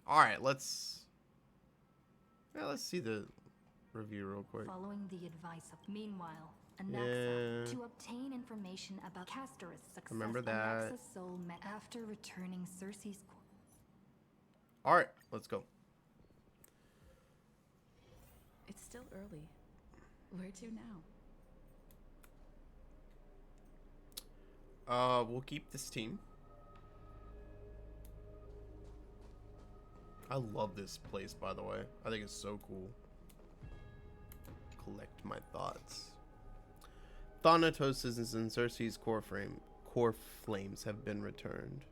All right, let's see the review real quick. Following the advice of meanwhile, Yeah, Anaxa, to obtain information about Castor's success, remember that. Anaxa's soul met after returning Circe's All right, let's go. It's still early. Where to now? We'll keep this team. I love this place, by the way. I think it's so cool. Collect my thoughts. Thanatos' and Circe's core flames have been returned.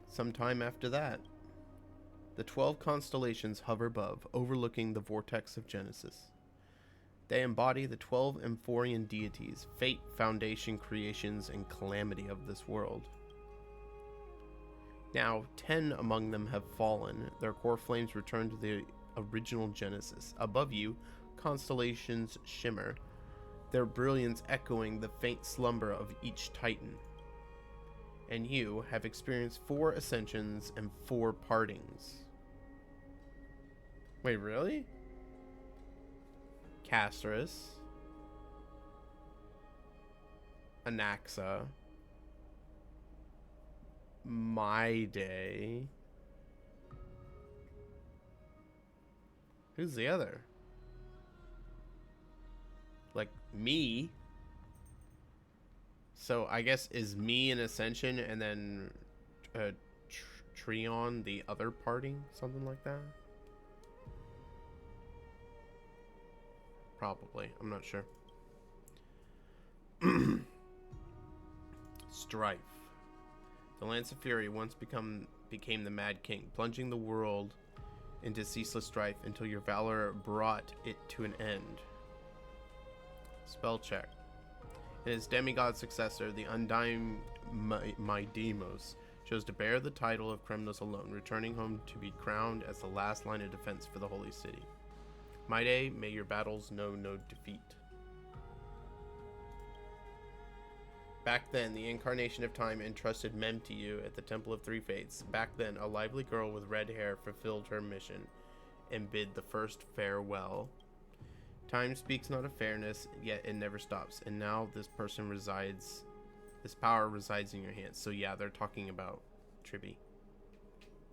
Sometime after that, the 12 constellations hover above, overlooking the vortex of Genesis. They embody the 12 Amphorian deities, fate, foundation, creations, and calamity of this world. Now, 10 among them have fallen. Their core flames return to the original Genesis. Above you, constellations shimmer, their brilliance echoing the faint slumber of each titan. And you have experienced 4 ascensions and 4 partings. Wait, really? Castorus, Anaxa, My Day. Who's the other? Like me. So I guess is me an ascension and then Treon the other parting, something like that. Probably. I'm not sure. Strife. The Lance of Fury once became the Mad King, plunging the world into ceaseless strife until your valor brought it to an end. Spell check. And his demigod successor, the undying Mydemos, chose to bear the title of Kremnos alone, returning home to be crowned as the last line of defense for the Holy City. My day, may your battles know no defeat. Back then, the incarnation of time entrusted Mem to you at the Temple of Three Fates. Back then, a lively girl with red hair fulfilled her mission and bid the first farewell. Time speaks not of fairness, yet it never stops. And now this power resides in your hands. So yeah, they're talking about Tribby.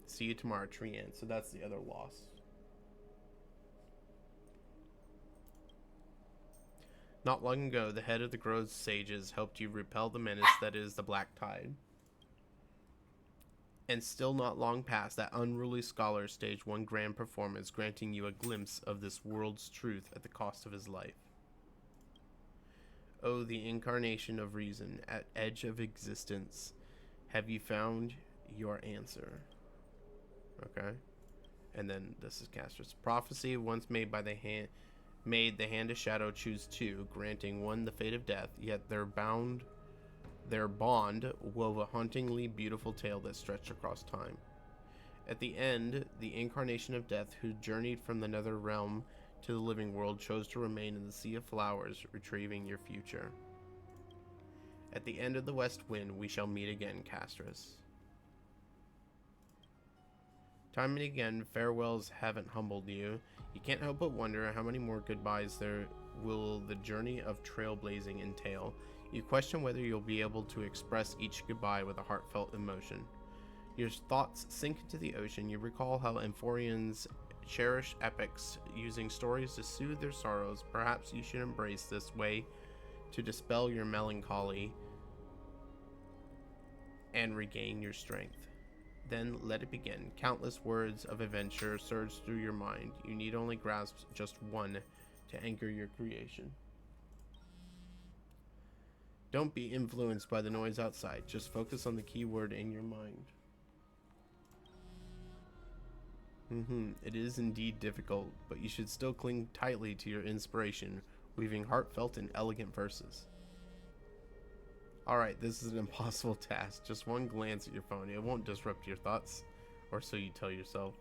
See you tomorrow, Trian. So that's the other loss. Not long ago, the head of the Groves sages helped you repel the menace that is the Black Tide. And still not long past, that unruly scholar staged one grand performance, granting you a glimpse of this world's truth at the cost of his life. Oh, the incarnation of reason, at edge of existence, have you found your answer? Okay. And then this is Castor's prophecy, once made by the hand of shadow choose two, granting one the fate of death, yet their bond wove a hauntingly beautiful tale that stretched across time. At the end, the incarnation of death, who journeyed from the nether realm to the living world, chose to remain in the sea of flowers, retrieving your future. At the end of the west wind, we shall meet again, Castorus. Time and again, farewells haven't humbled you. You can't help but wonder how many more goodbyes there will the journey of trailblazing entail. You question whether you'll be able to express each goodbye with a heartfelt emotion. Your thoughts sink into the ocean. You recall how Amphorians cherish epics, using stories to soothe their sorrows. Perhaps you should embrace this way to dispel your melancholy and regain your strength. Then let it begin. Countless words of adventure surge through your mind. You need only grasp just one to anchor your creation. Don't be influenced by the noise outside. Just focus on the key word in your mind. It is indeed difficult, but you should still cling tightly to your inspiration, weaving heartfelt and elegant verses. Alright, this is an impossible task. Just one glance at your phone. It won't disrupt your thoughts, or so you tell yourself.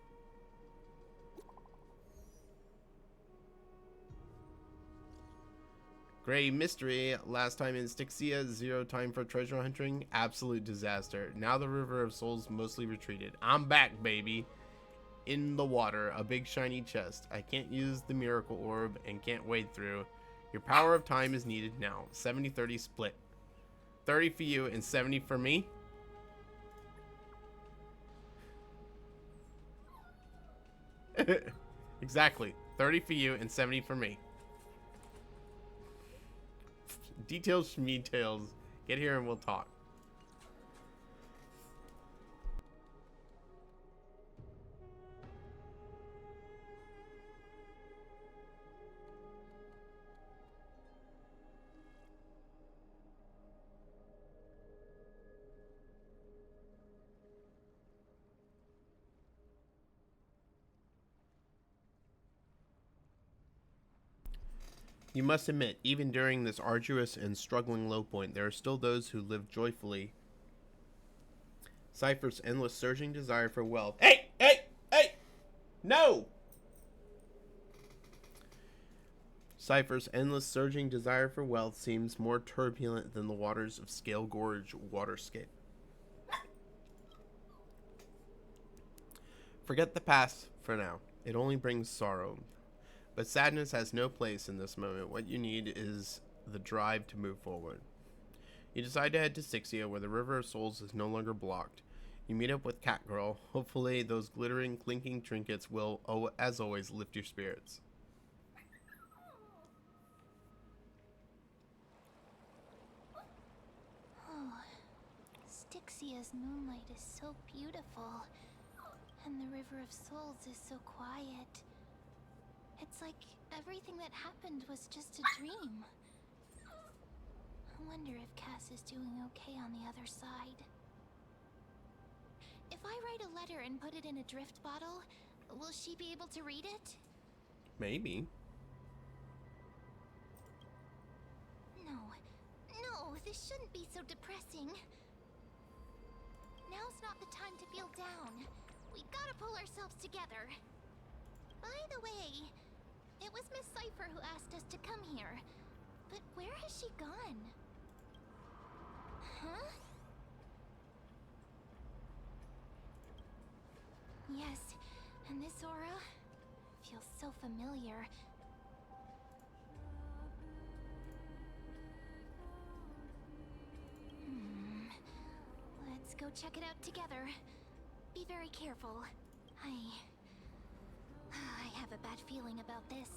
Gray mystery. Last time in Styxia, zero time for treasure hunting. Absolute disaster. Now the River of Souls mostly retreated. I'm back, baby. In the water, a big shiny chest. I can't use the miracle orb and can't wade through. Your power of time is needed now. 70-30 split. 30 for you and 70 for me. Exactly. 30 for you and 70 for me. Details from me tales. Get here and we'll talk. You must admit, even during this arduous and struggling low point, there are still those who live joyfully. Cypher's endless surging desire for wealth. Hey! Hey! Hey! No! Cypher's endless surging desire for wealth seems more turbulent than the waters of Scale Gorge waterscape. Forget the past for now. It only brings sorrow. But sadness has no place in this moment. What you need is the drive to move forward. You decide to head to Styxia, where the River of Souls is no longer blocked. You meet up with Catgirl. Hopefully, those glittering, clinking trinkets will, as always, lift your spirits. Oh, Styxia's moonlight is so beautiful, and the River of Souls is so quiet. It's like everything that happened was just a dream. I wonder if Cass is doing okay on the other side. If I write a letter and put it in a drift bottle, will she be able to read it? Maybe. No, this shouldn't be so depressing. Now's not the time to feel down. We gotta pull ourselves together. By the way, it was Miss Cypher who asked us to come here. But where has she gone? Huh? Yes, and this aura feels so familiar. Let's go check it out together. Be very careful. I have a bad feeling about this.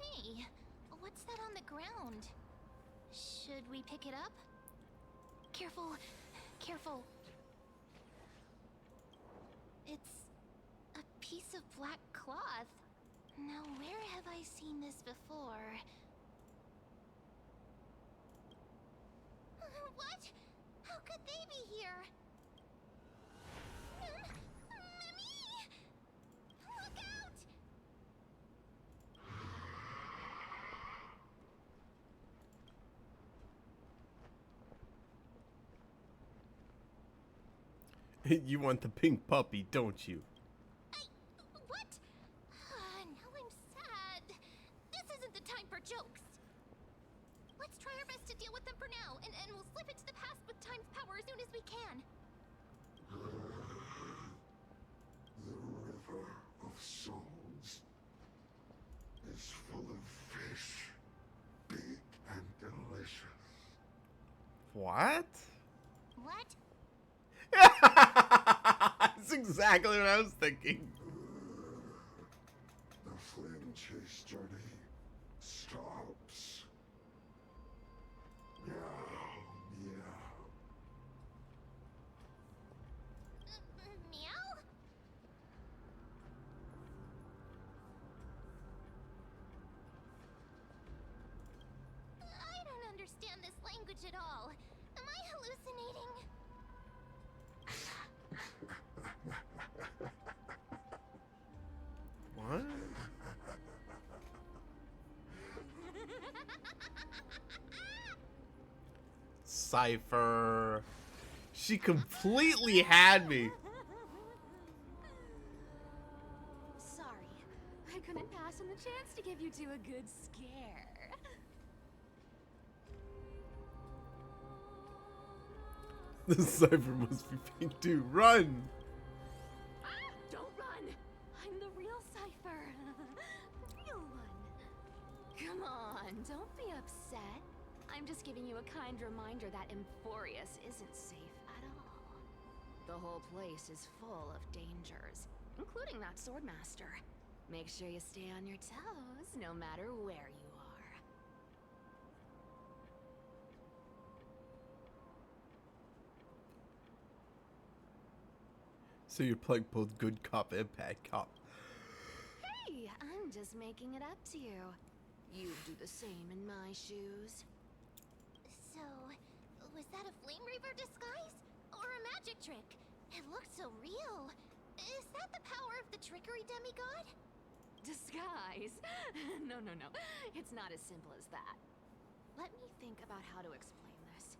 Hey, what's that on the ground? Should we pick it up? Careful, careful. It's a piece of black cloth. Now, where have I seen this before? What? How could they be here? Mimi! Look out! You want the pink puppy, don't you? What? Now I'm sad. This isn't the time for jokes. Let's try our best to deal with them for now, and we'll slip into the past with time's power as soon as we can. The River of Souls is full of fish, big and delicious. What? What? That's exactly what I was thinking. The flame chase journey stops. Meow, meow. Meow? message at all. Am I hallucinating? What? Cypher. She completely had me. Sorry, I couldn't pass on the chance to give you two a good scare. The Cypher must be pink too. Run! Don't run! I'm the real Cypher. The real one. Come on, don't be upset. I'm just giving you a kind reminder that Emphorius isn't safe at all. The whole place is full of dangers, including that swordmaster. Make sure you stay on your toes, no matter where you are. So you're playing both good cop and bad cop. Hey, I'm just making it up to you. You'd do the same in my shoes. So, was that a Flame Reaver disguise? Or a magic trick? It looked so real. Is that the power of the trickery demigod? Disguise? No. It's not as simple as that. Let me think about how to explain this.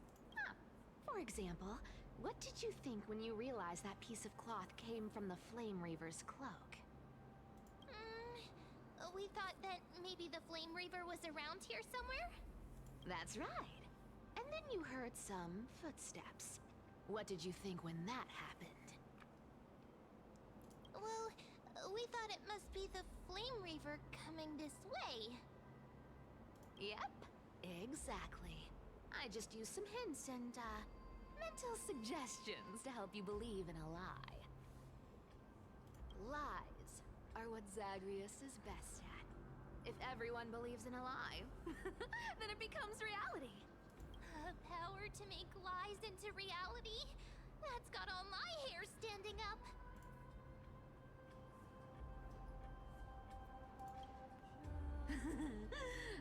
For example, what did you think when you realized that piece of cloth came from the Flame Reaver's cloak? We thought that maybe the Flame Reaver was around here somewhere? That's right. And then you heard some footsteps. What did you think when that happened? Well, we thought it must be the Flame Reaver coming this way. Yep, exactly. I just used some hints and, mental suggestions to help you believe in a lie. Lies are what Zagreus is best at. If everyone believes in a lie, then it becomes reality. Power to make lies into reality? That's got all my hair standing up.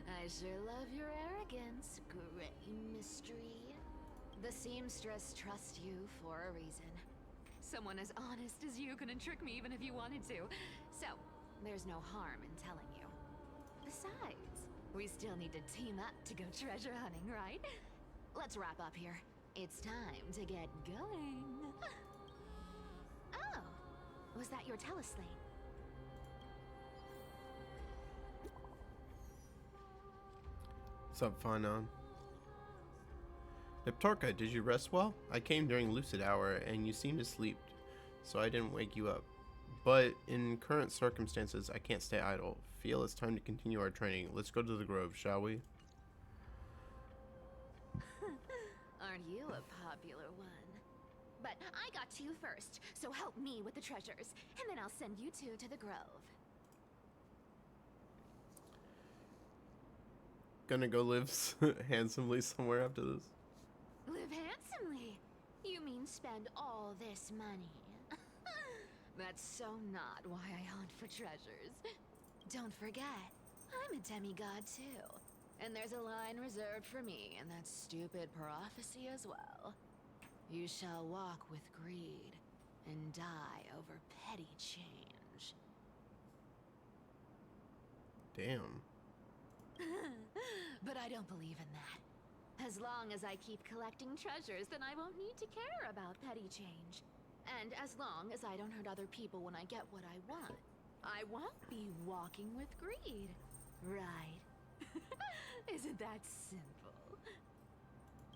I sure love your arrogance, Grey Mystery. The seamstress trusts you for a reason. Someone as honest as you couldn't trick me even if you wanted to. So, there's no harm in telling you. Besides, we still need to team up to go treasure hunting, right? Let's wrap up here. It's time to get going. Oh, was that your teleslate? What's up, Fanon? Neptorka, did you rest well? I came during lucid hour and you seemed asleep, so I didn't wake you up. But in current circumstances, I can't stay idle. Feel it's time to continue our training. Let's go to the grove, shall we? Aren't you a popular one? But I got to you first, so help me with the treasures, and then I'll send you two to the grove. Gonna go live handsomely somewhere after this. Live handsomely? You mean spend all this money? That's so not why I hunt for treasures. Don't forget, I'm a demigod too. And there's a line reserved for me in that stupid prophecy as well. You shall walk with greed and die over petty change. Damn. But I don't believe in that. As long as I keep collecting treasures, then I won't need to care about petty change. And as long as I don't hurt other people when I get what I want, I won't be walking with greed. Right? Isn't that simple?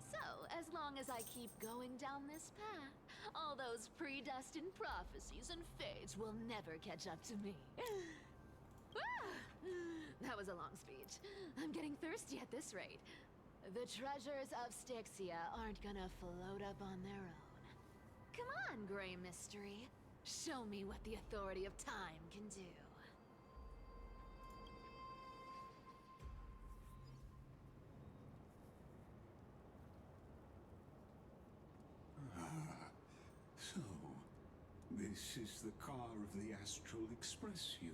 So, as long as I keep going down this path, all those predestined prophecies and fates will never catch up to me. That was a long speech. I'm getting thirsty at this rate. The treasures of Styxia aren't gonna float up on their own. Come on, Grey Mystery. Show me what the authority of time can do. So, this is the car of the Astral Express you've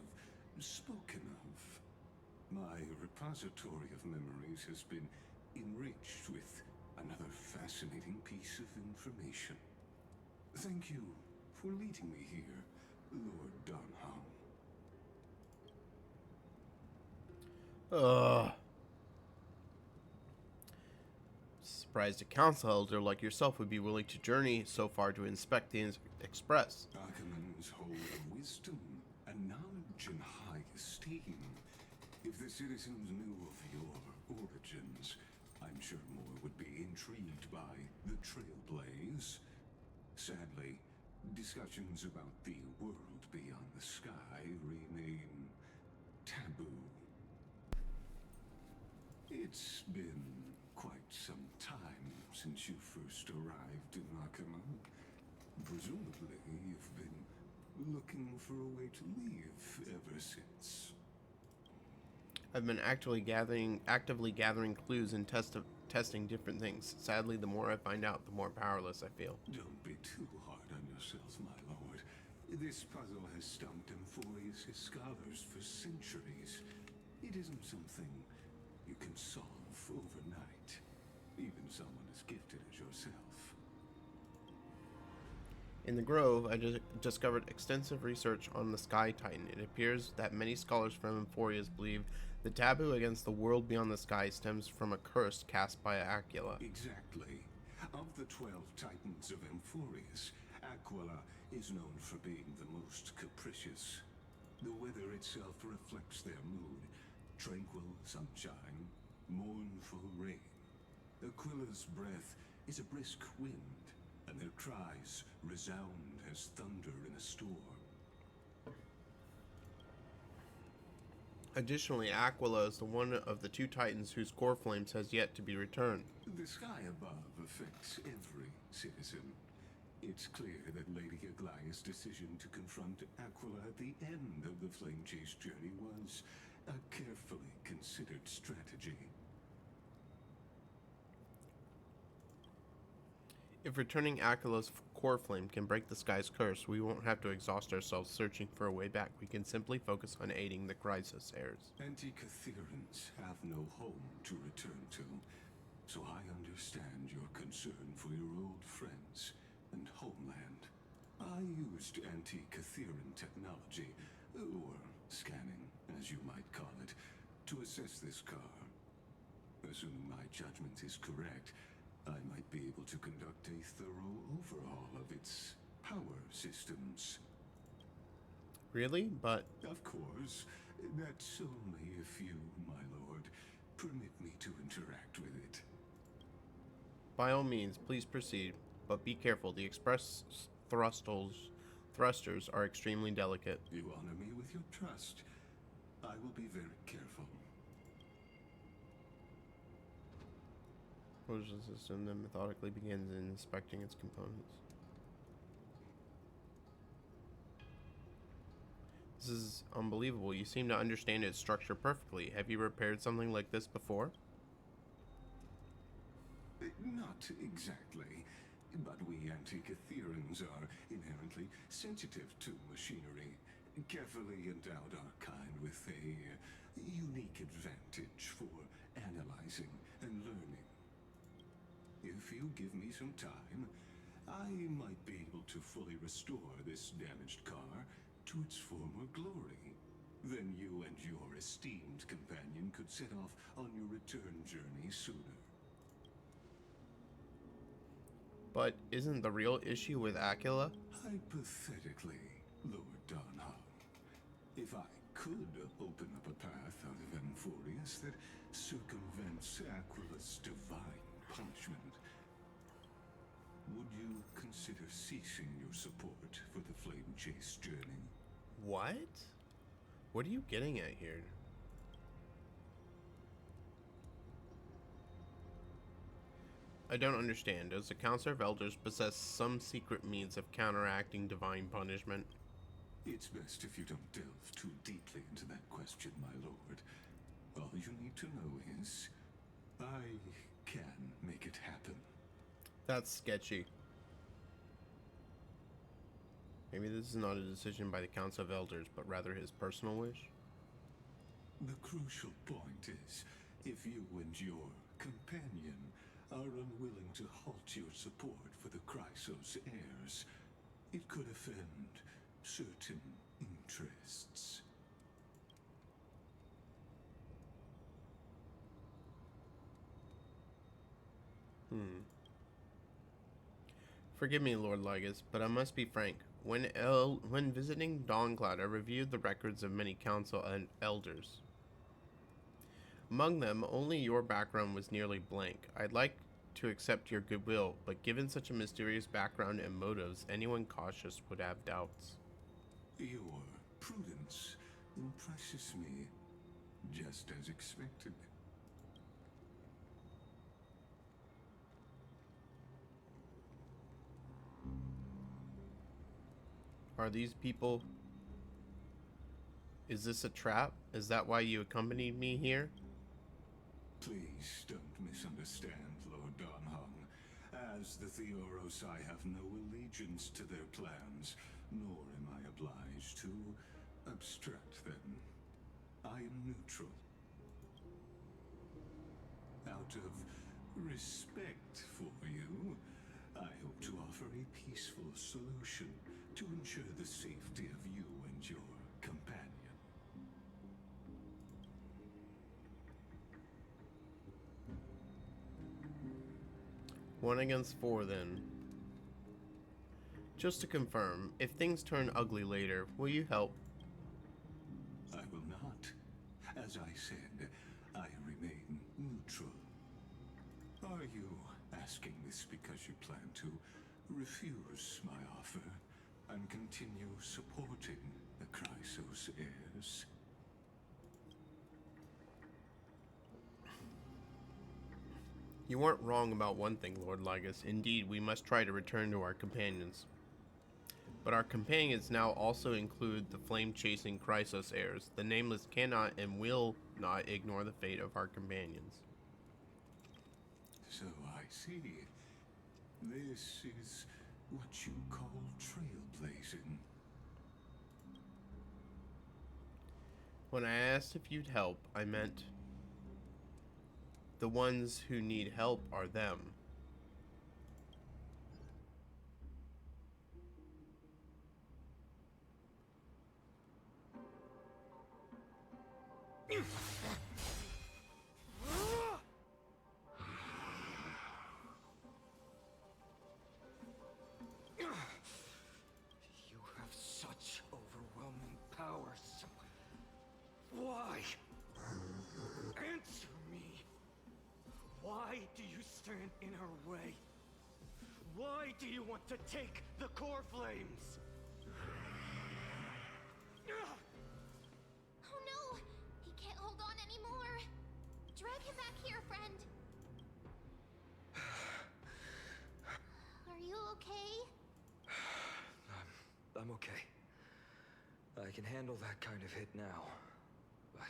spoken of. My repository of memories has been enriched with Another fascinating piece of information. Thank you for leading me here, Lord Donham. Ugh. Surprised a council elder like yourself would be willing to journey so far to inspect the Express. Ackermans hold a wisdom and knowledge in high esteem. If the citizens knew of your origins, I'm sure more would be intrigued by the Trailblaze. Sadly, discussions about the world beyond the sky remain taboo. It's been quite some time since you first arrived in Nakama. Presumably, you've been looking for a way to leave ever since. I've been actively gathering clues and testing different things. Sadly, the more I find out, the more powerless I feel. Don't be too hard on yourself, my lord. This puzzle has stumped Amphorius' scholars for centuries. It isn't something you can solve overnight, even someone as gifted as yourself. In the Grove, I discovered extensive research on the Sky Titan. It appears that many scholars from Amphorius believe the taboo against the world beyond the sky stems from a curse cast by Aquila. Exactly. Of the 12 Titans of Amphorius, Aquila is known for being the most capricious. The weather itself reflects their mood. Tranquil sunshine, mournful rain. Aquila's breath is a brisk wind, and their cries resound as thunder in a storm. Additionally, Aquila is the one of the two Titans whose core flames has yet to be returned. The sky above affects every citizen. It's clear that Lady Aglaya's decision to confront Aquila at the end of the Flame Chase journey was a carefully considered strategy. If returning Aquila's core flame can break the sky's curse, we won't have to exhaust ourselves searching for a way back. We can simply focus on aiding the crisis heirs. Anti-Catherians have no home to return to, so I understand your concern for your old friends and homeland. I used anti-Catherian technology, or scanning, as you might call it, to assess this car. Assuming my judgment is correct, I might be able to conduct a thorough overhaul of its power systems. Really? But Of course, that's only if you, my lord, permit me to interact with it. by all means, please proceed. But be careful. The express thrusters are extremely delicate. You honor me with your trust. I will be very careful. Closes the system, then methodically begins inspecting its components. This is unbelievable. You seem to understand its structure perfectly. Have you repaired something like this before? Not exactly, but we Anti-Catherians are inherently sensitive to machinery. Carefully endowed our kind with a unique advantage for analyzing and learning. If you give me some time, I might be able to fully restore this damaged car to its former glory. Then you and your esteemed companion could set off on your return journey sooner. But isn't the real issue with Aquila? Hypothetically, Lord Donham, if I could open up a path out of Amphorius that circumvents Aquila's divine punishment, would you consider ceasing your support for the Flame Chase journey? What? What are you getting at here? I don't understand. Does the Council of Elders possess some secret means of counteracting divine punishment? It's best if you don't delve too deeply into that question, my lord. All you need to know is, I can make it happen. That's sketchy. Maybe this is not a decision by the Council of Elders, but rather his personal wish? The crucial point is, if you and your companion are unwilling to halt your support for the Chrysos heirs, it could offend certain interests. Forgive me, Lord Lygus, but I must be frank. When visiting Dawncloud, I reviewed the records of many council and elders. Among them, only your background was nearly blank. I'd like to accept your goodwill, but given such a mysterious background and motives, anyone cautious would have doubts. Your prudence impresses me, just as expected. Are these people... Is this a trap? Is that why you accompanied me here? Please don't misunderstand, Lord Donhong. As the Theoros, I have no allegiance to their plans, nor am I obliged to obstruct them. I am neutral. Out of respect for you, I hope to offer a peaceful solution to ensure the safety of you and your companion. One against four, then. Just to confirm, if things turn ugly later, will you help? I will not. As I said, I remain neutral. Are you asking this because you plan to refuse my offer and continue supporting the Chrysos heirs? You weren't wrong about one thing, Lord Lygus. Indeed, we must try to return to our companions. But our companions now also include the flame-chasing Chrysos heirs. The Nameless cannot and will not ignore the fate of our companions. So I see. This is what you call trailblazing. When I asked if you'd help, I meant the ones who need help are them. You have such overwhelming powers. Why? Answer me. Why do you stand in her way? Why do you want to take the core flames? Oh no! He can't hold on anymore! Drag him back here, friend! Are you okay? I'm okay. I can handle that kind of hit now. But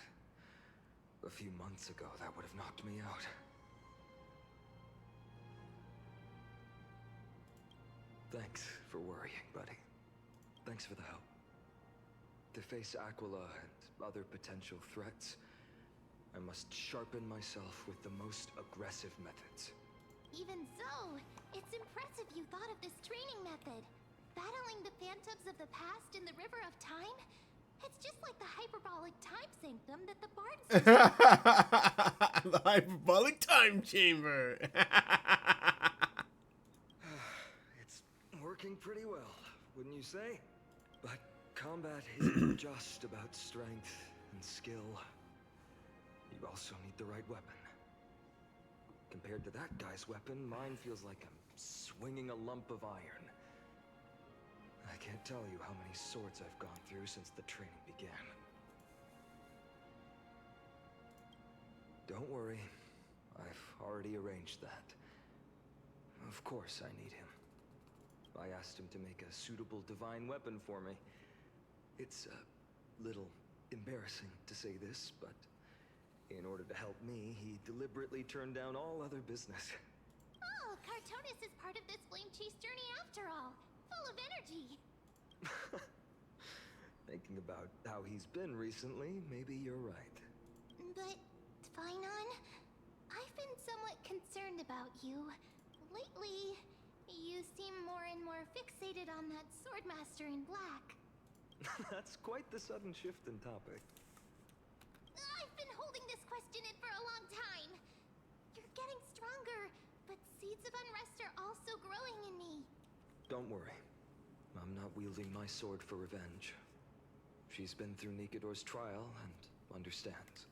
a few months ago, that would have knocked me out. Thanks for worrying, buddy. Thanks for the help. To face Aquila and other potential threats, I must sharpen myself with the most aggressive methods. Even so, it's impressive you thought of this training method. Battling the phantoms of the past in the River of Time? It's just like the hyperbolic time sanctum that the bards The hyperbolic time chamber. It's working pretty well, wouldn't you say? But combat isn't just about strength and skill. You also need the right weapon. Compared to that guy's weapon, mine feels like I'm swinging a lump of iron. I can't tell you how many swords I've gone through since the training began. Don't worry, I've already arranged that. Of course I need him. I asked him to make a suitable divine weapon for me. It's a little embarrassing to say this, but in order to help me, he deliberately turned down all other business. Oh, Cartonis is part of this flame chase journey after all. Full of energy. Thinking about how he's been recently, maybe you're right. But, Finon, I've been somewhat concerned about you. more fixated on that swordmaster in black. That's quite the sudden shift in topic. I've been holding this question in for a long time. You're getting stronger, but seeds of unrest are also growing in me. Don't worry. I'm not wielding my sword for revenge. She's been through Nikador's trial and understands.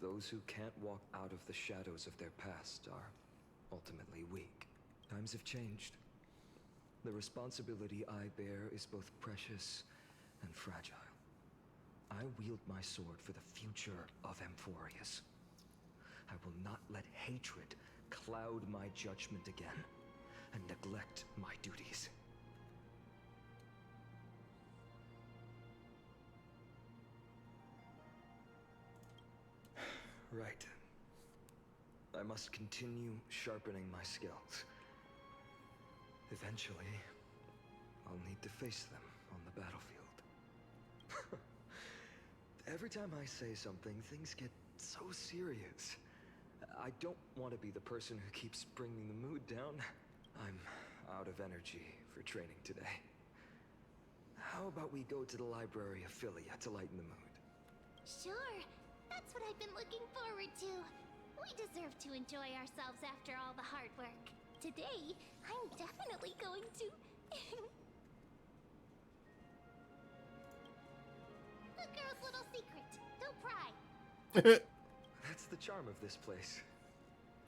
Those who can't walk out of the shadows of their past are ultimately weak. Times have changed. The responsibility I bear is both precious and fragile. I wield my sword for the future of Amphorius. I will not let hatred cloud my judgment again and neglect my duties. Right. I must continue sharpening my skills. Eventually, I'll need to face them on the battlefield. Every time I say something, things get so serious. I don't want to be the person who keeps bringing the mood down. I'm out of energy for training today. How about we go to the library of Philia to lighten the mood? Sure, that's what I've been looking forward to. We deserve to enjoy ourselves after all the hard work. Today, I'm definitely going to... A girl's little secret. Don't pry. That's the charm of this place.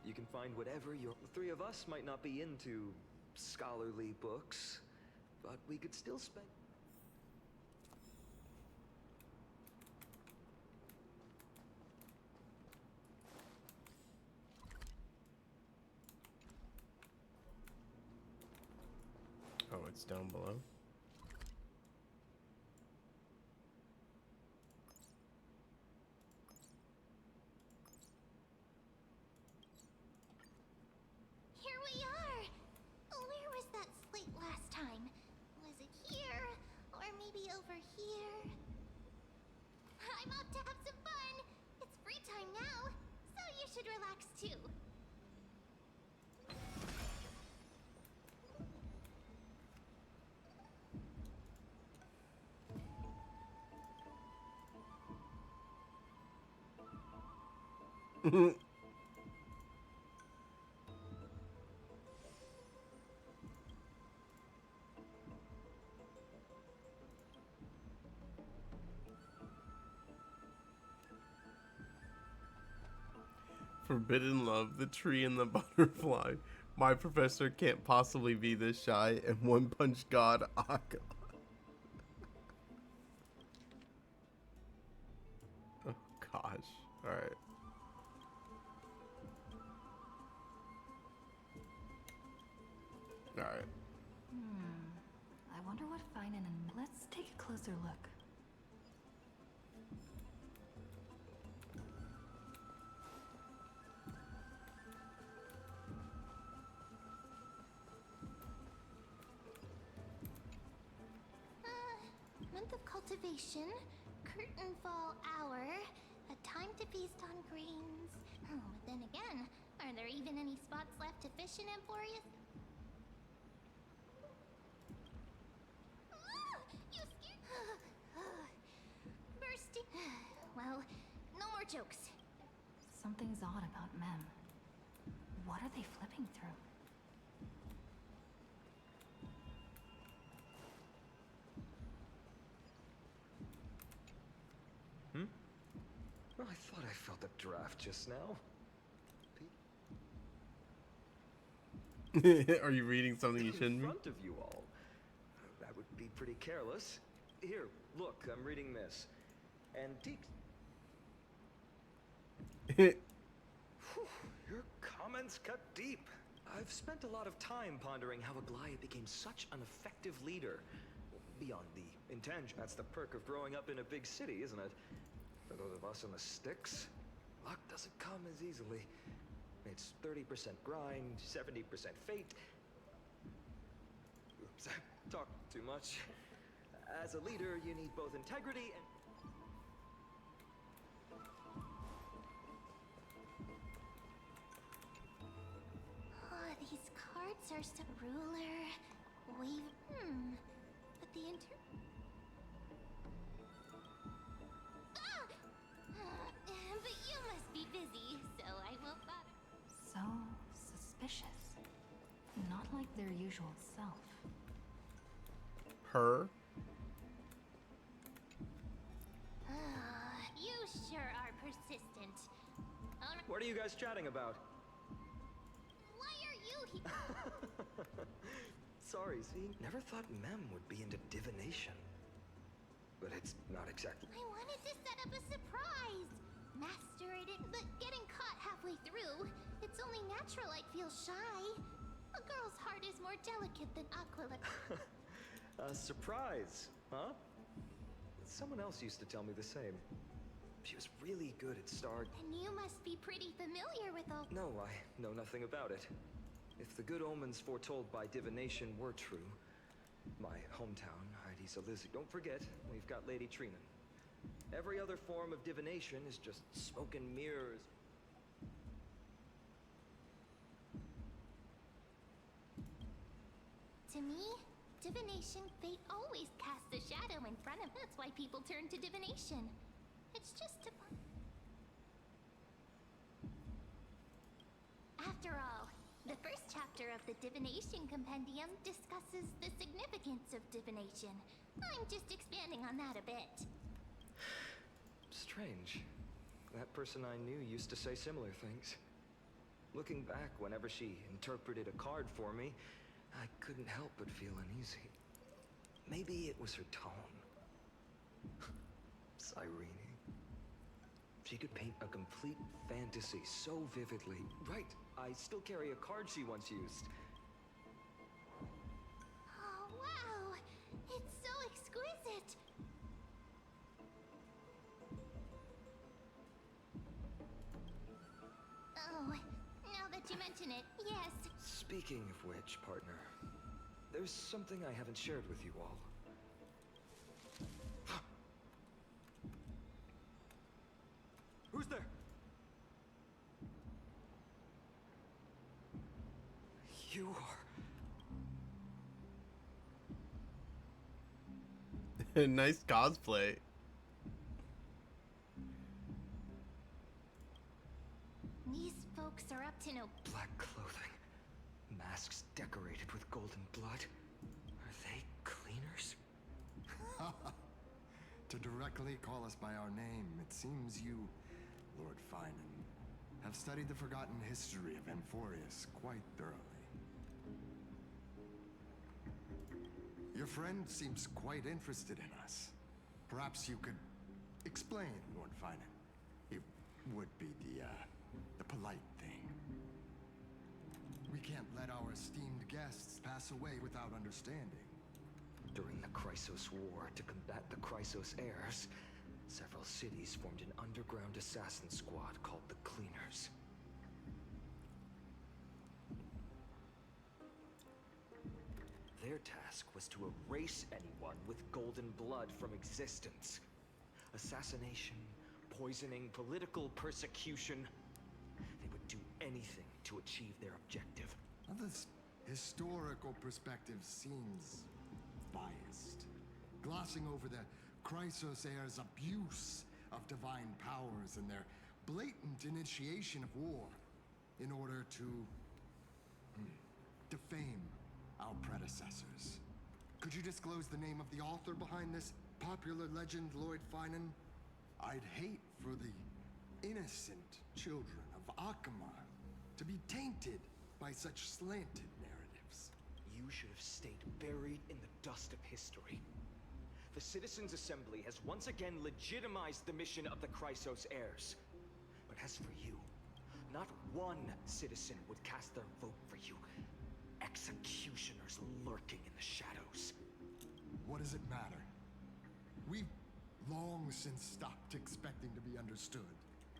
You can find whatever the three of us might not be into scholarly books, but we could still spend... Oh, it's down below. Here we are! Where was that slate last time? Was it here? Or maybe over here? I'm up to have some fun! It's free time now, so you should relax too. Forbidden love, the tree and the butterfly. My professor can't possibly be this shy, and one punch god, Akka. Oh gosh. Alright. Alright. I wonder what fine and let's take a closer look. Month of cultivation, curtain fall hour, a time to feast on grains. Oh, but then again, are there even any spots left to fish in Amphorius? You scared? Bursting. Well, no more jokes. Something's odd about Mem. What are they flipping through? Well, I thought I felt a draft just now. Are you reading something you shouldn't In be? front of you all. That would be pretty careless. Here, look, I'm reading this. Antique... Whew, your comments cut deep. I've spent a lot of time pondering how Aglaia became such an effective leader. Beyond the intangible, that's the perk of growing up in a big city, isn't it? For those of us in the sticks, luck doesn't come as easily. It's 30% grind, 70% fate. Oops, I talked too much. As a leader, you need both integrity and... Oh, these cards are so... Ruler, But the Ah! But you must be busy, so I won't bother. So suspicious. Not like their usual self. Her? You sure are persistent. What are you guys chatting about? Why are you here? Sorry, see? Never thought Mem would be into divination. But it's not exactly. I wanted to set up a surprise. Master it, but getting caught halfway through, it's only natural I'd feel shy. A girl's heart is more delicate than Aquila. A surprise, huh? Someone else used to tell me the same. She was really good at And you must be pretty familiar with all. No, I know nothing about it. If the good omens foretold by divination were true, my hometown, Heidi's Elysium. Don't forget, we've got Lady Trina. Every other form of divination is just smoke and mirrors. To me, divination, fate always casts a shadow in front of. That's why people turn to divination. It's just a. After all, the first chapter of the Divination Compendium discusses the significance of divination. I'm just expanding on that a bit. Strange. That person I knew used to say similar things. Looking back, whenever she interpreted a card for me, I couldn't help but feel uneasy. Maybe it was her tone. Cyrene. She could paint a complete fantasy so vividly. Right, I still carry a card she once used. Oh, wow! It's so exquisite! Oh, now that you mention it, yes. Speaking of which, partner, there's something I haven't shared with you all. Who's there? You are... Nice cosplay. These folks are up to no. Black clothing. Masks decorated with golden blood. Are they cleaners? To directly call us by our name, it seems you, Lord Finan, have studied the forgotten history of Amphorius quite thoroughly. Your friend seems quite interested in us. Perhaps you could explain, Lord Finan. It would be the polite thing. We can't let our esteemed guests pass away without understanding. During the Chrysos War, to combat the Chrysos heirs, several cities formed an underground assassin squad called the Cleaners. Their task was to erase anyone with golden blood from existence. Assassination, poisoning, political persecution. They would do anything to achieve their objective. Well, this historical perspective seems biased, glossing over the Chrysos heirs' abuse of divine powers and their blatant initiation of war in order to defame our predecessors. Could you disclose the name of the author behind this popular legend, Lord Finan? I'd hate for the innocent children of Akamar to be tainted by such slanted narratives. You should have stayed buried in the dust of history. The Citizens' Assembly has once again legitimized the mission of the Chrysos heirs. But as for you, not one citizen would cast their vote for you. Executioners lurking in the shadows. What does it matter? We've long since stopped expecting to be understood.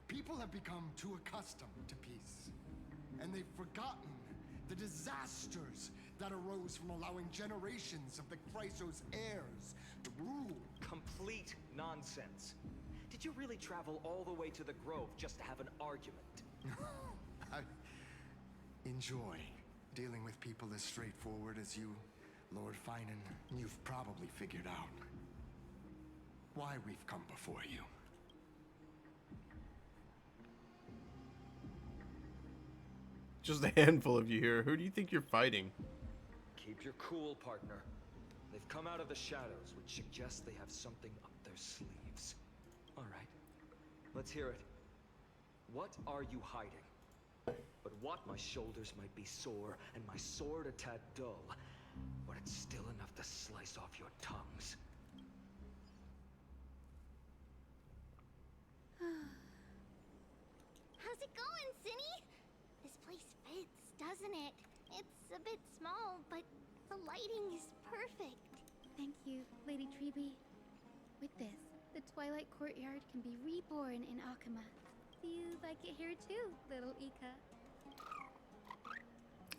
People have become too accustomed to peace, and they've forgotten the disasters that arose from allowing generations of the Chrysos heirs to rule. Complete nonsense. Did you really travel all the way to the Grove just to have an argument? I enjoy dealing with people as straightforward as you, Lord Finan, you've probably figured out why we've come before you. Just a handful of you here. Who do you think you're fighting? Keep your cool, partner. They've come out of the shadows, which suggests they have something up their sleeves. All right, let's hear it. What are you hiding? But what my shoulders might be sore and my sword a tad dull, but it's still enough to slice off your tongues. How's it going, Cinny? This place fits, doesn't it? It's a bit small, but the lighting is perfect. Thank you, Lady Treby. With this, the Twilight Courtyard can be reborn in Akama. Do you like it here too, little Ika?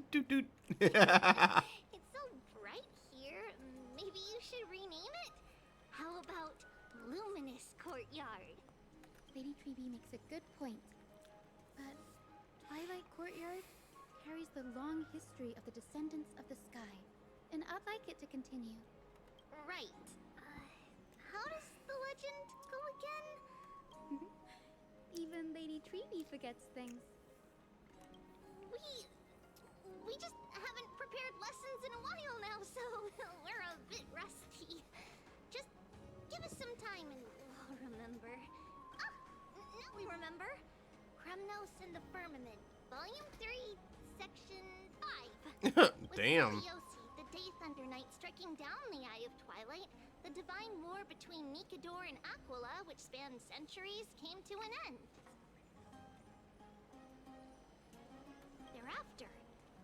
Doot doot. It's so bright here. Maybe you should rename it? How about Luminous Courtyard? Lady Treby makes a good point. But Twilight Courtyard carries the long history of the descendants of the sky, and I'd like it to continue. Right. How does the legend go again? Even Lady Treby forgets things. We just haven't prepared lessons in a while now, so we're a bit rusty. Just give us some time and we'll remember. Ah, now we remember. Kremnos and the Firmament, Volume 3, Section 5. Damn. With Seliosi, the Day Thunder Knight striking down the Eye of Twilight, the divine war between Nikador and Aquila, which spanned centuries, came to an end. Thereafter,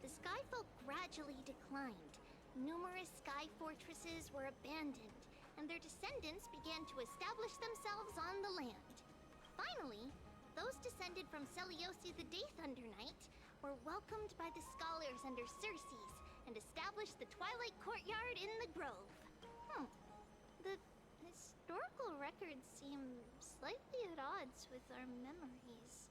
the Skyfolk gradually declined. Numerous sky fortresses were abandoned, and their descendants began to establish themselves on the land. Finally, those descended from Seliosi the Day Thunder Knight were welcomed by the scholars under Circes and established the Twilight Courtyard in the Grove. The historical records seem slightly at odds with our memories.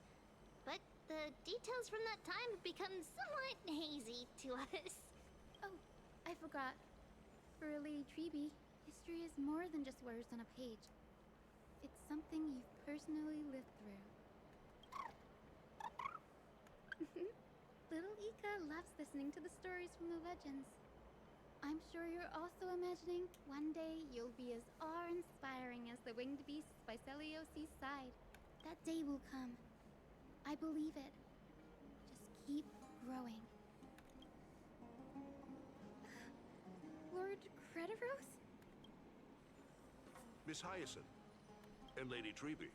But the details from that time have become somewhat hazy to us. Oh, I forgot. For Lady Treby, history is more than just words on a page. It's something you've personally lived through. Little Ika loves listening to the stories from the legends. I'm sure you're also imagining one day you'll be as awe-inspiring as the winged beasts by Seliosi's side. That day will come. I believe it. Just keep growing. Lord Crediros? Miss Hyacinth and Lady Treby,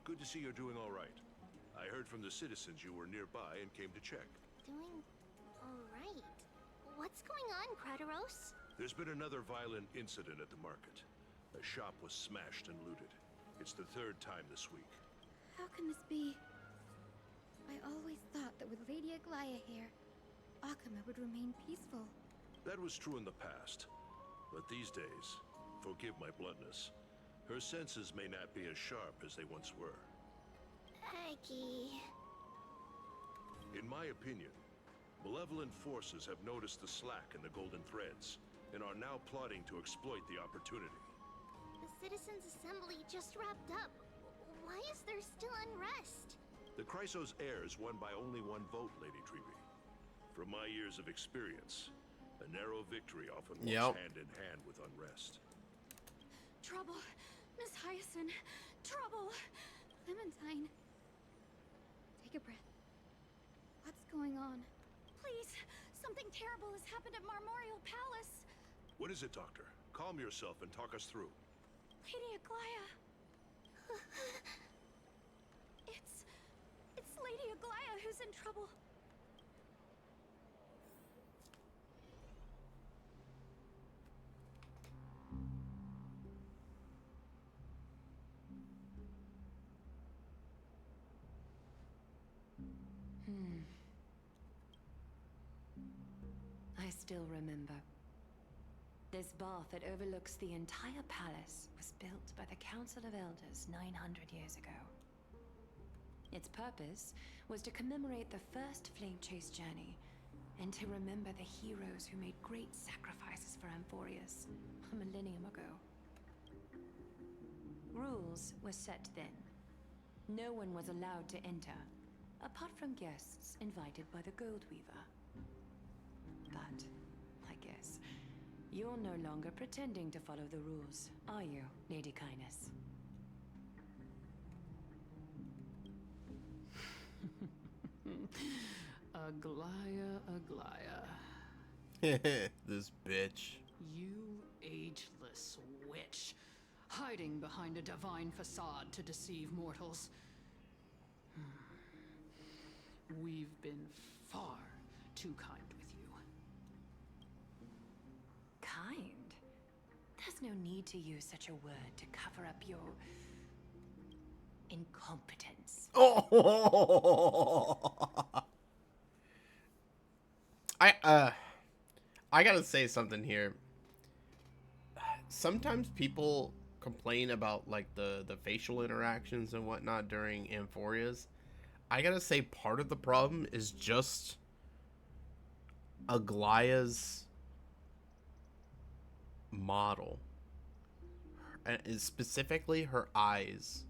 good to see you're doing all right. I heard from the citizens you were nearby and came to check. Doing all right. What's going on, Crediros? There's been another violent incident at the market. A shop was smashed and looted. It's the third time this week. How can this be? I always thought that with Lady Aglaya here, Akama would remain peaceful. That was true in the past. But these days, forgive my bluntness, her senses may not be as sharp as they once were. Aggie. In my opinion, malevolent forces have noticed the slack in the Golden Threads and are now plotting to exploit the opportunity. The Citizens' Assembly just wrapped up. Why is there still unrest? The Chrysos heirs won by only one vote, Lady Treby. From my years of experience, a narrow victory often walks hand in hand with unrest. Trouble! Miss Hyacinth! Trouble! Clementine! Take a breath. What's going on? Please! Something terrible has happened at Marmorial Palace! What is it, Doctor? Calm yourself and talk us through. Lady Aglaya! It's Lady Aglaya who's in trouble. I still remember. This bath that overlooks the entire palace was built by the Council of Elders 900 years ago. Its purpose was to commemorate the first flame chase journey and to remember the heroes who made great sacrifices for Amphorius a millennium ago. Rules were set then. No one was allowed to enter, apart from guests invited by the Goldweaver. But, I guess, you're no longer pretending to follow the rules, are you, Lady Kindness? Aglaya, Aglaya. This bitch. You ageless witch, hiding behind a divine facade to deceive mortals. We've been far too kind with you. Kind? There's no need to use such a word to cover up your incompetence. Oh! I gotta say something here. Sometimes people complain about like the facial interactions and whatnot during Amphorias. I gotta say part of the problem is just Aglaya's model, and specifically her eyes.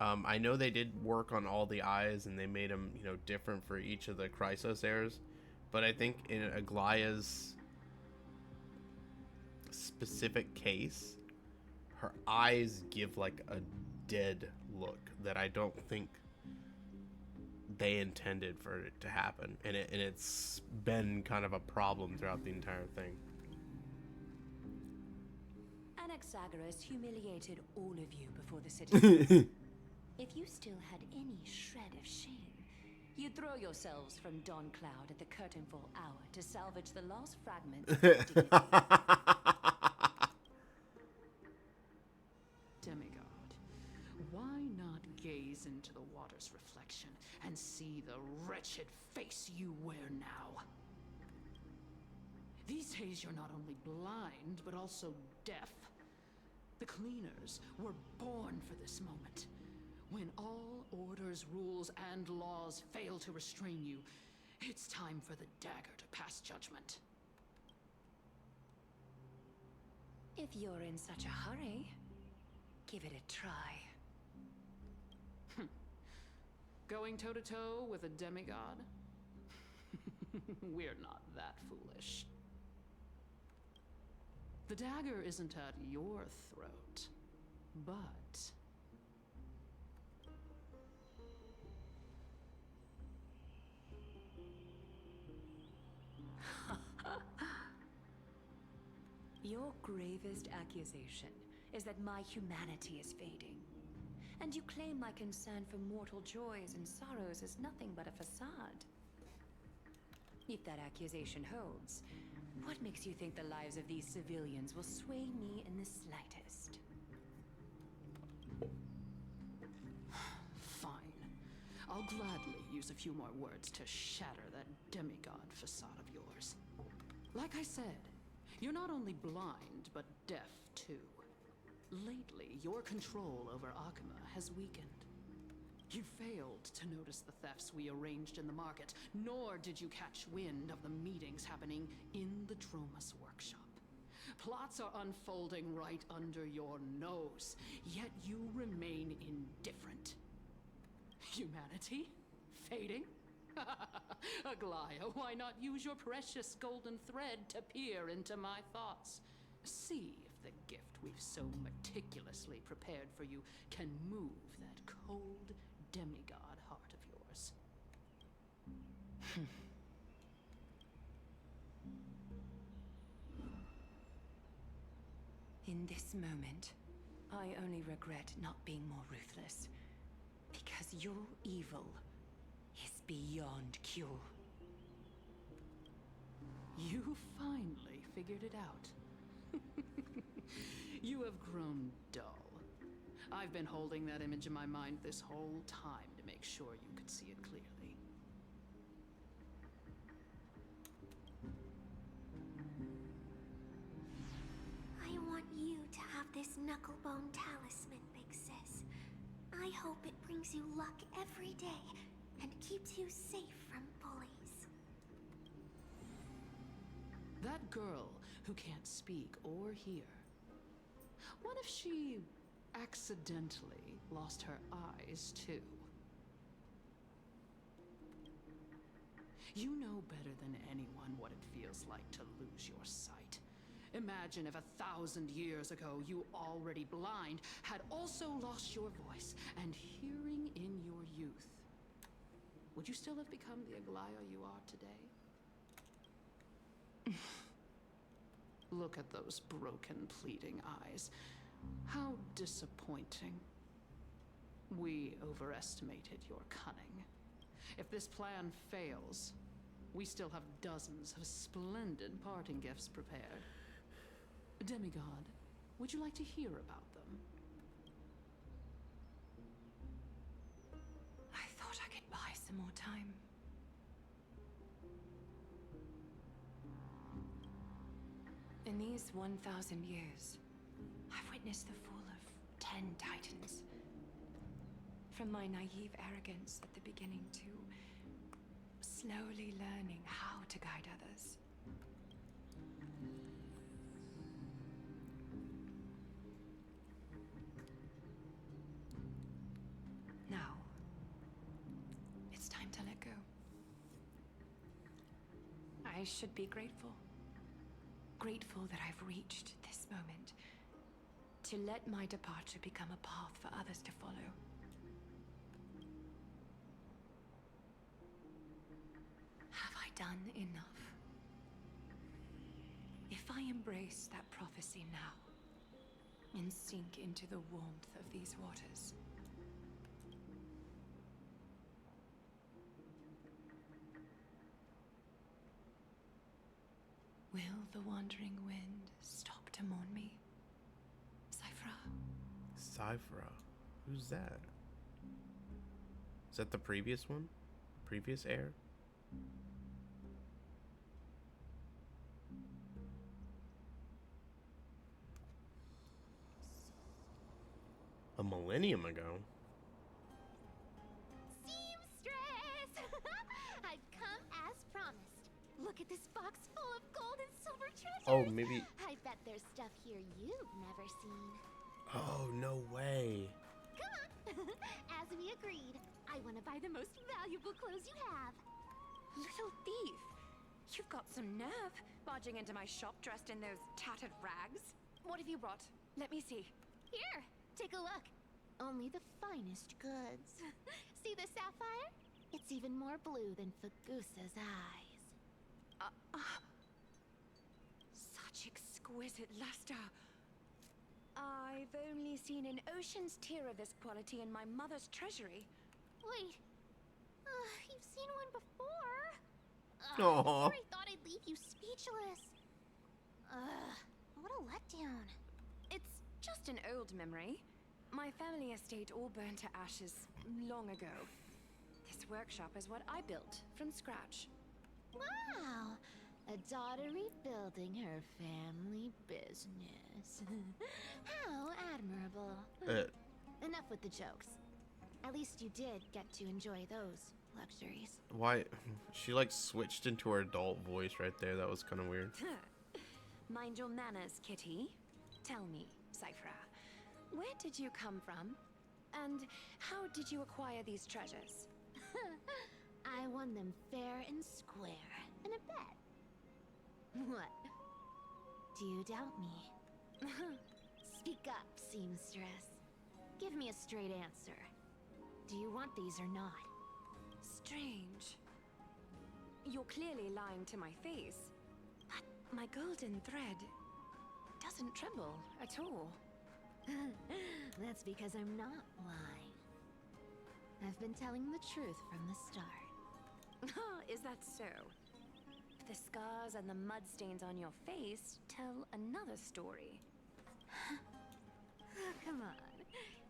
I know they did work on all the eyes and they made them, you know, different for each of the Chrysos heirs, but I think in Aglaya's specific case, her eyes give like a dead look that I don't think they intended for it to happen, and it's been kind of a problem throughout the entire thing. Anaxagoras humiliated all of you before the citizens. If you still had any shred of shame, you'd throw yourselves from Dawn Cloud at the curtainfall hour to salvage the last fragments of your dignity. Demigod, why not gaze into the water's reflection and see the wretched face you wear now? These days you're not only blind, but also deaf. The cleaners were born for this moment. When all orders, rules, and laws fail to restrain you, it's time for the dagger to pass judgment. If you're in such a hurry, give it a try. Going toe-to-toe with a demigod? We're not that foolish. The dagger isn't at your throat, but... Your gravest accusation is that my humanity is fading. And you claim my concern for mortal joys and sorrows is nothing but a facade. If that accusation holds, what makes you think the lives of these civilians will sway me in the slightest? Fine. I'll gladly use a few more words to shatter that demigod facade of yours. Like I said, you're not only blind, but deaf too. Lately, your control over Akuma has weakened. You failed to notice the thefts we arranged in the market, nor did you catch wind of the meetings happening in the Tromas workshop. Plots are unfolding right under your nose, yet you remain indifferent. Humanity? Fading? Aglaya, why not use your precious golden thread to peer into my thoughts? See if the gift we've so meticulously prepared for you can move that cold demigod heart of yours. In this moment, I only regret not being more ruthless. Because your evil is beyond cure. You finally figured it out. You have grown dull. I've been holding that image in my mind this whole time to make sure you could see it clearly. I want you to have this knucklebone talisman, Big Sis. I hope it brings you luck every day and keeps you safe from bullies. That girl who can't speak or hear. What if she accidentally lost her eyes too? You know better than anyone what it feels like to lose your sight. Imagine if 1,000 years ago you, already blind, had also lost your voice and hearing in your youth. Would you still have become the Aglaya you are today? Look at those broken, pleading eyes. How disappointing. We overestimated your cunning. If this plan fails, we still have dozens of splendid parting gifts prepared. Demigod, would you like to hear about them? I thought I could buy some more time. In these 1,000 years, I've witnessed the fall of 10 titans. From my naive arrogance at the beginning to slowly learning how to guide others. Now, it's time to let go. I should be grateful. Grateful that I've reached this moment. To let my departure become a path for others to follow. Have I done enough? If I embrace that prophecy now, and sink into the warmth of these waters, will the wandering wind stop to mourn me? Cyphra? Cyphra? Who's that? Is that the previous one? Previous heir? A millennium ago? Seamstress! I've come as promised. Look at this box full of gold and silver treasures. Oh, maybe. I bet there's stuff here you've never seen. Oh, no way. Come on. As we agreed, I want to buy the most valuable clothes you have. Little thief! You've got some nerve, barging into my shop dressed in those tattered rags. What have you brought? Let me see. Here, take a look. Only the finest goods. See the sapphire? It's even more blue than Fagusa's eyes. Such exquisite luster. I've only seen an ocean's tear of this quality in my mother's treasury. Wait. You've seen one before. Aww. I thought I'd leave you speechless. What a letdown. It's just an old memory. My family estate all burned to ashes long ago. This workshop is what I built from scratch. Wow. A daughter rebuilding her family business. How admirable. Enough with the jokes. At least you did get to enjoy those luxuries. Why? She like switched into her adult voice right there. That was kind of weird. Mind your manners, Kitty. Tell me, Cyphra, where did you come from? And how did you acquire these treasures? I won them fair and square in a bet. What? Do you doubt me? Speak up, seamstress. Give me a straight answer. Do you want these or not? Strange. You're clearly lying to my face. But my golden thread doesn't tremble at all. That's because I'm not lying. I've been telling the truth from the start. Is that so? The scars and the mud stains on your face tell another story. Come on.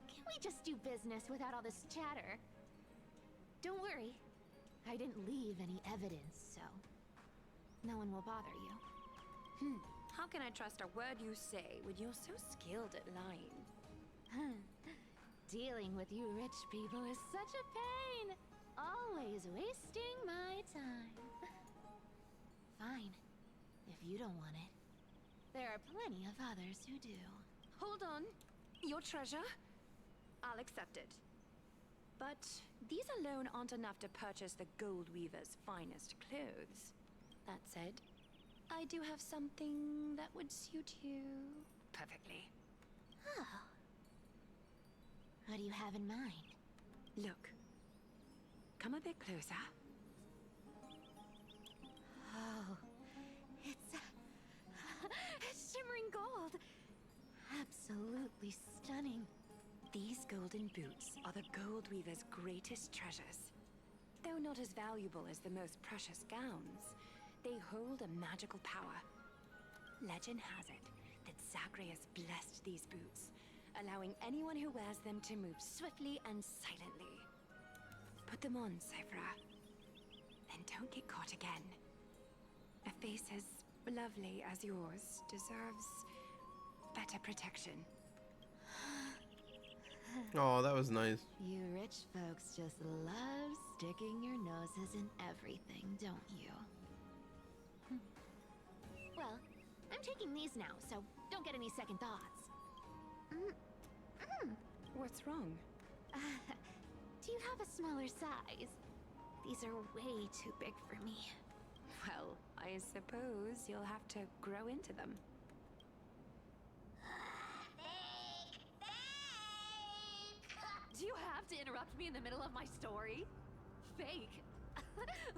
Can we just do business without all this chatter? Don't worry. I didn't leave any evidence, so no one will bother you. How can I trust a word you say when you're so skilled at lying? Dealing with you rich people is such a pain. Always wasting my time. Fine. If you don't want it. There are plenty of others who do. Hold on. Your treasure? I'll accept it. But these alone aren't enough to purchase the Gold Weaver's finest clothes. That said, I do have something that would suit you perfectly. Oh. What do you have in mind? Look. Come a bit closer. Oh, it's shimmering gold. Absolutely stunning. These golden boots are the Gold Weaver's greatest treasures. Though not as valuable as the most precious gowns, they hold a magical power. Legend has it that Zagreus blessed these boots, allowing anyone who wears them to move swiftly and silently. Put them on, Cyphra. Then don't get caught again. A face as lovely as yours deserves better protection. Oh, that was nice. You rich folks just love sticking your noses in everything, don't you? Well, I'm taking these now, so don't get any second thoughts. What's wrong? Do you have a smaller size? These are way too big for me. Well, I suppose you'll have to grow into them. Do you have to interrupt me in the middle of my story? Fake?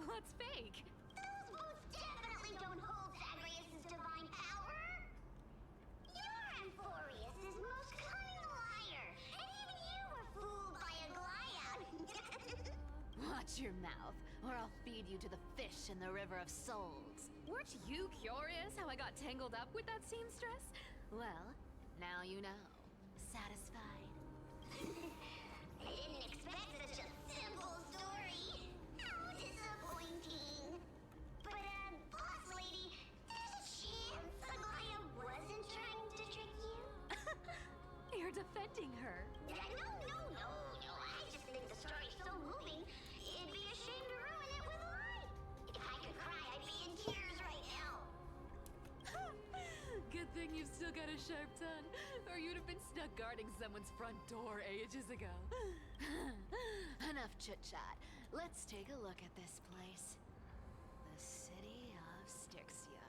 What's fake? Those boots definitely don't hold Zagreus' divine power! You're Amphorius' most cunning liar, and even you were fooled by a Glyad! Watch your mouth, or I'll feed you to the fish in the River of Souls. Weren't you curious how I got tangled up with that seamstress? Well, now you know. Satisfied? I didn't expect such a simple story. How disappointing. But, boss lady, there's a chance Aglaia wasn't trying to trick you? You're defending her. No. I just think the story's so moving, it'd be a shame to ruin it with a lie. If I could cry, I'd be in tears right now. Good thing you've still got a sharp tongue, or you'd have been stuck guarding someone's front door ages ago. Enough chit-chat. Let's take a look at this place. The city of Styxia.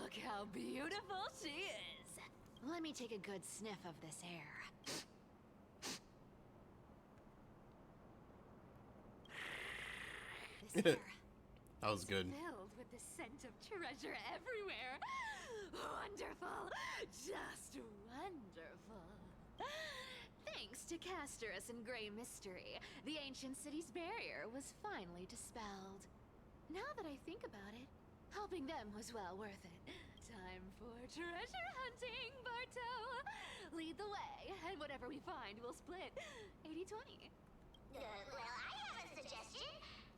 Look how beautiful she is. Let me take a good sniff of this air. This air. That was good. Filled with the scent of treasure everywhere. Wonderful. Just wonderful. Thanks to Castorus and Grey Mystery, the ancient city's barrier was finally dispelled. Now that I think about it, helping them was well worth it. Time for treasure hunting, Barto! Lead the way, and whatever we find, we'll split 80-20. Well, I have a suggestion.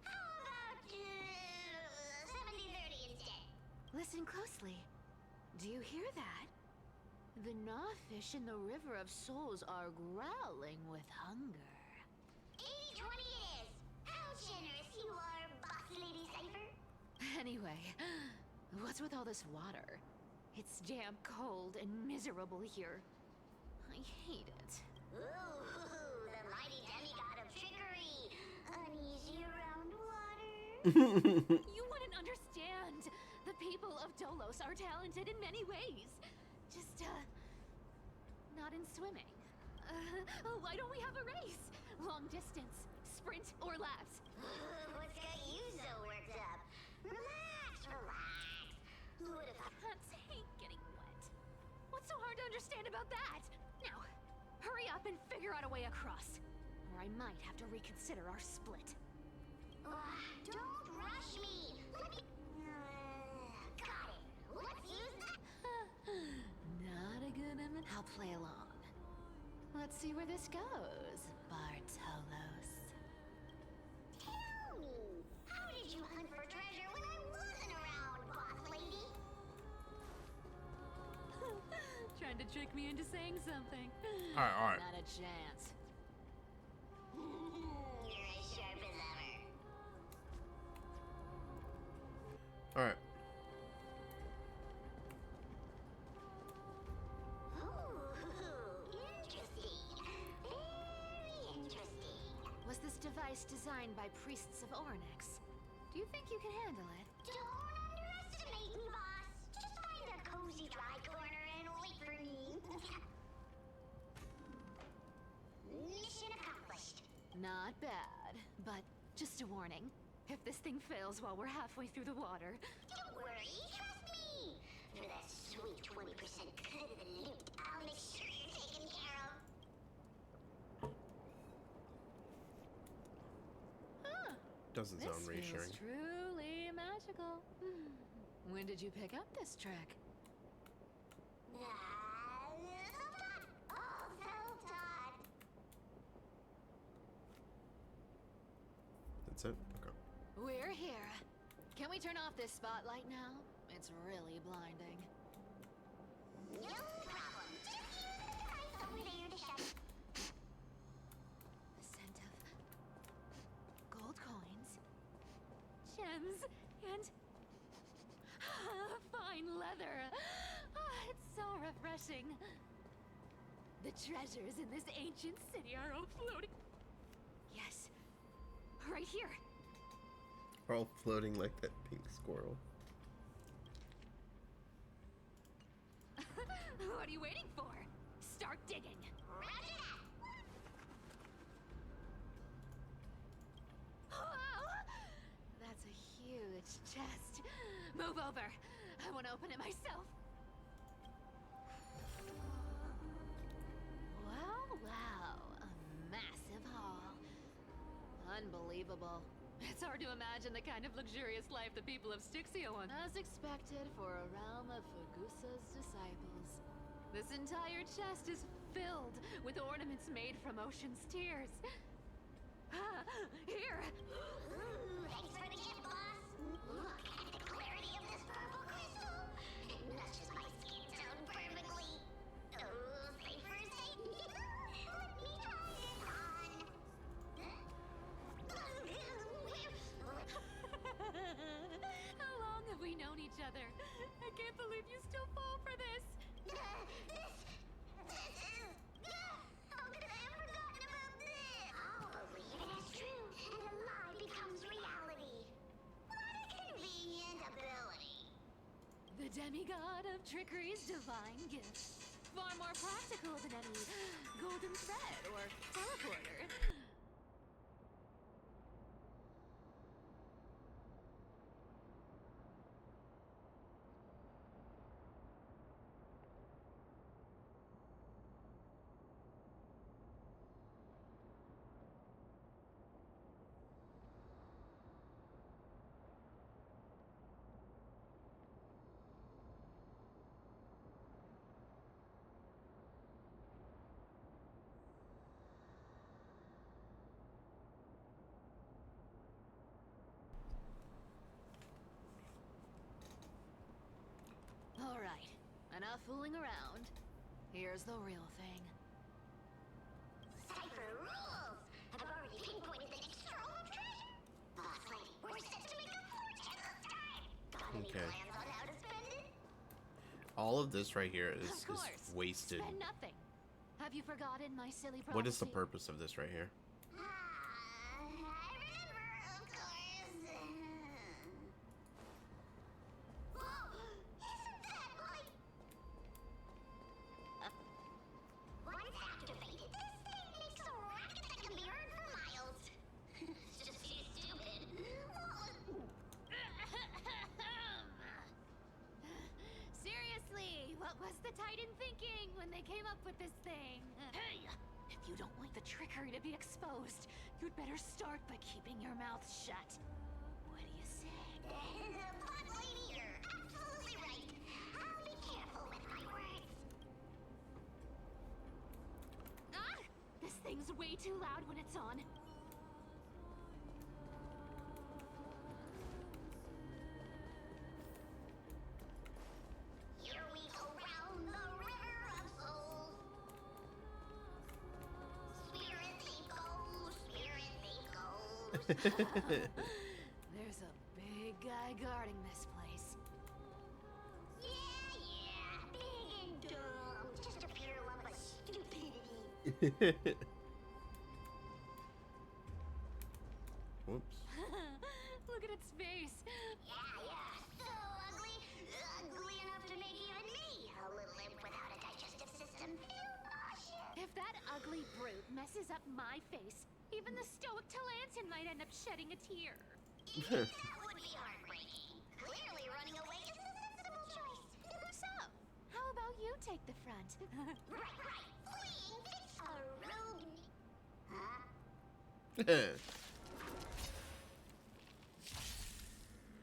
How about, 70-30 instead? Listen closely. Do you hear that? The gnawfish in the River of Souls are growling with hunger. 80-20 it is. How generous you are, boss lady Cypher. Anyway, what's with all this water? It's damp, cold, and miserable here. I hate it. Ooh, the mighty demigod of trickery. Uneasy around water. You wouldn't understand. The people of Dolos are talented in many ways. Just, not in swimming. Why don't we have a race? Long distance, sprint, or laps? What's got you so worked up? Relax. Who would have Cats hate getting wet. What's so hard to understand about that? Now, hurry up and figure out a way across. Or I might have to reconsider our split. Don't rush me. Let me... got it. Let's use that. Not a good image. I'll play along. Let's see where this goes, Bartolos. Tell me, how did you hunt for treasure when I wasn't around, boss lady? Trying to trick me into saying something. All right. Not a chance. You're as sharp as ever. All right. designed by priests of Ornyx. Do you think you can handle it? Don't underestimate me, boss. Just find a cozy dry corner and wait for me. Mission accomplished. Not bad, but just a warning. If this thing fails while we're halfway through the water... Don't worry, trust me. For that sweet 20% cut of the loot, I'll make sure you're taken care of. Huh. Doesn't sound This reassuring. feels truly magical. When did you pick up this trick? Self-taught. All self-taught. That's it? Okay. We're here. Can we turn off this spotlight now? It's really blinding. No problem. Just use the device over there to shut it. The scent of gold coins, gems, and fine leather. It's so refreshing. The treasures in this ancient city are all floating. Yes, right here. We're all floating like that pink squirrel. What are you waiting for? Start digging. Roger that. Wow! That's a huge chest. Move over. I want to open it myself. Wow. A massive haul. Unbelievable. It's hard to imagine the kind of luxurious life the people of Styxia want. As expected for a realm of Fugusa's disciples. This entire chest is filled with ornaments made from ocean's tears. Here! Thanks for the gift, boss. Look at the clarity of this purple crystal. It matches my skin tone perfectly. Oh, safer safe. Let me try it on. How long have we known each other? I can't believe you still fall for this. How could I have forgotten about this? I'll believe it as true, and a lie becomes reality. What a convenient ability. The demigod of trickery's divine gift. Far more practical than any golden thread or teleporter. All right, enough fooling around. Here's the real thing. Cypher rules! I've already pinpointed the next trove of treasure. Boss lady, we're set to make a fortune this time. Got any Okay. plans on how to spend it? All of this right here is Of course. wasted. Spend nothing. Have you forgotten my silly prophecy? What is the purpose of this right here? I remember, of course. Whoa! Isn't that like... Once activated, this thing makes a racket that can be heard for miles. It's just too stupid. Seriously, what was the Titan thinking when they came up with this thing? Hey! If you don't want the trickery to be exposed, you'd better start by keeping your mouth shut. What do you say? Boss lady, you're absolutely right. I'll be careful with my words. Ah! This thing's way too loud when it's on. Here we go round the river of souls. Spirit thief goes, spirit thief goes. There's a big guy guarding this place. Yeah, big and dumb. Just a pure lump of stupidity. Whoops. Look at its face. Yeah. So ugly. Ugly enough to make even me, a little imp without a digestive system, feel nauseous. If that ugly brute messes up my face, even the stoic Talantin might end up shedding a tear. That would be heartbreaking. Clearly running away is the sensible choice. So, how about you take the front? Right. Fleeing fits a rogue. Huh?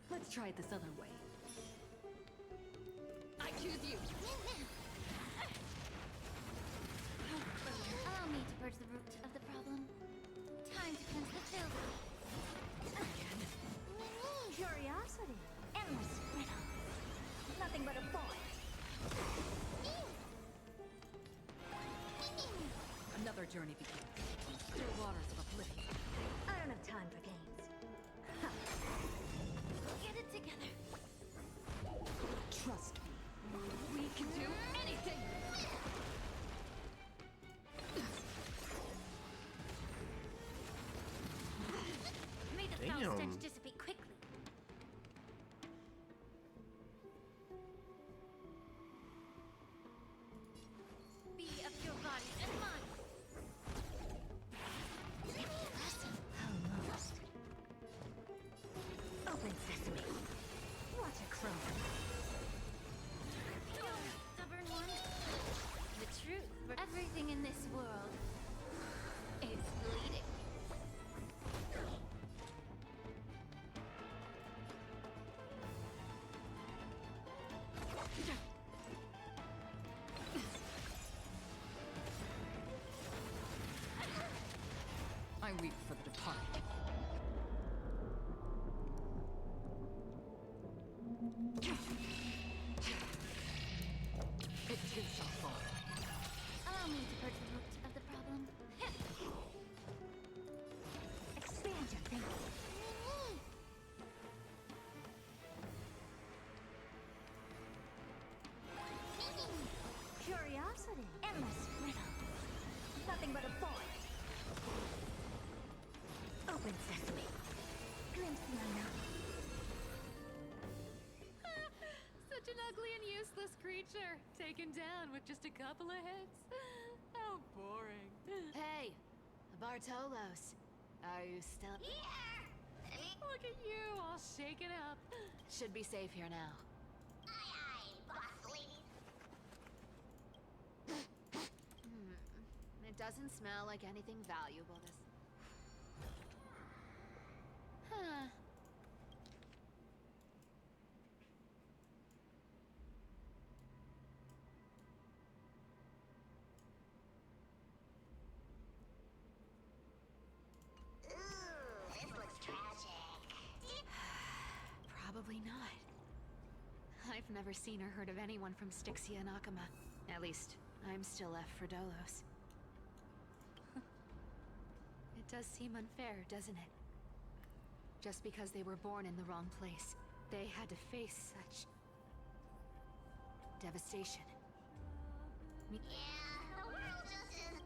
Let's try it this other way. I choose you. Allow me to purge the root of the problem. Time to cleanse the filth. Curiosity. Endless riddle. Nothing but a void. Another journey begins. Still waters of oblivion. I don't have time for games. Get it together. Trust me. We can do anything. May the foul Damn. stench dissipate quickly. Be of your body and mind. Almost. Open sesame. What a crumb. Stubborn one. The truth. Everything in this world is bleeding. I weep for the departed. It is so far. Allow me to purge the root of the problem. Expand your thinking. Curiosity. Endless riddle. Nothing but a void. Open sesame. Glimpse the unknown. Such an ugly and useless creature, taken down with just a couple of hits. How boring. Hey, Bartolos, are you still Here! Look at you, all shaken up. Should be safe here now. Aye, boss lady. It doesn't smell like anything valuable. This. Huh. Ooh, this looks tragic. Probably not. I've never seen or heard of anyone from Styxia and Akama. At least, I'm still left for Dolos. It does seem unfair, doesn't it? Just because they were born in the wrong place, they had to face such devastation. Yeah, the world just is.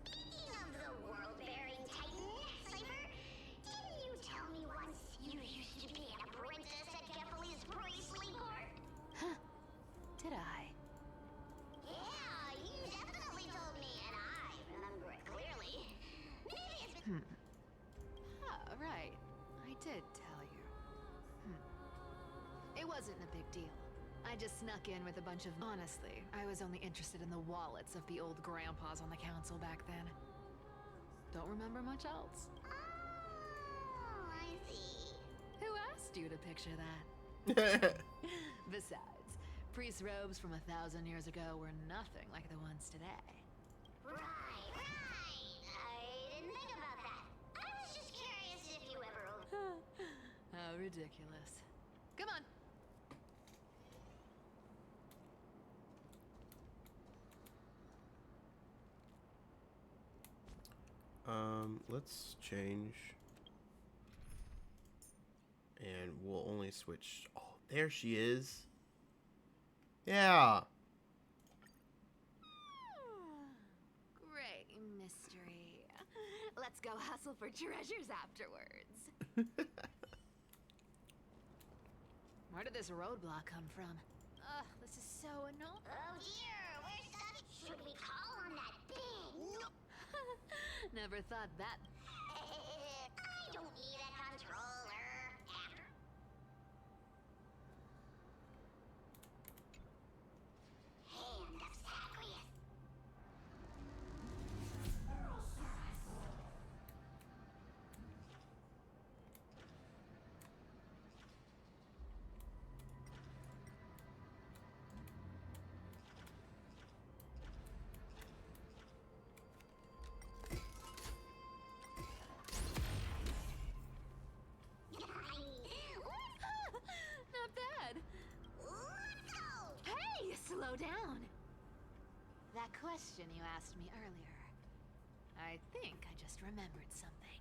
Speaking of the world-bearing titan, Cypher, didn't you tell me once you used to be an apprentice at Kefali's Priestly Court? Huh? Did I? Yeah, you definitely told me, and I remember it clearly. Maybe it's been... Oh, right. I did tell you. It wasn't a big deal. I just snuck in with a bunch of... Honestly, I was only interested in the wallets of the old grandpas on the council back then. Don't remember much else. Oh, I see. Who asked you to picture that? Besides, priest robes from 1,000 years ago were nothing like the ones today. Right. I didn't think about that. I was just curious if you ever... How ridiculous. Come on. Let's change. And we'll only switch. Oh, there she is. Yeah. Great mystery. Let's go hustle for treasures afterwards. Where did this roadblock come from? Ugh, this is so annoying. Oh dear, we're stuck. Should we call on that thing? Never thought that. I don't need a controller. Hand of Zagreus. Not bad. Let's go. Hey, slow down. That question you asked me earlier. I think I just remembered something.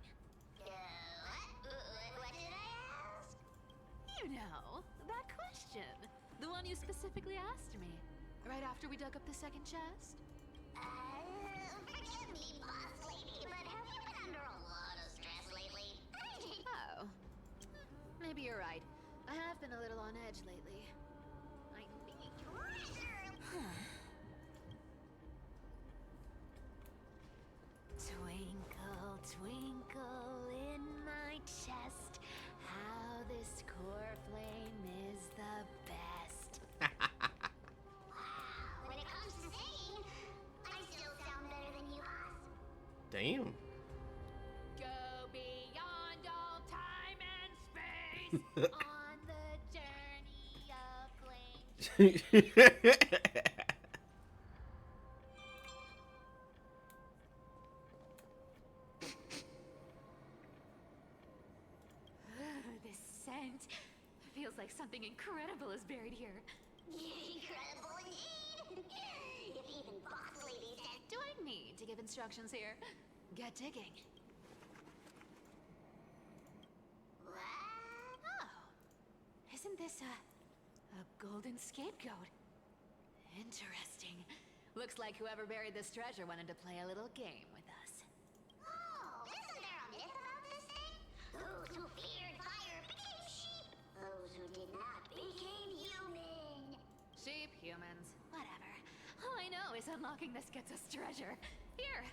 What did I ask? You know, that question. The one you specifically asked me. Right after we dug up the second chest? Forgive me, boss lady, but have you been under a lot of stress lately? Oh. Maybe you're right. I have been a little on edge lately. I need treasure. Twinkle, twinkle in my chest, how this core flame is the best. When it comes to singing, I still sound better than you, boss. Damn. Go beyond all time and space on the journey of flame. This scent feels like something incredible is buried here. Incredible indeed. If even boss lady said. Do I need to give instructions here? Get digging. What? Oh, isn't this a golden scapegoat? Interesting. Looks like whoever buried this treasure wanted to play a little game with us. Oh, isn't there a myth about this thing? Those who feared fire became sheep. Those who did not became human. Sheep, humans, whatever. All I know is unlocking this gets us treasure. Here,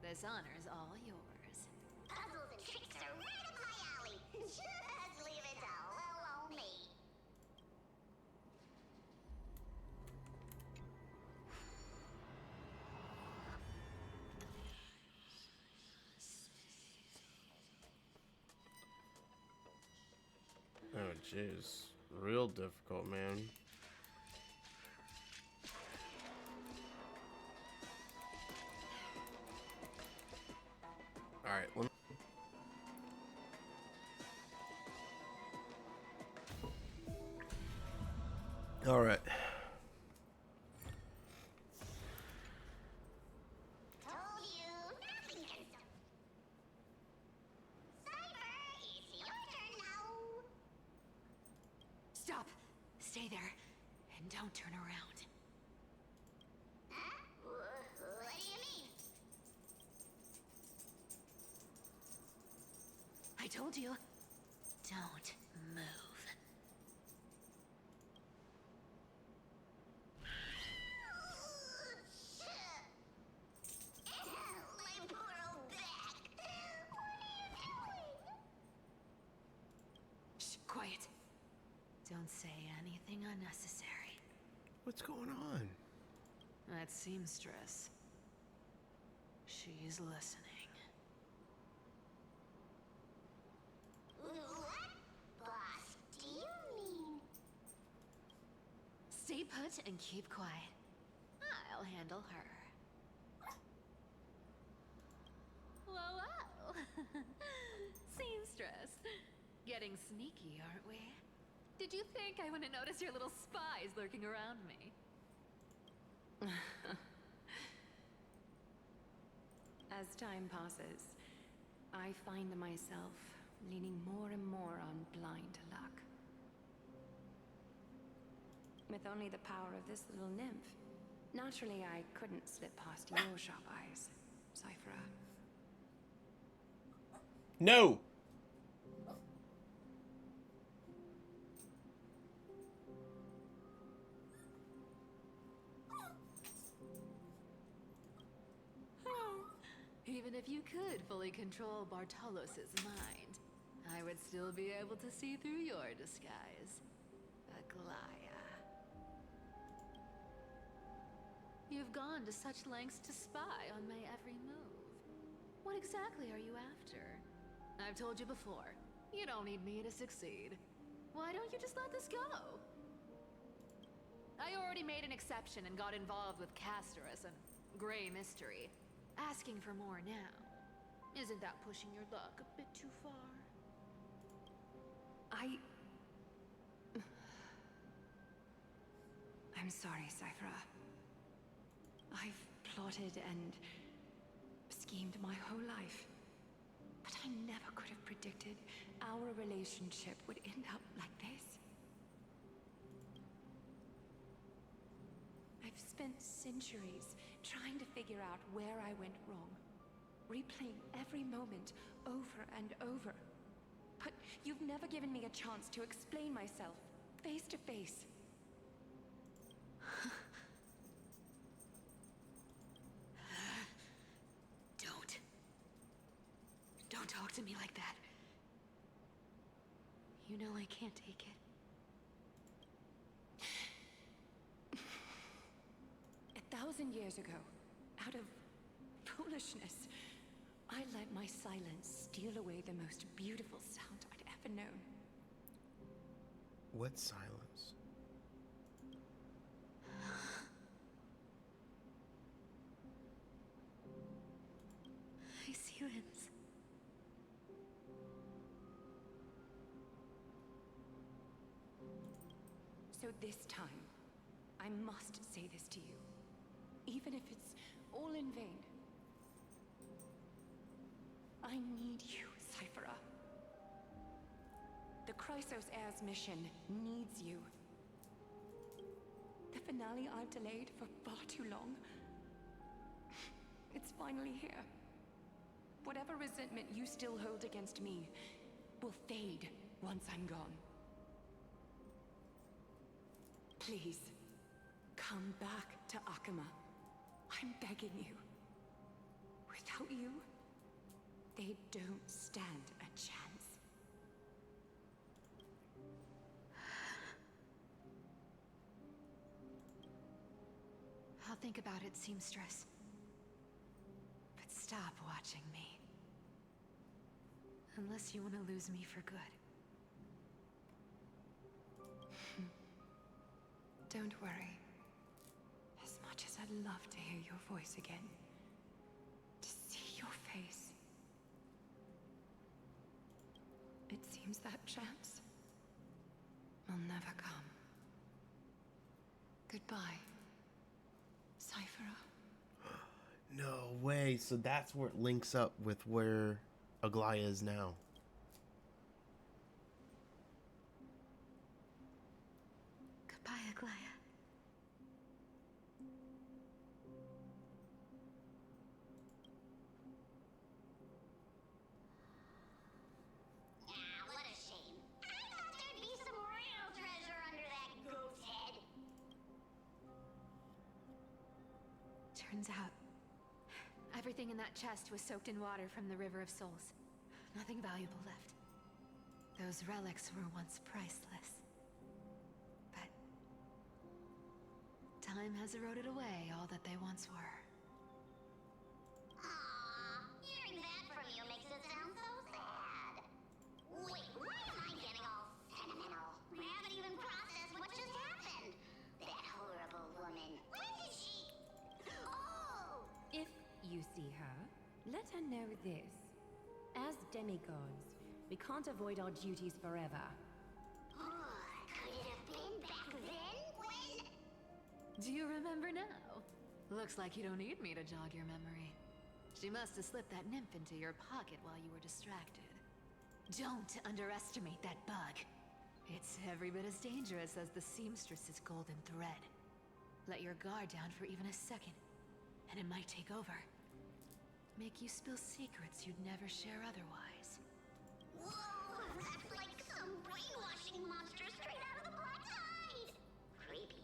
this honor's all yours. Puzzles and tricks are right up my alley. Just leave it to little old me. Oh, jeez. Real difficult, man. Alright, let me... Alright. Told you, nothing can stop. Cyber, it's your turn now. Stop. Stay there. And don't turn around. Huh? What do you mean? I told you. Don't move. My poor old back. What are you doing? Shh, quiet. Don't say anything unnecessary. What's going on? That seamstress. She's listening. What? Boss, do you mean? Stay put and keep quiet. I'll handle her. Whoa, whoa. Seamstress. Getting sneaky, aren't we? Did you think I wouldn't notice your little spies lurking around me? As time passes, I find myself leaning more and more on blind luck. With only the power of this little nymph, naturally I couldn't slip past your sharp eyes, Cyphera. No! even if you could fully control Bartolos's mind, I would still be able to see through your disguise. Aglaya. You've gone to such lengths to spy on my every move. What exactly are you after? I've told you before, you don't need me to succeed. Why don't you just let this go? I already made an exception and got involved with Castorus and Grey Mystery. Asking for more now. Isn't that pushing your luck a bit too far? I'm sorry, Cyphera. I've plotted and schemed my whole life. But I never could have predicted our relationship would end up like this. I've spent centuries trying to figure out where I went wrong, replaying every moment over and over. But you've never given me a chance to explain myself, face to face. Don't talk to me like that. You know I can't take it. 1,000 years ago, out of foolishness, I let my silence steal away the most beautiful sound I'd ever known. What silence? My silence. So this time, I must say this to you, even if it's all in vain. I need you, Cyphera. The Chrysos Heir's mission needs you. The finale I've delayed for far too long. It's finally here. Whatever resentment you still hold against me will fade once I'm gone. Please, come back to Akama. I'm begging you. Without you, they don't stand a chance. I'll think about it, seamstress. But stop watching me. Unless you want to lose me for good. Don't worry. As much as I'd love to hear your voice again, to see your face, it seems that chance will never come. Goodbye, Cyphera. No way. So that's where it links up with where Aglaya is now. Goodbye, Aglaya. What a shame. I thought there'd be some real treasure under that goat's head. Turns out, everything in that chest was soaked in water from the River of Souls. Nothing valuable left. Those relics were once priceless. But time has eroded away all that they once were. Aww, hearing that from you makes it sound so sad. Wait, why am I getting all sentimental? I haven't even processed what just happened. That horrible woman. When did she... Oh! If you see her, let her know this. As demigods, we can't avoid our duties forever. Could it have been back then when... Do you remember now? Looks like you don't need me to jog your memory. She must have slipped that nymph into your pocket while you were distracted. Don't underestimate that bug. It's every bit as dangerous as the seamstress's golden thread. Let your guard down for even a second, and it might take over. Make you spill secrets you'd never share otherwise. Whoa, that's like some brainwashing monster straight out of the Black Tide! Creepy.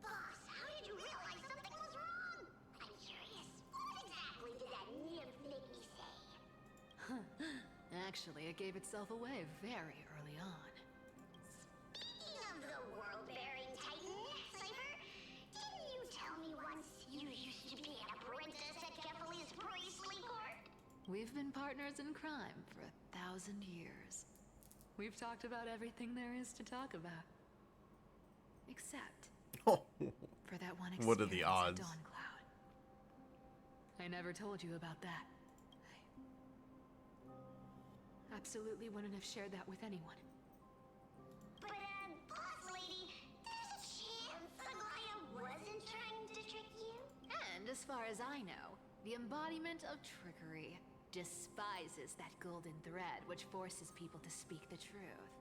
Boss, how did you realize something was wrong? I'm curious. What exactly did that nymph make Actually, it gave itself away very early on. Speaking of the world-bearing Titan, Cypher, didn't you tell me once you used to be an apprentice at Kefali's priestly court? We've been partners in crime for 1,000 years. We've talked about everything there is to talk about. Except for that one experience What are the odds? at Dawncloud. I never told you about that. I absolutely wouldn't have shared that with anyone. But, boss lady, there's a chance Aglaya wasn't trying to trick you? And as far as I know, the embodiment of trickery despises that golden thread which forces people to speak the truth.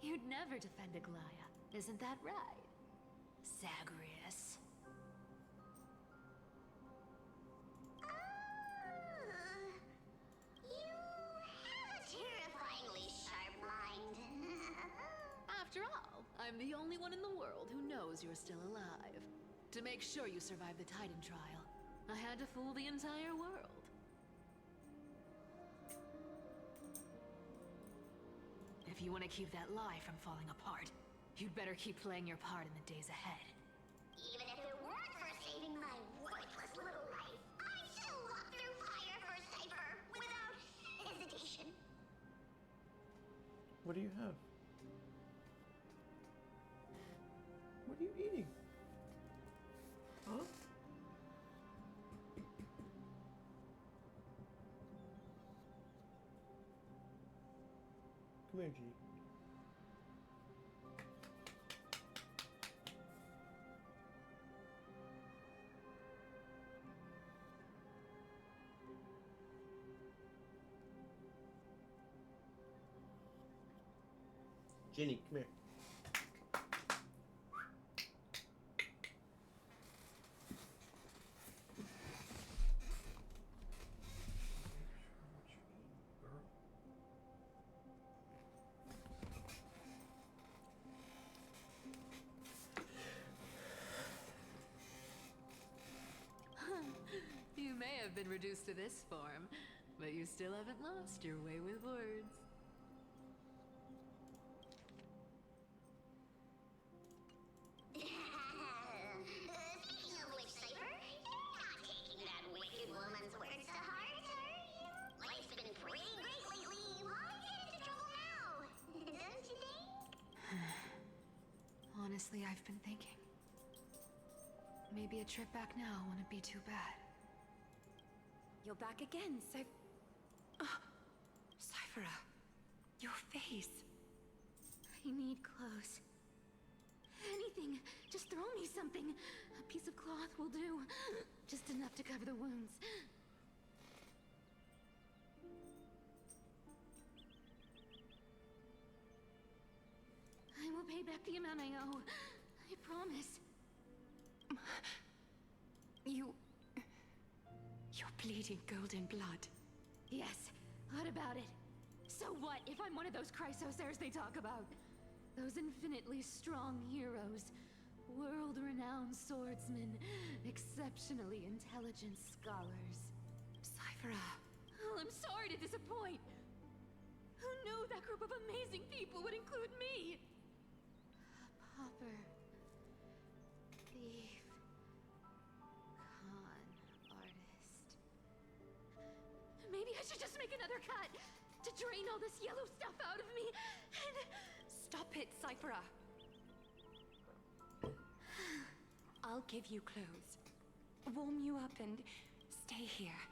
You'd never defend Aglaya, isn't that right, Zagreus? You have a terrifyingly sharp mind. After all, I'm the only one in the world who knows you're still alive. To make sure you survive the Titan trial, I had to fool the entire world. If you want to keep that lie from falling apart, you'd better keep playing your part in the days ahead. Even if it weren't for saving my worthless little life, I'd still walk through fire for Cypher without hesitation. What do you have? What are you eating? Huh? Come here, G. Ginny, come here. You may have been reduced to this form, but you still haven't lost your way with words. Speaking of which, Cypher, you're not taking that wicked woman's words to heart, are you? Life's been pretty great lately. Why get into trouble now? Don't you think? Honestly, I've been thinking. Maybe a trip back now wouldn't be too bad. You're back again, Cyphera, your face. I need clothes. Anything. Just throw me something. A piece of cloth will do. Just enough to cover the wounds. I will pay back the amount I owe. I promise. You're bleeding golden blood. Yes, what about it? So what if I'm one of those Chrysosairs they talk about? Those infinitely strong heroes, world-renowned swordsmen, exceptionally intelligent scholars. Cyphera. Oh, I'm sorry to disappoint. Who knew that group of amazing people would include me? A pauper. Thief. Con artist. Maybe I should just make another cut to drain all this yellow stuff out of me and... Stop it, Cyphera. I'll give you clothes, warm you up, and stay here.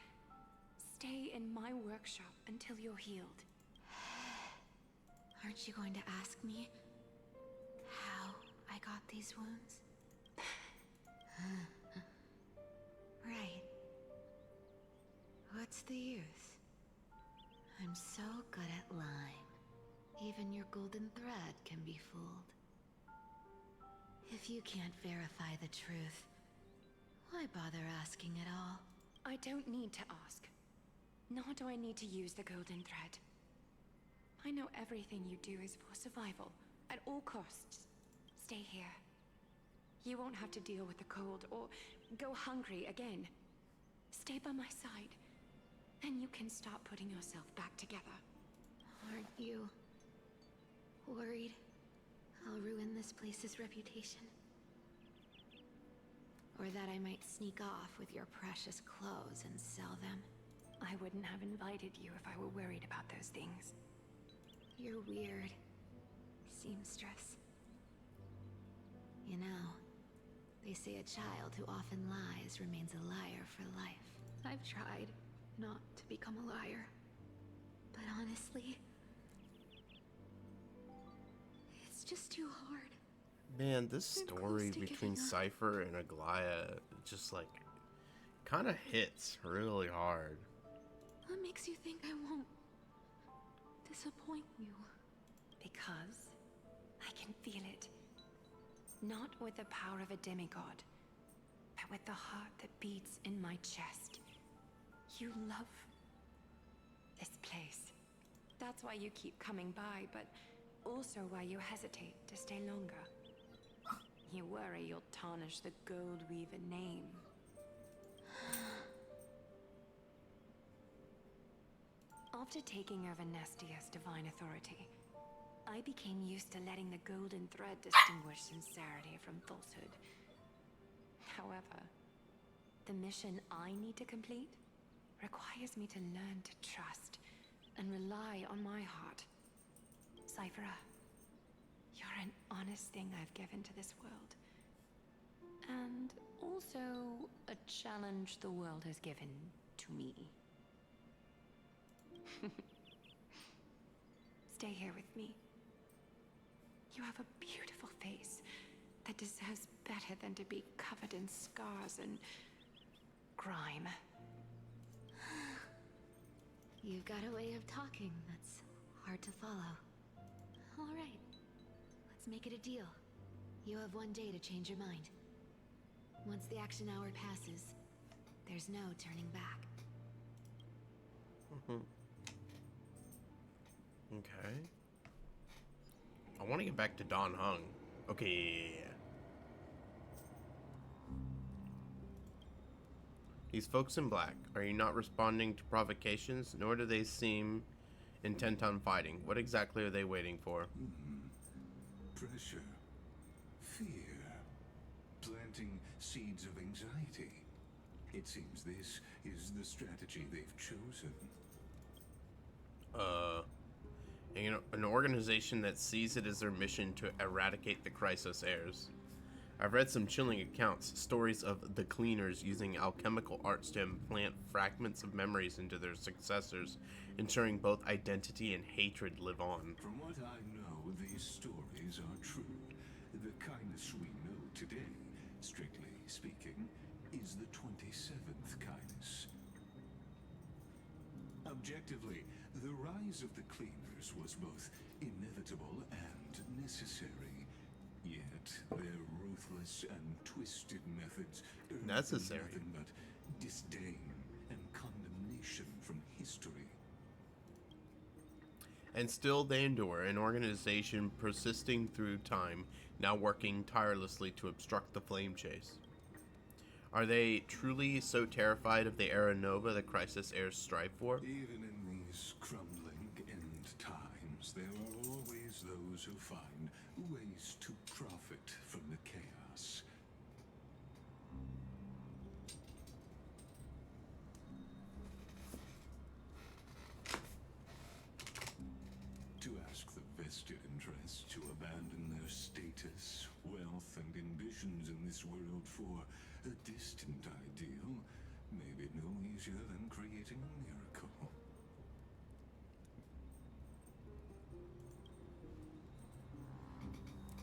Stay in my workshop until you're healed. Aren't you going to ask me how I got these wounds? Right. What's the use? I'm so good at lying. Even your golden thread can be fooled. If you can't verify the truth, why bother asking at all? I don't need to ask. Nor do I need to use the golden thread. I know everything you do is for survival, at all costs. Stay here. You won't have to deal with the cold or go hungry again. Stay by my side, and you can start putting yourself back together. Aren't you worried I'll ruin this place's reputation? Or that I might sneak off with your precious clothes and sell them? I wouldn't have invited you if I were worried about those things. You're weird, seamstress. You know, they say a child who often lies remains a liar for life. I've tried not to become a liar, but honestly, it's just too hard. Man, this story between Cypher and Aglaya just like kind of hits really hard. What makes you think I won't disappoint you? Because I can feel it. Not with the power of a demigod, but with the heart that beats in my chest. You love this place. That's why you keep coming by, but also why you hesitate to stay longer. You worry you'll tarnish the Gold Weaver name. After taking over Nestia's divine authority, I became used to letting the golden thread distinguish sincerity from falsehood. However, the mission I need to complete requires me to learn to trust and rely on my heart. Cypher, you're an honest thing I've given to this world. And also a challenge the world has given to me. Stay here with me. You have a beautiful face that deserves better than to be covered in scars and grime. You've got a way of talking that's hard to follow. All right, let's make it a deal. You have 1 day to change your mind. Once the action hour passes, there's no turning back. Okay. I want to get back to Don Hung. Okay. These folks in black, are you not responding to provocations, nor do they seem intent on fighting? What exactly are they waiting for? Pressure. Fear. Planting seeds of anxiety. It seems this is the strategy they've chosen. An organization that sees it as their mission to eradicate the Chrysos heirs. I've read some chilling accounts, stories of the cleaners using alchemical arts to implant fragments of memories into their successors, ensuring both identity and hatred live on. From what I know, these stories are true. The kindness we know today, strictly speaking, is the 27th kindness. Objectively, the rise of the cleaners was both inevitable and necessary. Yet their ruthless and twisted methods earned necessary nothing but disdain and condemnation from history. And still they endure, an organization persisting through time, now working tirelessly to obstruct the flame chase. Are they truly so terrified of the Era Nova the Chrysos heirs strive for? Even in these crumbling end times, there are always those who find ways to profit from the chaos. To ask the vested interests to abandon their status, wealth, and ambitions in this world for a distant ideal may be no easier than creating a miracle.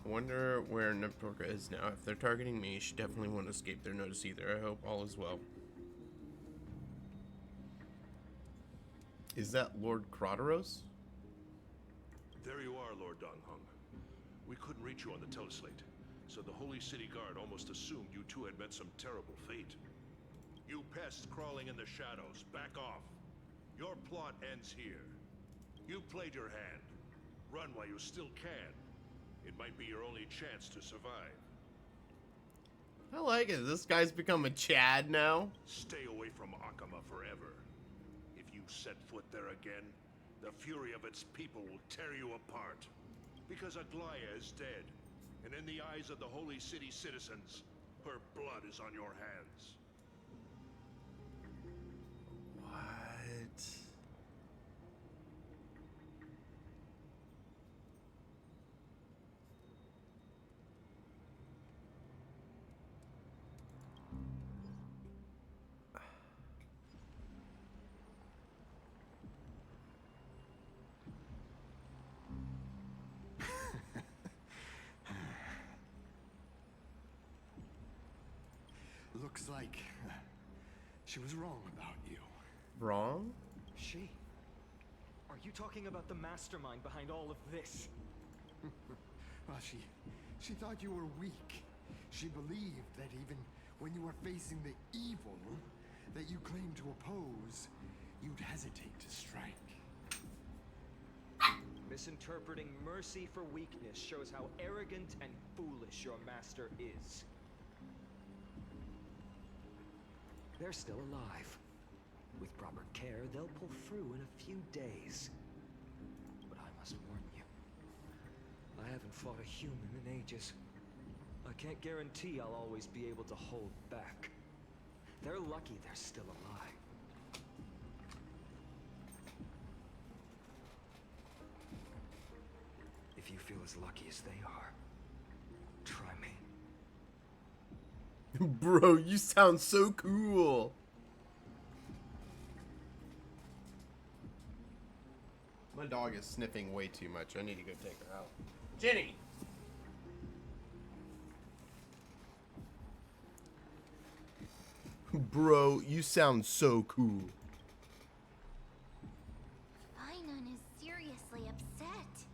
I wonder where Nepturka is now. If they're targeting me, she definitely won't escape their notice either. I hope all is well. Is that Lord Kroteros? There you are, Lord Donghung. We couldn't reach you on the teleslate, so the Holy City Guard almost assumed you two had met some terrible fate. You pests crawling in the shadows, back off. Your plot ends here. You played your hand. Run while you still can. It might be your only chance to survive. I like it. This guy's become a Chad now. Stay away from Akama forever. If you set foot there again, The fury of its people will tear you apart. Because Aglaya is dead, and in the eyes of the Holy City citizens, her blood is on your hands. What? Looks like she was wrong about you. Wrong? She? Are you talking about the mastermind behind all of this? Well, she thought you were weak. She believed that even when you were facing the evil that you claimed to oppose, you'd hesitate to strike. Misinterpreting mercy for weakness shows how arrogant and foolish your master is. They're still alive. With proper care, they'll pull through in a few days. But I must warn you, I haven't fought a human in ages. I can't guarantee I'll always be able to hold back. They're lucky they're still alive. If you feel as lucky as they are, try me. Bro, you sound so cool. My dog is sniffing way too much. I need to go take her out. Jenny! Bro, you sound so cool. Finon is seriously upset.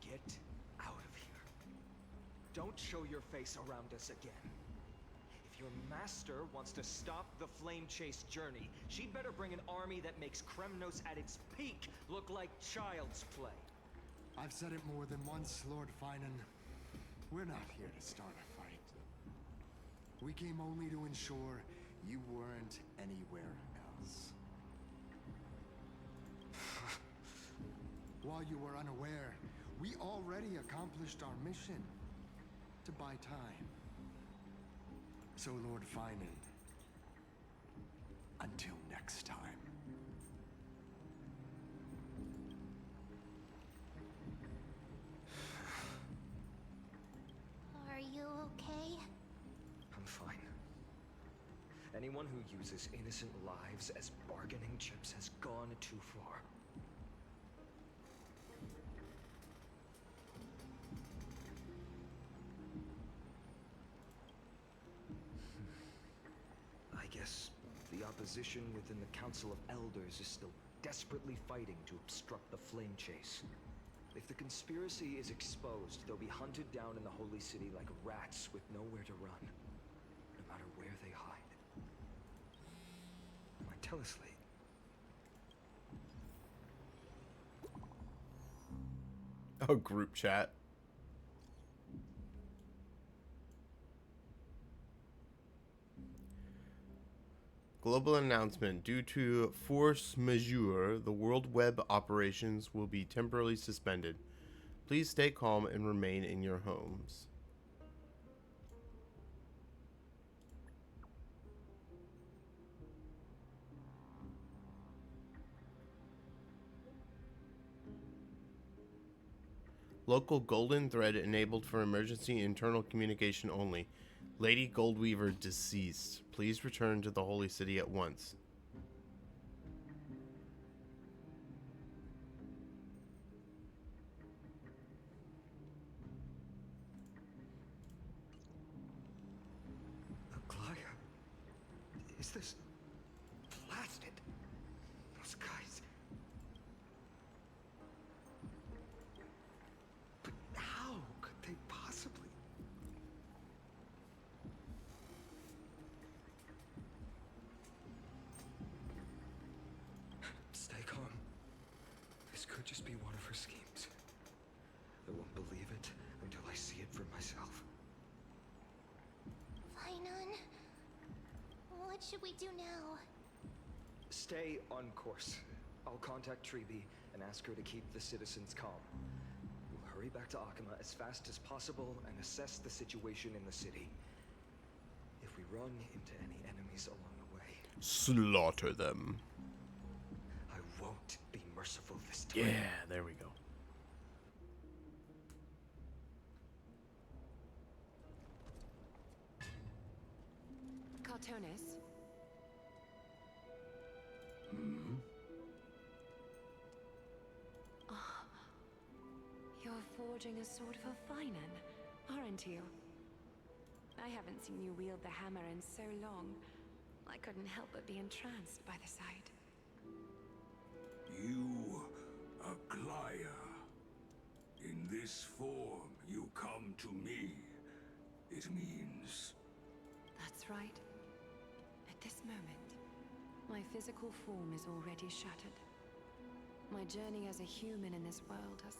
Get out of here. Don't show your face around us again. If your master wants to stop the flame chase journey, she'd better bring an army that makes Kremnos at its peak look like child's play. I've said it more than once, Lord Finon. We're not here to start a fight. We came only to ensure you weren't anywhere else. While you were unaware, we already accomplished our mission to buy time. So, Lord Finon, until next time. Are you okay? I'm fine. Anyone who uses innocent lives as bargaining chips has gone too far. I guess the opposition within the Council of Elders is still desperately fighting to obstruct the flame chase. If the conspiracy is exposed, they'll be hunted down in the Holy City like rats with nowhere to run, no matter where they hide. My teleslate. Oh, group chat. Global announcement. Due to force majeure, the World Web operations will be temporarily suspended. Please stay calm and remain in your homes. Local golden thread enabled for emergency internal communication only. Lady Goldweaver deceased. Please return to the Holy City at once. Aglaya? Is this blasted? Those guys. But how could they possibly? Stay calm. This could just be one of her schemes. I won't believe it until I see it for myself. Finon, what should we do now? Stay on course. I'll contact Treeby and ask her to keep the citizens calm. We'll hurry back to Akima as fast as possible and assess the situation in the city. If we run into any enemies along the way, Slaughter them. I won't be merciful this time. Yeah, there we go. Cartonis? Ah, you're forging a sword for Finan, aren't you? I haven't seen you wield the hammer in so long. I couldn't help but be entranced by the sight. You, Aglaya. In this form, you come to me. It means... That's right. At this moment, my physical form is already shattered. My journey as a human in this world has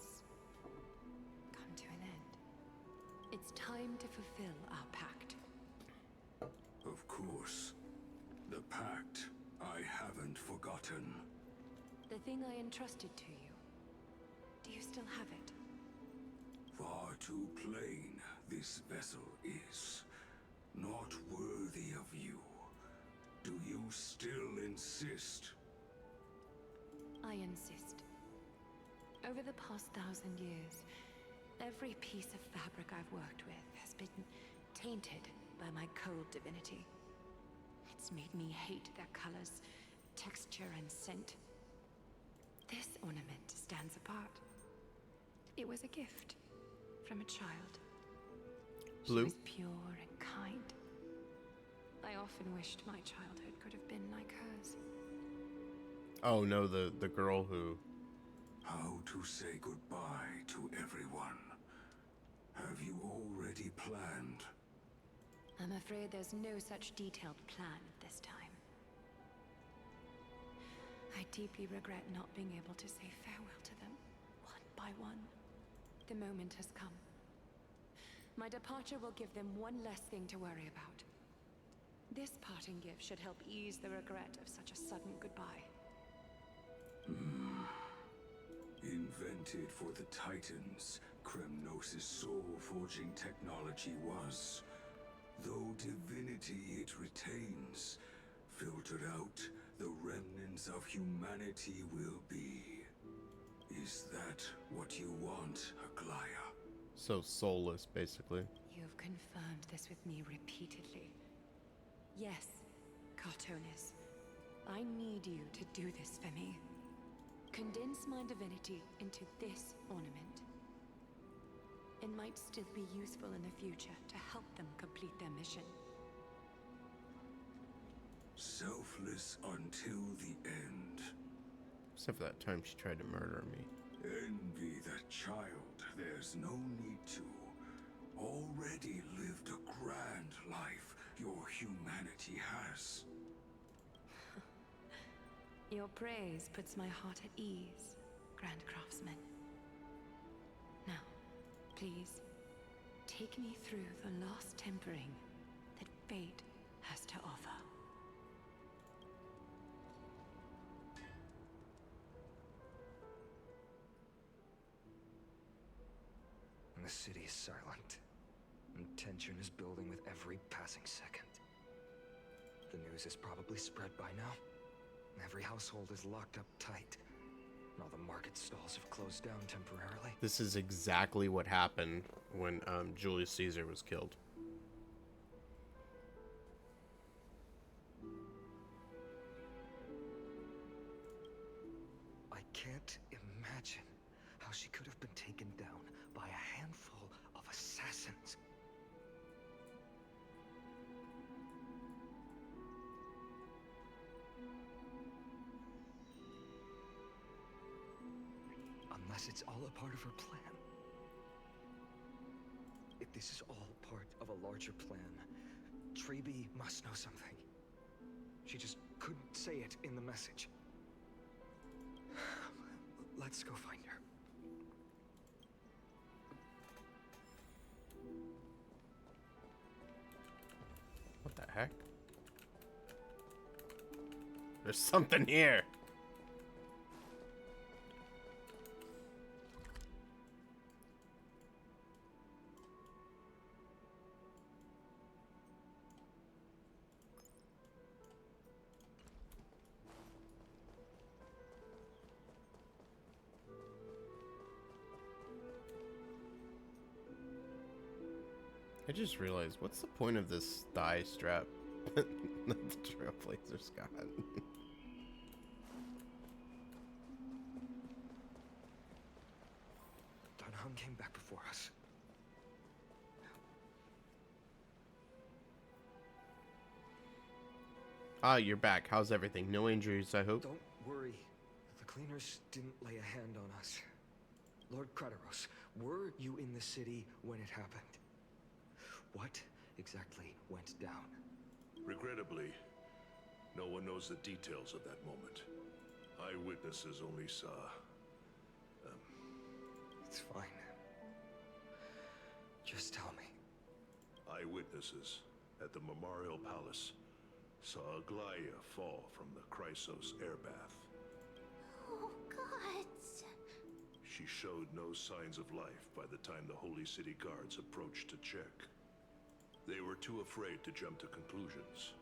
come to an end. It's time to fulfill our pact. Of course. The pact. I haven't forgotten. The thing I entrusted to you. Do you still have it? Far too plain this vessel is. Not worthy of you. Do you still insist? I insist. Over the past 1,000 years, every piece of fabric I've worked with has been tainted by my cold divinity. It's made me hate their colors, texture, and scent. This ornament stands apart. It was a gift from a child. Blue? She was pure and kind. I often wished my childhood could have been like hers. Oh no, the girl who... How to say goodbye to everyone. Have you already planned? I'm afraid there's no such detailed plan this time. I deeply regret not being able to say farewell to them, one by one. The moment has come. My departure will give them one less thing to worry about. This parting gift should help ease the regret of such a sudden goodbye. Invented for the Titans, Kremnos' soul-forging technology was. Though divinity it retains, filtered out, the remnants of humanity will be. Is that what you want, Aglaya? So soulless, basically. You've confirmed this with me repeatedly. Yes, Cartonis. I need you to do this for me. Condense my divinity into this ornament. It might still be useful in the future to help them complete their mission. Selfless until the end. Except for that time she tried to murder me. Envy that child. There's no need to. Already lived a grand life your humanity has. Your praise puts my heart at ease, Grand Craftsman. Now, please, take me through the last tempering that fate has to offer. The city is silent, and tension is building with every passing second. The news is probably spread by now. Every household is locked up tight. And all the market stalls have closed down temporarily. This is exactly what happened when Julius Caesar was killed. I can't imagine how she could have been taken down by a handful of assassins. Unless it's all a part of her plan. If this is all part of a larger plan, Treby must know something. She just couldn't say it in the message. Let's go find her. What the heck? There's something here. just realized, what's the point of this thigh strap that the Trailblazers got? Dunham came back before us. Ah, you're back. How's everything? No injuries, I hope? Don't worry. The cleaners didn't lay a hand on us. Lord Krateros, were you in the city when it happened? What exactly went down? Regrettably, no one knows the details of that moment. Eyewitnesses only saw... It's fine. Just tell me. Eyewitnesses at the Memorial Palace saw Aglaya fall from the Chrysos airbath. Oh, gods. She showed no signs of life by the time the Holy City Guards approached to check. They were too afraid to jump to conclusions.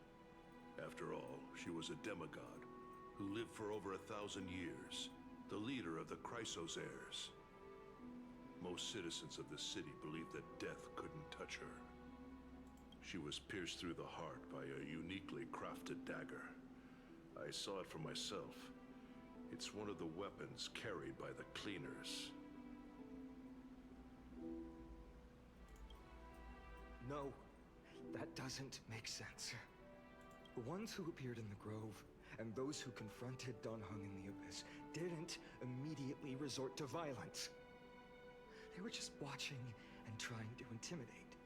After all, she was a demigod who lived for over 1,000 years, the leader of the Chrysos heirs. Most citizens of the city believed that death couldn't touch her. She was pierced through the heart by a uniquely crafted dagger. I saw it for myself. It's one of the weapons carried by the cleaners. No, that doesn't make sense. The ones who appeared in the Grove and those who confronted Dunhung in the Abyss didn't immediately resort to violence. They were just watching and trying to intimidate.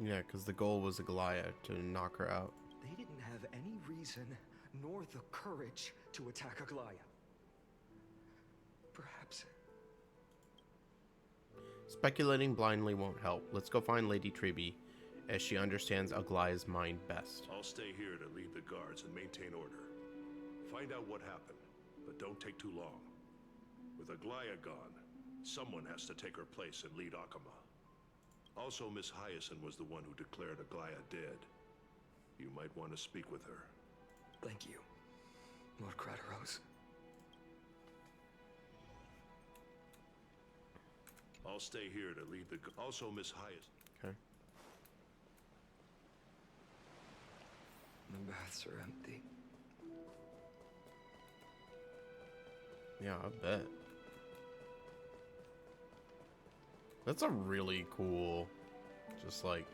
Yeah, because the goal was Aglaya to knock her out. They didn't have any reason nor the courage to attack Aglaya. Perhaps... Speculating blindly won't help. Let's go find Lady Treby, as she understands Aglaya's mind best. I'll stay here to lead the guards and maintain order. Find out what happened, but don't take too long. With Aglaya gone, someone has to take her place and lead Akama. Also, Miss Hyacinth was the one who declared Aglaya dead. You might want to speak with her. Thank you, Lord Krateros. I'll stay here to lead the... Also, Miss Hyacinth. Okay. The baths are empty. Yeah, I bet. That's a really cool, just like,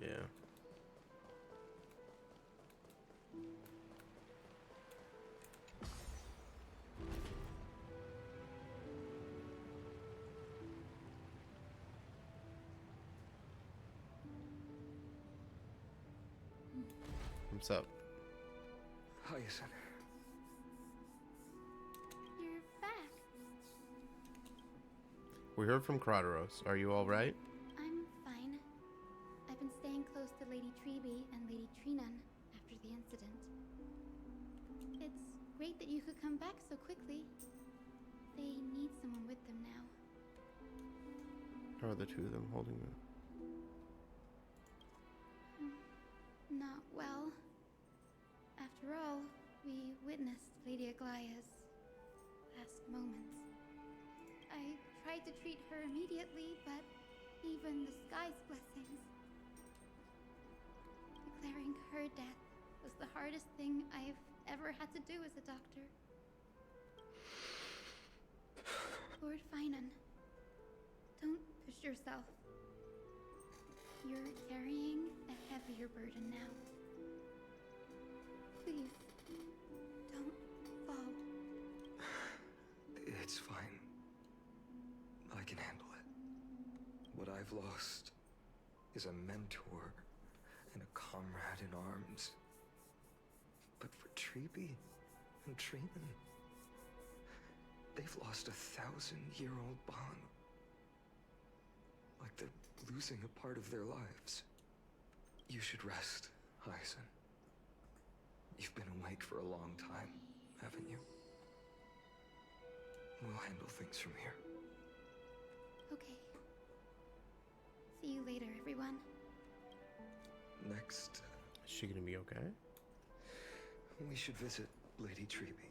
yeah. What's up? Hyacinth. You're back. We heard from Krateros. Are you all right? I'm fine. I've been staying close to Lady Treby and Lady Trinan after the incident. It's great that you could come back so quickly. They need someone with them now. How are the two of them holding them? Not well. After all, we witnessed Lady Aglaya's last moments. I tried to treat her immediately, but even the sky's blessings. Declaring her death was the hardest thing I've ever had to do as a doctor. Lord Finan, don't push yourself. You're carrying a heavier burden now. Please, don't fall. It's fine. I can handle it. What I've lost is a mentor and a comrade in arms. But for Treby and Trinan, they've lost a 1,000-year-old bond. Like they're losing a part of their lives. You should rest, Hyacinth. You've been awake for a long time, haven't you? We'll handle things from here. Okay. See you later, everyone. Next, Is she gonna be okay? we should visit Lady Treby.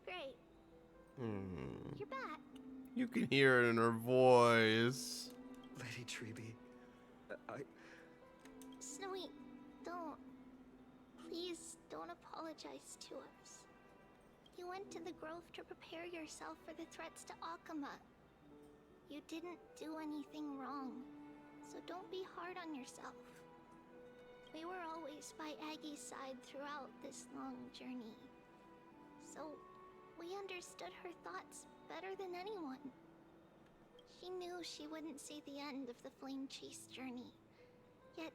Great. Hmm. You're back. You can hear it in her voice. Lady Treby, I... Snowy, don't. Please don't apologize to us. You went to the grove to prepare yourself for the threats to Akama. You didn't do anything wrong, so don't be hard on yourself. We were always by Aggie's side throughout this long journey, so we understood her thoughts better than anyone. She knew she wouldn't see the end of the Flame Chase journey, yet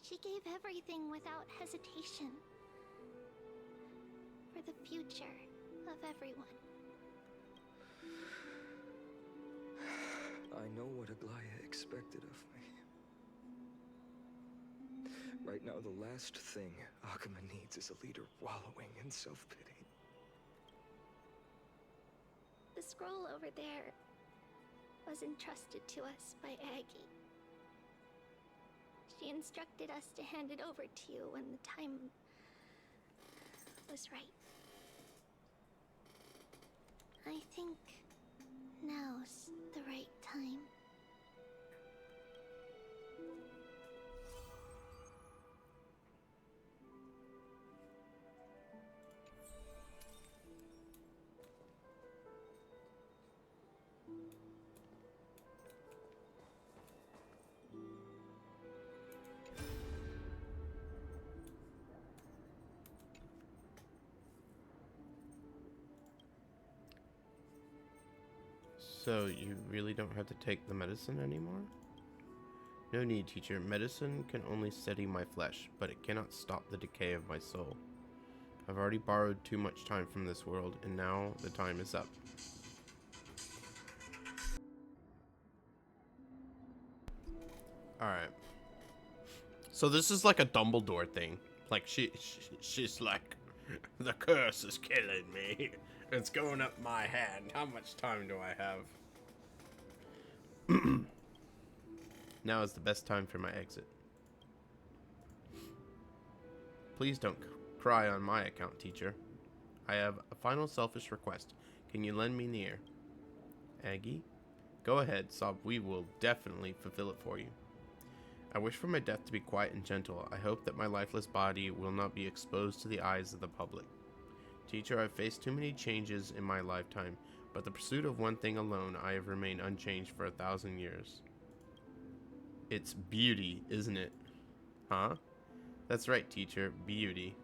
she gave everything without hesitation. For the future of everyone. I know what Aglaya expected of me. Right now, the last thing Akama needs is a leader wallowing in self-pity. The scroll over there was entrusted to us by Aggie. She instructed us to hand it over to you when the time was right. I think now's the right time. So you really don't have to take the medicine anymore? No need, teacher. Medicine can only steady my flesh, but it cannot stop the decay of my soul. I've already borrowed too much time from this world, and now the time is up. Alright. So this is like a Dumbledore thing. Like, she's like, the curse is killing me. It's going up my hand. How much time do I have? Now is the best time for my exit. Please don't cry on my account, teacher. I have a final selfish request. Can you lend me an ear? Aggie? Go ahead, Sob. We will definitely fulfill it for you. I wish for my death to be quiet and gentle. I hope that my lifeless body will not be exposed to the eyes of the public. Teacher, I've faced too many changes in my lifetime, but the pursuit of one thing alone, I have remained unchanged for 1,000 years. It's beauty, isn't it? Huh? That's right, teacher. Beauty.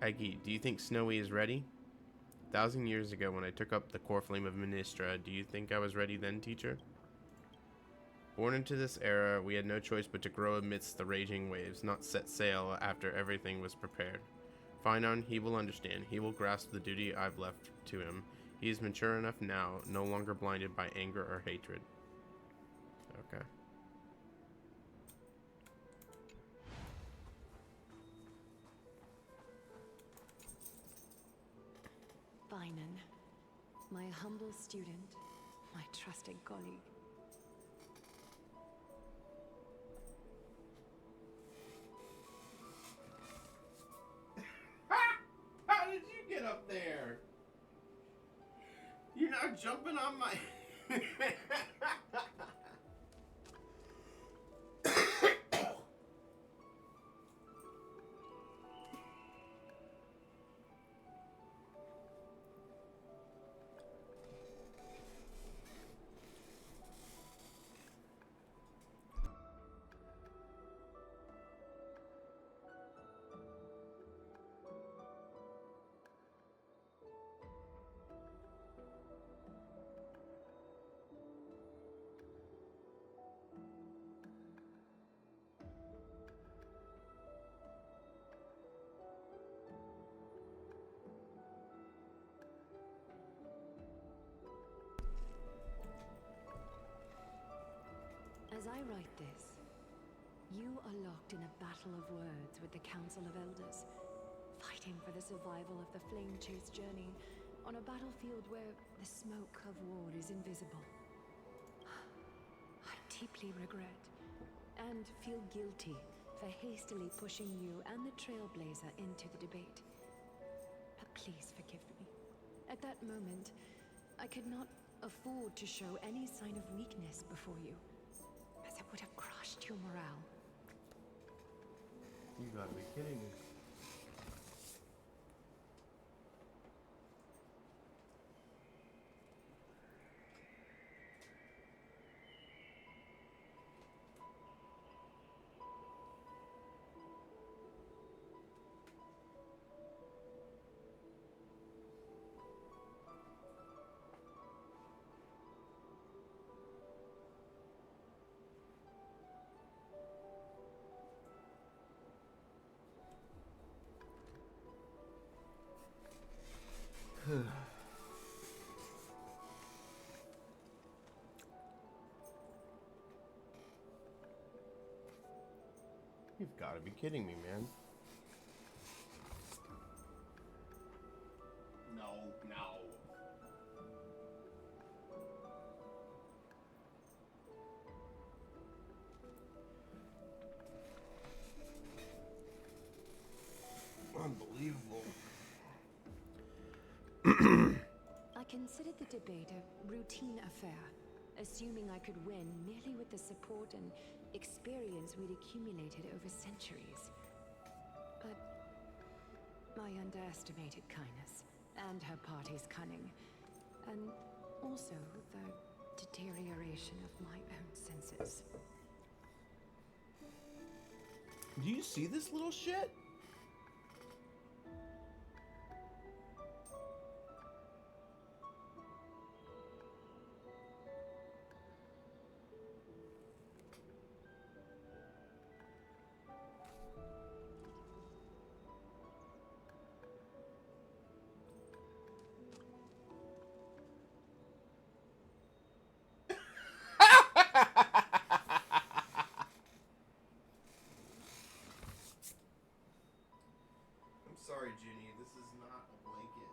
Aggie, do you think Snowy is ready? 1,000 years ago, when I took up the core flame of Ministra, do you think I was ready then, teacher? Born into this era, we had no choice but to grow amidst the raging waves, not set sail after everything was prepared. Finon, he will understand. He will grasp the duty I've left to him. He is mature enough now, no longer blinded by anger or hatred. Okay. Finon, my humble student, my trusted colleague. How did you get up there? You're not jumping on my... As I write this, you are locked in a battle of words with the Council of Elders, fighting for the survival of the Flame Chase journey on a battlefield where the smoke of war is invisible. I deeply regret and feel guilty for hastily pushing you and the Trailblazer into the debate. But Please forgive me. At that moment, I could not afford to show any sign of weakness before you, as it would have crushed your morale. You gotta be kidding me. You've got to be kidding me, man. No. Unbelievable. I considered the debate a routine affair, assuming I could win merely with the support and experience we'd accumulated over centuries. But I underestimated Kindness and her party's cunning, and also the deterioration of my own senses. Do you see this little shit? I'm sorry, Ginny. This is not a blanket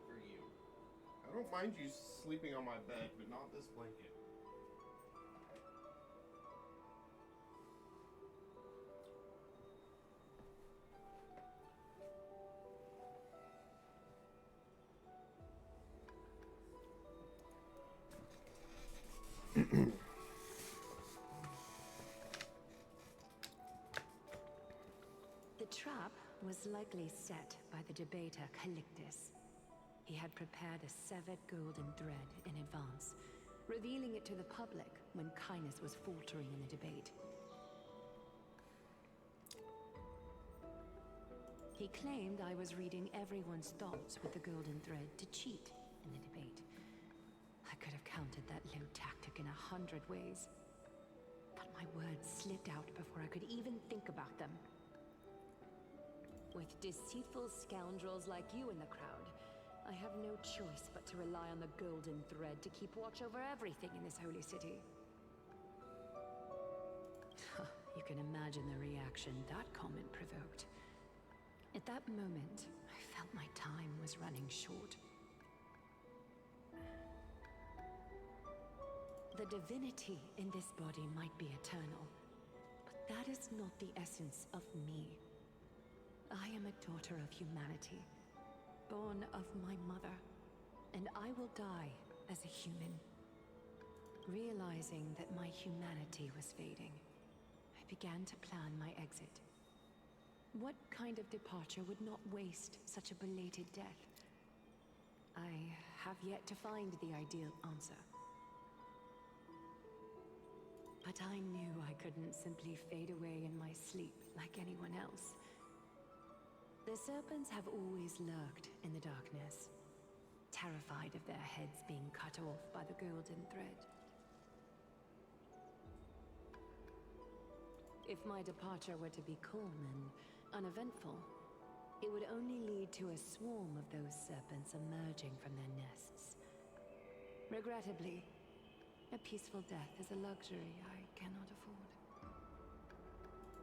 for you. I don't mind you sleeping on my bed, but not this blanket. The trap was likely set by the debater Calictus. He had prepared a severed golden thread in advance, revealing it to the public when Kindness was faltering in the debate. He claimed I was reading everyone's thoughts with the golden thread to cheat in the debate. I could have countered that low tactic in 100 ways, but my words slipped out before I could even think about them. With deceitful scoundrels like you in the crowd, I have no choice but to rely on the golden thread to keep watch over everything in this holy city. You can imagine the reaction that comment provoked. At that moment, I felt my time was running short. The divinity in this body might be eternal, but that is not the essence of me. I am a daughter of humanity, born of my mother, and I will die as a human. Realizing that my humanity was fading, I began to plan my exit. What kind of departure would not waste such a belated death? I have yet to find the ideal answer. But I knew I couldn't simply fade away in my sleep like anyone else. The serpents have always lurked in the darkness, terrified of their heads being cut off by the golden thread. If my departure were to be calm and uneventful, it would only lead to a swarm of those serpents emerging from their nests. Regrettably, a peaceful death is a luxury I cannot afford.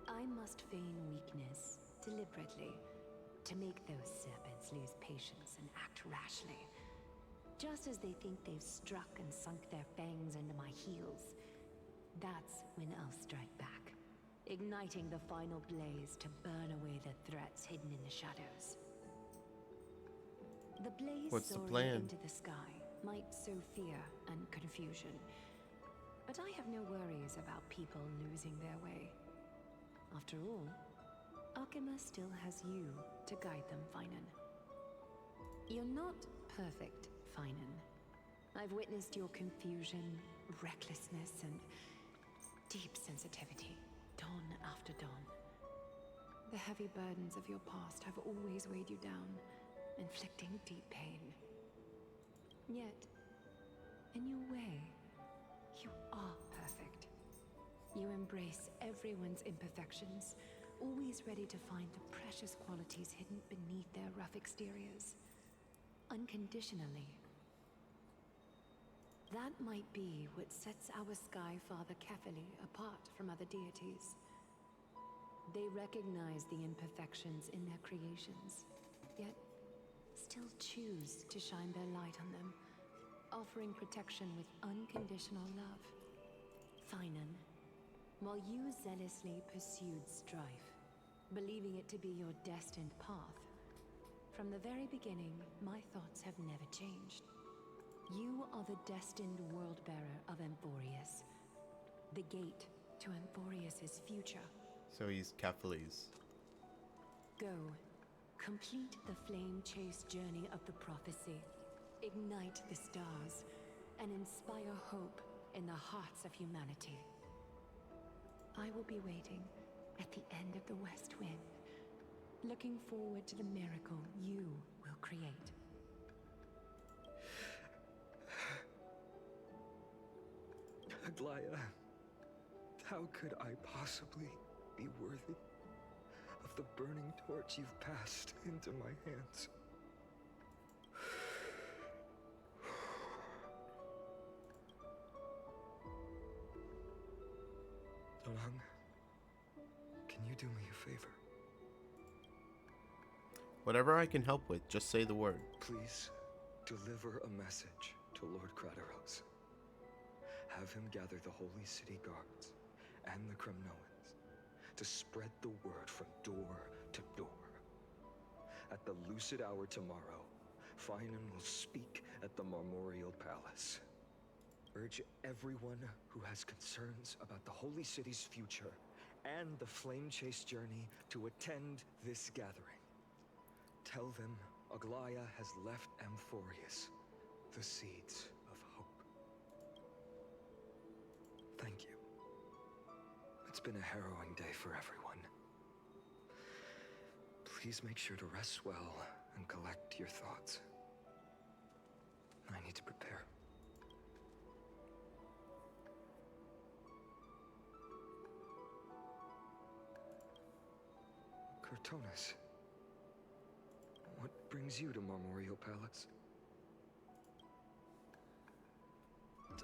I must feign weakness deliberately to make those serpents lose patience and act rashly. Just as they think they've struck and sunk their fangs into my heels, that's when I'll strike back, igniting the final blaze to burn away the threats hidden in the shadows. The blaze What's the soaring plan? into the sky might sow fear and confusion, but I have no worries about people losing their way. After all, Arkema still has you to guide them, Finan. You're not perfect, Finan. I've witnessed your confusion, recklessness, and deep sensitivity, dawn after dawn. The heavy burdens of your past have always weighed you down, inflicting deep pain. Yet, in your way, you are perfect. You embrace everyone's imperfections, always ready to find the precious qualities hidden beneath their rough exteriors. Unconditionally. That might be what sets our Sky Father Kefili apart from other deities. They recognize the imperfections in their creations, yet still choose to shine their light on them, offering protection with unconditional love. Finan, while you zealously pursued strife, believing it to be your destined path, from the very beginning, my thoughts have never changed. You are the destined world-bearer of Amphorius, the gate to Amphorius's future. So he's Kefali's. Go, complete the flame chase journey of the prophecy, ignite the stars, and inspire hope in the hearts of humanity. I will be waiting at the end of the West Wind, looking forward to the miracle you will create. Aglaya, how could I possibly be worthy of the burning torch you've passed into my hands? Dongheng, can you do me a favor? Whatever I can help with, just say the word. Please deliver a message to Lord Krateros. Have him gather the Holy City guards and the Kremnoans to spread the word from door to door. At the lucid hour tomorrow, Finan will speak at the Marmorial Palace. Urge everyone who has concerns about the Holy City's future and the Flame Chase journey to attend this gathering. Tell them Aglaya has left Amphorius the seeds of hope. Thank you. It's been a harrowing day for everyone. Please make sure to rest well and collect your thoughts. I need to prepare. Cortonis, what brings you to Marmorial Palace?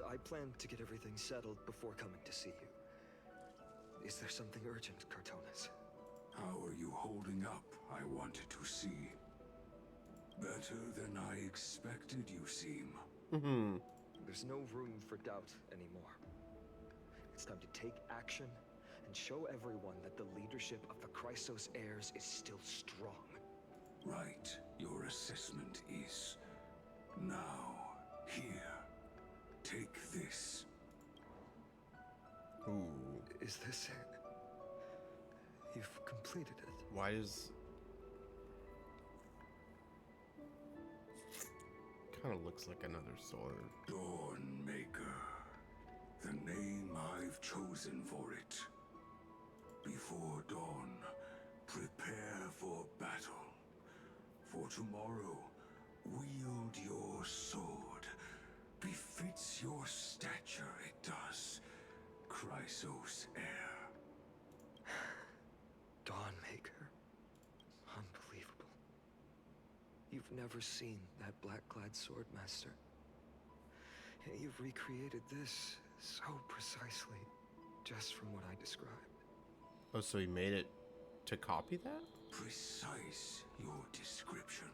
I plan to get everything settled before coming to see you. Is there something urgent, Cortonis? How are you holding up, I wanted to see. Better than I expected, you seem. There's no room for doubt anymore. It's time to take action and show everyone that the leadership of the Chrysos heirs is still strong. Right. Your assessment is... Now, here. Take this. Ooh. Is this it? You've completed it. Why is... Kind of looks like another sword. Dawnmaker. The name I've chosen for it. Before dawn, prepare for battle. For tomorrow, wield your sword. Befits your stature, it does. Chrysos heir. Dawnmaker. Unbelievable. You've never seen that black-clad swordmaster. Yet you've recreated this so precisely, just from what I described. Oh, so he made it to copy that? Precise your description.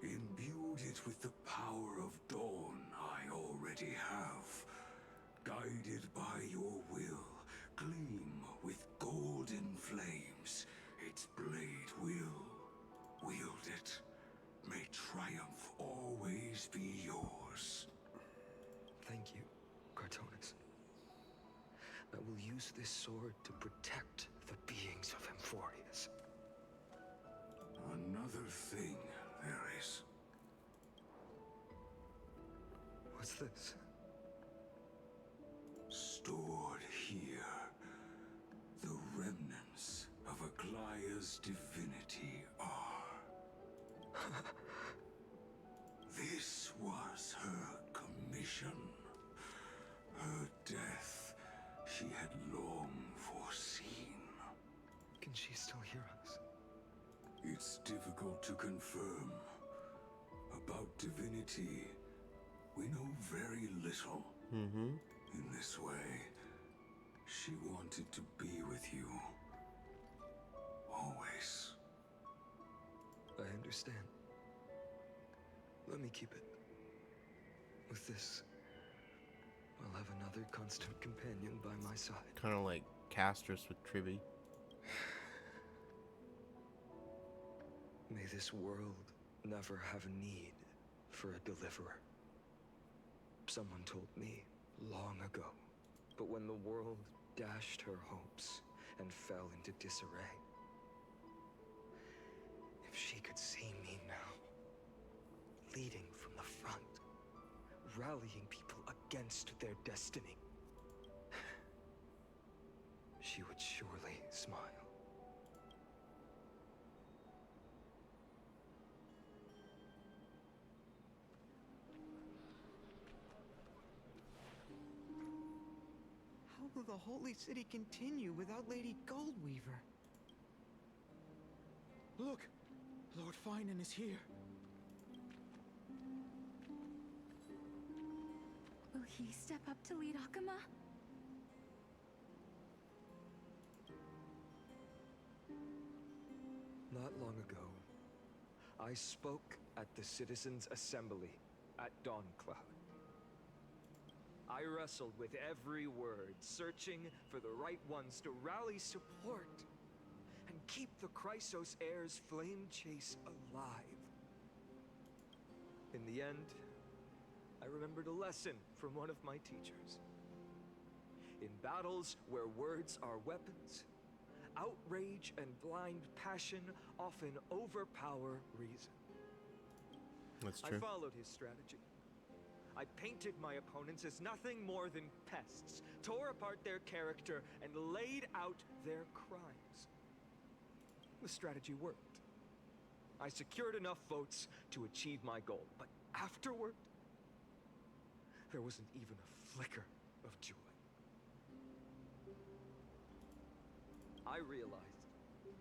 Imbued it with the power of dawn I already have. Guided by your will, gleam with golden flames. Its blade will wield it I will use this sword to protect the beings of Emphorius. Another thing there is. What's this? Stored here, the remnants of Aglaya's divinity are. This was her commission. Her death she had long foreseen. Can she still hear us? It's difficult to confirm. About divinity, we know very little. In this way, she wanted to be with you. Always. I understand. Let me keep it. With this, I'll have another constant companion by my side. Kind of like Castrus with Tribby. May this world never have a need for a deliverer. Someone told me long ago, but when the world dashed her hopes and fell into disarray, if she could see me now, leading from the front, rallying people against their destiny, she would surely smile. How will the Holy City continue without Lady Goldweaver? Look! Lord Finan is here. Will he step up to lead Akama? Not long ago, I spoke at the Citizens' Assembly at Dawncloud. I wrestled with every word, searching for the right ones to rally support and keep the Chrysos heir's flame chase alive. In the end, I remembered a lesson from one of my teachers. In battles where words are weapons, outrage and blind passion often overpower reason. That's true. I followed his strategy. I painted my opponents as nothing more than pests, tore apart their character, and laid out their crimes. The strategy worked. I secured enough votes to achieve my goal, but afterward, there wasn't even a flicker of joy. I realized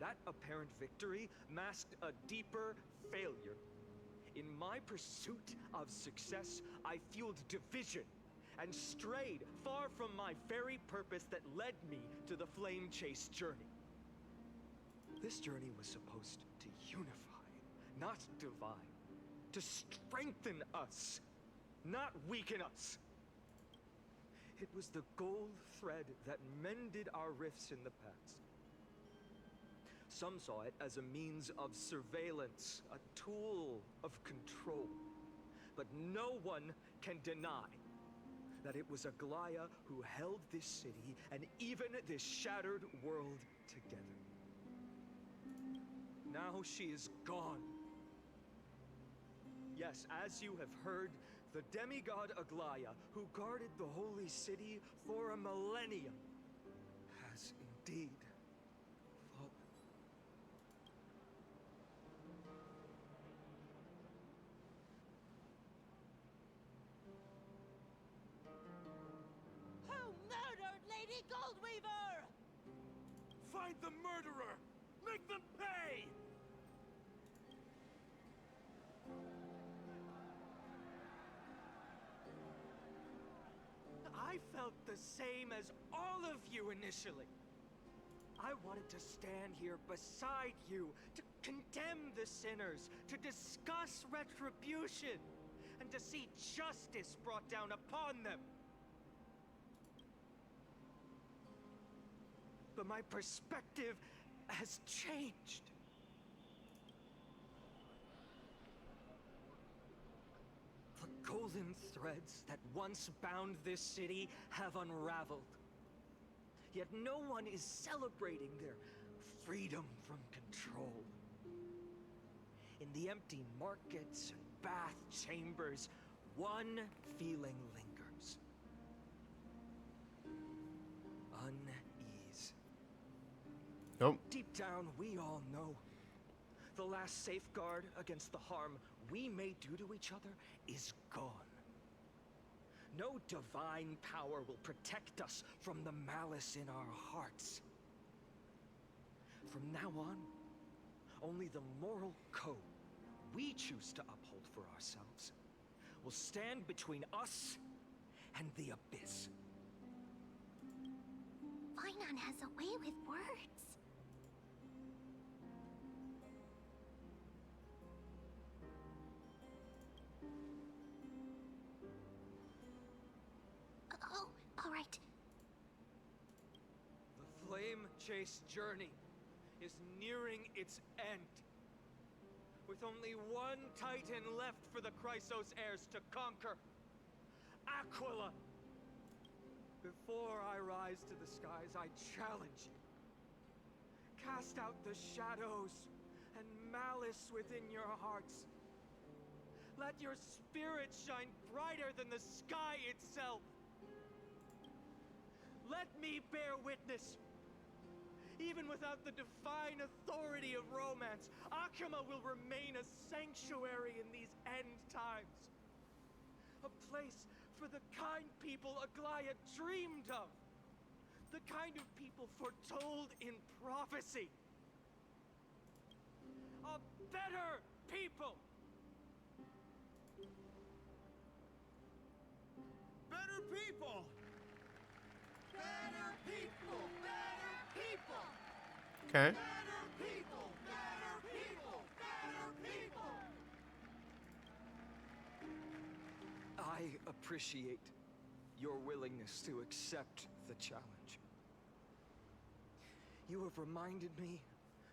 that apparent victory masked a deeper failure. In my pursuit of success, I fueled division and strayed far from my very purpose that led me to the flame chase journey. This journey was supposed to unify, not divide, to strengthen us, not weaken us. It was the gold thread that mended our rifts in the past. Some saw it as a means of surveillance, a tool of control. But no one can deny that it was Aglaya who held this city and even this shattered world together. Now she is gone. Yes, as you have heard, the demigod Aglaya, who guarded the holy city for a millennium, has indeed fallen. Who murdered Lady Goldweaver? Find the murderer! Make them pay! I felt the same as all of you initially. I wanted to stand here beside you, to condemn the sinners, to discuss retribution, and to see justice brought down upon them. But my perspective has changed. The golden threads that once bound this city have unraveled. Yet no one is celebrating their freedom from control. In the empty markets and bath chambers, one feeling lingers. Unease. Nope. Deep down, we all know the last safeguard against the harm we may do to each other is gone. No divine power will protect us from the malice in our hearts. From now on, only the moral code we choose to uphold for ourselves will stand between us and the abyss. Finon has a way with words. Oh, all right. The flame-chased journey is nearing its end. With only one Titan left for the Chrysos heirs to conquer. Aquila! Before I rise to the skies, I challenge you. Cast out the shadows and malice within your hearts. Let your spirit shine brighter than the sky itself. Let me bear witness. Even without the divine authority of romance, Akima will remain a sanctuary in these end times. A place for the kind people Aglaya dreamed of. The kind of people foretold in prophecy. A better people! Better people! Better people! Better people! Okay. Better people! Better people! Better people! I appreciate your willingness to accept the challenge. You have reminded me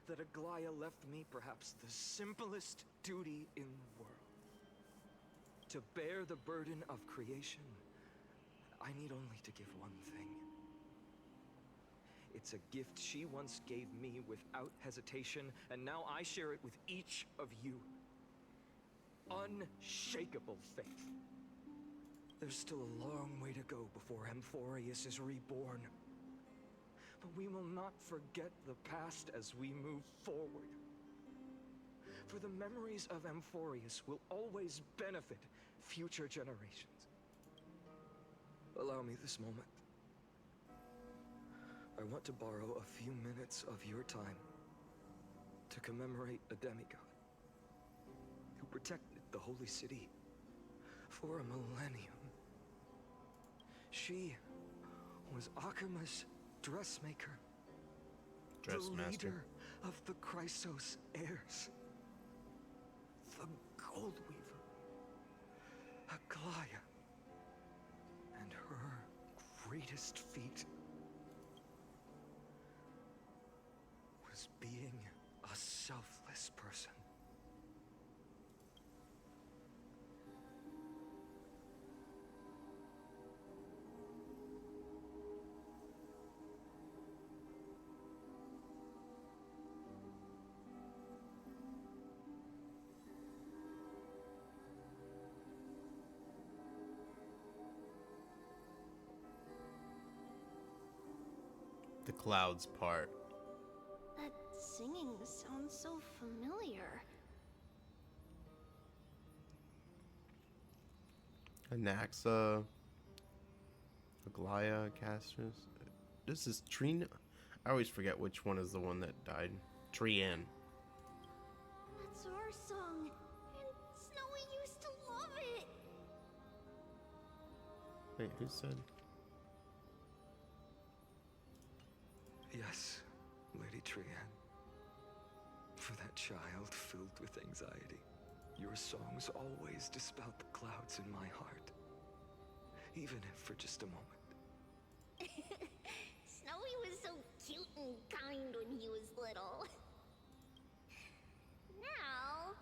that Aglaya left me perhaps the simplest duty in the world. To bear the burden of creation, I need only to give one thing. It's a gift she once gave me without hesitation, and now I share it with each of you. Unshakable faith. There's still a long way to go before Amphorius is reborn. But we will not forget the past as we move forward. For the memories of Amphorius will always benefit future generations. Allow me this moment. I want to borrow a few minutes of your time to commemorate a demigod who protected the Holy City for a millennium. She was Akima's dressmaker, the leader of the Chrysos heirs, the Gold Weaver, Aglaya, and her greatest feat was being a selfless person. The clouds part. That singing sounds so familiar. Anaxa, Aglaya, Castris. This is Trina. I always forget which one is the one that died. Trian. That's our song, and Snowy used to love it. Wait, who said? Yes, Lady Trian. For that child filled with anxiety, your songs always dispelled the clouds in my heart. Even if for just a moment. Snowy was so cute and kind when he was little. Now,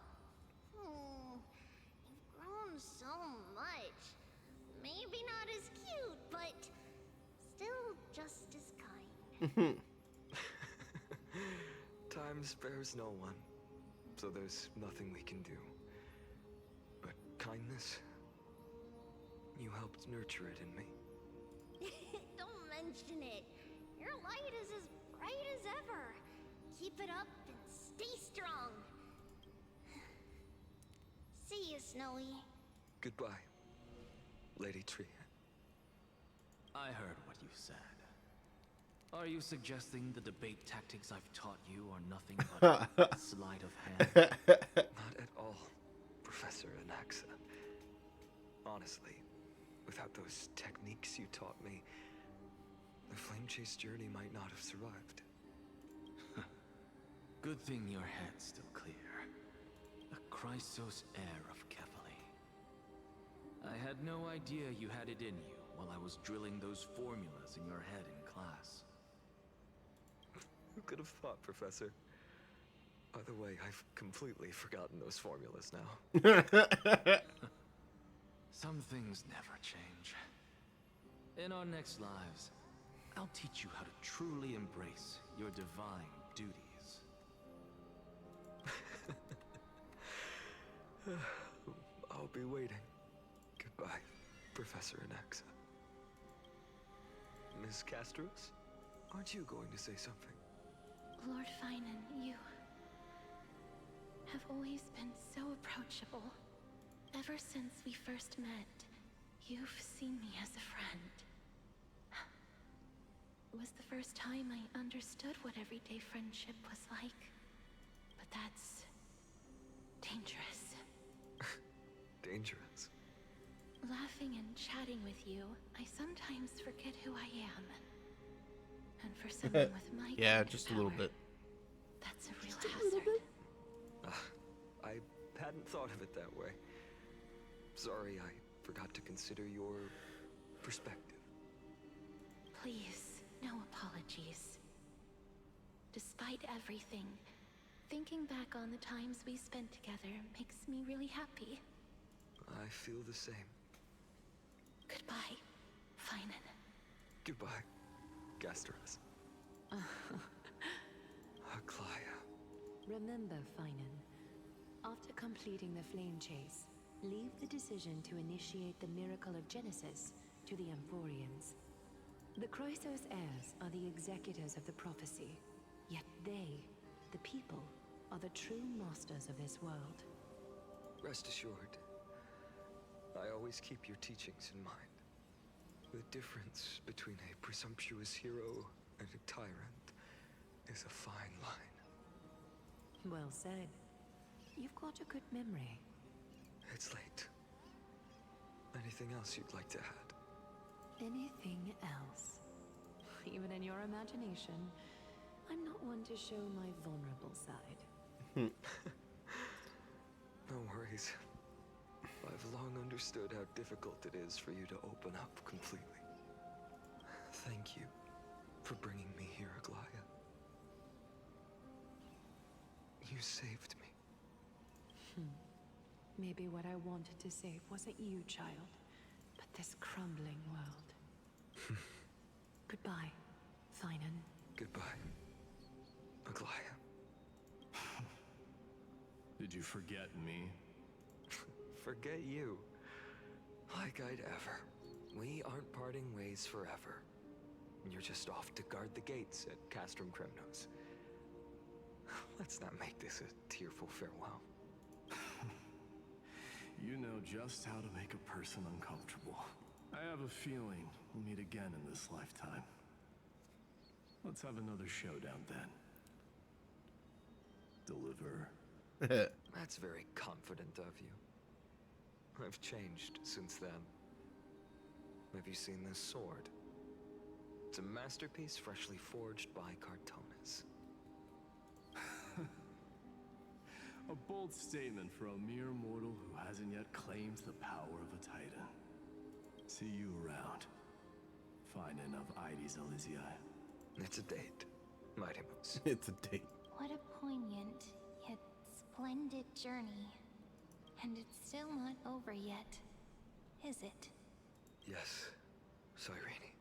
you've grown so much. Maybe not as cute, but still just as kind. Time spares no one, so there's nothing we can do. But kindness, you helped nurture it in me. Don't mention it. Your light is as bright as ever. Keep it up and stay strong. See you, Snowy. Goodbye, Lady Tree. I heard what you said. Are you suggesting the debate tactics I've taught you are nothing but sleight of hand? Not at all, Professor Anaxa. Honestly, without those techniques you taught me, the Flame Chase journey might not have survived. Good thing your head's still clear. A Chrysos heir of Kefali. I had no idea you had it in you while I was drilling those formulas in your head in class. Who could have thought, Professor? By the way, I've completely forgotten those formulas now. Some things never change. In our next lives, I'll teach you how to truly embrace your divine duties. I'll be waiting. Goodbye, Professor Anaxa. Miss Castros, aren't you going to say something? Lord Finan, you have always been so approachable. Ever since we first met, you've seen me as a friend. It was the first time I understood what everyday friendship was like. But that's dangerous. Dangerous? Laughing and chatting with you, I sometimes forget who I am. And for someone with my yeah, kind of just a little power, bit. that's a real hazard. I hadn't thought of it that way. Sorry, I forgot to consider your perspective. Please, no apologies. Despite everything, thinking back on the times we spent together makes me really happy. I feel the same. Goodbye, Finan. Goodbye, Gastros. Aglaya. Remember, Finan, after completing the flame chase, leave the decision to initiate the miracle of Genesis to the Emporians. The Chrysos heirs are the executors of the prophecy, yet they, the people, are the true masters of this world. Rest assured, I always keep your teachings in mind. The difference between a presumptuous hero and a tyrant is a fine line. Well said. You've got a good memory. It's late. Anything else you'd like to add? Anything else? Even in your imagination, I'm not one to show my vulnerable side. No worries. I've long understood how difficult it is for you to open up completely. Thank you for bringing me here, Aglaya. You saved me. Maybe what I wanted to save wasn't you, child, but this crumbling world. Goodbye, Finan. Goodbye, Aglaya. Did you forget me? Forget you. Like I'd ever. We aren't parting ways forever. You're just off to guard the gates at Castrum Kremnos. Let's not make this a tearful farewell. You know just how to make a person uncomfortable. I have a feeling we'll meet again in this lifetime. Let's have another showdown then. Deliver. That's very confident of you. I've changed since then. Have you seen this sword? It's a masterpiece freshly forged by Cartonis. A bold statement for a mere mortal who hasn't yet claimed the power of a titan. See you around. Finan of Ides Elysiae. It's a date, Mighty Moose. It's a date. What a poignant, yet splendid journey. And it's still not over yet, is it? Yes, Cyrene.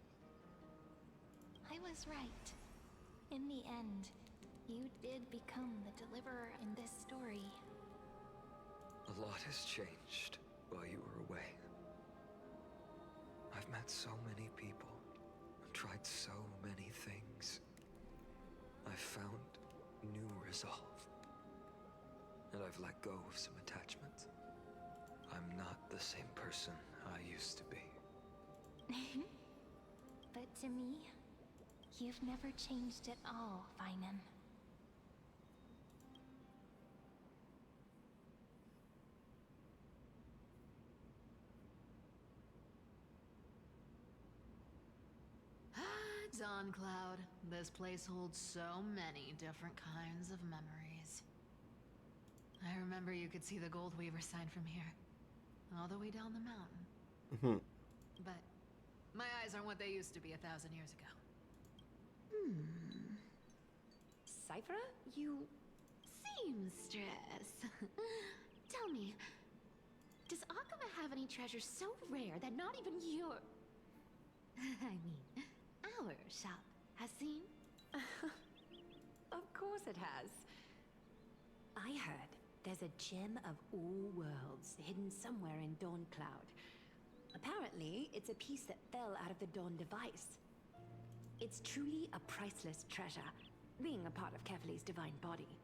I was right. In the end, you did become the deliverer in this story. A lot has changed while you were away. I've met so many people, tried so many things. I've found new resolve. And I've let go of some attachments. I'm not the same person I used to be. But to me, you've never changed at all, Finan. Dawn Cloud. This place holds so many different kinds of memories. I remember you could see the Gold Weaver sign from here, all the way down the mountain. But my eyes aren't what they used to be 1,000 years ago. Cyphera, you... Seamstress. Tell me, does Akama have any treasures so rare that not even your... I mean, our shop has seen? Of course it has. I heard there's a gem of all worlds hidden somewhere in Dawn Cloud. Apparently, it's a piece that fell out of the Dawn device. It's truly a priceless treasure, being a part of Kefali's divine body.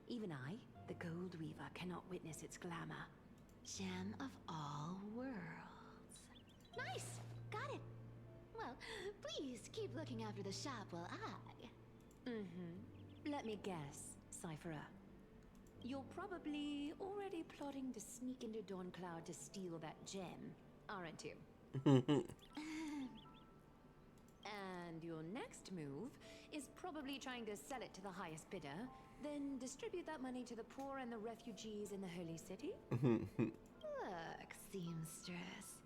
Even I, the Gold Weaver, cannot witness its glamour. Gem of all worlds. Nice! Got it! Well, please keep looking after the shop while I... Let me guess, Cyphera. You're probably already plotting to sneak into Dawn Cloud to steal that gem, aren't you? And your next move is probably trying to sell it to the highest bidder, then distribute that money to the poor and the refugees in the Holy City? Look, Seamstress.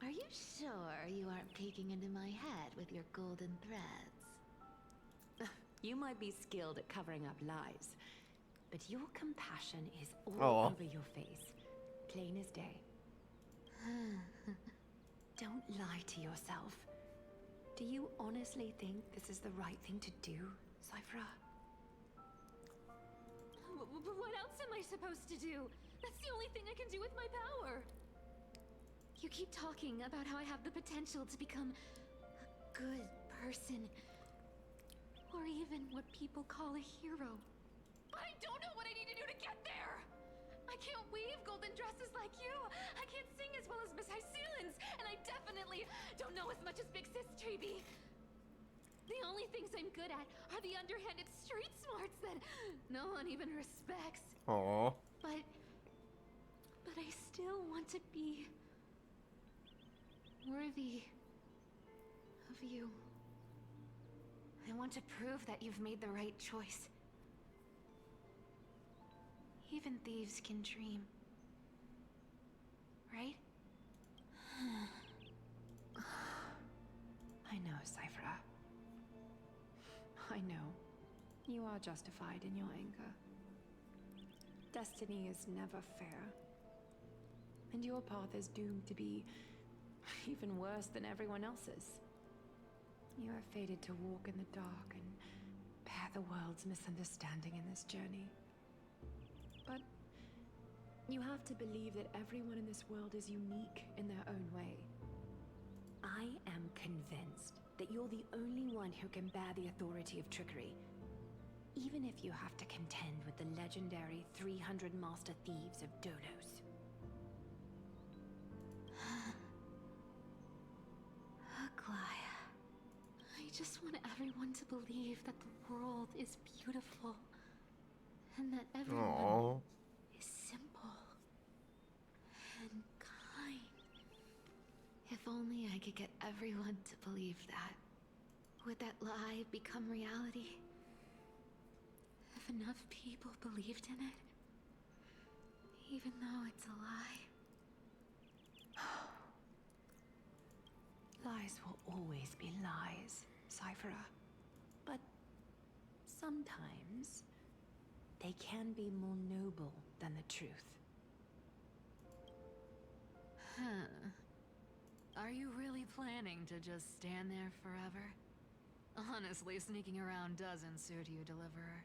Are you sure you aren't peeking into my head with your golden threads? You might be skilled at covering up lies, but your compassion is all over your face, plain as day. Don't lie to yourself. Do you honestly think this is the right thing to do, Cyphera? What else am I supposed to do? That's the only thing I can do with my power. You keep talking about how I have the potential to become a good person. Or even what people call a hero. But I don't know what I need to do to get there! I can't weave golden dresses like you! I can't sing as well as Miss Hyceelins! And I definitely don't know as much as Big Sis Treeby! The only things I'm good at are the underhanded street smarts that no one even respects. Aww. But I still want to be worthy of you. I want to prove that you've made the right choice. Even thieves can dream. Right? I know, Cyphera. I know. You are justified in your anger. Destiny is never fair. And your path is doomed to be even worse than everyone else's. You are fated to walk in the dark and bear the world's misunderstanding in this journey. But you have to believe that everyone in this world is unique in their own way. I am convinced that you're the only one who can bear the authority of trickery. Even if you have to contend with the legendary 300 master thieves of Dolos. Aglaya. I just want everyone to believe that the world is beautiful. And that everyone is simple. And kind. If only I could get everyone to believe that. Would that lie become reality? If enough people believed in it, even though it's a lie. Lies will always be lies, Cyphera. But sometimes they can be more noble than the truth. Huh. Are you really planning to just stand there forever? Honestly, sneaking around doesn't suit you, Deliverer.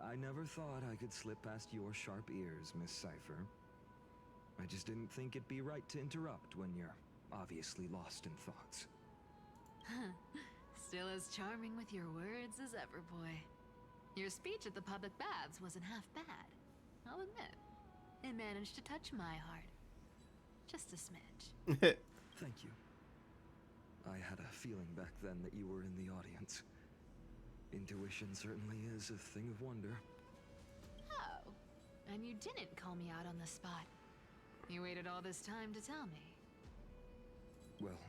I never thought I could slip past your sharp ears, Miss Cipher. I just didn't think it'd be right to interrupt when you're obviously lost in thoughts. Still as charming with your words as ever, boy. Your speech at the public baths wasn't half bad. I'll admit. It managed to touch my heart. Just a smidge. Thank you. I had a feeling back then that you were in the audience. Intuition certainly is a thing of wonder. Oh, and you didn't call me out on the spot. You waited all this time to tell me. Well,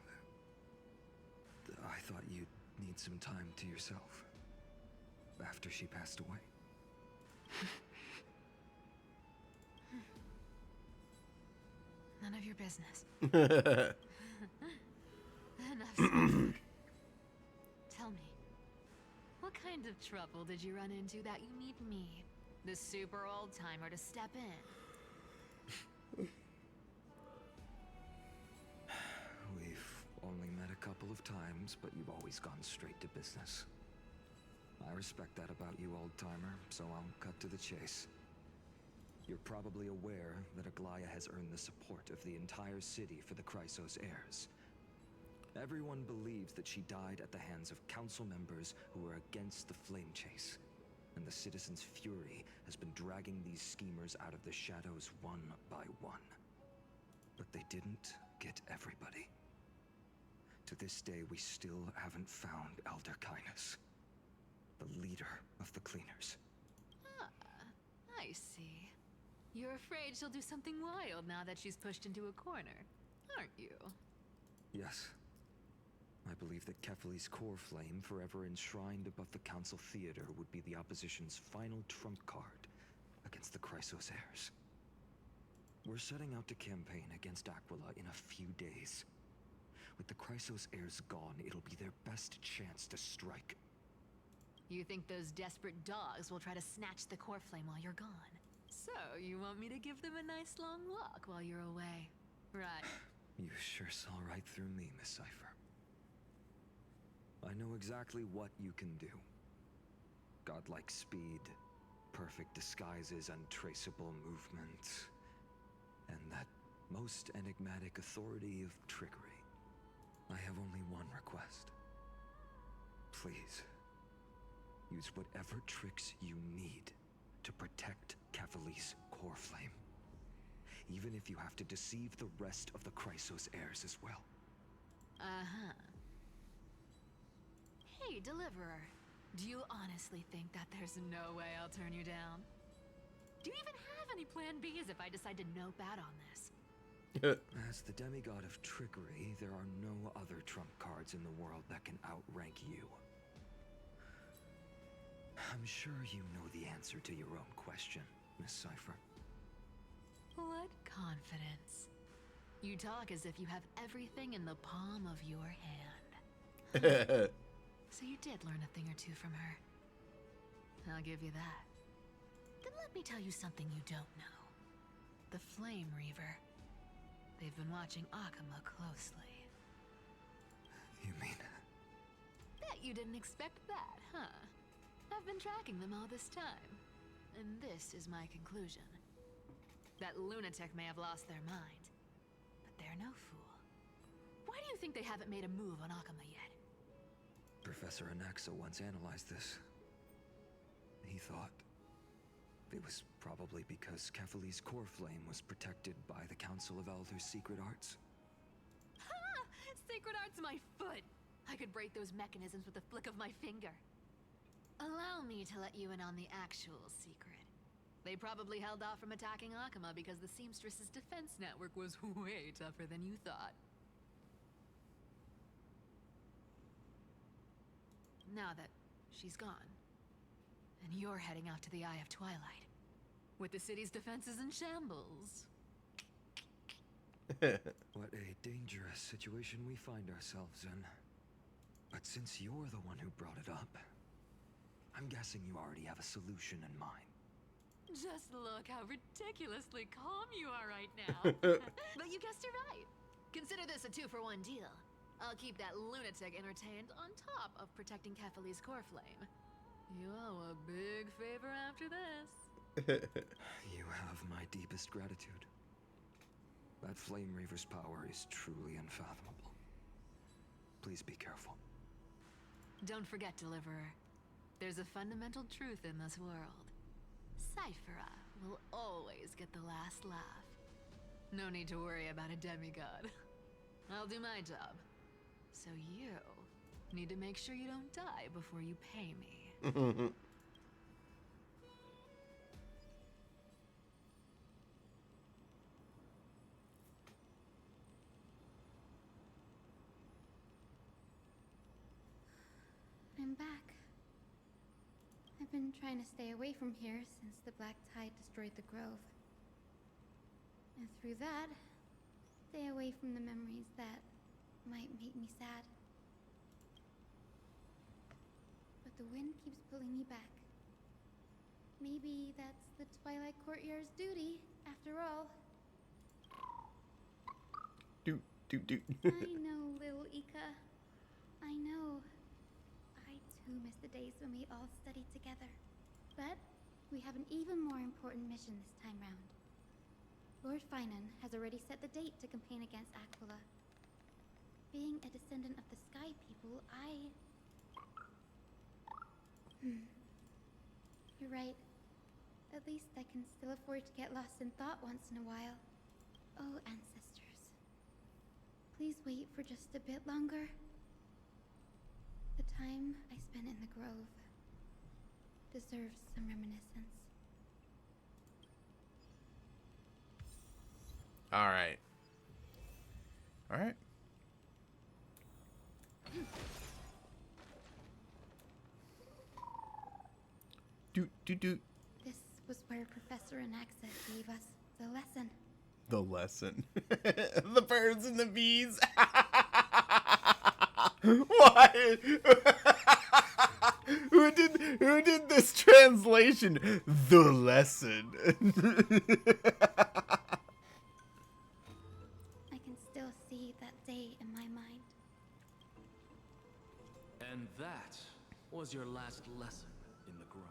I thought you'd need some time to yourself. After she passed away. None of your business. Enough said. Tell me, what kind of trouble did you run into that you need me, the super old-timer, to step in? We've only met a couple of times, but you've always gone straight to business. I respect that about you, old-timer, so I'll cut to the chase. You're probably aware that Aglaya has earned the support of the entire city for the Chrysos heirs. Everyone believes that she died at the hands of council members who were against the flame chase. And the citizens' fury has been dragging these schemers out of the shadows one by one. But they didn't get everybody. To this day, we still haven't found Elder Kynus, the leader of the cleaners. Ah, I see. You're afraid she'll do something wild now that she's pushed into a corner, aren't you? Yes. I believe that Kefali's core flame, forever enshrined above the council theater, would be the opposition's final trump card against the Chrysos heirs. We're setting out to campaign against Aquila in a few days. With the Chrysos heirs gone, it'll be their best chance to strike. You think those desperate dogs will try to snatch the core flame while you're gone? So, you want me to give them a nice long walk while you're away, right? You sure saw right through me, Miss Cipher. I know exactly what you can do. Godlike speed, perfect disguises, untraceable movement, and that most enigmatic authority of trickery. I have only one request. Please, use whatever tricks you need to protect Kefali's core flame. Even if you have to deceive the rest of the Chrysos heirs as well. Uh-huh. Hey, Deliverer. Do you honestly think that there's no way I'll turn you down? Do you even have any plan Bs if I decide to nope out on this? As the demigod of trickery, there are no other trump cards in the world that can outrank you. I'm sure you know the answer to your own question, Miss Cipher. What confidence. You talk as if you have everything in the palm of your hand. So you did learn a thing or two from her. I'll give you that. Then let me tell you something you don't know. The Flame Reaver. They've been watching Akama closely. You mean? Bet you didn't expect that, huh? I've been tracking them all this time. And this is my conclusion. That lunatic may have lost their mind, but they're no fool. Why do you think they haven't made a move on Akama yet? Professor Anaxa once analyzed this. He thought it was probably because Kefali's core flame was protected by the Council of Elders' secret arts. Ha! Secret arts my foot! I could break those mechanisms with a flick of my finger. Allow me to let you in on the actual secret. They probably held off from attacking Akama because the Seamstress's defense network was way tougher than you thought. Now that she's gone, and you're heading out to the Eye of Twilight, with the city's defenses in shambles. What a dangerous situation we find ourselves in. But since you're the one who brought it up, I'm guessing you already have a solution in mind. Just look how ridiculously calm you are right now. But you guessed it right. Consider this a 2-for-1 deal. I'll keep that lunatic entertained on top of protecting Kefali's core flame. You owe a big favor after this. You have my deepest gratitude. That Flame Reaver's power is truly unfathomable. Please be careful. Don't forget, Deliverer. There's a fundamental truth in this world. Cyphera will always get the last laugh. No need to worry about a demigod. I'll do my job. So you need to make sure you don't die before you pay me. I'm back. I've been trying to stay away from here since the Black Tide destroyed the grove. And through that, stay away from the memories that might make me sad. But the wind keeps pulling me back. Maybe that's the Twilight Courtyard's duty, after all. I know, little Ika. I know. I too miss the days when we all studied together. But we have an even more important mission this time round. Lord Finan has already set the date to campaign against Aquila. Being a descendant of the Sky People, You're right. At least I can still afford to get lost in thought once in a while. Oh, ancestors. Please wait for just a bit longer. The time I spent in the grove deserves some reminiscence. Alright. Alright. This was where Professor Anaxa gave us the lesson. The lesson. The birds and the bees. Why? Who did this translation? The lesson. I can still see that day in my mind. And that was your last lesson in the grove.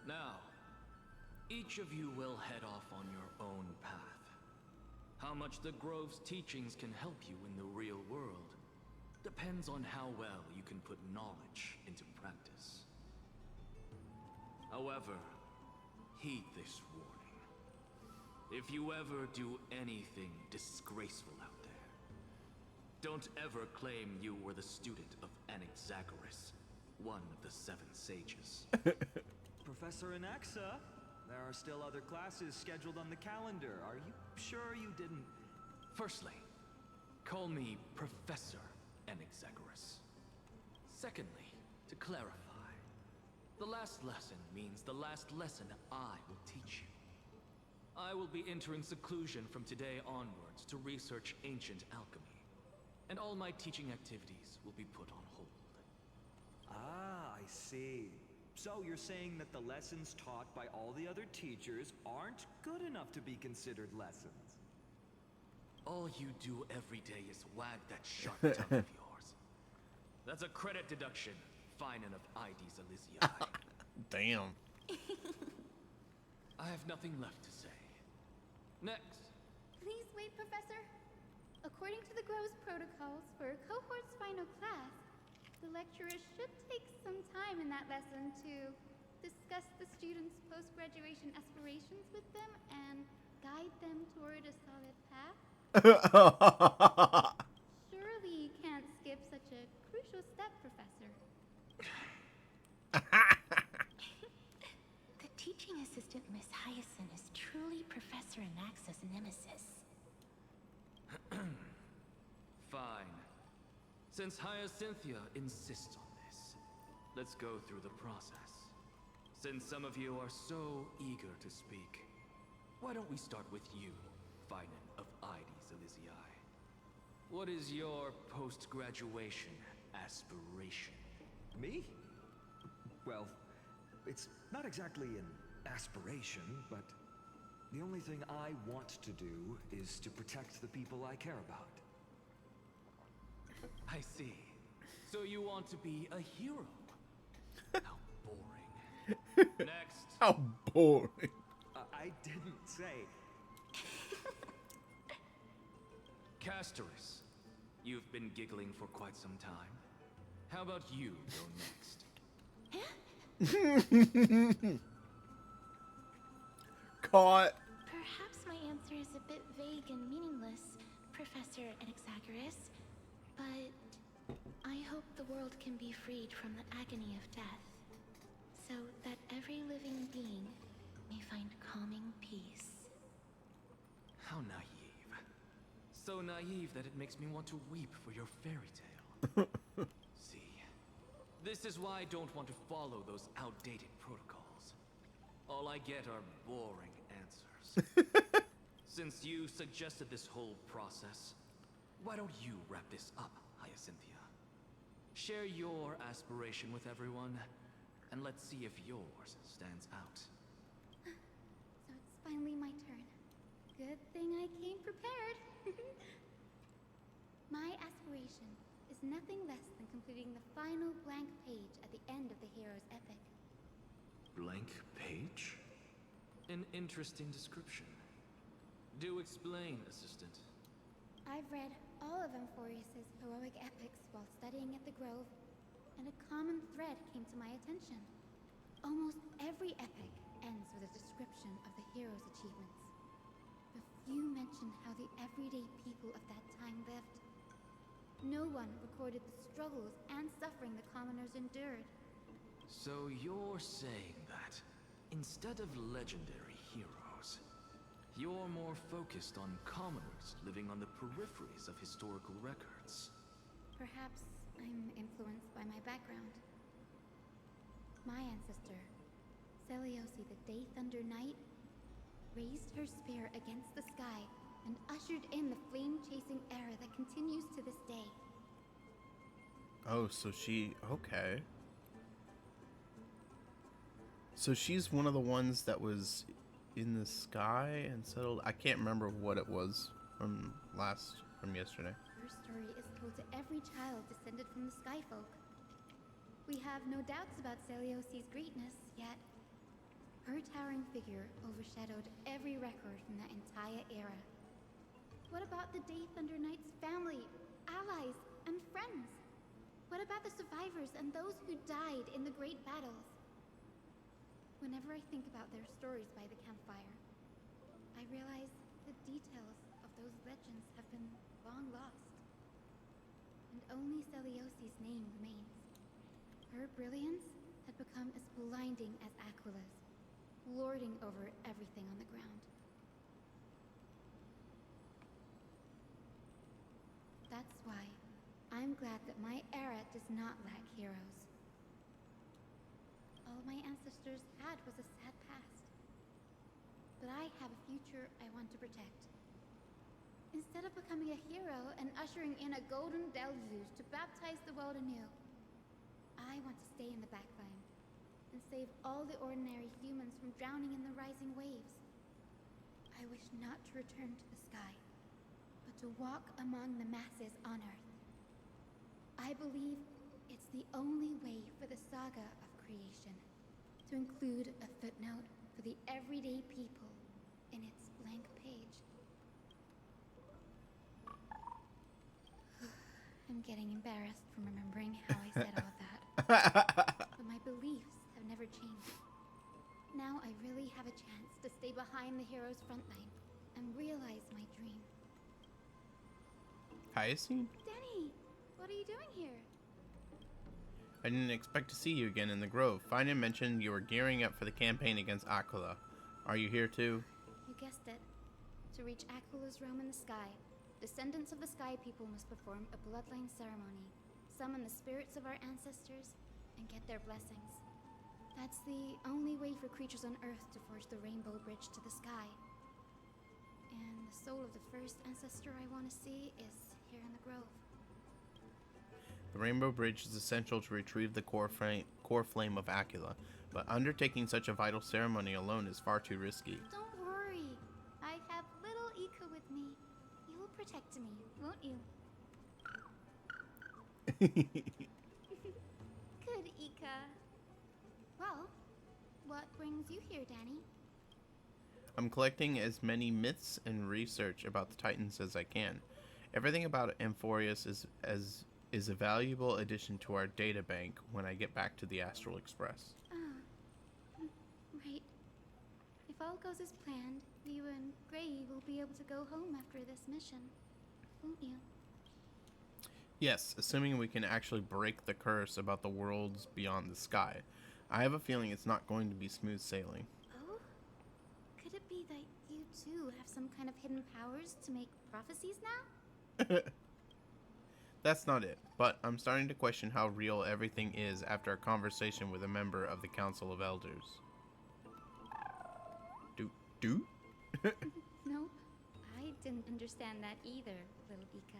Now, each of you will head off on your own path. How much the Grove's teachings can help you in the real world depends on how well you can put knowledge into practice. However, heed this warning. If you ever do anything disgraceful out there, don't ever claim you were the student of Anaxagoras, one of the 7 sages. Professor Anaxa, there are still other classes scheduled on the calendar. Are you sure you didn't... Firstly, call me Professor Anaxagoras. Secondly, to clarify, the last lesson means the last lesson I will teach you. I will be entering seclusion from today onwards to research ancient alchemy, and all my teaching activities will be put on hold. Ah, I see. So you're saying that the lessons taught by all the other teachers aren't good enough to be considered lessons? All you do every day is wag that sharp tongue of yours. That's a credit deduction, Finan of ID's Elysiae. Damn. I have nothing left to say. Next. Please wait, Professor. According to the Grove's protocols for a cohort's final class, the lecturer should take some time in that lesson to discuss the students' post-graduation aspirations with them and guide them toward a solid path. Surely you can't skip such a crucial step, Professor. The teaching assistant, Miss Hyacinth, is truly Professor Anaxa's nemesis. Fine. Since Hyacinthia insists on this, let's go through the process. Since some of you are so eager to speak, why don't we start with you, Finan of ID's Elysiae? What is your post-graduation aspiration? Me? Well, it's not exactly an aspiration, but the only thing I want to do is to protect the people I care about. I see. So you want to be a hero? How boring. Next. How boring. I didn't say. Casterus, you've been giggling for quite some time. How about you go next? Caught. Perhaps my answer is a bit vague and meaningless, Professor Anaxagoras, but I hope the world can be freed from the agony of death, so that every living being may find calming peace. How naive. So naive that it makes me want to weep for your fairy tale. See, this is why I don't want to follow those outdated protocols. All I get are boring answers. Since you suggested this whole process, why don't you wrap this up, Hyacinthia? Share your aspiration with everyone, and let's see if yours stands out. So it's finally my turn. Good thing I came prepared. My aspiration is nothing less than completing the final blank page at the end of the hero's epic. Blank page? An interesting description. Do explain, assistant. I've read all of Amphorius's heroic epics while studying at the Grove, and a common thread came to my attention. Almost every epic ends with a description of the hero's achievements. But few mention how the everyday people of that time lived. No one recorded the struggles and suffering the commoners endured. So you're saying that, instead of legendary heroes, you're more focused on commoners living on the peripheries of historical records. Perhaps I'm influenced by my background. My ancestor, Seliosi the Day Thunder Knight, raised her spear against the sky and ushered in the flame-chasing era that continues to this day. Oh, so she... okay. So she's one of the ones that was in the sky and settled... I can't remember what it was from yesterday. Her story is told to every child descended from the Skyfolk. We have no doubts about Seliosi's greatness, yet her towering figure overshadowed every record from that entire era. What about the Day Thunder Knight's family, allies, and friends? What about the survivors and those who died in the great battles? Whenever I think about their stories by the campfire, I realize the details of those legends have been long lost. And only Seliosi's name remains. Her brilliance had become as blinding as Aquila's, lording over everything on the ground. That's why I'm glad that my era does not lack heroes. All my ancestors had was a sad past. But I have a future I want to protect. Instead of becoming a hero and ushering in a golden deluge to baptize the world anew, I want to stay in the backline and save all the ordinary humans from drowning in the rising waves. I wish not to return to the sky, but to walk among the masses on Earth. I believe it's the only way for the saga of creation to include a footnote for the everyday people in its blank page. I'm getting embarrassed from remembering how I said all that. But my beliefs have never changed. Now I really have a chance to stay behind the hero's front line and realize my dream. Hyacinth? Denny, what are you doing here? I didn't expect to see you again in the Grove. Finan mentioned you were gearing up for the campaign against Aquila. Are you here too? You guessed it. To reach Aquila's realm in the sky, descendants of the Sky People must perform a bloodline ceremony, summon the spirits of our ancestors, and get their blessings. That's the only way for creatures on Earth to forge the Rainbow Bridge to the sky. And the soul of the first ancestor I want to see is here in the Grove. The Rainbow Bridge is essential to retrieve the core flame of Aquila, but undertaking such a vital ceremony alone is far too risky. Don't worry. I have little Ika with me. You'll protect me, won't you? Good, Ika. Well, what brings you here, Danny? I'm collecting as many myths and research about the Titans as I can. Everything about Amphorius is a valuable addition to our data bank when I get back to the Astral Express. Right. If all goes as planned, you and Gray will be able to go home after this mission, won't you? Yes, assuming we can actually break the curse about the worlds beyond the sky. I have a feeling it's not going to be smooth sailing. Oh? Could it be that you too have some kind of hidden powers to make prophecies now? That's not it, but I'm starting to question how real everything is after a conversation with a member of the Council of Elders. Do? Nope. I didn't understand that either, little Ika.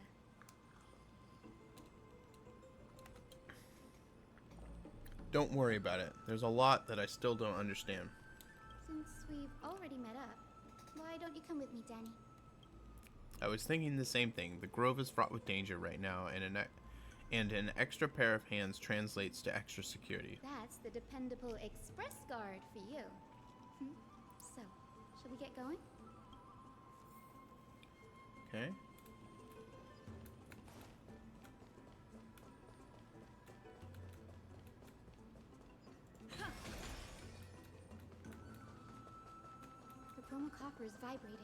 Don't worry about it. There's a lot that I still don't understand. Since we've already met up, why don't you come with me, Danny? I was thinking the same thing. The grove is fraught with danger right now, and an extra pair of hands translates to extra security. That's the dependable express guard for you. So, shall we get going? Okay. The chroma copper is vibrating.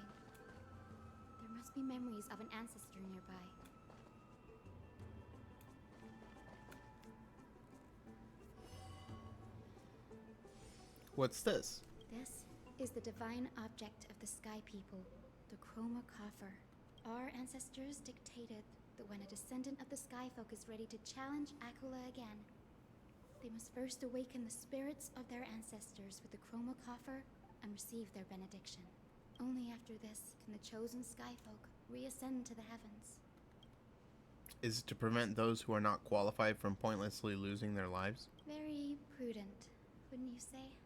There must be memories of an ancestor nearby. What's this? This is the divine object of the Sky People, the chroma coffer. Our ancestors dictated that when a descendant of the Sky Folk is ready to challenge Aquila again, they must first awaken the spirits of their ancestors with the chroma coffer and receive their benediction. Only after this can the chosen Sky Folk reascend to the heavens. Is it to prevent those who are not qualified from pointlessly losing their lives? Very prudent, wouldn't you say?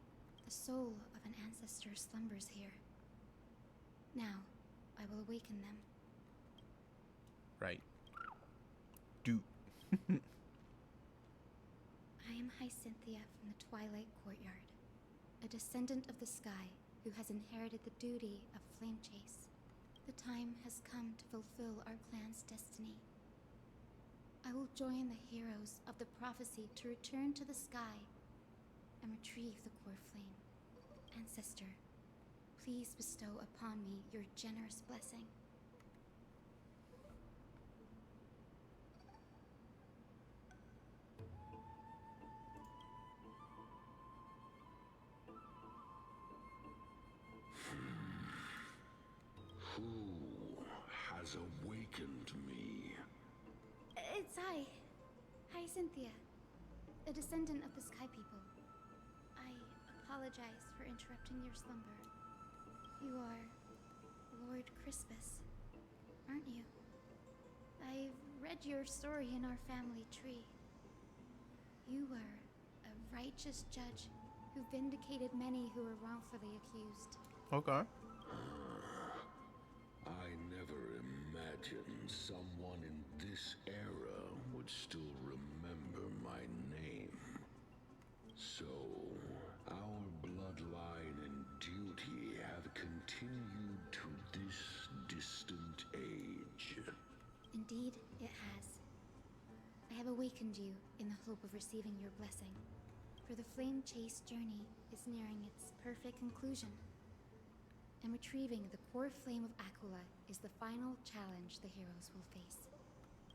The soul of an ancestor slumbers here. Now, I will awaken them. Right. Do. I am Hyacinthia from the Twilight Courtyard, a descendant of the sky who has inherited the duty of Flame Chase. The time has come to fulfill our clan's destiny. I will join the heroes of the prophecy to return to the sky and retrieve the core flame. Ancestor, please bestow upon me your generous blessing. Who has awakened me? It's I, Hyacinthia, a descendant of the Sky People. I apologize for interrupting your slumber. You are Lord Crispus, aren't you? I've read your story in our family tree. You were a righteous judge who vindicated many who were wrongfully accused. Okay. I never imagined someone in this era would still remember my name. So, our bloodline and duty have continued to this distant age. Indeed, it has. I have awakened you in the hope of receiving your blessing, for the Flame Chase journey is nearing its perfect conclusion. And retrieving the core flame of Aquila is the final challenge the heroes will face.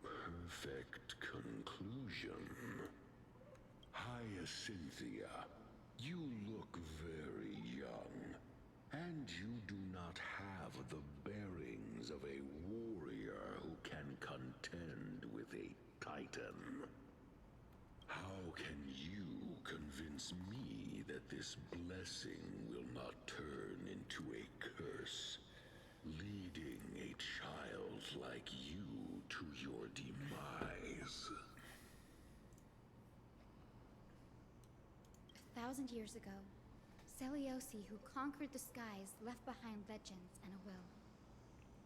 Perfect conclusion. Hyacinthia, you look very young, and you do not have the bearings of a warrior who can contend with a titan. How can you convince me that this blessing will not turn into a curse, leading a child like you to your demise? 1,000 years ago, Seliosi, who conquered the skies, left behind legends and a will,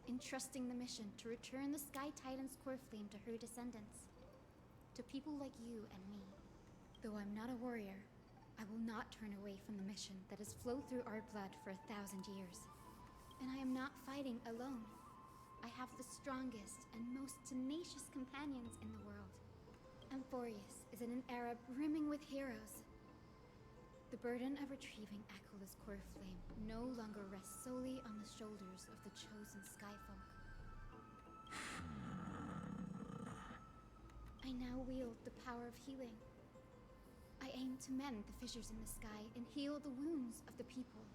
entrusting the mission to return the Sky Titan's core flame to her descendants. to people like you and me. Though I'm not a warrior, I will not turn away from the mission that has flowed through our blood for 1,000 years. And I am not fighting alone. I have the strongest and most tenacious companions in the world. Amphorius is in an era brimming with heroes. The burden of retrieving Akula's core flame no longer rests solely on the shoulders of the chosen Skyfolk. I now wield the power of healing. I aim to mend the fissures in the sky and heal the wounds of the people.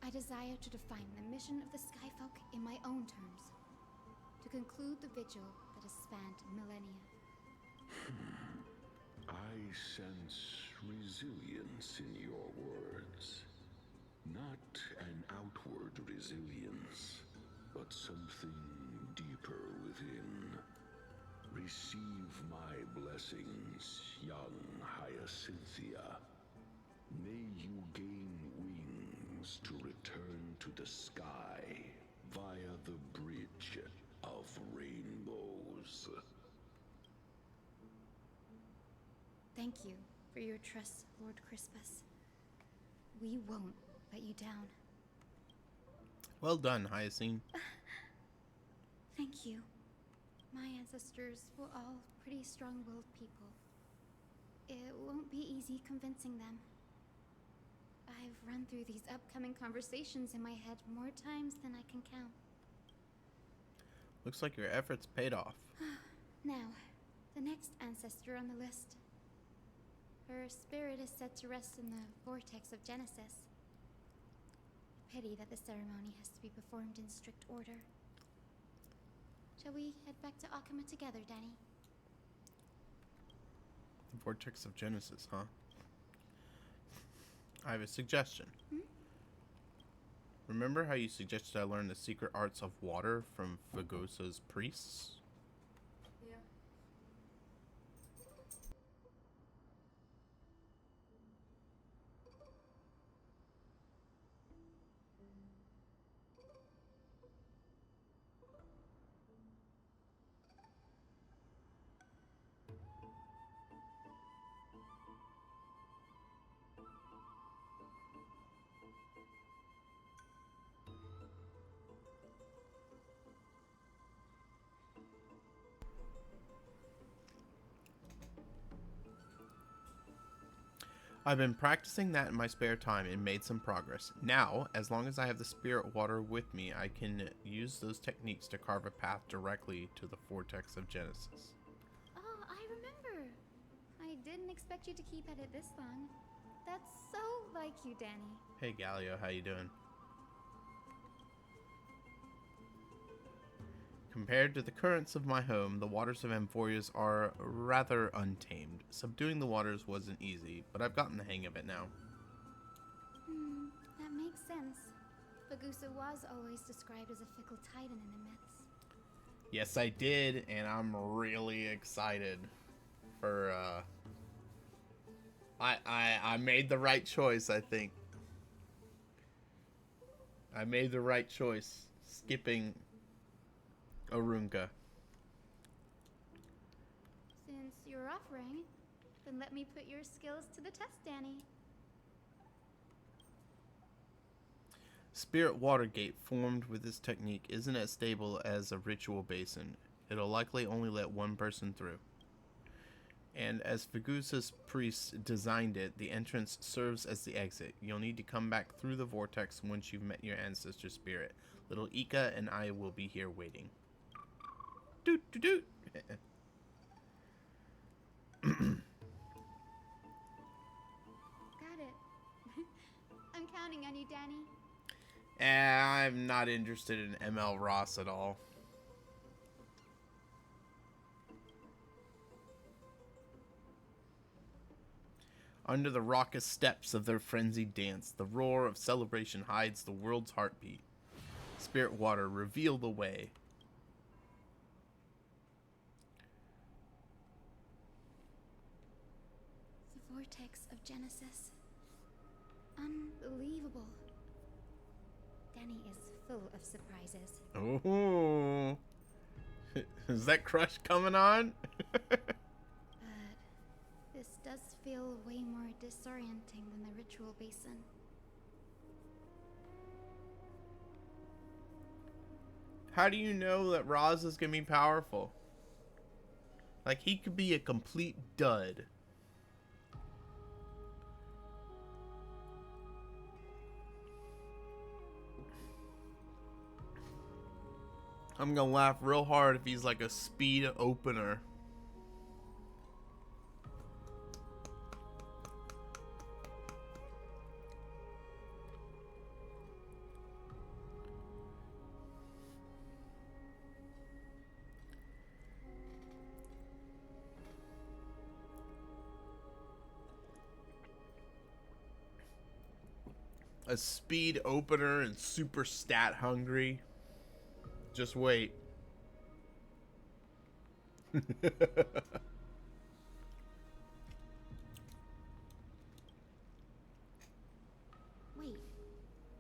I desire to define the mission of the Skyfolk in my own terms, to conclude the vigil that has spanned millennia. I sense resilience in your words. Not an outward resilience, but something deeper within. Receive my blessings, young Hyacinthia. May you gain wings to return to the sky via the bridge of rainbows. Thank you for your trust, Lord Crispus. We won't let you down. Well done, Hyacinth. Thank you. My ancestors were all pretty strong-willed people. It won't be easy convincing them. I've run through these upcoming conversations in my head more times than I can count. Looks like your efforts paid off. Now, the next ancestor on the list. Her spirit is said to rest in the vortex of Genesis. Pity that the ceremony has to be performed in strict order. Shall we head back to Akuma together, Danny? The vortex of Genesis, huh? I have a suggestion. Remember how you suggested I learn the secret arts of water from Fagosa's priests? Yeah. I've been practicing that in my spare time and made some progress. Now, as long as I have the spirit water with me, I can use those techniques to carve a path directly to the vortex of Genesis. Oh, I remember. I didn't expect you to keep at it this long. That's so like you, Danny. Hey Galio, how you doing? Compared to the currents of my home, the waters of Amphorius are rather untamed. Subduing the waters wasn't easy, but I've gotten the hang of it now. That makes sense. Fagusa was always described as a fickle titan in the myths. Yes, I did, and I'm really excited for, I made the right choice, I think. I made the right choice, skipping Arunca. Since you're offering, then let me put your skills to the test, Danny. Spirit water gate formed with this technique isn't as stable as a ritual basin. It'll likely only let one person through. And as Fagusa's priests designed it, the entrance serves as the exit. You'll need to come back through the vortex once you've met your ancestor spirit. Little Ika and I will be here waiting. Doot doot doot. Got it. I'm counting on you, Danny. I'm not interested in ML Ross at all. Under the raucous steps of their frenzied dance, the roar of celebration hides the world's heartbeat. Spirit water, reveal the way. The vortex of Genesis. Unbelievable. Danny is full of surprises. Oh, is that crush coming on? This does feel way more disorienting than the ritual basin. How do you know that Roz is gonna be powerful? Like, he could be a complete dud. I'm gonna laugh real hard if he's like a speed opener. A speed opener and super stat hungry. Just wait. Wait,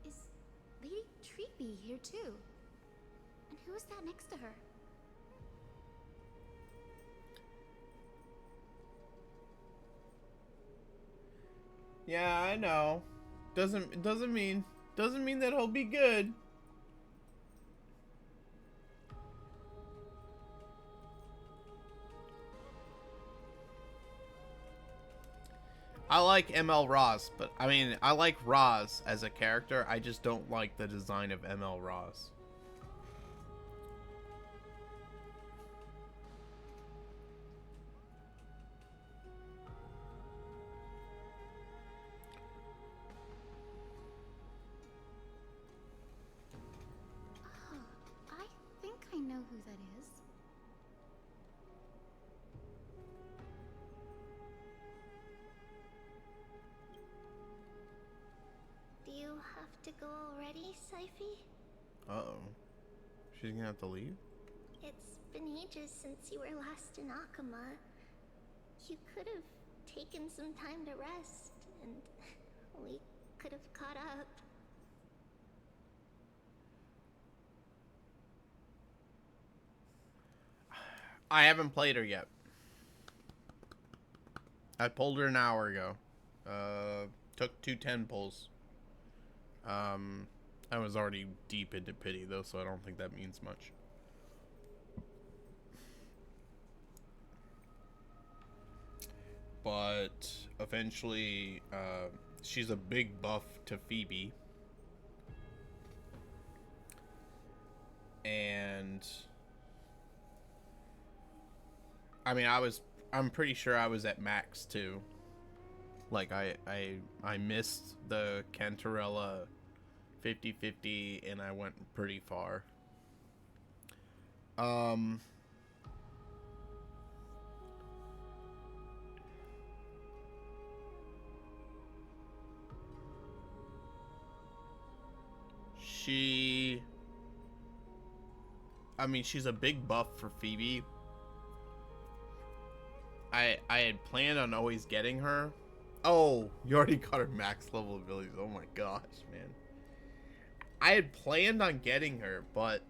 is Lady Treepy here too? And who is that next to her? Yeah, I know. Doesn't mean that he'll be good. I like ML Ross, but I mean, I like Roz as a character. I just don't like the design of ML Ross. Oh, I think I know who that is. Do you have to go already, Syphie? Uh-oh. She's gonna have to leave? It's been ages since you were last in Akama. You could have taken some time to rest, and we could have caught up. I haven't played her yet. I pulled her an hour ago. Took 2 10 pulls. I was already deep into pity though, so I don't think that means much. But eventually, she's a big buff to Phoebe. And I mean, I'm pretty sure I was at max too. Like I missed the Cantarella 50-50 and I went pretty far. I mean, she's a big buff for Phoebe. I had planned on always getting her. Oh, you already got her max level abilities. Oh my gosh, man. I had planned on getting her, but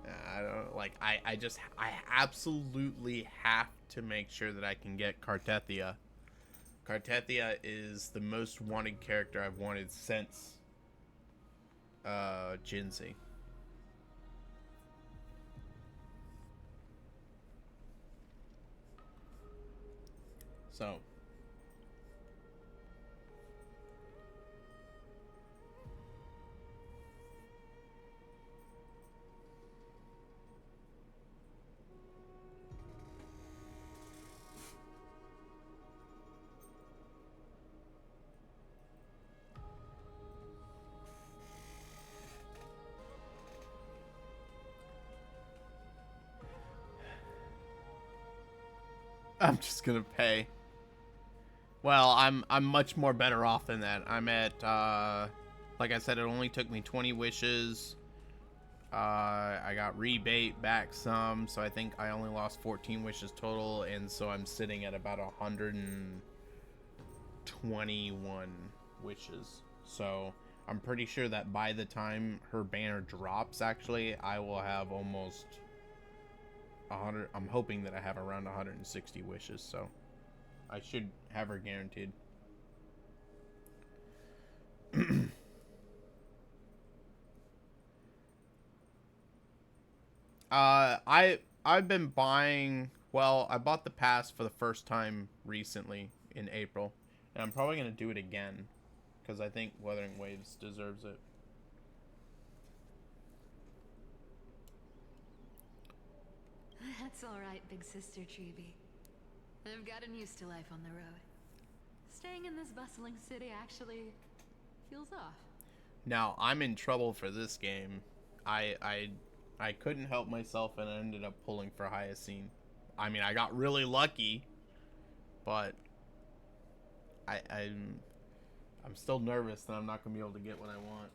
I don't like. I absolutely have to make sure that I can get Cartethia. Cartethia is the most wanted character I've wanted since Jinsei. So I'm just gonna pay. Well, I'm much more better off than that. I'm at like I said, it only took me 20 wishes. I got rebate back some, so I think I only lost 14 wishes total, and so I'm sitting at about 121 wishes. So I'm pretty sure that by the time her banner drops, actually, I will have almost 100. I'm hoping that I have around 160 wishes, so I should have her guaranteed. I've been buying. Well, I bought the pass for the first time recently in April, and I'm probably gonna do it again because I think Wuthering Waves deserves it. That's all right, big sister Treeby. I've gotten used to life on the road. Staying in this bustling city actually feels off. Now I'm in trouble for this game. I couldn't help myself and I ended up pulling for Hyacine. I mean, I got really lucky, but I'm still nervous that I'm not gonna be able to get what I want.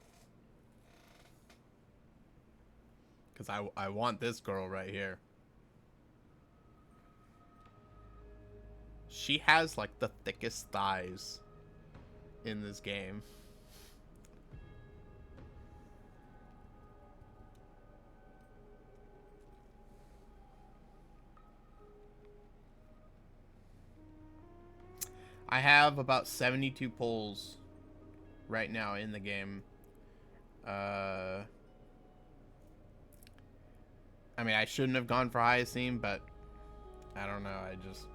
Cause I want this girl right here. She has like the thickest thighs in this game. I have about 72 pulls right now in the game. I mean, I shouldn't have gone for Hyacine, but I don't know. I just...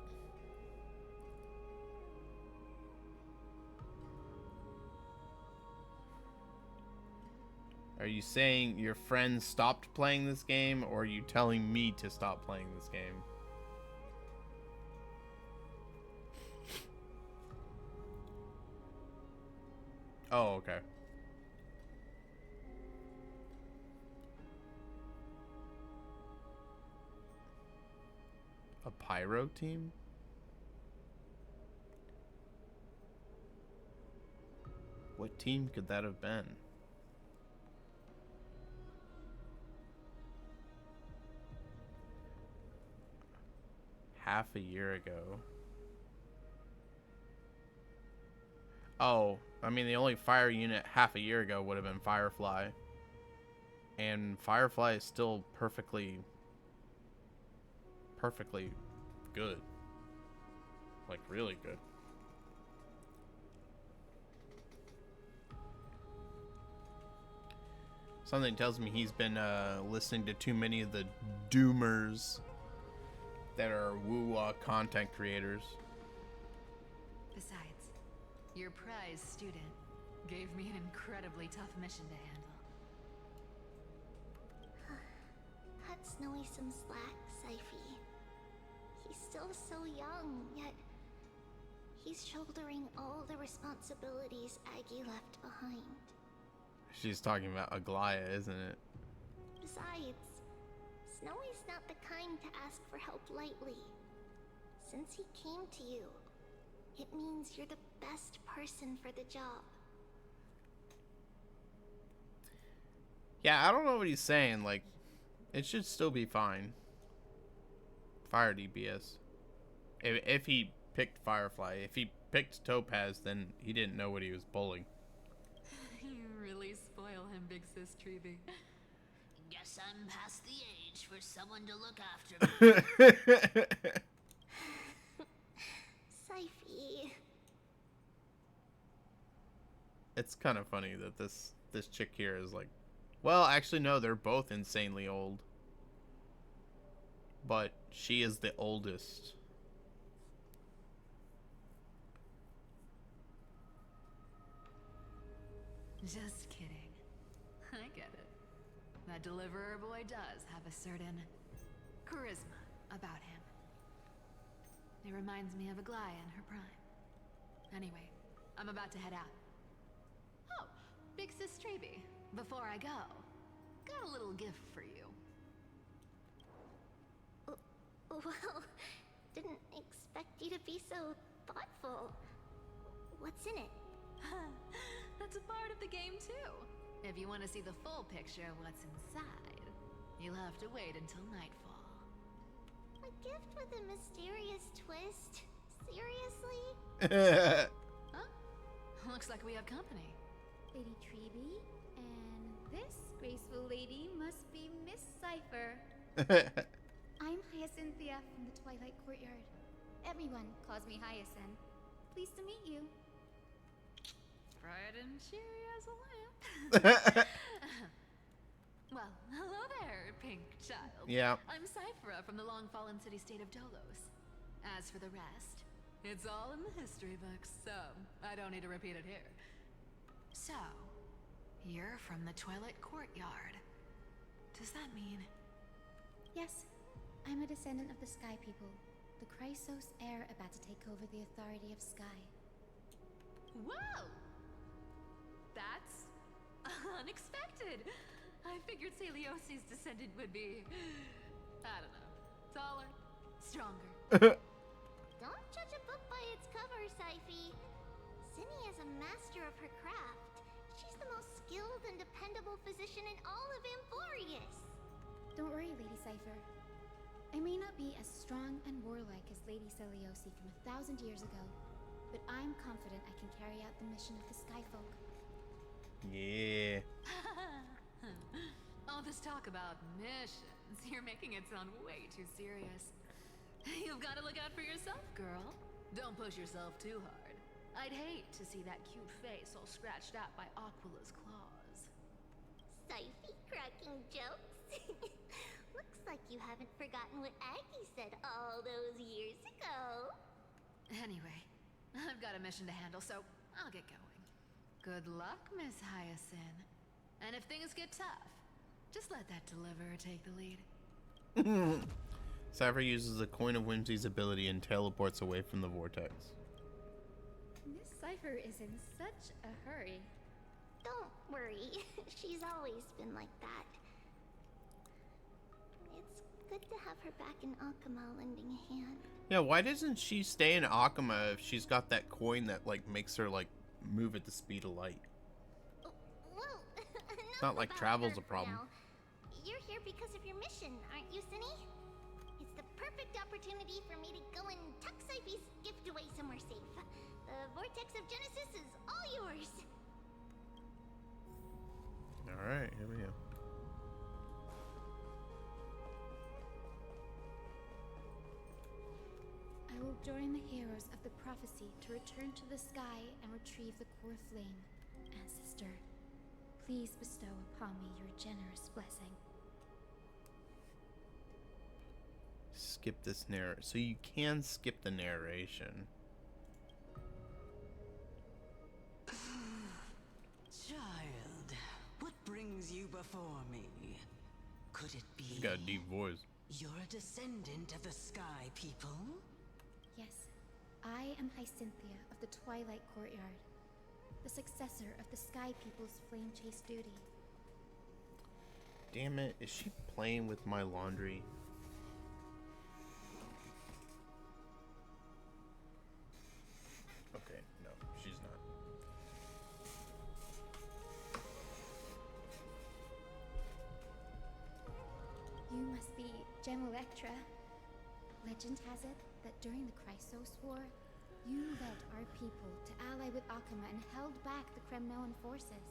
Are you saying your friends stopped playing this game, or are you telling me to stop playing this game? Oh, okay. A pyro team? What team could that have been? Half a year ago. Oh, I mean, the only fire unit half a year ago would have been Firefly. And Firefly is still perfectly good. Like, really good. Something tells me he's been listening to too many of the doomers that are woo-wah content creators. Besides, your prize student gave me an incredibly tough mission to handle. Cut Snowy some slack, Syphie. He's still so young, yet he's shouldering all the responsibilities Aggie left behind. She's talking about Aglaya, isn't it? Besides, Snowy's not the kind to ask for help lightly. Since he came to you, it means you're the best person for the job. Yeah, I don't know what he's saying. Like, it should still be fine. Fire DPS. If he picked Firefly. If he picked Topaz, then he didn't know what he was pulling. You really spoil him, big sis Treeby. Guess I'm past the age for someone to look after me. Syphie. It's kind of funny that this chick here is like, well, actually no, they're both insanely old. But she is the oldest. Just kidding. I get it. That deliverer boy does have a certain charisma about him. It reminds me of Aglaya in her prime. Anyway, I'm about to head out. Oh, big sis Treeby, before I go, got a little gift for you. Well, didn't expect you to be so thoughtful. What's in it? That's a part of the game too. If you want to see the full picture of what's inside, you'll have to wait until nightfall. A gift with a mysterious twist? Seriously? Huh? Looks like we have company. Lady Treeby, and this graceful lady must be Miss Cypher. I'm Hyacinthia from the Twilight Courtyard. Everyone calls me Hyacinth. Pleased to meet you. Bright and cheery as a lamp. Well, hello there, pink child. Yeah. I'm Cyphra from the long-fallen city-state of Dolos. As for the rest, it's all in the history books, so I don't need to repeat it here. So, you're from the Twilight Courtyard. Does that mean... Yes, I'm a descendant of the Sky People, the Chrysos heir about to take over the authority of Sky. Whoa! That's unexpected. I figured Celiosi's descendant would be, I don't know, taller, stronger. Don't judge a book by its cover, Syphi. Cindy is a master of her craft. She's the most skilled and dependable physician in all of Amphorius. Don't worry, Lady Cypher. I may not be as strong and warlike as Lady Celiosi from 1,000 years ago, but I'm confident I can carry out the mission of the Skyfolk. Yeah. All this talk about missions, you're making it sound way too serious. You've got to look out for yourself, girl. Don't push yourself too hard. I'd hate to see that cute face all scratched out by Aquila's claws. Syphi cracking jokes? Looks like you haven't forgotten what Aggie said all those years ago. Anyway, I've got a mission to handle, so I'll get going. Good luck, Miss Hyacinth. And if things get tough, just let that deliverer take the lead. Cypher uses a Coin of Whimsy's ability and teleports away from the vortex. Miss Cypher is in such a hurry. Don't worry, she's always been like that. It's good to have her back in Akama lending a hand. Yeah, why doesn't she stay in Akama if she's got that coin that like makes her like move at the speed of light? Well, It's not like travel's a problem. now. You're here because of your mission, aren't you, Cindy? It's the perfect opportunity for me to go and tuck Syphi's gift away somewhere safe. The Vortex of Genesis is all yours. Alright, here we go. I will join the heroes of the prophecy to return to the sky and retrieve the core flame. Ancestor, please bestow upon me your generous blessing. Skip this so you can skip the narration. Child, what brings you before me? Could it be... She's got a deep voice. You're a descendant of the Sky People? Yes, I am Hyacinthia of the Twilight Courtyard, the successor of the Sky People's flame chase duty. Damn it, is she playing with my laundry? Okay, no, she's not. You must be Gem Electra. Legend has it that during the Chrysos War, you led our people to ally with Akama and held back the Kremnoan forces.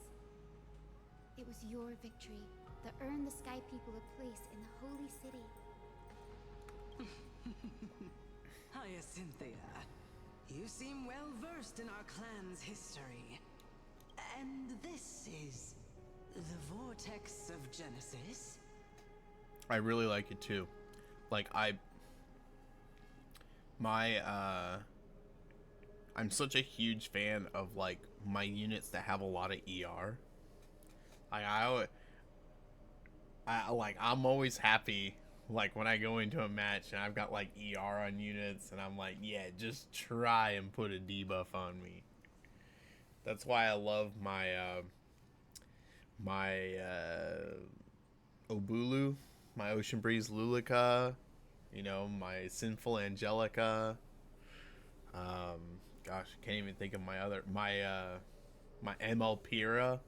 It was your victory that earned the Sky People a place in the Holy City. Hyacinthia, you seem well versed in our clan's history. And this is the Vortex of Genesis? I really like it too. Like I'm such a huge fan of like my units that have a lot of ER. I'm always happy like when I go into a match and I've got like ER on units and I'm like, yeah, just try and put a debuff on me. That's why I love my Obulu, my Ocean Breeze Lulica, you know, my Sinful Angelica. Gosh, I can't even think of my ML Pira.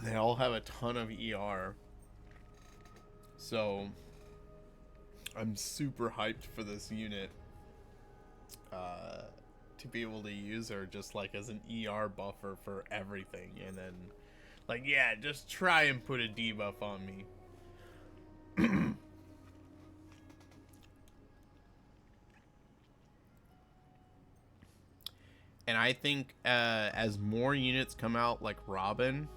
They all have a ton of ER. So I'm super hyped for this unit to be able to use her just like as an ER buffer for everything, and then like, yeah, just try and put a debuff on me. And I think as more units come out like Robin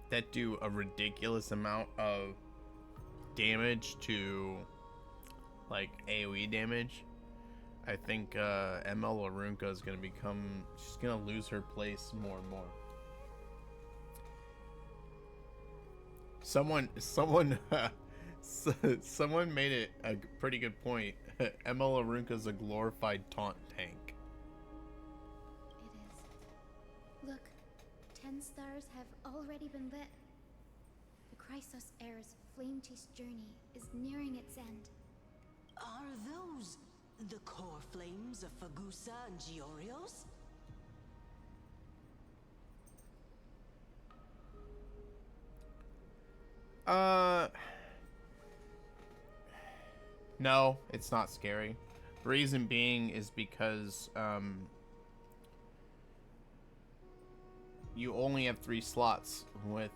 that do a ridiculous amount of damage to like AoE damage, I think ML Arunka is gonna become, she's gonna lose her place more and more. Someone someone made it a pretty good point. ML Arunka is a glorified taunt tank. It is. Look, 10 stars have already been lit. The Chrysos heir's flame-chased journey is nearing its end. Are those the core flames of Fagusa and Giorios? No, it's not scary. Reason being is because you only have 3 slots with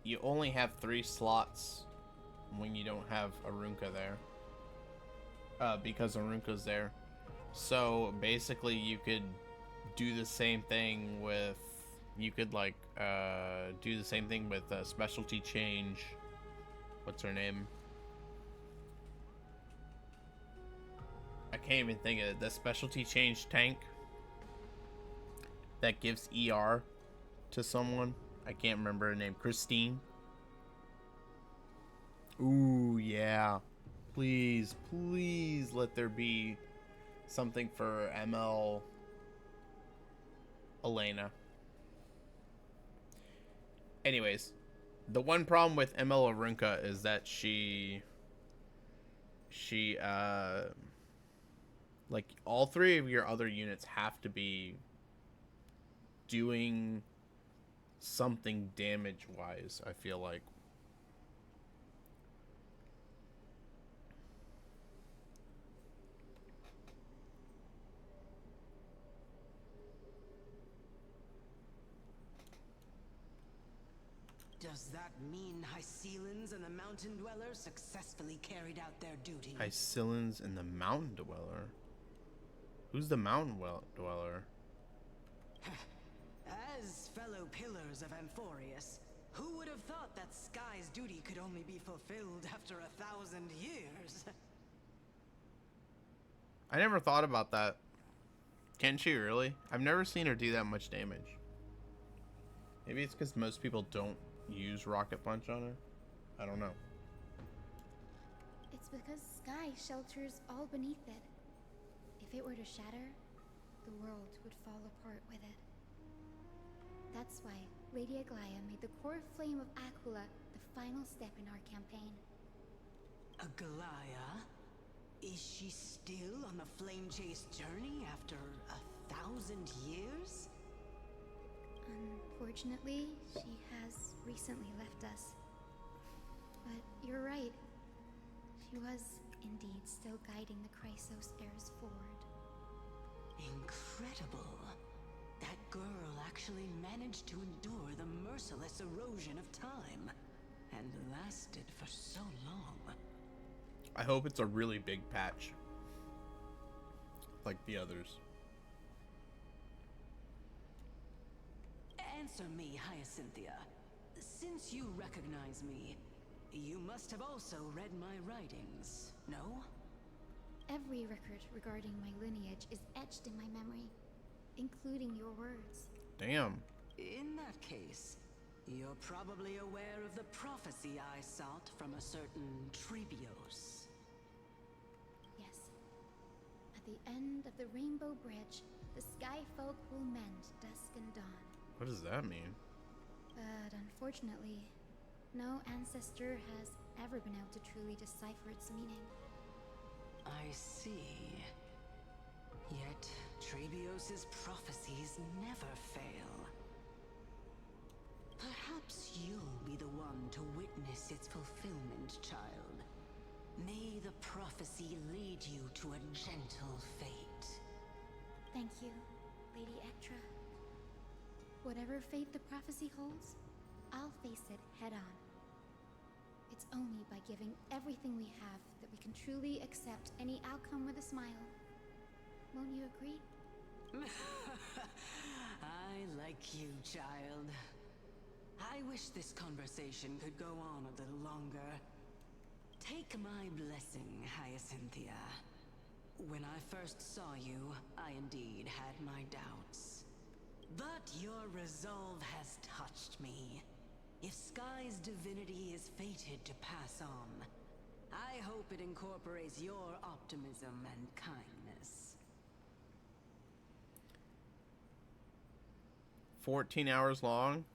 you only have 3 slots when you don't have Arunka there. Because Arunka's there. So basically you could do the same thing with, you could like do the same thing with specialty change. What's her name? I can't even think of it. The specialty change tank that gives ER to someone. I can't remember her name. Christine. Ooh, yeah. Please, please let there be something for ML Elena. Anyways, the one problem with ML Arunka is that she like all 3 of your other units have to be doing something damage wise, I feel like. Does that mean Hycelans and the Mountain Dwellers successfully carried out their duty? Hycelans and the Mountain Dweller? Who's the Mountain Dweller? As fellow pillars of Amphorius, who would have thought that Sky's duty could only be fulfilled after 1,000 years? I never thought about that. Can she really? I've never seen her do that much damage. Maybe it's because most people don't use Rocket Punch on her? I don't know. It's because Sky shelters all beneath it. If it were to shatter, the world would fall apart with it. That's why Lady Aglaya made the core flame of Aquila the final step in our campaign. Aglaya? Is she still on the flame chase journey after 1,000 years? Unfortunately, she has recently left us. But you're right. She was indeed still guiding the Chrysos heirs forward. Incredible. That girl actually managed to endure the merciless erosion of time, and lasted for so long. I hope it's a really big patch. Like the others. Answer me, Hyacinthia. Since you recognize me, you must have also read my writings, no? Every record regarding my lineage is etched in my memory, including your words. Damn. In that case, you're probably aware of the prophecy I sought from a certain Trebios. Yes. At the end of the Rainbow Bridge, the Sky Folk will mend dusk and dawn. What does that mean? But unfortunately, no ancestor has ever been able to truly decipher its meaning. I see. Yet, Trebios' prophecies never fail. Perhaps you'll be the one to witness its fulfillment, child. May the prophecy lead you to a gentle fate. Thank you, Lady Ektra. Whatever fate the prophecy holds, I'll face it head on. It's only by giving everything we have that we can can truly accept any outcome with a smile. Won't you agree? I like you, child. I wish this conversation could go on a little longer. Take my blessing, Hyacinthia. When I first saw you, I indeed had my doubts. But your resolve has touched me. If Sky's divinity is fated to pass on, I hope it incorporates your optimism and kindness. 14 hours long?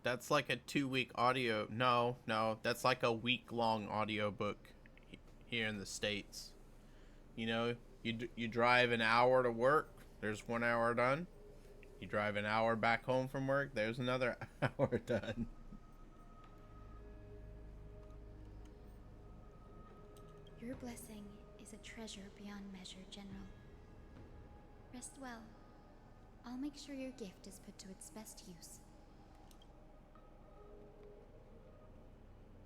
That's like a 2-week audio. No, that's like a week-long audiobook here in the States. You know, you drive an hour to work, there's 1 hour done. You drive an hour back home from work, there's another hour done. Your blessing is a treasure beyond measure, General. Rest well. I'll make sure your gift is put to its best use.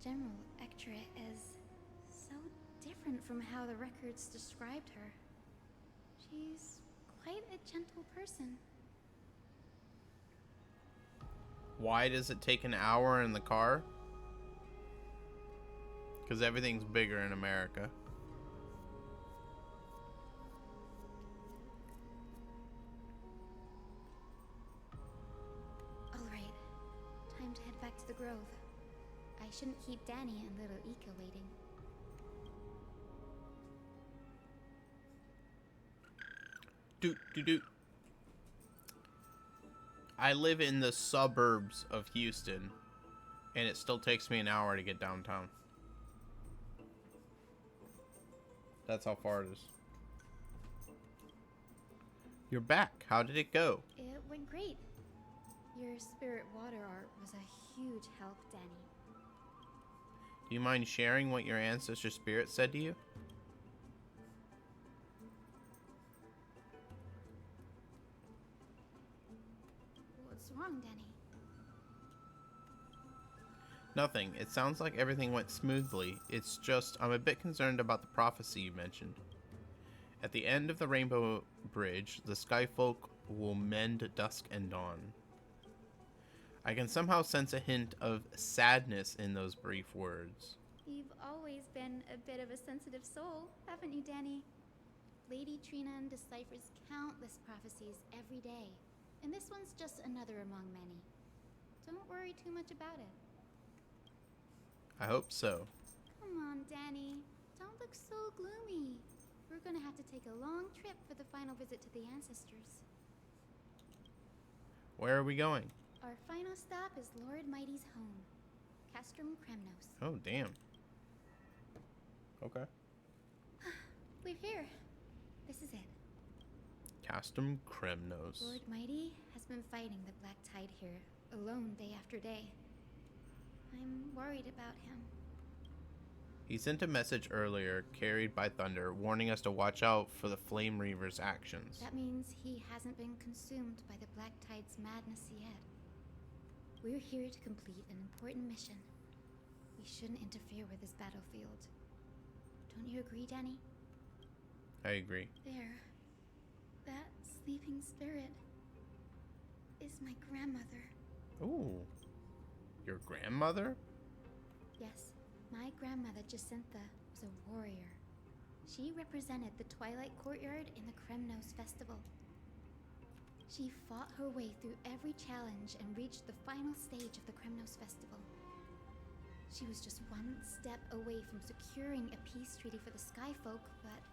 General Ektra is so different from how the records described her. She's quite a gentle person. Why does it take an hour in the car? Because everything's bigger in America. All right, time to head back to the Grove. I shouldn't keep Danny and little Ika waiting. Doot. I live in the suburbs of Houston, and it still takes me an hour to get downtown. That's how far it is. You're back. How did it go? It went great. Your spirit water art was a huge help, Danny. Do you mind sharing what your ancestor spirit said to you? What's wrong, Danny? Nothing. It sounds like everything went smoothly. It's just, I'm a bit concerned about the prophecy you mentioned. At the end of the Rainbow Bridge, the Skyfolk will mend dusk and dawn. I can somehow sense a hint of sadness in those brief words. You've always been a bit of a sensitive soul, haven't you, Danny? Lady Trina deciphers countless prophecies every day, and this one's just another among many. Don't worry too much about it. I hope so. Come on, Danny. Don't look so gloomy. We're gonna have to take a long trip for the final visit to the ancestors. Where are we going? Our final stop is Lord Mighty's home, Castrum Kremnos. Oh, damn. Okay. We're here. This is it. Castrum Kremnos. Lord Mighty has been fighting the Black Tide here, alone day after day. I'm worried about him. He sent a message earlier, carried by thunder, warning us to watch out for the Flame Reaver's actions. That means he hasn't been consumed by the Black Tide's madness yet. We're here to complete an important mission. We shouldn't interfere with his battlefield. Don't you agree, Danny? I agree. There. That sleeping spirit is my grandmother. Ooh. Your grandmother? Yes, my grandmother, Jacinta, was a warrior. She represented the Twilight Courtyard in the Kremnos Festival. She fought her way through every challenge and reached the final stage of the Kremnos Festival. She was just one step away from securing a peace treaty for the Skyfolk, but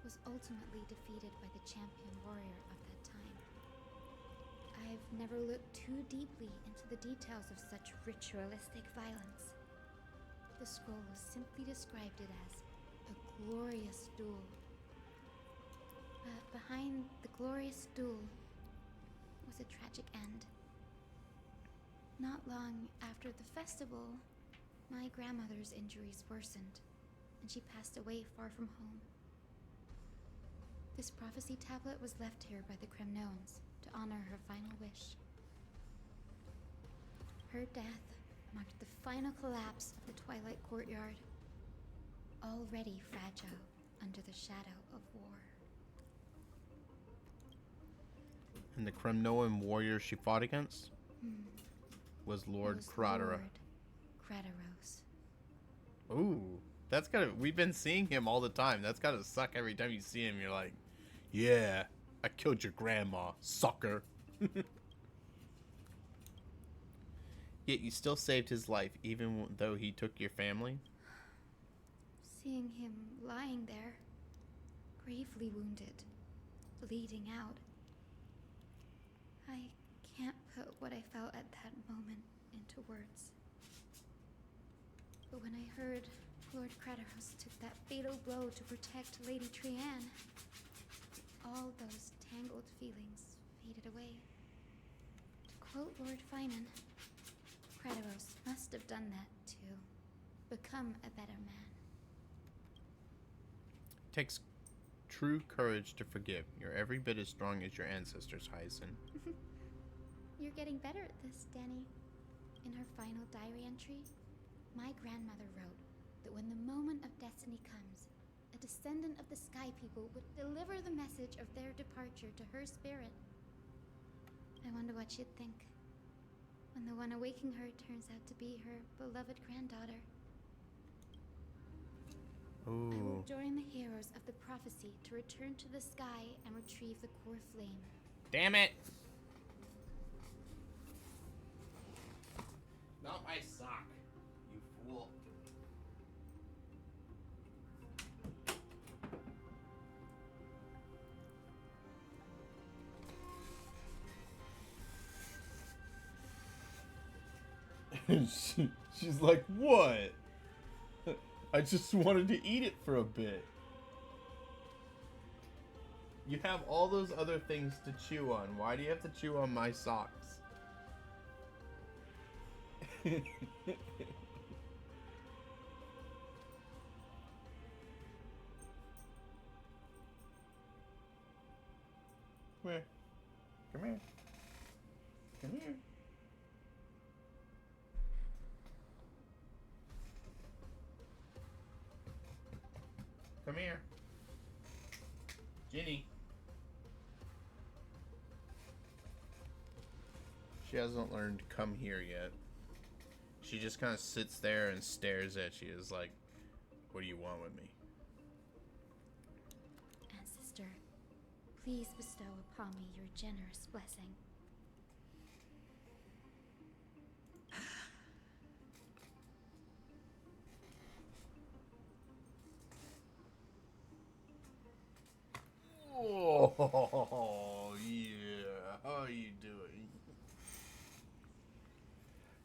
was ultimately defeated by the champion warrior of that time. I've never looked too deeply into the details of such ritualistic violence. The scroll simply described it as a glorious duel. But behind the glorious duel was a tragic end. Not long after the festival, my grandmother's injuries worsened, and she passed away far from home. This prophecy tablet was left here by the Kremnoans to honor her final wish. Her death marked the final collapse of the Twilight Courtyard. already fragile under the shadow of war. And the Kremnoan warrior she fought against was Lord Kratera. Lord Krateros. Ooh, that's gotta. We've been seeing him all the time. That's gotta suck every time you see him. You're like, yeah, I killed your grandma, sucker. Yet you still saved his life, even though he took your family. Seeing him lying there, gravely wounded, bleeding out. I can't put what I felt at that moment into words. But when I heard Lord Krateros took that fatal blow to protect Lady Trianne, all those tangled feelings faded away. To quote Lord Finan, Krateros must have done that to become a better man. Takes true courage to forgive. You're every bit as strong as your ancestors, Hyacinth. You're getting better at this, Danny. In her final diary entry, my grandmother wrote that when the moment of destiny comes, a descendant of the Sky People would deliver the message of their departure to her spirit. I wonder what she'd think when the one awaking her turns out to be her beloved granddaughter. Ooh. I will join the heroes of the prophecy to return to the sky and retrieve the core flame. Damn it! Not my sock, you fool. She's like, what? I just wanted to eat it for a bit. You have all those other things to chew on. Why do you have to chew on my socks? Come here. Come here. Come here. Come here. Ginny. She hasn't learned come here yet. She just kind of sits there and stares at you as like, what do you want with me? Ancestor, please bestow upon me your generous blessing. Oh, yeah. How are you doing?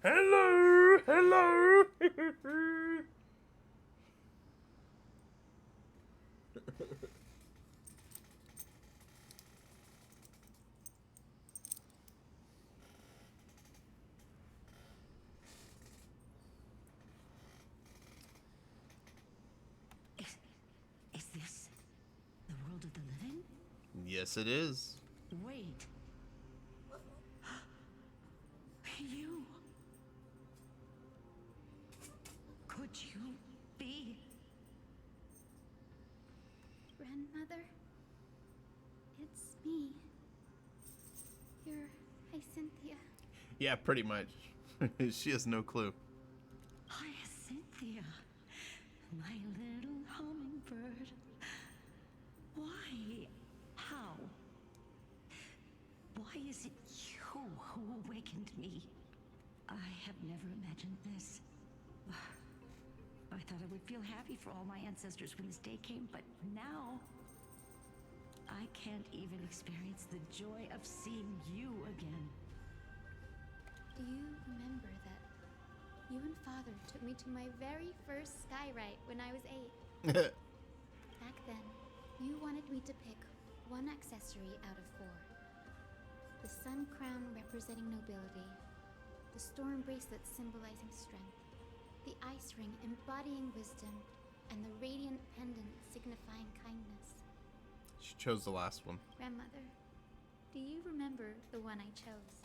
Hello! Hello! Is this the world of the living? Yes, it is. Wait. You. Could you be? Grandmother? It's me. You're Hyacinthia. Yeah, pretty much. She has no clue. Hyacinthia, my little hummingbird. Why? How? Why is it you who awakened me? I have never imagined this. I thought I would feel happy for all my ancestors when this day came, but now I can't even experience the joy of seeing you again. Do you remember that you and Father took me to my very first skyrite when I was 8? Back then, you wanted me to pick one accessory out of 4. The sun crown representing nobility, the storm bracelet symbolizing strength, the ice ring embodying wisdom, and the radiant pendant signifying kindness. She chose the last one. Grandmother, do you remember the one I chose?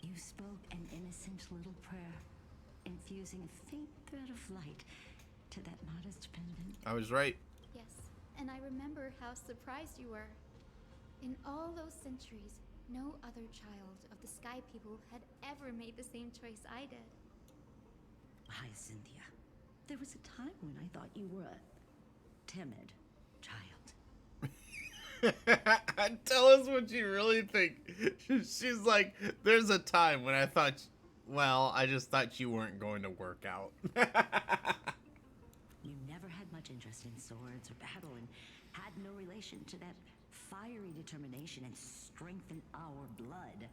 You spoke an innocent little prayer. infusing a faint thread of light to that modest pendant. I was right. Yes, and I remember how surprised you were. In all those centuries, no other child of the Sky People had ever made the same choice I did. Hyacinthia, there was a time when I thought you were a timid child. Tell us what you really think. She's like, there's a time when I thought, well, I just thought you weren't going to work out. You never had much interest in swords or battle and had no relation to that fiery determination and strength in our blood.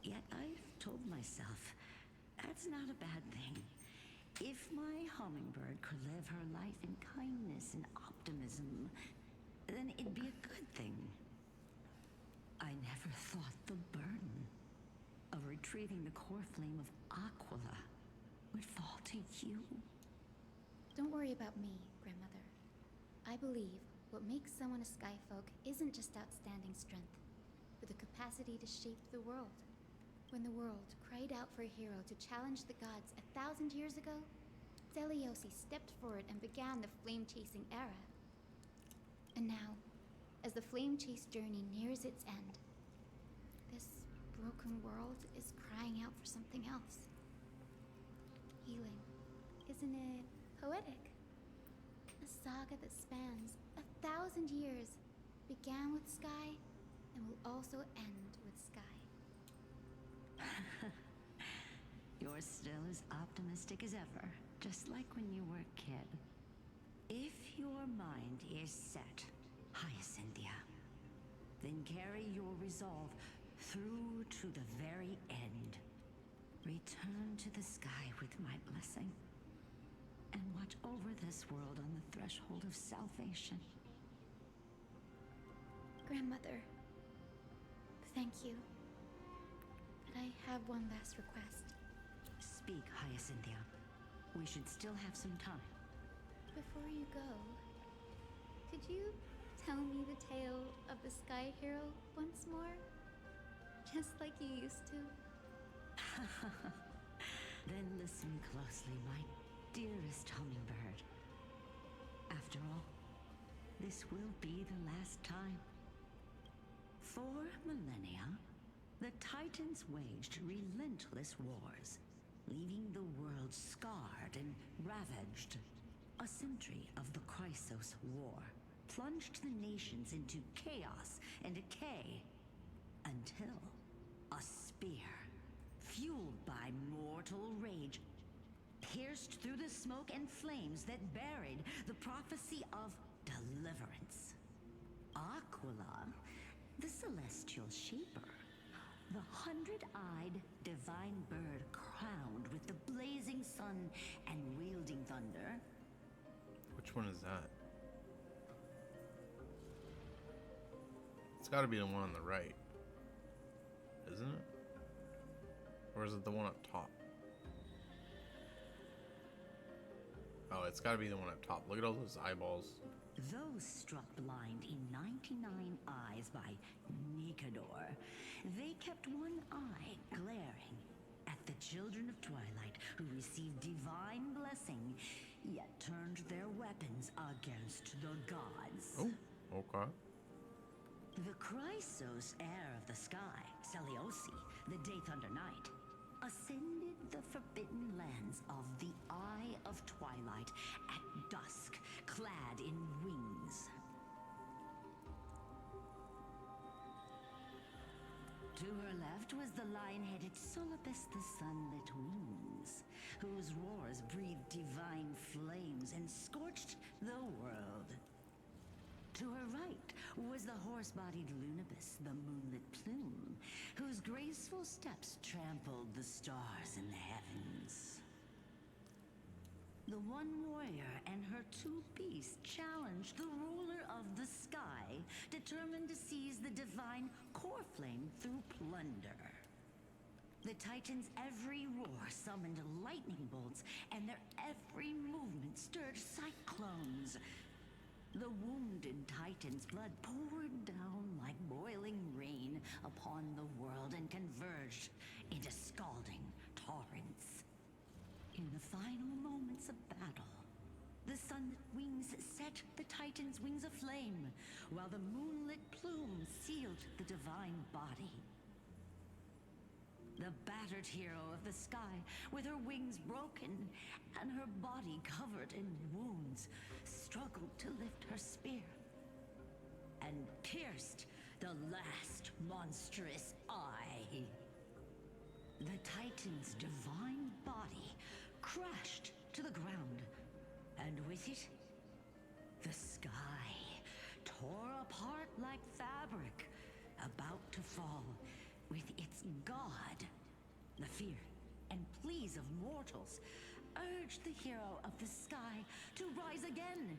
Yet I've told myself, that's not a bad thing. If my hummingbird could live her life in kindness and optimism, then it'd be a good thing. I never thought the burden of retrieving the core flame of Aquila would fall to you. Don't worry about me, Grandmother. I believe what makes someone a Skyfolk isn't just outstanding strength, but the capacity to shape the world. When the world cried out for a hero to challenge the gods 1,000 years ago, Zeliosi stepped forward and began the flame-chasing era. And now, as the flame-chase journey nears its end, this broken world is crying out for something else. Healing. Isn't it poetic? A saga that spans 1,000 years, began with Sky, and will also end with Sky. You're still as optimistic as ever, just like when you were a kid. If your mind is set, Hyacinthia, then carry your resolve through to the very end. Return to the sky with my blessing, and watch over this world on the threshold of salvation. Grandmother, thank you. But I have one last request. Speak, Hyacinthia. We should still have some time. Before you go, could you tell me the tale of the Sky Hero once more? Just like you used to? Then listen closely, my dearest hummingbird. After all, this will be the last time. For millennia, the Titans waged relentless wars, leaving the world scarred and ravaged. A century of the Chrysos War plunged the nations into chaos and decay, until a spear, fueled by mortal rage, pierced through the smoke and flames that buried the prophecy of deliverance. Aquila, the celestial shaper, the 100-eyed divine bird crowned with the blazing sun and wielding thunder. Which one is that? It's got to be the one on the right, isn't it? Or is it the one up top? Oh, it's got to be the one up top. Look at all those eyeballs. Those struck blind in 99 eyes by Nikador, they kept one eye glaring at the children of Twilight who received divine blessing, yet turned their weapons against the gods. Oh, okay. The Chrysos heir of the sky, Seliosi, the Day Thunder Knight, ascended the forbidden lands of the Eye of Twilight at dusk, clad in wings. To her left was the lion-headed Solipus the Sunlit Wings, whose roars breathed divine flames and scorched the world. To her right was the horse-bodied Lunibus, the Moonlit Plume, whose graceful steps trampled the stars in the heavens. The one warrior and her two beasts challenged the ruler of the sky, determined to seize the divine core flame through plunder. The Titans' every roar summoned lightning bolts, and their every movement stirred cyclones. The wounded Titan's blood poured down like boiling rain upon the world and converged into scalding torrents. final moments of battle. The sun wings set the Titan's wings aflame, while the moonlit plume sealed the divine body. The battered hero of the sky, with her wings broken and her body covered in wounds, struggled to lift her spear and pierced the last monstrous eye. The Titan's divine body crashed to the ground, and with it, the sky tore apart like fabric, about to fall, with its god. The fear and pleas of mortals urged the hero of the sky to rise again.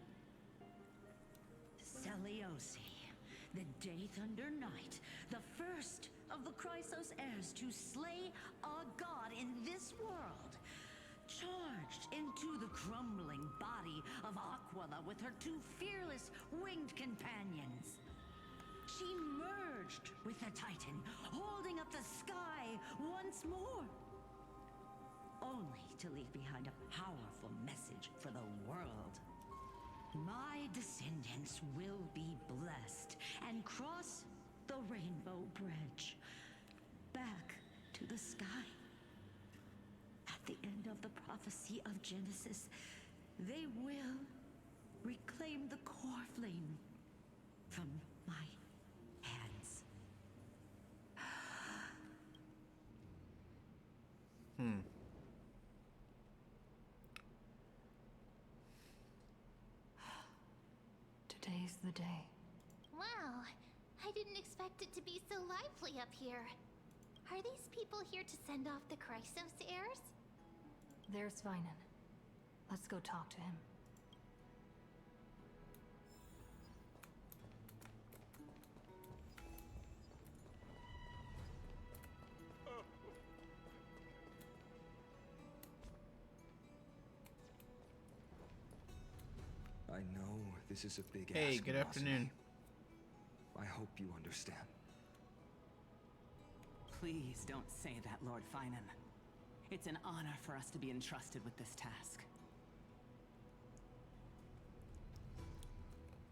Celiosi, the Day Thunder Knight, the first of the Chrysos heirs to slay a god in this world, charged into the crumbling body of Aquila with her two fearless winged companions. She merged with the Titan, holding up the sky once more, only to leave behind a powerful message for the world. My descendants will be blessed and cross the Rainbow Bridge back to the sky. At the end of the prophecy of Genesis, they will reclaim the core flame from my hands. Today's the day. Wow, I didn't expect it to be so lively up here. Are these people here to send off the Chrysos heirs? There's Finan. Let's go talk to him. I know this is a big Hey, ask, good afternoon. I hope you understand. Please don't say that, Lord Finan. It's an honor for us to be entrusted with this task.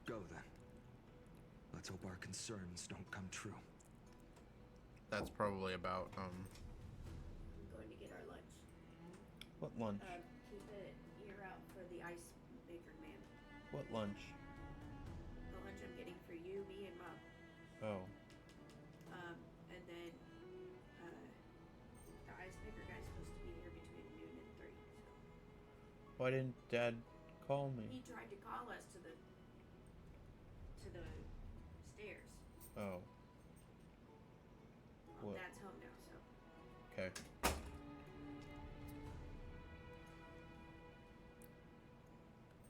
Go then. Let's hope our concerns don't come true. That's probably about I'm going to get our lunch. what lunch? Keep an ear out for the ice maker man. What lunch? The lunch I'm getting for you, me, and Mom. Oh. And then the ice maker guy's supposed to be here between noon and 3. So. Why didn't Dad call me? He tried to call us to the stairs. Oh. Well, What? Dad's home now, so. Okay.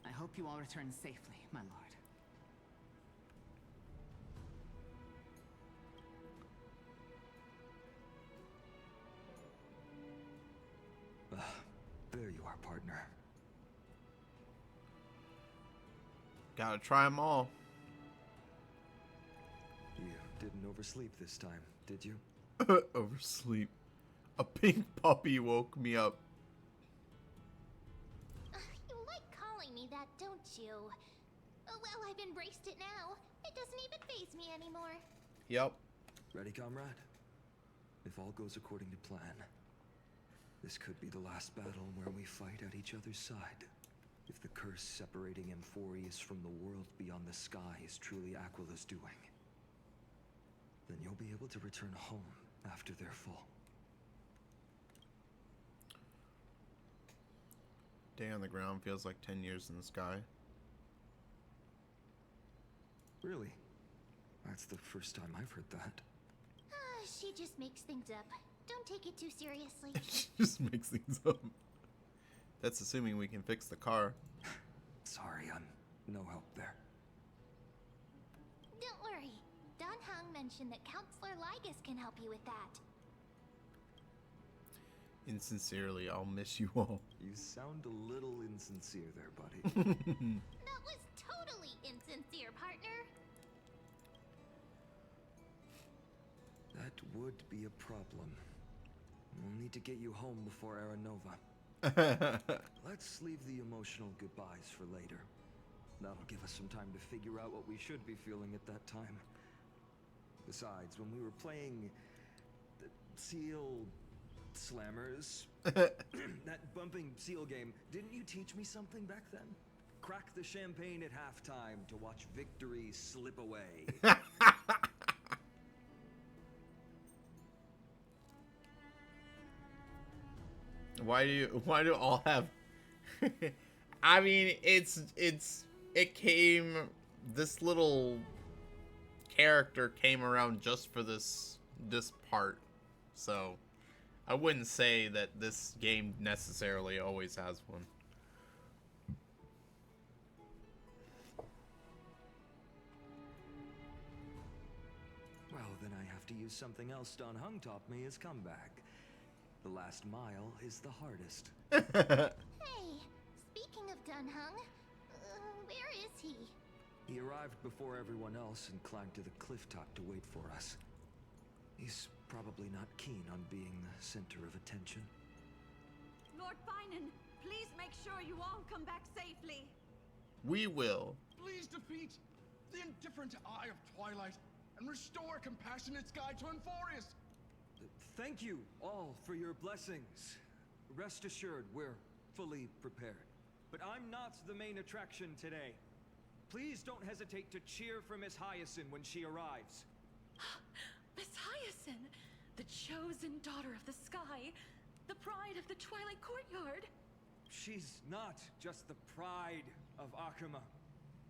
I hope you all return safely, my lord. There you are, partner. Gotta try them all. You didn't oversleep this time, did you? Oversleep. A pink puppy woke me up. You like calling me that, don't you? Oh, well, I've embraced it now. It doesn't even faze me anymore. Yep. Ready, comrade? If all goes according to plan, this could be the last battle where we fight at each other's side. If the curse separating Amphorius from the world beyond the sky is truly Aquila's doing, then you'll be able to return home after their fall. Day on the ground feels like 10 years in the sky. Really? That's the first time I've heard that. She just makes things up. Don't take it too seriously. Just makes things up. That's assuming we can fix the car. Sorry, I'm no help there. Don't worry. Don Hung mentioned that Counselor Ligus can help you with that. Insincerely, I'll miss you all. You sound a little insincere there, buddy. That was totally insincere, partner. That would be a problem. We'll need to get you home before Aranova. Let's leave the emotional goodbyes for later. That'll give us some time to figure out what we should be feeling at that time. Besides, when we were playing the Seal Slammers, that bumping seal game, didn't you teach me something back then? Crack the champagne at halftime to watch victory slip away. Why do all have I mean, this little character came around just for this part. So, I wouldn't say that this game necessarily always has one. Well, then I have to use something else Don Hung taught me as comeback. The last mile is the hardest. Hey, speaking of Dunhung, where is he? He arrived before everyone else and climbed to the cliff top to wait for us. He's probably not keen on being the center of attention. Lord Finan, please make sure you all come back safely. We will. Please defeat the indifferent eye of Twilight and restore a compassionate sky to Enforius. Thank you all for your blessings. Rest assured, we're fully prepared. But I'm not the main attraction today. Please don't hesitate to cheer for Miss Hyacinth when she arrives. Miss Hyacinth, the chosen daughter of the sky, the pride of the Twilight Courtyard. She's not just the pride of Akuma,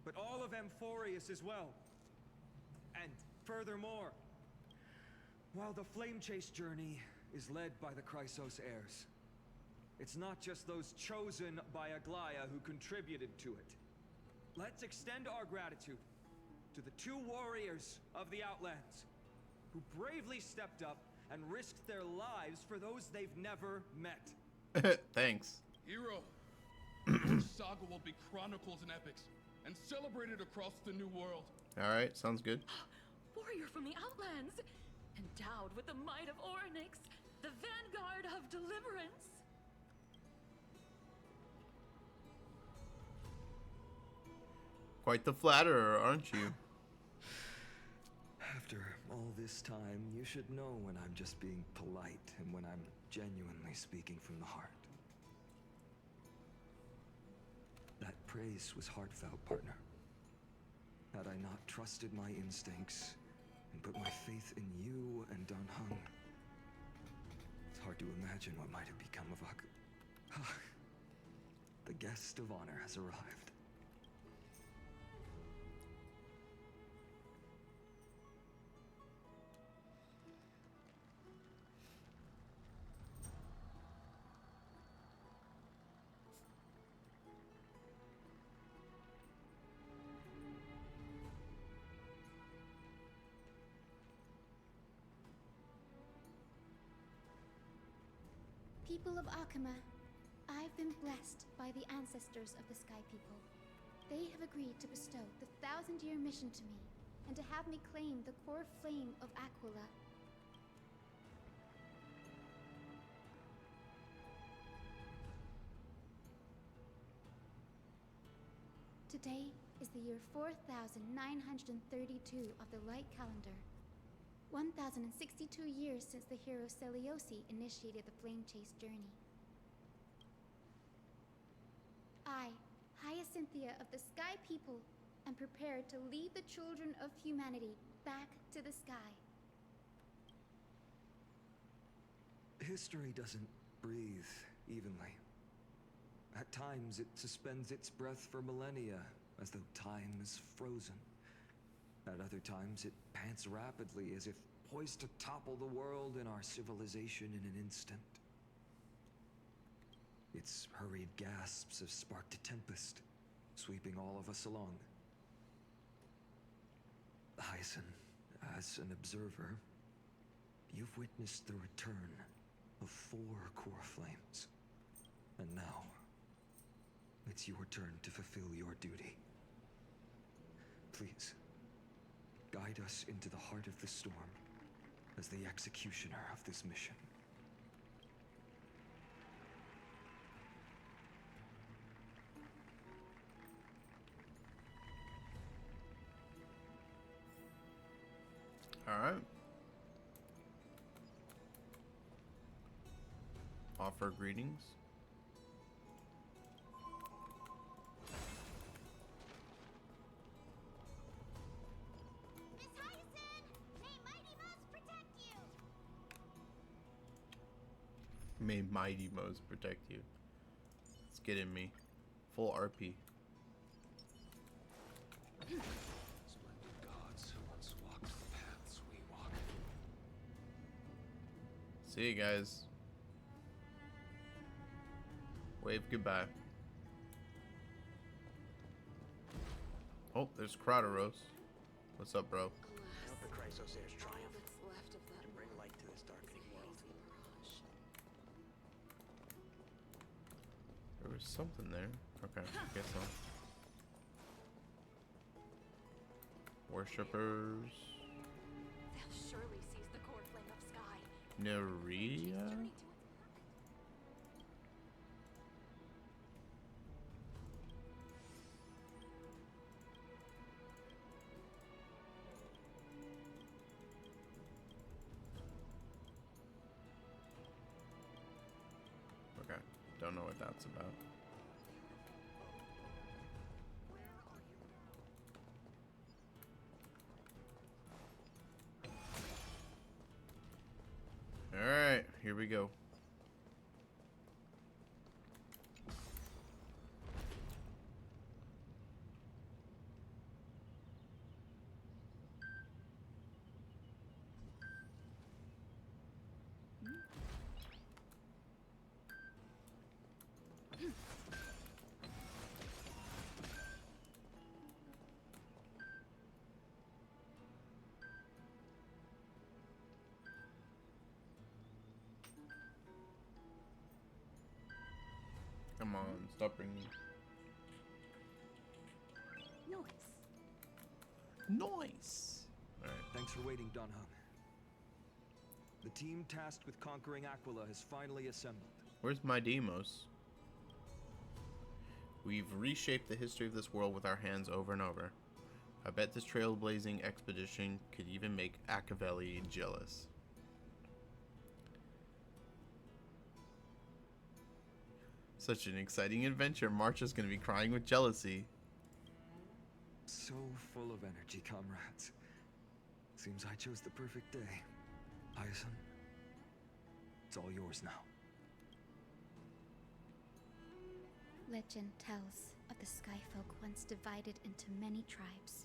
but all of Amphorius as well. And furthermore, while the Flame Chase journey is led by the Chrysos heirs, it's not just those chosen by Aglaya who contributed to it. Let's extend our gratitude to the two warriors of the Outlands who bravely stepped up and risked their lives for those they've never met. Thanks. Hero, your saga will be chronicled in epics and celebrated across the New World. Alright, sounds good. Warrior from the Outlands, endowed with the might of Orynyx, the vanguard of deliverance. Quite the flatterer, aren't you? After all this time, you should know when I'm just being polite and when I'm genuinely speaking from the heart. That praise was heartfelt, partner. Had I not trusted my instincts and put my faith in you and Don Hung, it's hard to imagine what might have become of Ak. The guest of honor has arrived. People of Akuma, I've been blessed by the ancestors of the Sky People. They have agreed to bestow the 1,000-year mission to me, and to have me claim the core flame of Aquila. Today is the year 4932 of the Light Calendar. 1,062 years since the hero Seliosi initiated the Flame Chase journey. I, Hyacinthia of the Sky People, am prepared to lead the children of humanity back to the sky. History doesn't breathe evenly. At times, it suspends its breath for millennia, as though time is frozen. At other times, it pants rapidly, as if poised to topple the world and our civilization in an instant. Its hurried gasps have sparked a tempest, sweeping all of us along. Hyacinth, as an observer, you've witnessed the return of 4 core flames. And now, it's your turn to fulfill your duty. Please, guide us into the heart of the storm as the executioner of this mission. Alright. Offer greetings. Miss Hyacinth, may Mighty Mouse protect you. May Mighty Mo's protect you. Let's get in me. Full RP. Splendid gods who once walked the paths we walk. See you guys. Wave goodbye. Oh, there's Crowderos. What's up, bro? I hope the Chrysosairs triumph and bring light to this darkening world. There was something there. Okay, I guess so. Worshippers. They'll surely seize the core flame of sky. Nereia? Okay, don't know what that's about. Alright, here we go. Come on, stop ringing. Nice. Alright. Thanks for waiting, Don Hung. The team tasked with conquering Aquila has finally assembled. Where's my Demos? We've reshaped the history of this world with our hands over and over. I bet this trailblazing expedition could even make Acavelli jealous. Such an exciting adventure. Marcia's gonna be crying with jealousy. So full of energy, comrades. Seems I chose the perfect day. Hyacinth, it's all yours now. Legend tells of the Skyfolk once divided into many tribes.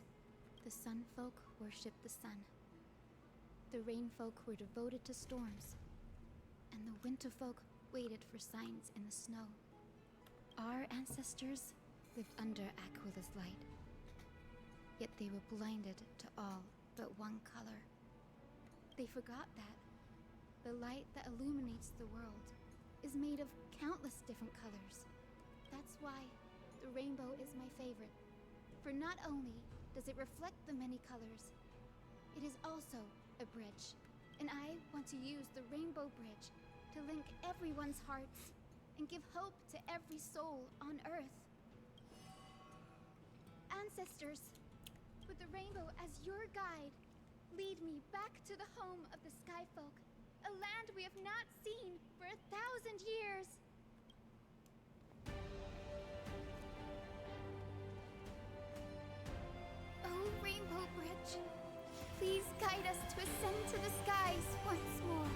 The Sunfolk worshipped the sun. The Rainfolk were devoted to storms. And the Winterfolk waited for signs in the snow. Our ancestors lived under Aquila's light. Yet they were blinded to all but one color. They forgot that the light that illuminates the world is made of countless different colors. That's why the rainbow is my favorite. For not only does it reflect the many colors, it is also a bridge. And I want to use the Rainbow Bridge to link everyone's hearts and give hope to every soul on Earth. Ancestors, with the rainbow as your guide, lead me back to the home of the Skyfolk, a land we have not seen for 1,000 years. Oh, Rainbow Bridge, please guide us to ascend to the skies once more.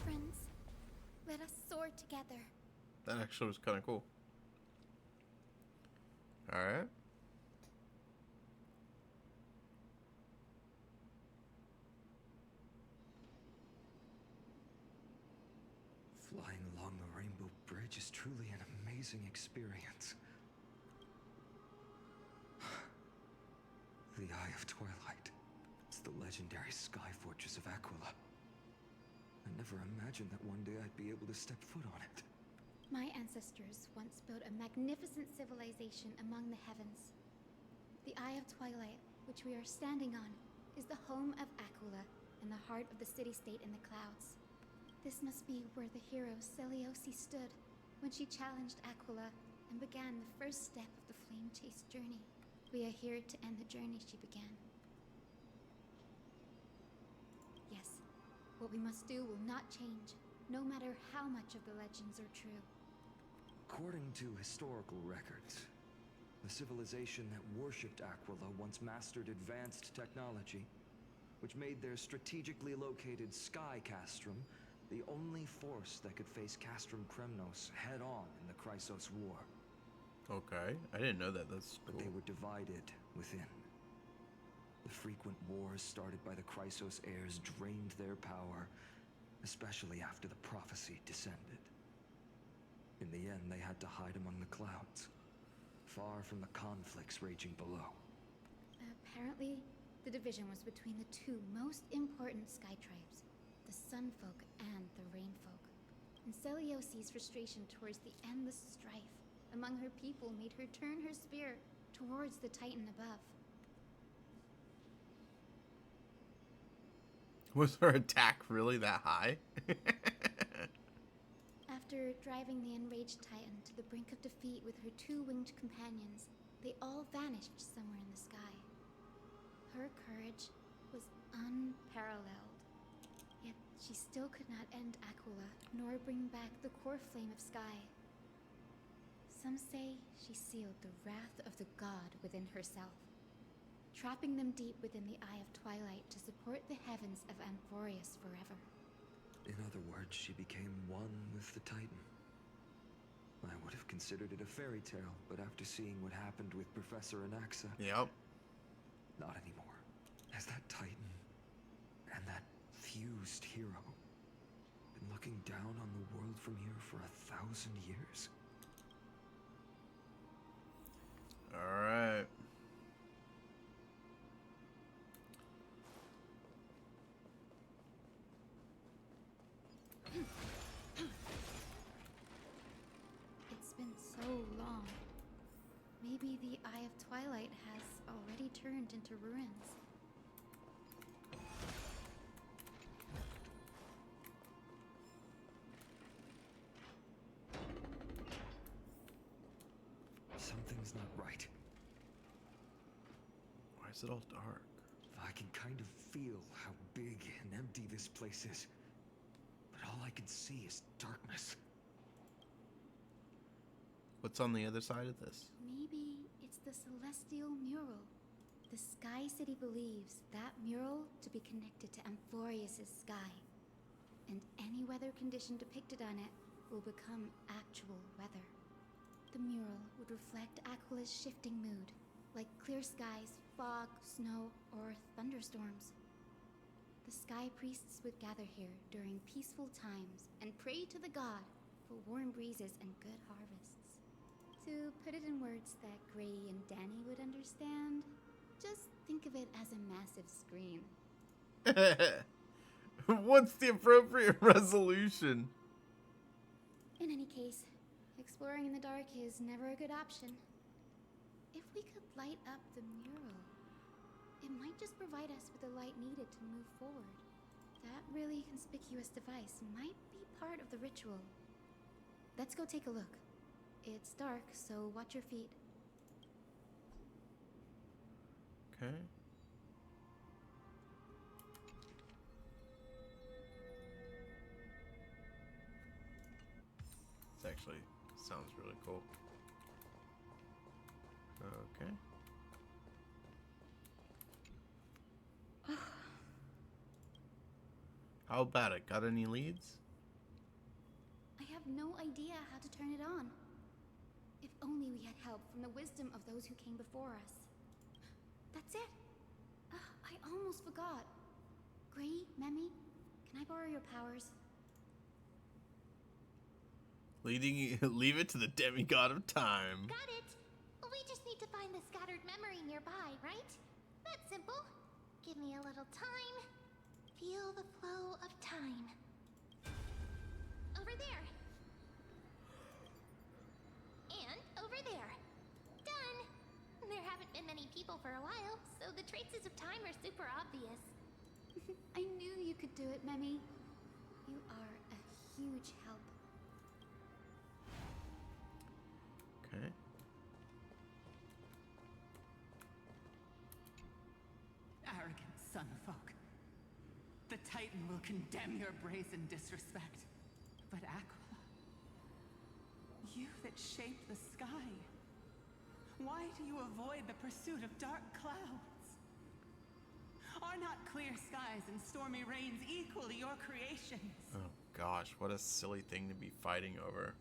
Friends, let us soar together. That actually was kind of cool. Alright. Flying along the Rainbow Bridge is truly an amazing experience. The Eye of Twilight. It's the legendary sky fortress of Aquila. I never imagined that one day I'd be able to step foot on it. My ancestors once built a magnificent civilization among the heavens. The Eye of Twilight, which we are standing on, is the home of Aquila and the heart of the city-state in the clouds. This must be where the hero Seliosi stood when she challenged Aquila and began the first step of the Flame Chase journey. We are here to end the journey she began. Yes, what we must do will not change, no matter how much of the legends are true. According to historical records, the civilization that worshipped Aquila once mastered advanced technology, which made their strategically located Sky Castrum the only force that could face Castrum Kremnos head-on in the Chrysos War. Okay, I didn't know that. That's cool. But they were divided within. The frequent wars started by the Chrysos heirs drained their power, especially after the prophecy descended. In the end, they had to hide among the clouds, far from the conflicts raging below. Apparently, the division was between the two most important sky tribes, the Sunfolk and the Rainfolk. And Celiosi's frustration towards the endless strife among her people made her turn her spear towards the Titan above. Was her attack really that high? After driving the enraged Titan to the brink of defeat with her two winged companions, they all vanished somewhere in the sky. Her courage was unparalleled. Yet she still could not end Aquila, nor bring back the core flame of sky. Some say she sealed the wrath of the god within herself, trapping them deep within the Eye of Twilight to support the heavens of Amphorius forever. In other words, she became one with the Titan. I would have considered it a fairy tale, but after seeing what happened with Professor Anaxa... Yep. Not anymore. Has that Titan and that fused hero been looking down on the world from here for 1,000 years? Alright. It's been so long. Maybe the Eye of Twilight has already turned into ruins. Something's not right. Why is it all dark? I can kind of feel how big and empty this place is. But all I can see is darkness. What's on the other side of this? Maybe it's the Celestial Mural. The Sky City believes that mural to be connected to Amphorius' sky. And any weather condition depicted on it will become actual weather. The mural would reflect Aquila's shifting mood, like clear skies, fog, snow, or thunderstorms. The sky priests would gather here during peaceful times and pray to the god for warm breezes and good harvests. To put it in words that Gray and Danny would understand, just think of it as a massive screen. What's the appropriate resolution? In any case, exploring in the dark is never a good option. If we could light up the mural, it might just provide us with the light needed to move forward. That really conspicuous device might be part of the ritual. Let's go take a look. It's dark, so watch your feet. Okay. This actually sounds really cool. Okay. How about it? Got any leads? I have no idea how to turn it on. If only we had help from the wisdom of those who came before us. That's it. I almost forgot. Gray, Memi, can I borrow your powers? Leave it to the demigod of time. Got it! We just need to find the scattered memory nearby, right? That's simple. Give me a little time. Feel the flow of time. Over there. And over there. Done! There haven't been many people for a while, so the traces of time are super obvious. I knew you could do it, Memi. You are a huge help. Sunfolk. The Titan will condemn your brazen disrespect. But Aquila, you that shaped the sky, why do you avoid the pursuit of dark clouds? Are not clear skies and stormy rains equally your creations? Oh gosh, what a silly thing to be fighting over.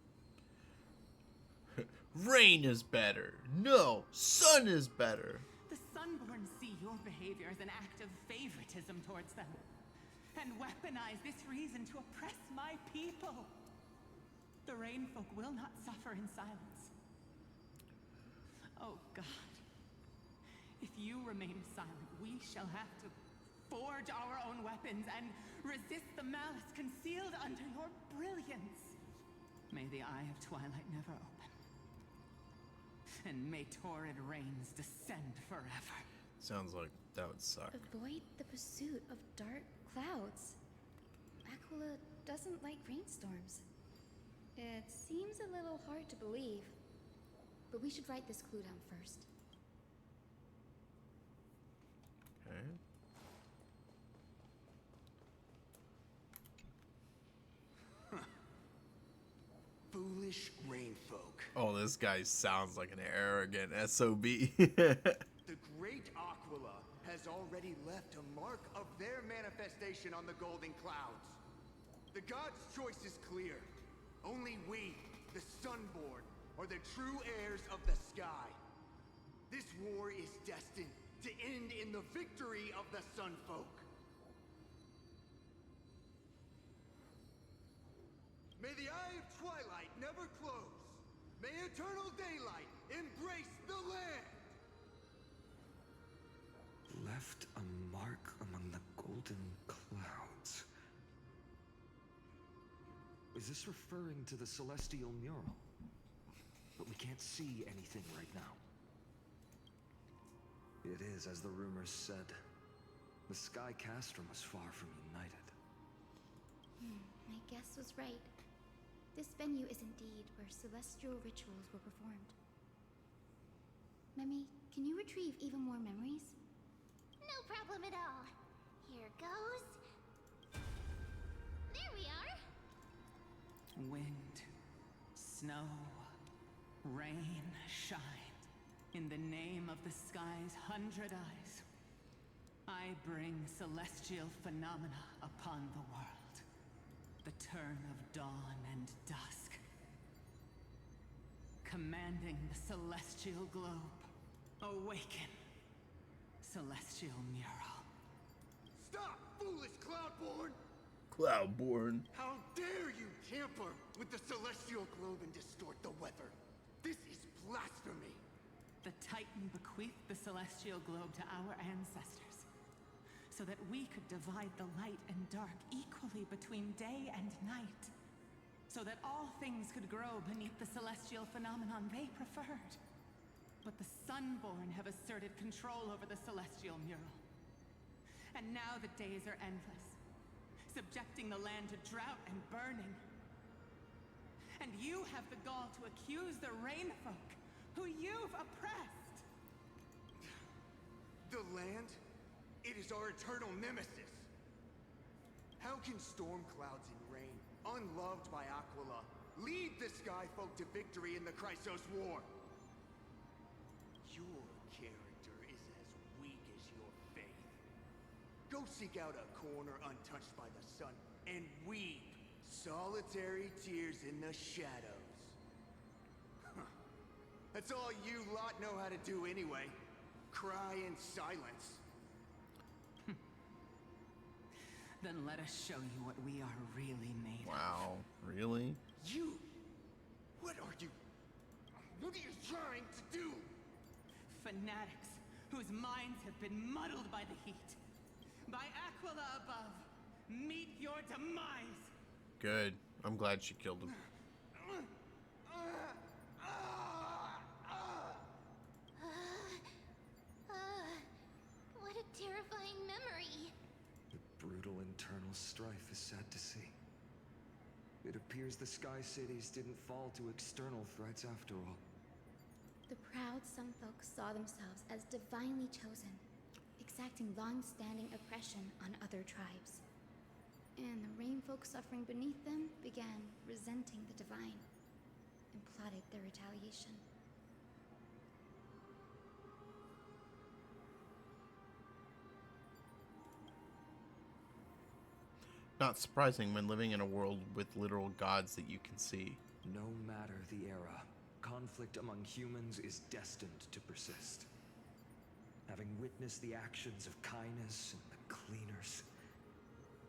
Rain is better. No, sun is better. The Sunborn see your behavior as an act of favoritism towards them, and weaponize this reason to oppress my people. The Rainfolk will not suffer in silence. Oh God, if you remain silent, we shall have to forge our own weapons and resist the malice concealed under your brilliance. May the Eye of Twilight never open, and may torrid rains descend forever. Sounds like that would suck. Avoid the pursuit of dark clouds. Aquila doesn't like rainstorms. It seems a little hard to believe, but we should write this clue down first. Okay. Foolish rainfolk. Oh, this guy sounds like an arrogant SOB. The great Aquila has already left a mark of their manifestation on the golden clouds. The gods' choice is clear. Only we, the Sunborn, are the true heirs of the sky. This war is destined to end in the victory of the Sunfolk. May the Eye of Twilight never close. May eternal daylight embrace the land. Left a mark among the golden clouds. Is this referring to the celestial mural? But we can't see anything right now. It is, as the rumors said. The Sky Castrum was far from united. My guess was right. This venue is indeed where celestial rituals were performed. Memi, can you retrieve even more memories? No problem at all. Here goes. There we are. Wind, snow, rain, shine. In the name of the sky's 100 eyes, I bring celestial phenomena upon the world. The turn of dawn and dusk. Commanding the celestial globe. Awaken, celestial mural. Stop, foolish Cloudborn! Cloudborn. How dare you tamper with the celestial globe and distort the weather? This is blasphemy! The Titan bequeathed the celestial globe to our ancestors, so that we could divide the light and dark equally between day and night, so that all things could grow beneath the celestial phenomenon they preferred. But the Sunborn have asserted control over the celestial mural. And now the days are endless, subjecting the land to drought and burning. And you have the gall to accuse the Rainfolk, who you've oppressed. The land? It is our eternal nemesis. How can storm clouds and rain, unloved by Aquila, lead the Skyfolk to victory in the Chrysos War? Your character is as weak as your faith. Go seek out a corner untouched by the sun and weep solitary tears in the shadows. That's all you lot know how to do anyway. Cry in silence. Then let us show you what we are really made of. Wow, really? You? What are you? What are you trying to do? Fanatics whose minds have been muddled by the heat. By Aquila above, meet your demise. Good. I'm glad she killed him. What a terrifying memory. The brutal internal strife is sad to see. It appears the Sky Cities didn't fall to external threats after all. The proud Sunfolk saw themselves as divinely chosen, exacting inflicting long-standing oppression on other tribes. And the rain folk suffering beneath them began resenting the divine and plotted their retaliation. Not surprising when living in a world with literal gods that you can see. No matter the era, conflict among humans is destined to persist. Having witnessed the actions of Kindness and the Cleaners,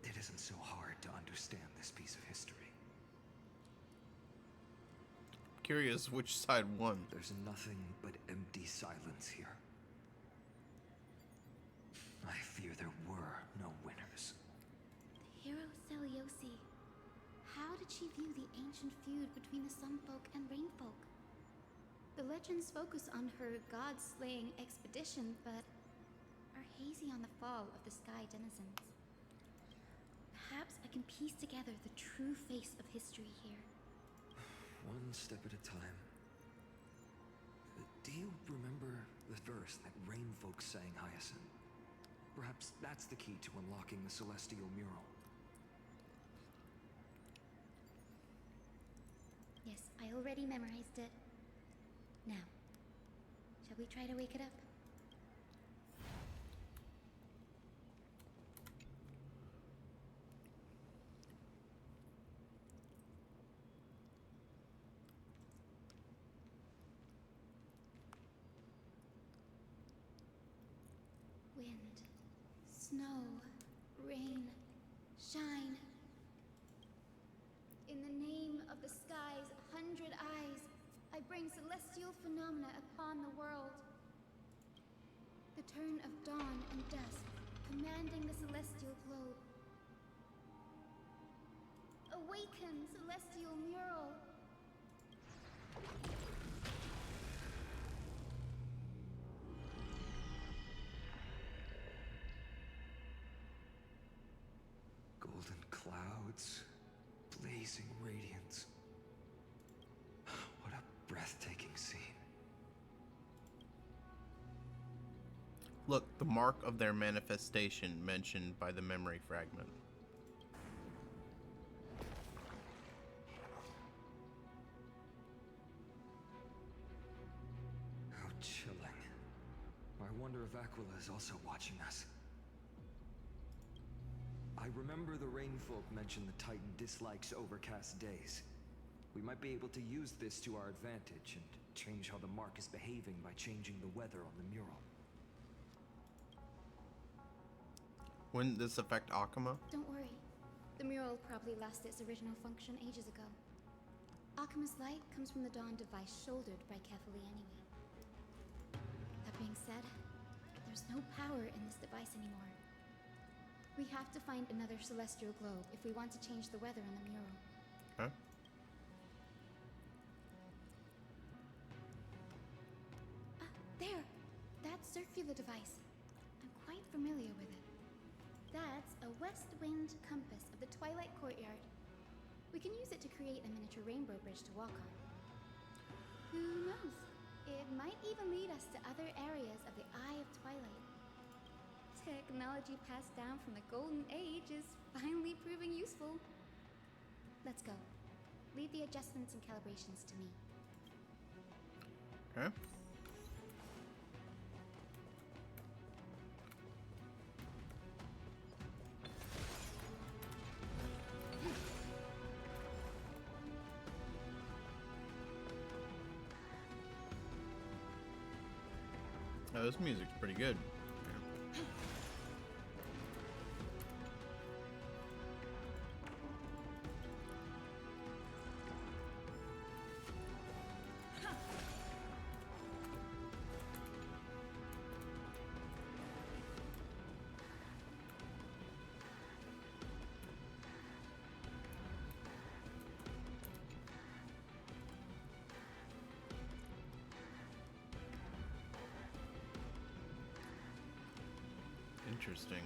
it isn't so hard to understand this piece of history. Curious which side won. There's nothing but empty silence here. I fear there were no winners. The hero Seliosi. How did she view the ancient feud between the Sun Folk and Rain Folk? The legends focus on her god-slaying expedition, but are hazy on the fall of the Sky Denizens. Perhaps I can piece together the true face of history here. One step at a time. Do you remember the verse that Rain Folk sang, Hyacinth? Perhaps that's the key to unlocking the Celestial Mural. Yes, I already memorized it. Now, shall we try to wake it up? Wind, snow, rain, shine. In the name of the sky's 100 eyes, I bring celestial phenomena upon the world. The turn of dawn and dusk, commanding the celestial globe. Awaken, celestial mural! Golden clouds, blazing radiance. What a breathtaking scene. Look, the mark of their manifestation mentioned by the memory fragment. How chilling. I wonder if Aquila is also watching us. I remember the Rainfolk mentioned the Titan dislikes overcast days. We might be able to use this to our advantage and change how the mark is behaving by changing the weather on the mural. Wouldn't this affect Akama? Don't worry. The mural probably lost its original function ages ago. Akama's light comes from the dawn device shouldered by Kefali anyway. That being said, there's no power in this device anymore. We have to find another celestial globe if we want to change the weather on the mural. Huh? There! That's circular device. I'm quite familiar with it. That's a west wind compass of the Twilight Courtyard. We can use it to create a miniature rainbow bridge to walk on. Who knows? It might even lead us to other areas of the Eye of Twilight. Technology passed down from the Golden Age is finally proving useful. Let's go. Leave the adjustments and calibrations to me. Okay. Oh, this music's pretty good. Interesting.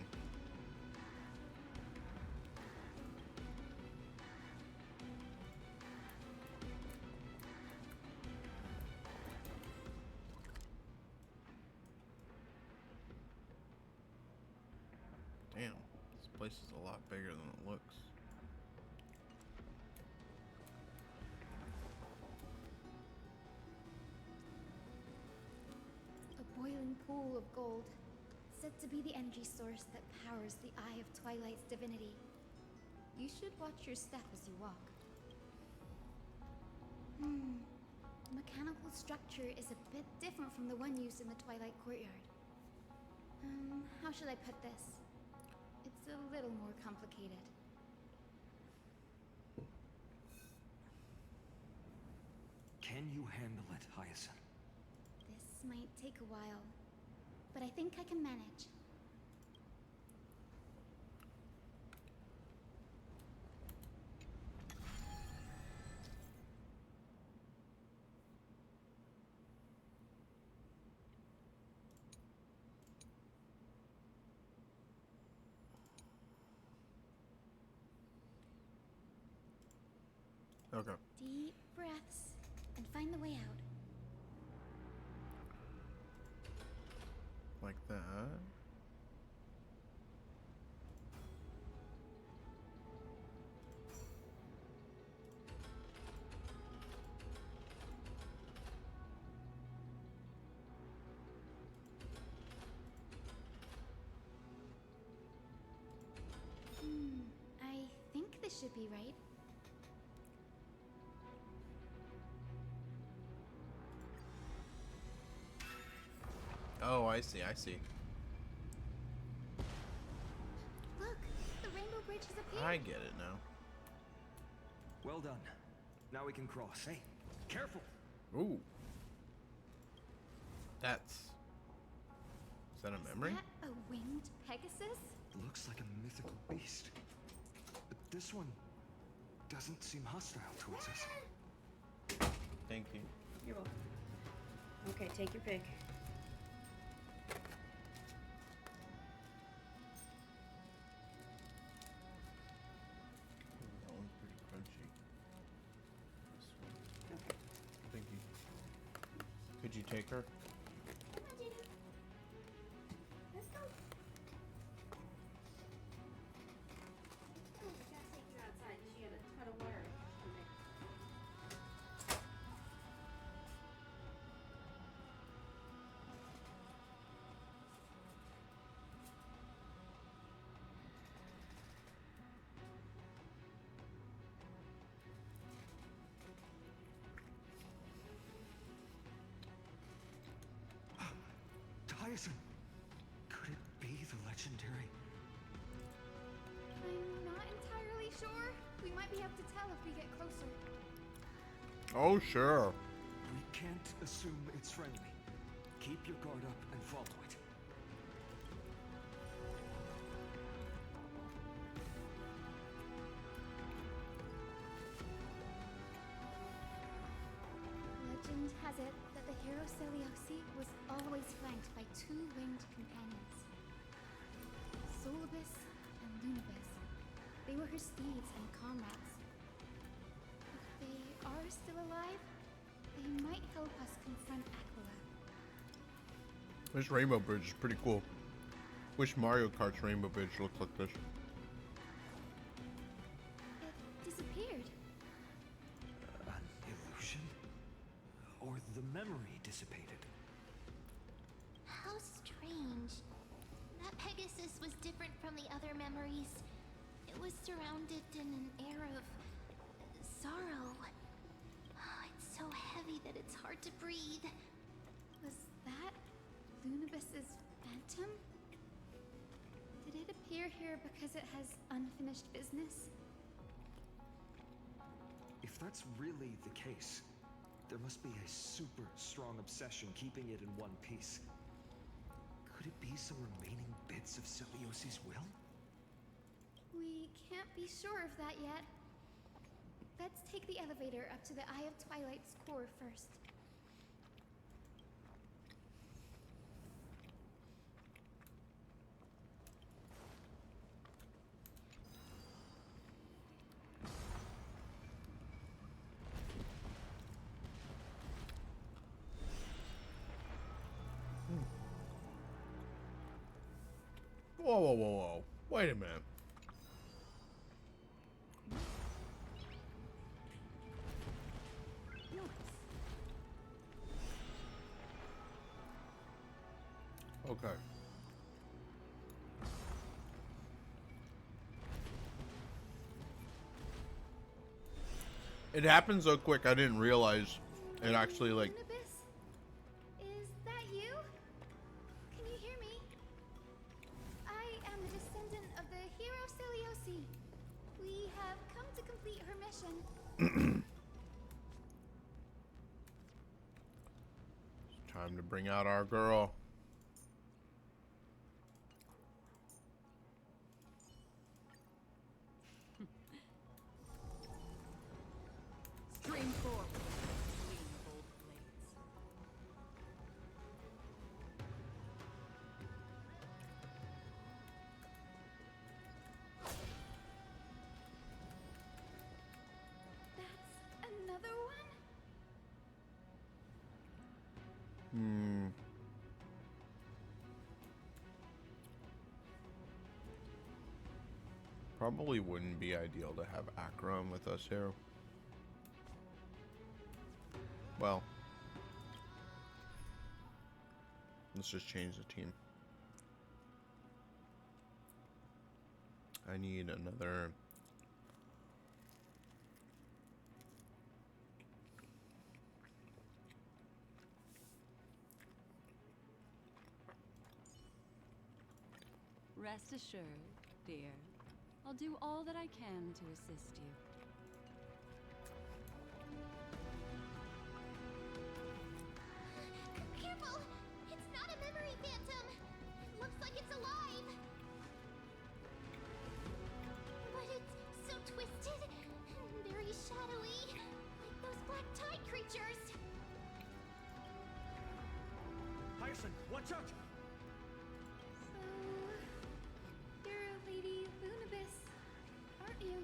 place is a lot bigger than it looks. A boiling pool of gold, said to be the energy source that powers the Eye of Twilight's divinity. You should watch your step as you walk. The mechanical structure is a bit different from the one used in the Twilight Courtyard. How should I put this? It's a little more complicated. Can you handle it, Hyacinth? This might take a while, but I think I can manage. Okay. Deep breaths and find the way out. Like that. I think this should be right. Oh, I see, I see. Look, the Rainbow Bridge has appeared. I get it now. Well done. Now we can cross. Hey, careful! Ooh. That's... Is that a memory? Is that a winged Pegasus? Looks like a mythical beast. But this one doesn't seem hostile towards us. Thank you. You're welcome. Okay, take your pick. That one's pretty crunchy. This one. Thank you. Could you take her? Let's go. Oh, we gotta take her outside. She had a ton of wire. Hyacinth! Could it be the legendary? I'm not entirely sure. We might be able to tell if we get closer. Oh, sure. We can't assume it's friendly. Keep your guard up and follow it. Legend has it that the hero Celiosi was always flanked by two winged companions. Solibus and Lunibus. They were her steeds and comrades. If they are still alive, they might help us confront Aquila. This Rainbow Bridge is pretty cool. Wish Mario Kart's Rainbow Bridge looked like this. It disappeared. An illusion? Or the memory dissipated? How strange. That Pegasus was different from the other memories. It was surrounded in an air of sorrow. Oh, it's so heavy that it's hard to breathe. Was that Lunibus's phantom? Did it appear here because it has unfinished business? If that's really the case, there must be a super strong obsession keeping it in one piece. Could it be some remaining bits of Celiosi's will? We can't be sure of that yet. Let's take the elevator up to the Eye of Twilight's core first. Whoa, whoa, whoa, whoa. Wait a minute. It happened so quick, I didn't realize it actually, like... Unibis? Is that you? Can you hear me? I am the descendant of the hero Celiosi. We have come to complete her mission. It's time to bring out our girl. Stream forward. Swing both blades. That's another one? Probably wouldn't be ideal to have Akron with us here. Well, let's just change the team. I need another... Rest assured, dear. I'll do all that I can to assist you. Careful! It's not a memory phantom! It looks like it's alive! But it's so twisted and very shadowy, like those black tide creatures. Hyacinth, watch out! So, you're Lady Lunibis, aren't you?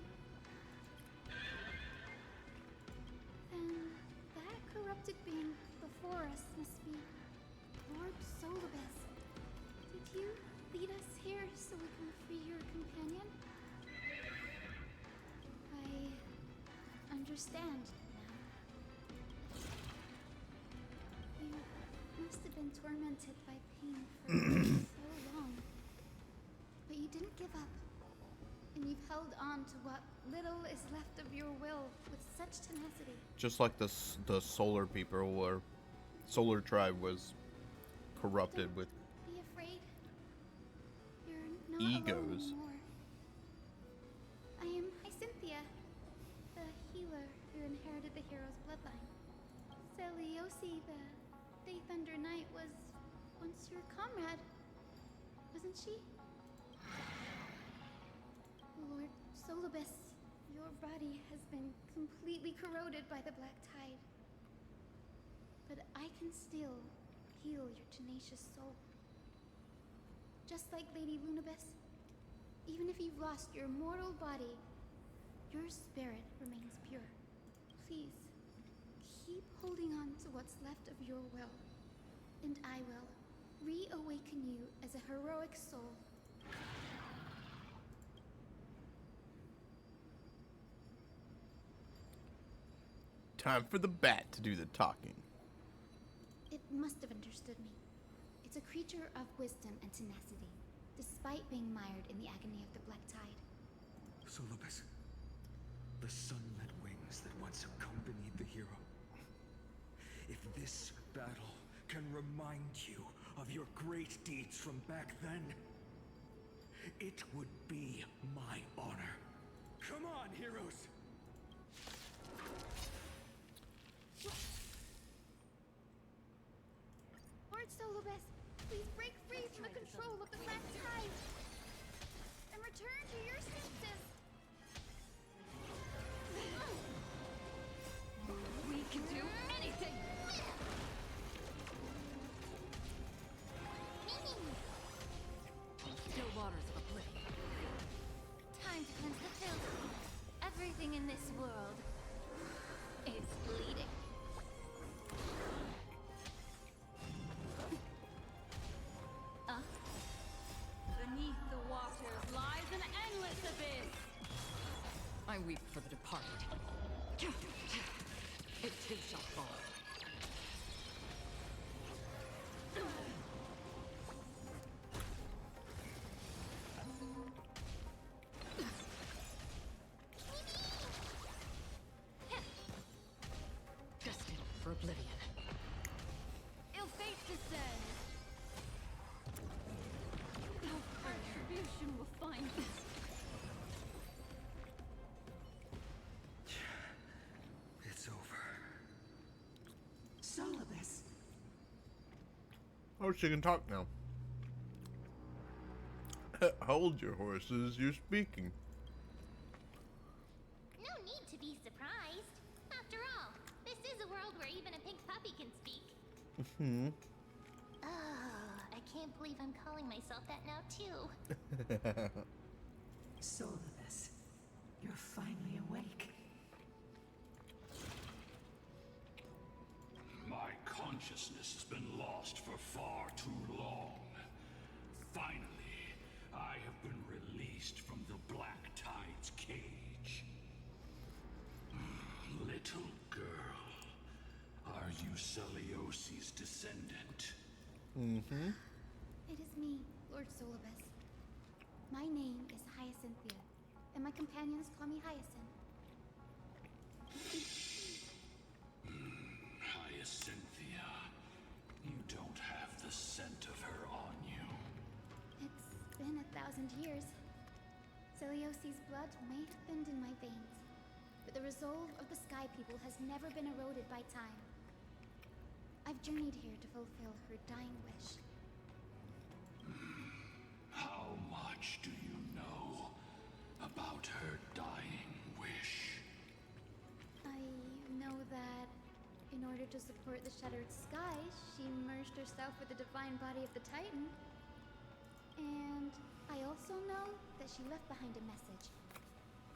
Then that corrupted being before us must be Lord Solibus. Did you lead us here so we can free your companion? I understand now. You must have been tormented by pain for so long. But you didn't give up. And you've held on to what little is left of your will with such tenacity. Just like the solar people were... Solar tribe was corrupted with Be afraid. You're not egos. alone anymore. I am Hyacinthia, the healer who inherited the hero's bloodline. Celiosi, the Day Thunder Knight, was once your comrade, wasn't she? Lord Solibus, your body has been completely corroded by the black tide. But I can still heal your tenacious soul. Just like Lady Lunibis, even if you've lost your mortal body, your spirit remains pure. Please, keep holding on to what's left of your will, and I will reawaken you as a heroic soul. Time for the bat to do the talking. It must have understood me. It's a creature of wisdom and tenacity, despite being mired in the agony of the black tide. Solibus, the sunlit wings that once accompanied the hero. If this battle can remind you of your great deeds from back then, it would be my honor. Come on, heroes! Lord Solibus, please break free from the control of the black tide and return to your senses. We can do anything! Still waters of oblivion. Time to cleanse the filth. Everything in this world is bleeding. Beneath the waters lies an endless abyss! I weep for the departed. It too shall fall. Oh, she can talk now. Hold your horses, you're speaking. No need to be surprised. After all, this is a world where even a pink puppy can speak. Hmm. Oh, I can't believe I'm calling myself that now, too. Solidus, you're finally awake. My consciousness has been lost for far too long. Finally, I have been released from the Black Tide's cage. Little girl, are you Celiosi's descendant? Mm-hmm. It is me, Lord Solibus. My name is Hyacinthia, and my companions call me Hyacinth. Hyacinthia, you don't have the scent of her on you. It's been 1,000 years. Celiosi's blood may have thinned in my veins, but the resolve of the Sky People has never been eroded by time. I've journeyed here to fulfill her dying wish. How much do you know about her dying wish? I know that in order to support the shattered sky, she merged herself with the divine body of the Titan. And I also know that she left behind a message,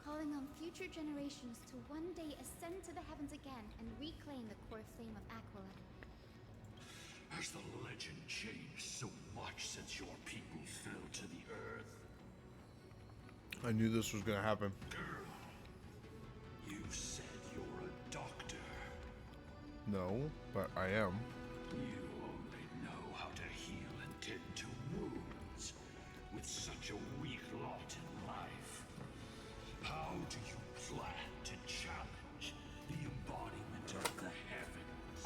calling on future generations to one day ascend to the heavens again and reclaim the core flame of Aquila. Has the legend changed so much since your people fell to the earth? I knew this was gonna happen. Girl, you said you're a doctor. No, but I am. You only know how to heal and tend to wounds. With such a weak lot in life, how do you plan to challenge the embodiment of the heavens?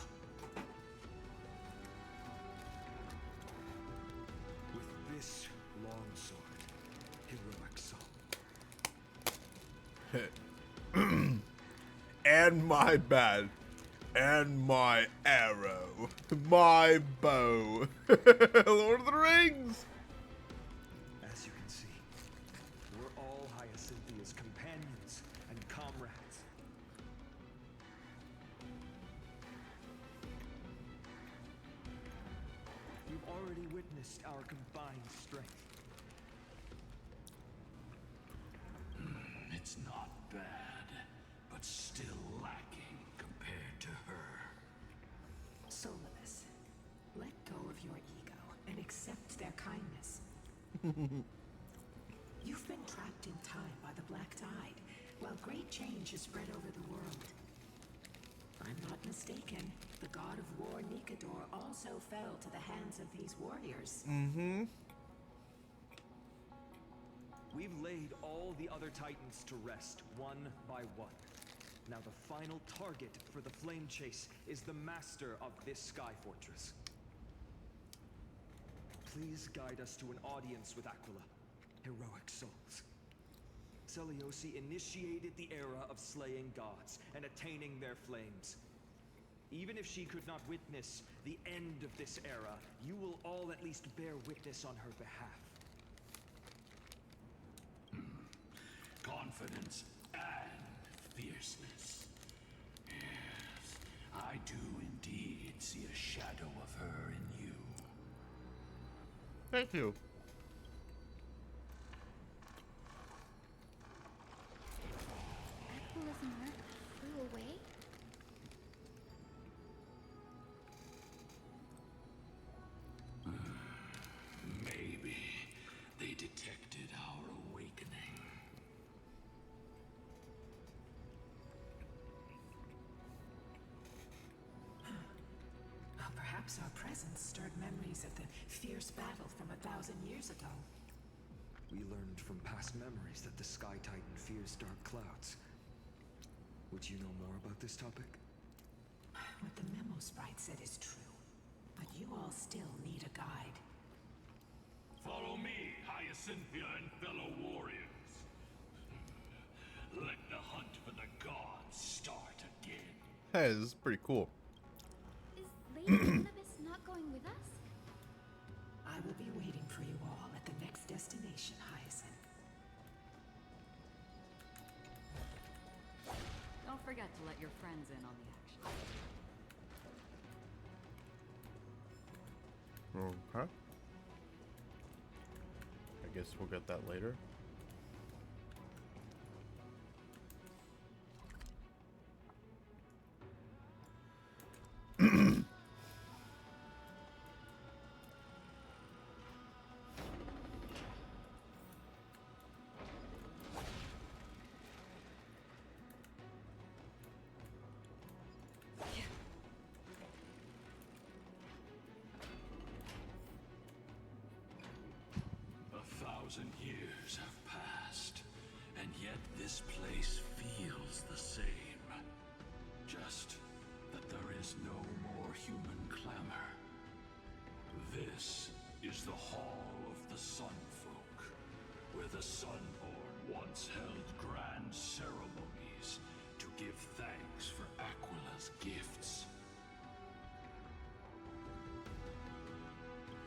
With this longsword, heroic soul. And my bat. And my arrow. My bow. Lord of the Rings! As you can see, we're all Hyacinthia's companions and comrades. You've already witnessed our combined strength. It's not bad, but still lacking compared to her. Solidus, let go of your ego and accept their kindness. You've been trapped in time by the Black Tide, while great change has spread over the world. If I'm not mistaken, the god of war Nikador also fell to the hands of these warriors. Mm-hmm. We've laid all the other Titans to rest, one by one. Now the final target for the flame chase is the master of this sky fortress. Please guide us to an audience with Aquila, heroic souls. Celiosi initiated the era of slaying gods and attaining their flames. Even if she could not witness the end of this era, you will all at least bear witness on her behalf. Confidence and fierceness. Yes, I do indeed see a shadow of her in you. Thank you. Aquila's mark flew away? Maybe they detected our awakening. Well, perhaps our presence stirred memories of the fierce battle from 1,000 years ago. We learned from past memories that the Sky Titan fears dark clouds. Would you know more about this topic? What the memo sprite said is true, but you all still need a guide. Follow me, Hyacinthia and fellow warriors. Let the hunt for the gods start again. Hey, this is pretty cool. Is Lady Solibus not going with us? forget to let your friends in on the action. Okay. I guess we'll get that later. Years have passed, and yet this place feels the same. Just that there is no more human clamor. This is the Hall of the Sunfolk, where the Sunborn once held grand ceremonies to give thanks for Aquila's gifts.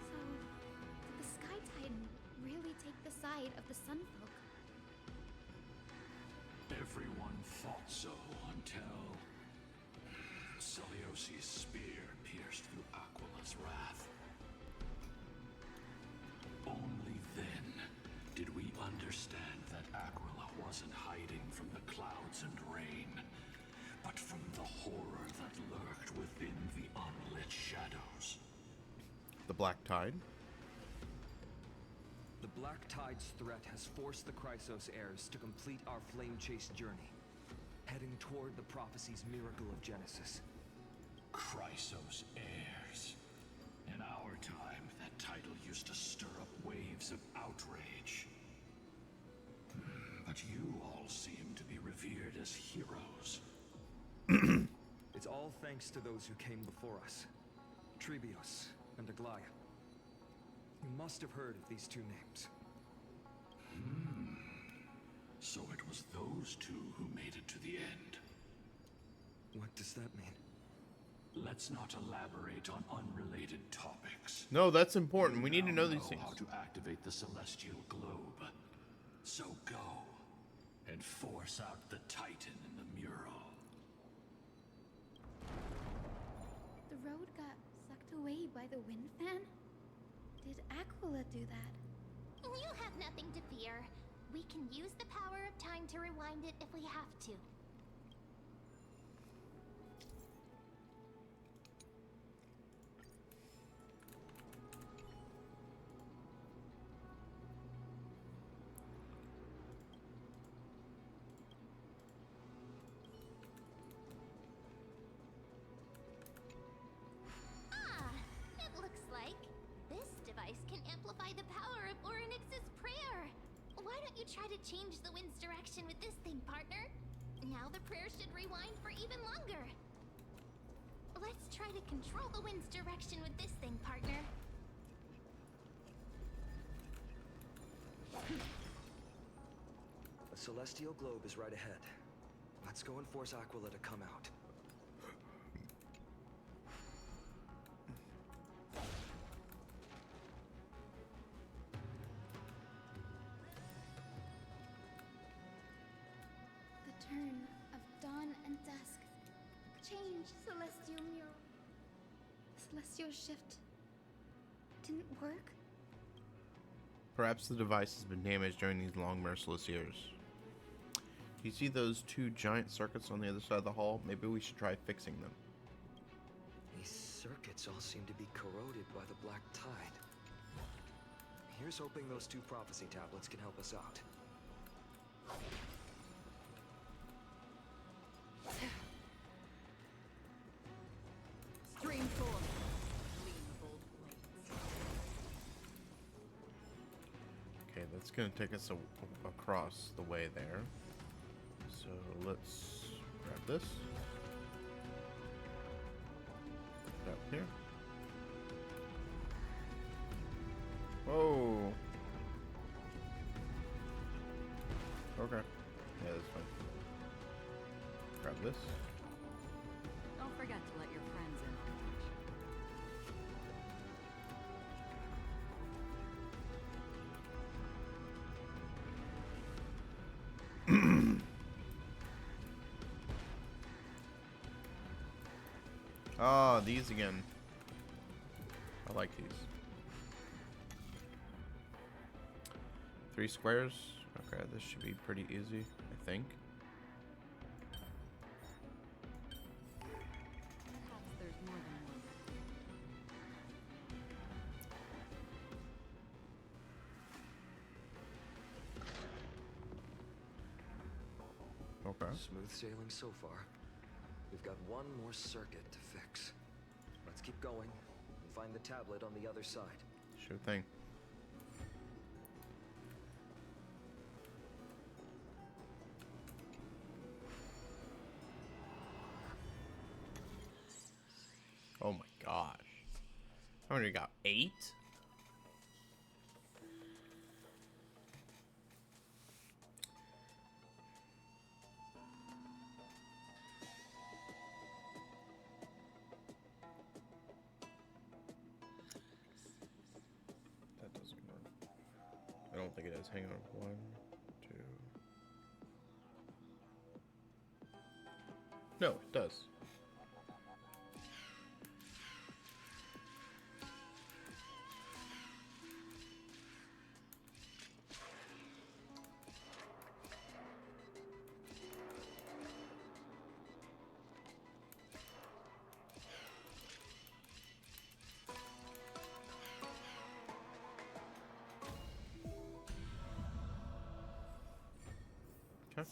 So, did the Sky Titan really take the side of the Sunfolk? Everyone thought so until Celiosi's spear pierced through Aquila's wrath. Only then did we understand that Aquila wasn't hiding from the clouds and rain, but from the horror that lurked within the unlit shadows. The Black Tide? The Black Tide's threat has forced the Chrysos heirs to complete our flame chase journey, heading toward the prophecy's miracle of Genesis. Chrysos heirs. In our time, that title used to stir up waves of outrage. But you all seem to be revered as heroes. It's all thanks to those who came before us. Trebios and Aglaya. You must have heard of these two names. So it was those two who made it to the end. What does that mean? Let's not elaborate on unrelated topics. No, that's important. We need to know these things. How to activate the celestial globe. So go and force out the Titan in the mural. The road got sucked away by the wind fan? Did Aquila do that? You have nothing to fear. We can use the power of time to rewind it if we have to. It looks like this device can amplify the power of Orynyx's prayer. Why don't you try to change the wind's direction with this thing, partner? Now the prayer should rewind for even longer. Let's try to control the wind's direction with this thing, partner. The celestial globe is right ahead. Let's go and force Aquila to come out. The turn of dawn and dusk. Change, celestial mural. Celestial shift didn't work? Perhaps the device has been damaged during these long, merciless years. Do you see those two giant circuits on the other side of the hall? Maybe we should try fixing them. These circuits all seem to be corroded by the Black Tide. Here's hoping those two prophecy tablets can help us out. Stream forth. Gleam of old blades. Okay, that's going to take us across the way there. So let's grab this. Up here. Whoa. Okay. Yeah, that's fine. Grab this. Don't forget to let your friends in on the action. Oh, these again. I like these. 3 squares. Okay, this should be pretty easy, I think. Perhaps there's more than one. Okay. Smooth sailing so far. We've got one more circuit to fix. Let's keep going and find the tablet on the other side. Sure thing. Oh my gosh. How many we got? 8? That doesn't work. I don't think it is. Hang on. 1, 2. No, it does. Okay.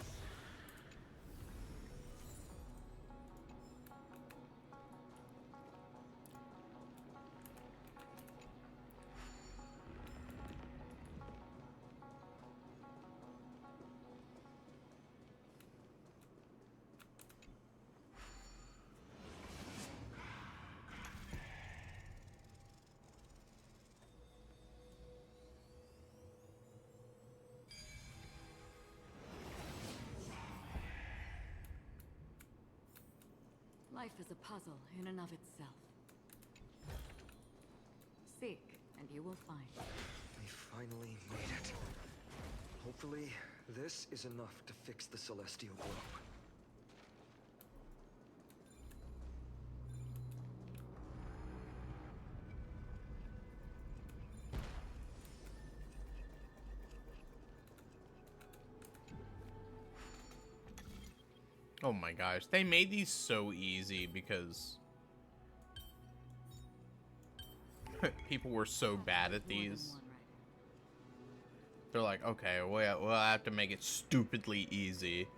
Life is a puzzle in and of itself. Seek, and you will find. We finally made it. Hopefully, this is enough to fix the Celestial Globe. Oh my gosh, they made these so easy because people were so bad at these. They're like, okay, we'll have to make it stupidly easy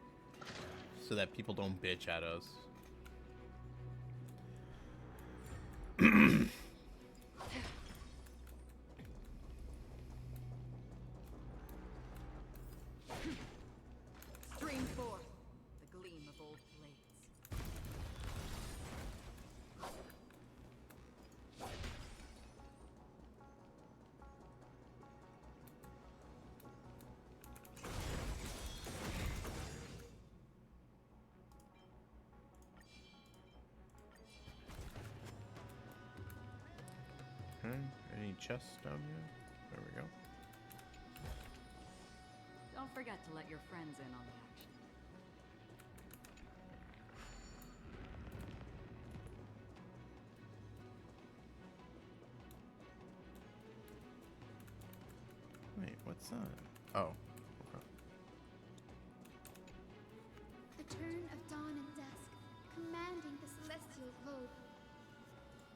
so that people don't bitch at us. Stream forth the gleam of old blades. Okay, any chests down here? There we go. Don't forget to let your friends in on the action. Wait, what's that? Oh, okay. The turn of dawn and dusk, commanding the celestial globe.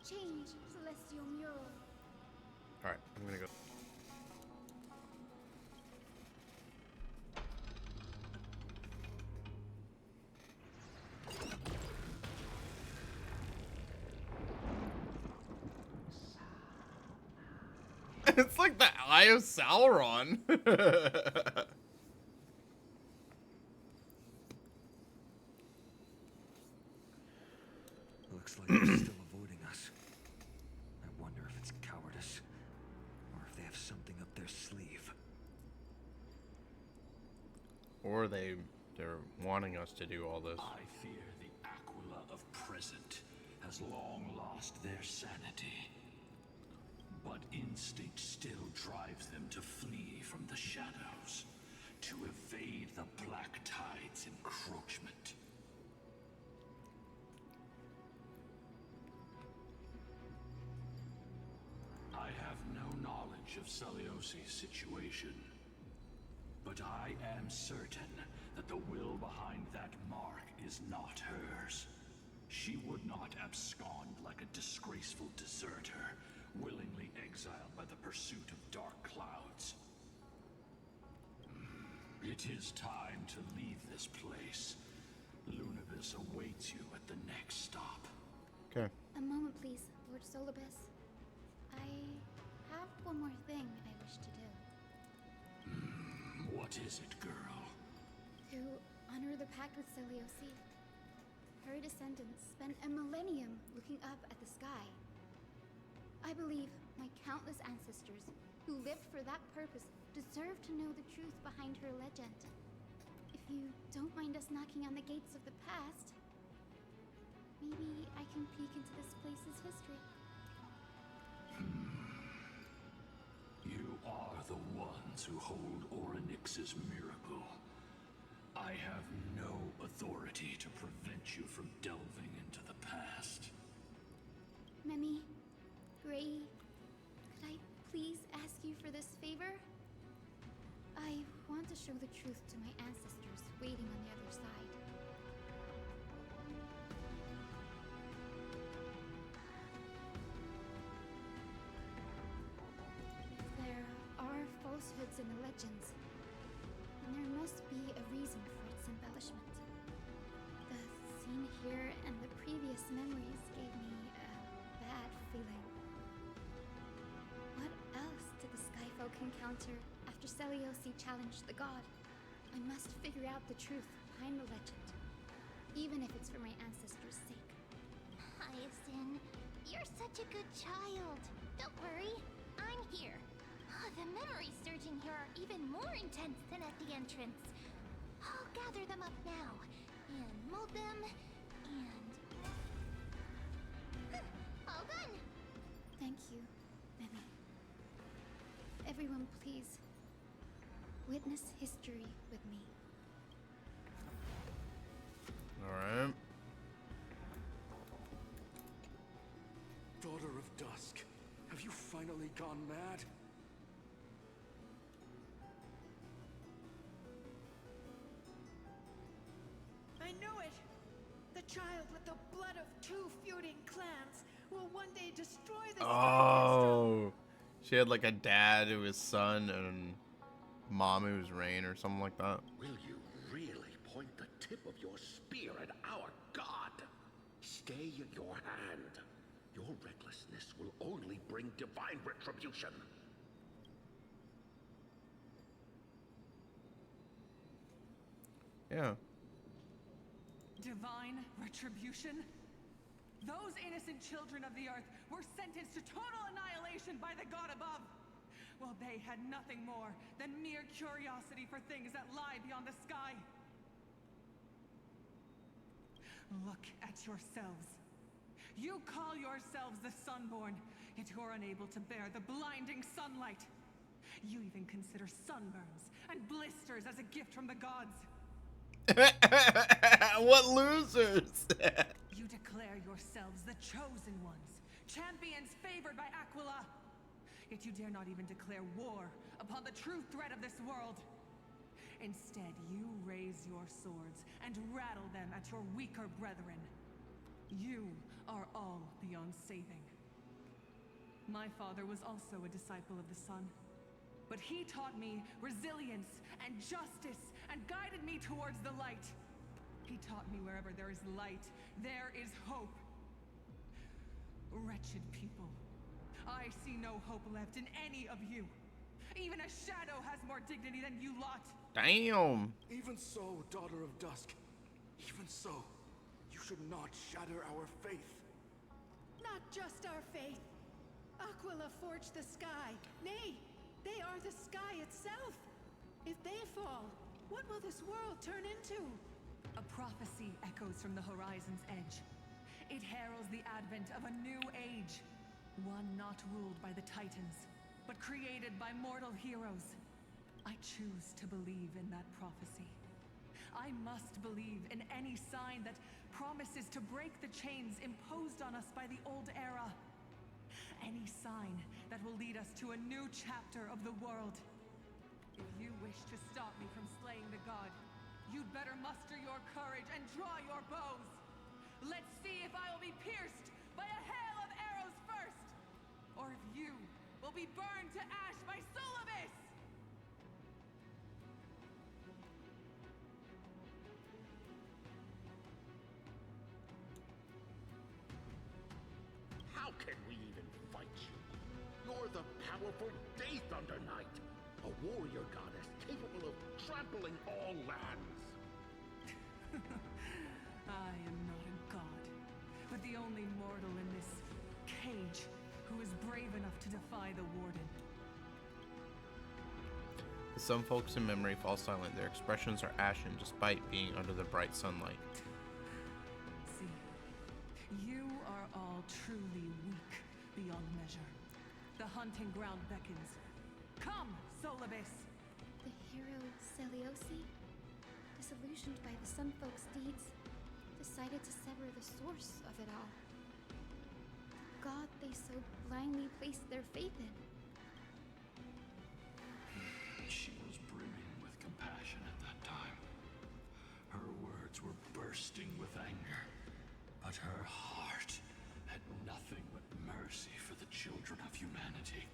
Change, celestial mural. Alright, I'm gonna go. It's like the Eye of Sauron. Looks like they're still avoiding us. I wonder if it's cowardice, or if they have something up their sleeve. Or they're wanting us to do all this. I fear the Aquila of present has long lost their sanity. But instinct still drives them to flee from the shadows, to evade the Black Tide's encroachment. knowledge of Celiosi's situation. But I am certain that the will behind that mark is not hers. She would not abscond like a disgraceful deserter, willingly exiled by the pursuit of dark clouds. It is time to leave this place. Lunibus awaits you at the next stop. Okay. A moment, please, Lord Solibus. I have one more thing I wish to do. What is it, girl? To honor the pact with Celiosi. Her descendants spent a millennium looking up at the sky. I believe my countless ancestors who lived for that purpose deserve to know the truth behind her legend. If you don't mind us knocking on the gates of the past, maybe I can peek into this place's history. You are the ones who hold Orynyx's miracle. I have no authority to prevent you from delving into the past. Memi, Gray, could I please ask you for this favor? I want to show the truth to my ancestors waiting on the other side. There are falsehoods in the legends, and there must be a reason for its embellishment. The scene here and the previous memories gave me a bad feeling. What else did the Skyfolk encounter after Celiosi challenged the god? I must figure out the truth behind the legend, even if it's for my ancestors' sake. Hyacinth, you're such a good child. Don't worry, I'm here. The memories surging here are even more intense than at the entrance. I'll gather them up now, and mold them, and... all done! Thank you, Memi. Everyone, please, witness history with me. Alright. Daughter of Dusk, have you finally gone mad? I knew it! The child with the blood of two feuding clans will one day destroy the Oh. She had like a dad who was Sun and mom who was Rain or something like that. Will you really point the tip of your spear at our god? Stay your hand. Your recklessness will only bring divine retribution. Yeah. Divine retribution? Those innocent children of the earth were sentenced to total annihilation by the god above, while they had nothing more than mere curiosity for things that lie beyond the sky. Look at yourselves. You call yourselves the Sunborn, yet you're unable to bear the blinding sunlight. You even consider sunburns and blisters as a gift from the gods. What losers! You declare yourselves the chosen ones, champions favored by Aquila. Yet you dare not even declare war upon the true threat of this world. Instead, you raise your swords and rattle them at your weaker brethren. You are all beyond saving. My father was also a disciple of the sun, but he taught me resilience and justice and guided me towards the light. He taught me wherever there is light, there is hope. Wretched people, I see no hope left in any of you. Even a shadow has more dignity than you lot. Damn. Even so, Daughter of Dusk, even so, you should not shatter our faith. Not just our faith. Aquila forged the sky. Nay, they are the sky itself. If they fall, what will this world turn into? A prophecy echoes from the horizon's edge. It heralds the advent of a new age. One not ruled by the Titans, but created by mortal heroes. I choose to believe in that prophecy. I must believe in any sign that promises to break the chains imposed on us by the old era. any sign that will lead us to a new chapter of the world. If you wish to stop me from slaying the god, you'd better muster your courage and draw your bows. Let's see if I will be pierced by a hail of arrows first, or if you will be burned to ash by Solobis! How can we even fight you? You're the powerful Day Thunder Knight, a warrior goddess capable of trampling all lands. I am not a god, but the only mortal in this cage who is brave enough to defy the Warden. Some folks in memory fall silent. Their expressions are ashen despite being under the bright sunlight. See, you are all truly weak beyond measure. The hunting ground beckons. Come, Solobis! The hero Celiosi, disillusioned by the Sun Folk's deeds, decided to sever the source of it all. The god they so blindly placed their faith in. She was brimming with compassion at that time. Her words were bursting with anger, but her heart had nothing but mercy for the children of humanity.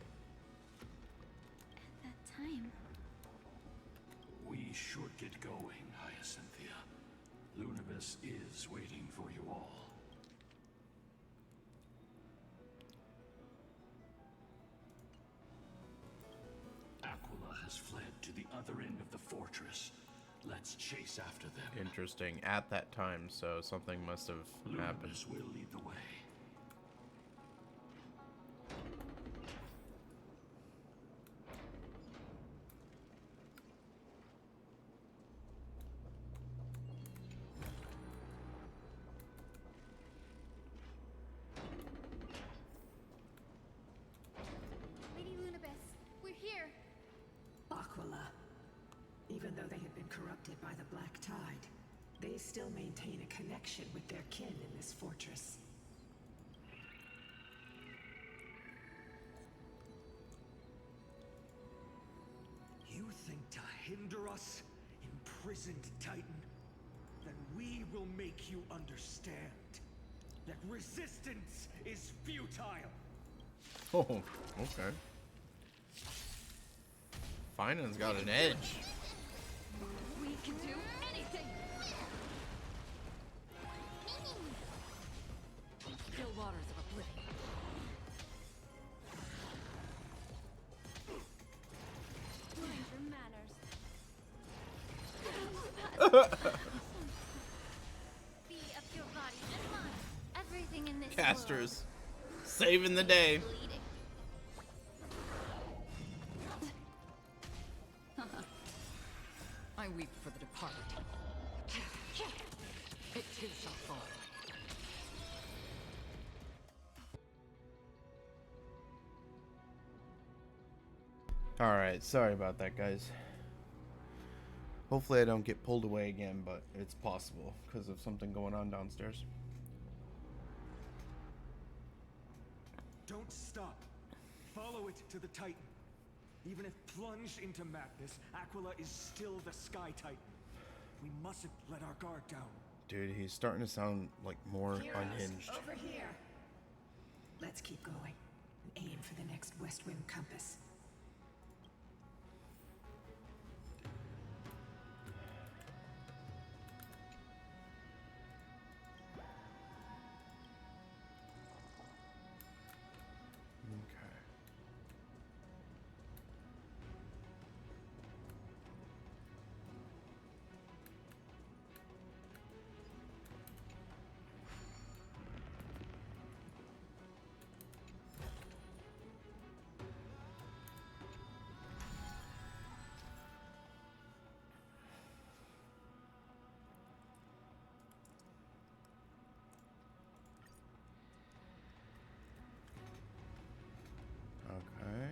At that time, We should get going, Hyacinthia. Lunibus is waiting for you all. Aquila has fled to the other end of the fortress. Let's chase after them. Interesting. At that time, so something must have happened. Lunibus will lead the way. Lady Lunibus, we're here. Aquila. Even though they had been corrupted by the Black Tide, they still maintain a connection with their kin in this fortress. You think to hinder us, imprisoned Titan? Then we will make you understand that resistance is futile. Oh, okay. Finan's got an edge. We can do anything! Still waters of oblivion. Mind your manners. Be of your body and mind. Everything in this Casters. Saving the day. world bleeding. I weep for the departed. It too shall fall. Alright, sorry about that, guys. Hopefully I don't get pulled away again, but it's possible because of something going on downstairs. Don't stop. Follow it to the Titan. Even if plunged into madness, Aquila is still the Sky Titan. We mustn't let our guard down. Dude, he's starting to sound like more Heroes, unhinged. over here. Let's keep going and aim for the next West Wind compass. Okay. Okay.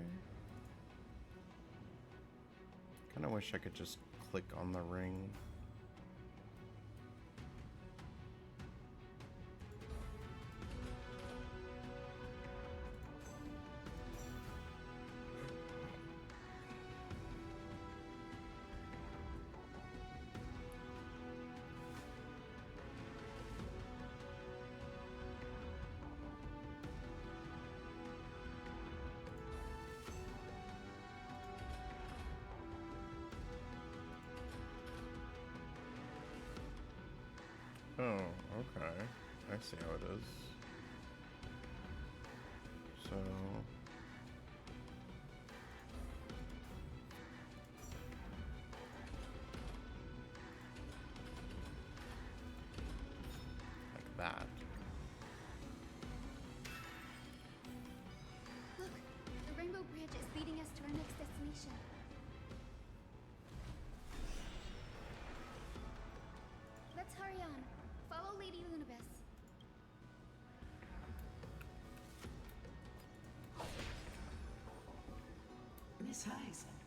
Kind of wish I could just click on the ring. Oh, okay. I see how it is. So... like that. Look, the Rainbow Bridge is leading us to our next destination. Let's hurry on. Follow Lady Lunabis. Miss Hyson,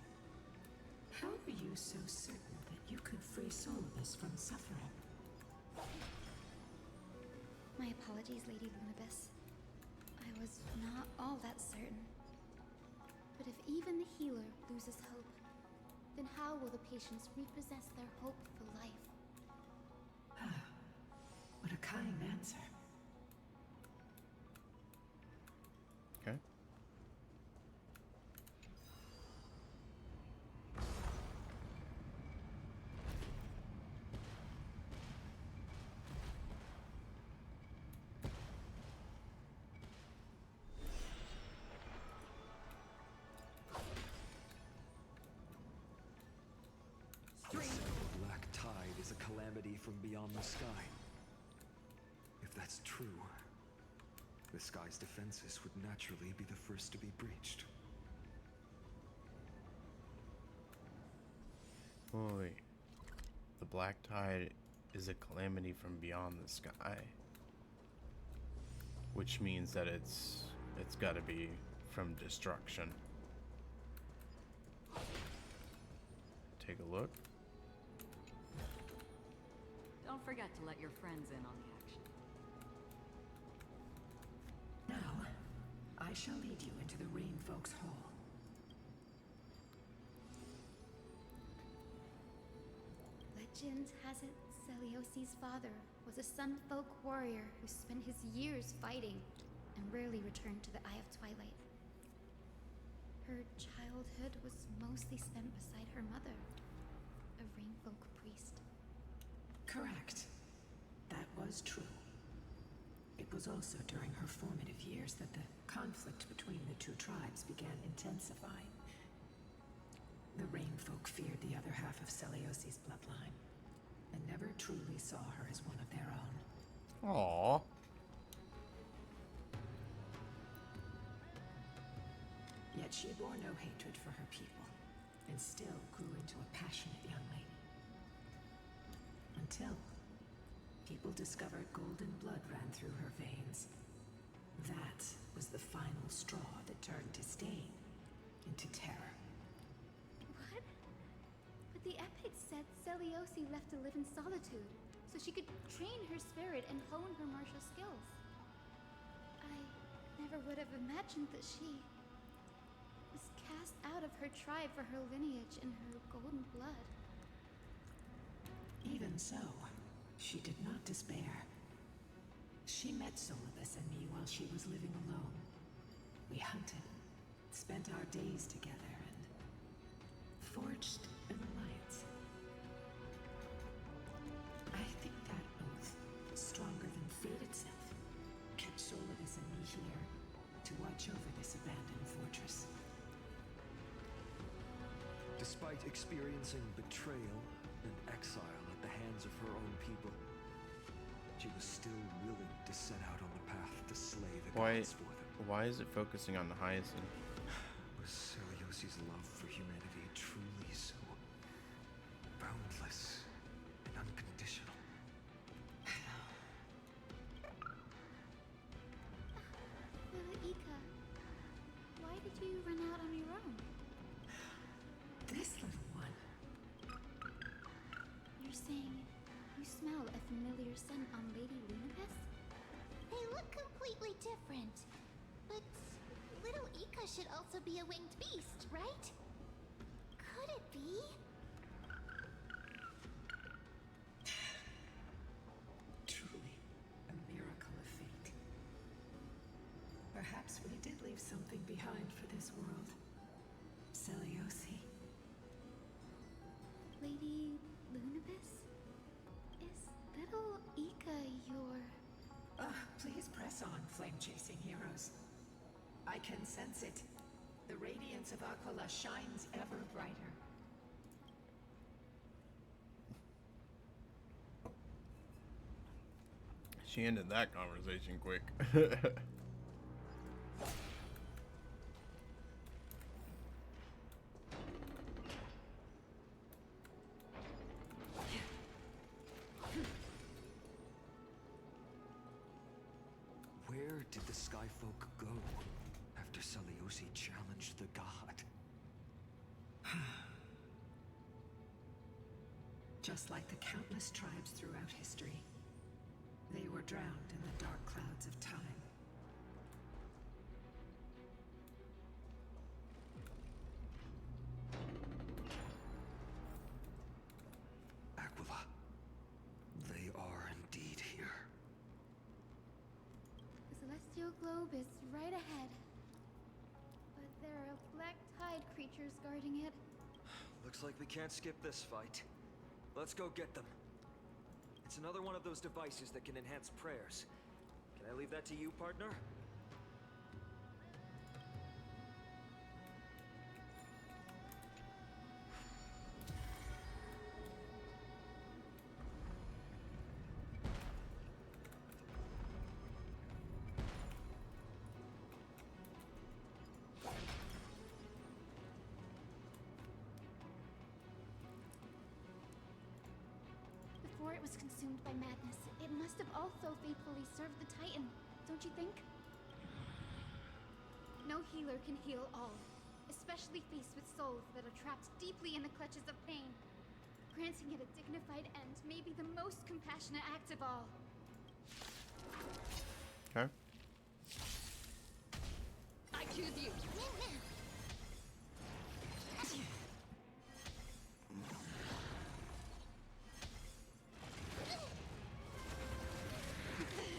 how are you so certain that you could free Solibus from suffering? My apologies, Lady Lunabis. I was not all that certain. But if even the healer loses hope, then how will the patients repossess their hope for life? What a kind answer. Okay. The black tide is a calamity from beyond the sky. If that's true, the sky's defenses would naturally be the first to be breached. Boy, the black tide is a calamity from beyond the sky, which means that it's got to be from destruction. Take a look. Don't forget to let your friends in on the action. Now, I shall lead you into the Rain Folks Hall. Legend has it Celiosi's father was a Sun Folk warrior who spent his years fighting and rarely returned to the Eye of Twilight. Her childhood was mostly spent beside her mother, a Rainfolk priest. Correct. That was true. It was also during her formative years that the conflict between the two tribes began intensifying. The Rainfolk feared the other half of Celiosi's bloodline, and never truly saw her as one of their own. Aww. Yet she bore no hatred for her people, and still grew into a passionate young lady. Until people discovered golden blood ran through her veins. That was the final straw that turned disdain into terror. What? But the epics said Celiosi left to live in solitude, so she could train her spirit and hone her martial skills. I never would have imagined that she was cast out of her tribe for her lineage and her golden blood. Even so, she did not despair. She met Solibus and me while she was living alone. We hunted, spent our days together, and forged an alliance. I think that oath, stronger than fate itself, kept Solibus and me here to watch over this abandoned fortress. Despite experiencing betrayal and exile at the hands of her own people, she was still willing to set out on the path to slay the gods for them. Why is it focusing on the Hyacinth? Was Celiosi's love for humanity truly so boundless and unconditional? Lila Ika, why did you run out on your own? This little one. You're saying you smell a familiar scent on Lady Lunabis? They look completely different. But little Ika should also be a winged beast, right? Could it be? Truly, a miracle of fate. Perhaps we did leave something behind for this world. Celiosi. Lady Lunabis? Is little Ika can sense it. The radiance of Aquila shines ever brighter. She ended that conversation quick. Where did the Skyfolk go after Seliosi challenged the god? Just like the countless tribes throughout history, they were drowned in the dark clouds of time. Aquila, they are indeed here. The celestial globe is right ahead. But there are black tide creatures guarding it. Looks like we can't skip this fight. Let's go get them. It's another one of those devices that can enhance prayers. Can I leave that to you, partner? Before it was consumed by madness, it must have also faithfully served the Titan, don't you think? No healer can heal all, especially faced with souls that are trapped deeply in the clutches of pain. Granting it a dignified end may be the most compassionate act of all. Okay. I choose you.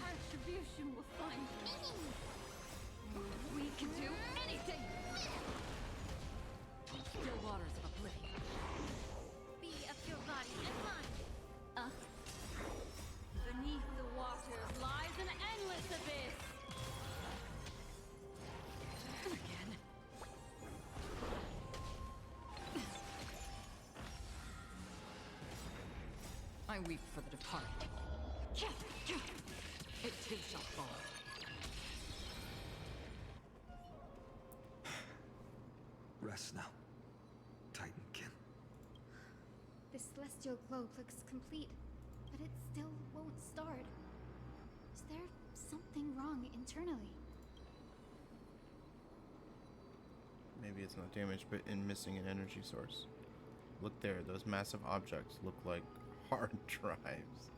Attribution will find you. We can do anything. Still waters of oblivion. Be of your body and mind. Beneath the waters lies an endless abyss. Again. I weep for the departed. It too shall fall. Rest now, Titankin. The celestial globe looks complete, but it still won't start. Is there something wrong internally? Maybe it's not damaged, but in missing an energy source. Look there, those massive objects look like hard drives.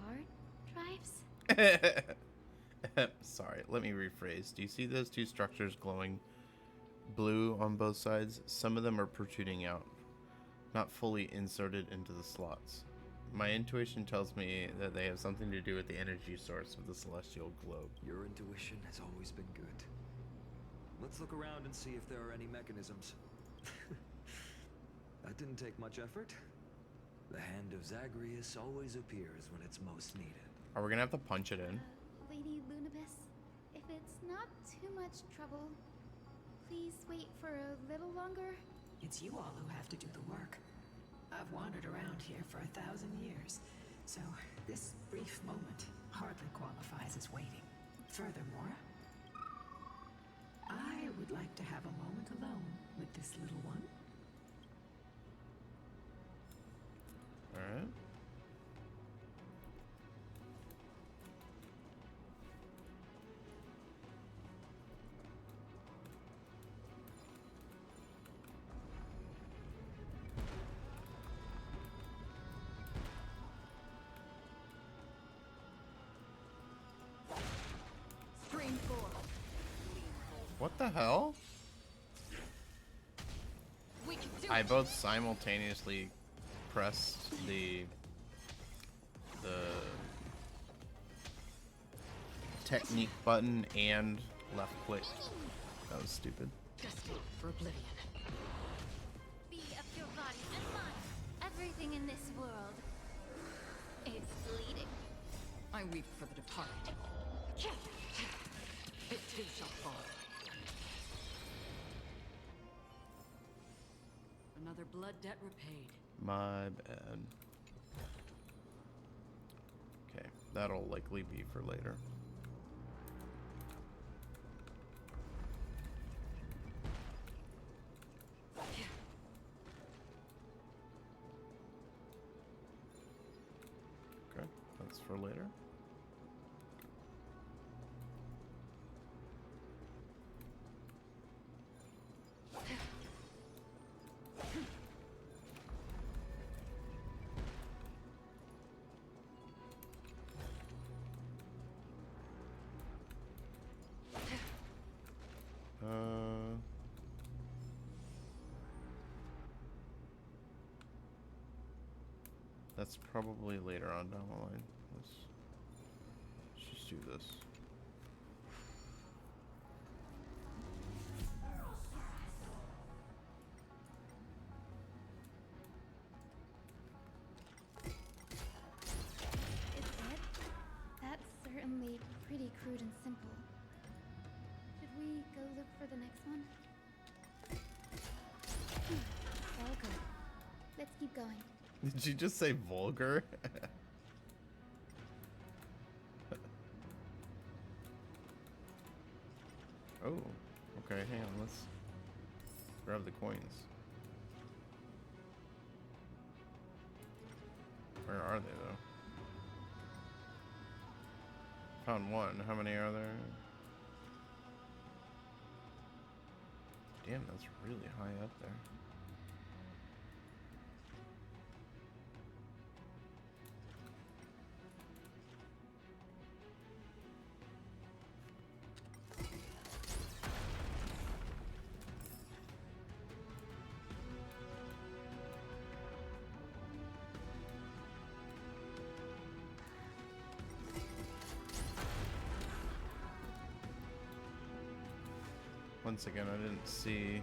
Hard drives? Sorry, let me rephrase. Do you see those two structures glowing blue on both sides? Some of them are protruding out, not fully inserted into the slots. My intuition tells me that they have something to do with the energy source of the celestial globe. Your intuition has always been good. Let's look around and see if there are any mechanisms. That didn't take much effort. The hand of Zagreus always appears when it's most needed. Are we gonna have to punch it in? Lady Lunabis, if it's not too much trouble, please wait for a little longer. It's you all who have to do the work. I've wandered around here for 1,000 years, so this brief moment hardly qualifies as waiting. Furthermore, I would like to have a moment alone with this little one. Alright. Stream 4. What the hell? We can do I it. both simultaneously pressed the technique button and left click. That was stupid. Destined for oblivion. Be of your body and mind. Everything in this world is bleeding. I weep for the departed. It too shall fall. her blood debt repaid. My bad. Okay, that'll likely be for later. Okay, that's for later. That's probably later on down the line. Let's just do this. It's it? That's certainly pretty crude and simple. Should we go look for the next one? All good. Let's keep going. Did you just say vulgar? Oh, okay, hang on, let's grab the coins. Where are they, though? Found one. How many are there? Damn, that's really high up there. Once again, I didn't see.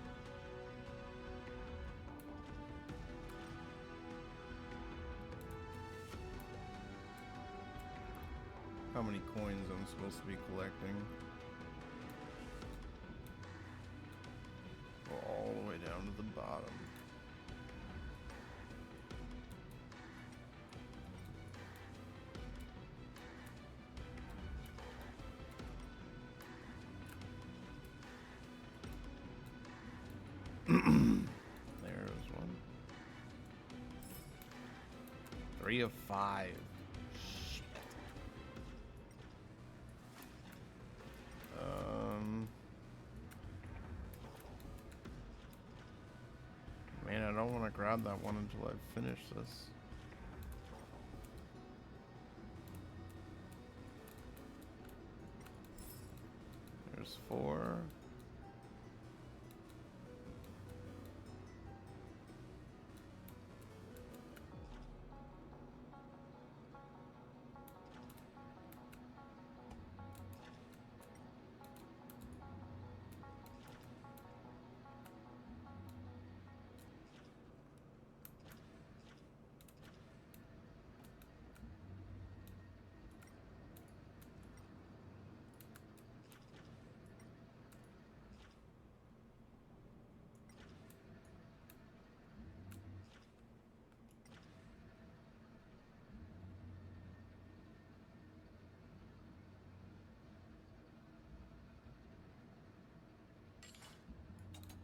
How many coins I'm supposed to be collecting. Go all the way down to the bottom. There's one. 3 of 5. Shit. Man, I don't want to grab that one until I finish this. There's 4.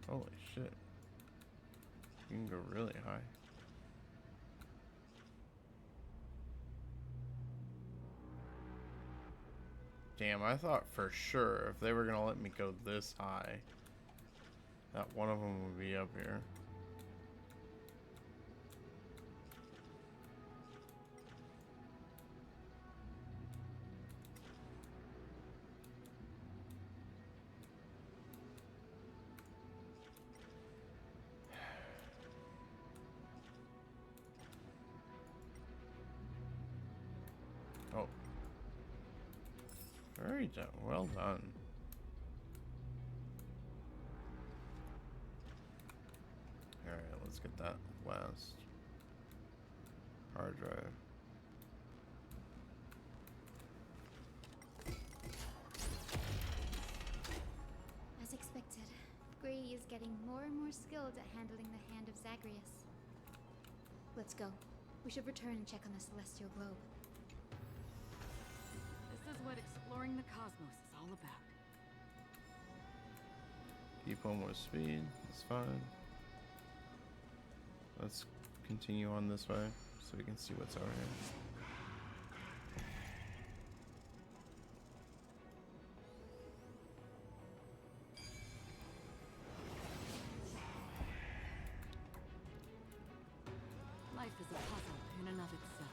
Holy shit. You can go really high. Damn, I thought for sure if they were gonna let me go this high, that one of them would be up here. Oh. Very done. Well done. Alright, let's get that last hard drive. As expected, Gray is getting getting more and more skilled at handling the hand of Zagreus. Let's go. We should return and check on the celestial globe. This is what exploring the cosmos is all about. Keep on with speed. It's fine. Let's continue on this way so we can see what's out here. Life is a puzzle in and of itself.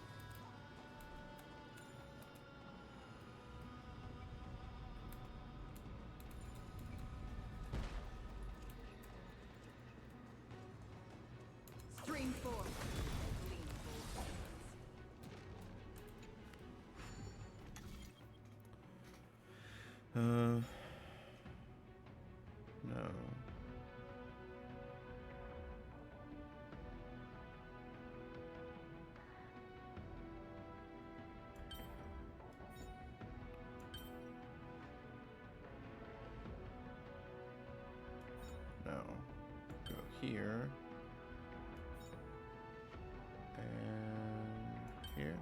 Stream forward. Lean forward. No. No. Go here. And here.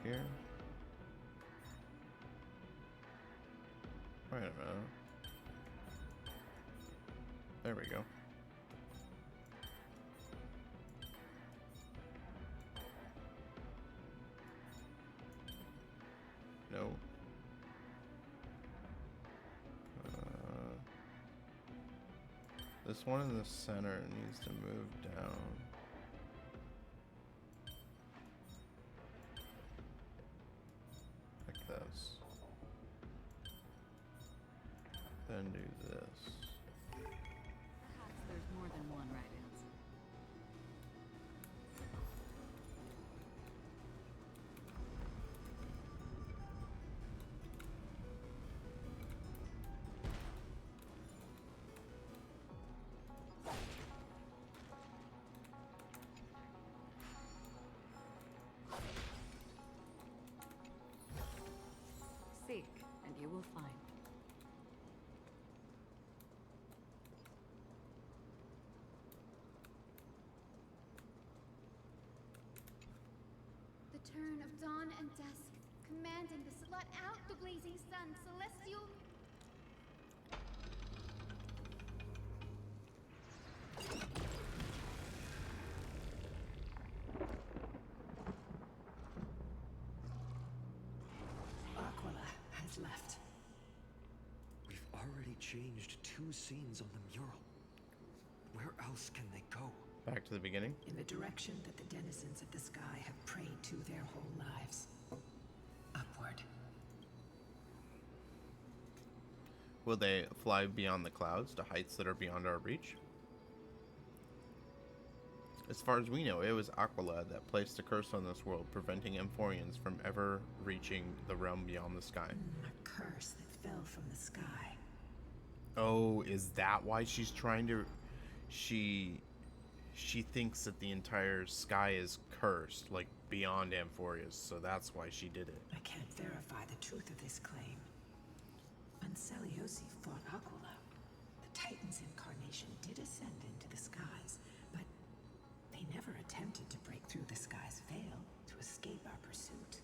Here. Wait a minute. There we go. No. This one in the center needs to move down. Like this. Then do this. Perhaps there's more than one right answer. Seek, and you will find. The turn of dawn and dusk, commanding the blot out the blazing sun, celestial. Aquila has left. We've already changed 2 scenes on the mural. Where else can they go? Back to the beginning. In the direction that the denizens of the sky have prayed to their whole lives. Upward. Will they fly beyond the clouds to heights that are beyond our reach? As far as we know, it was Aquila that placed a curse on this world, preventing Amphorians from ever reaching the realm beyond the sky. A curse that fell from the sky. Oh, is that why she's trying to... She thinks that the entire sky is cursed, like beyond Amphorius, so that's why she did it. I can't verify the truth of this claim. When Seliosi fought Aquila, the Titan's incarnation did ascend into the skies, but they never attempted to break through the sky's veil to escape our pursuit.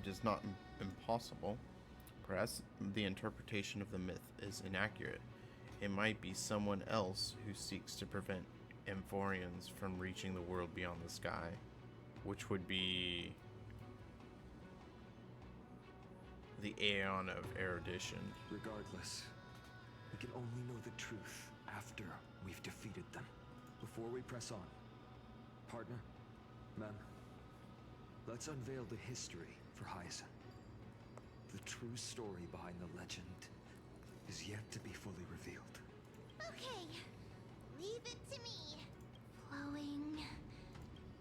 It is not impossible. Perhaps the interpretation of the myth is inaccurate. It might be someone else who seeks to prevent Amphorians from reaching the world beyond the sky, which would be the Aeon of Erudition. Regardless, we can only know the truth after we've defeated them. Before we press on, partner, ma'am, let's unveil the history for Hyacinth. The true story behind the legend is yet to be fully revealed. Okay, leave it to me. Flowing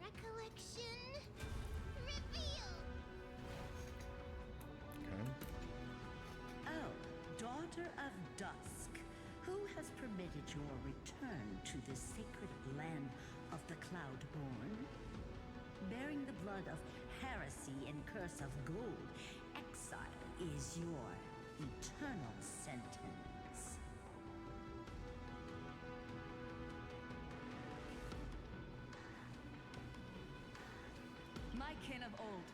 recollection reveal. Okay. Oh, daughter of dusk, who has permitted your return to this sacred land of the Cloudborn. Bearing the blood of heresy and curse of gold, exile is your eternal sentence. My kin of old,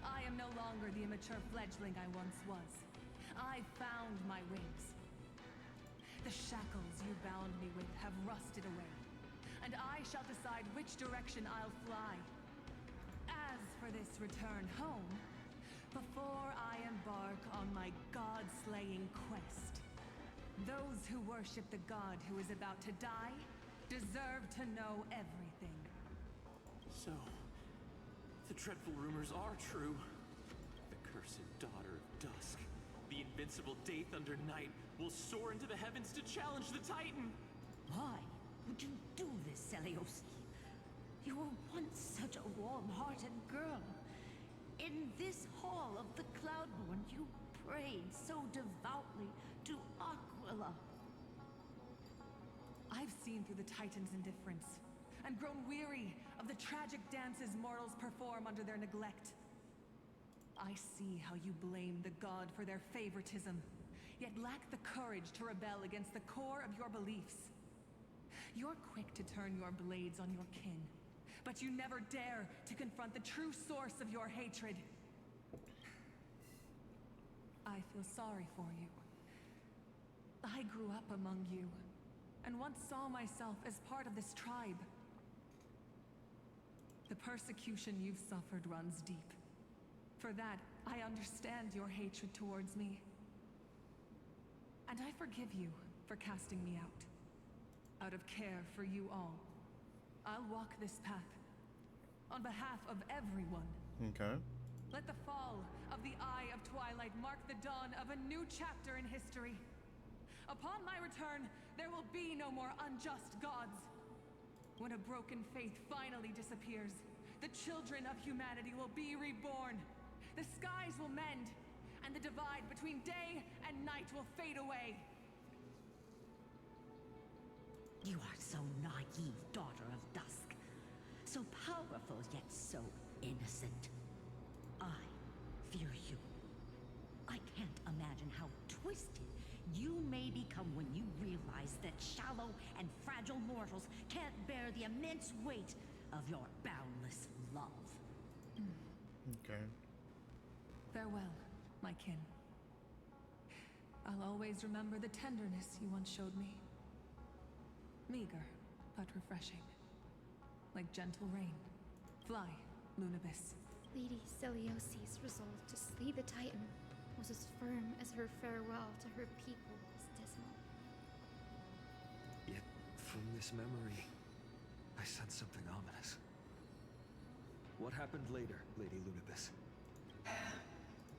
I am no longer the immature fledgling I once was. I found my wings. The shackles you bound me with have rusted away, and I shall decide which direction I'll fly. As for this return home, before I embark on my god-slaying quest, those who worship the god who is about to die deserve to know everything. So, the dreadful rumors are true. The cursed daughter of dusk, the invincible Day Thunder Knight, will soar into the heavens to challenge the Titan! Why would you do this, Seliosi? You were once such a warm-hearted girl. In this hall of the Cloudborn, you prayed so devoutly to Aquila. I've seen through the Titan's indifference, and grown weary of the tragic dances mortals perform under their neglect. I see how you blame the god for their favoritism, yet lack the courage to rebel against the core of your beliefs. You're quick to turn your blades on your kin, but you never dare to confront the true source of your hatred. I feel sorry for you. I grew up among you, and once saw myself as part of this tribe. The persecution you've suffered runs deep. For that, I understand your hatred towards me. And I forgive you for casting me out. Out of care for you all, I'll walk this path. On behalf of everyone. Okay. Let the fall of the Eye of Twilight mark the dawn of a new chapter in history. Upon my return, there will be no more unjust gods. When a broken faith finally disappears, the children of humanity will be reborn. The skies will mend, and the divide between day and night will fade away. You are so naive, daughter of dusk. So powerful, yet so innocent. I fear you. I can't imagine how twisted you may become when you realize that shallow and fragile mortals can't bear the immense weight of your boundless love. Okay. Farewell, my kin. I'll always remember the tenderness you once showed me. Meager, but refreshing. Like gentle rain. Fly, Lunibis. Lady Celiosi's resolve to slay the Titan was as firm as her farewell to her people was dismal. Yet, from this memory, I sense something ominous. What happened later, Lady Lunibis?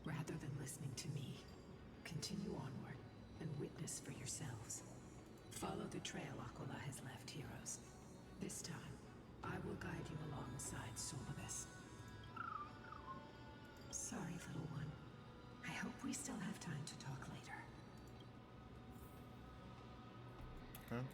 Rather than listening to me, continue onward and witness for yourselves. Follow the trail Aquila has left, heroes. This time, I will guide you alongside Solibus. Sorry, little one. I hope we still have time to talk later. Huh?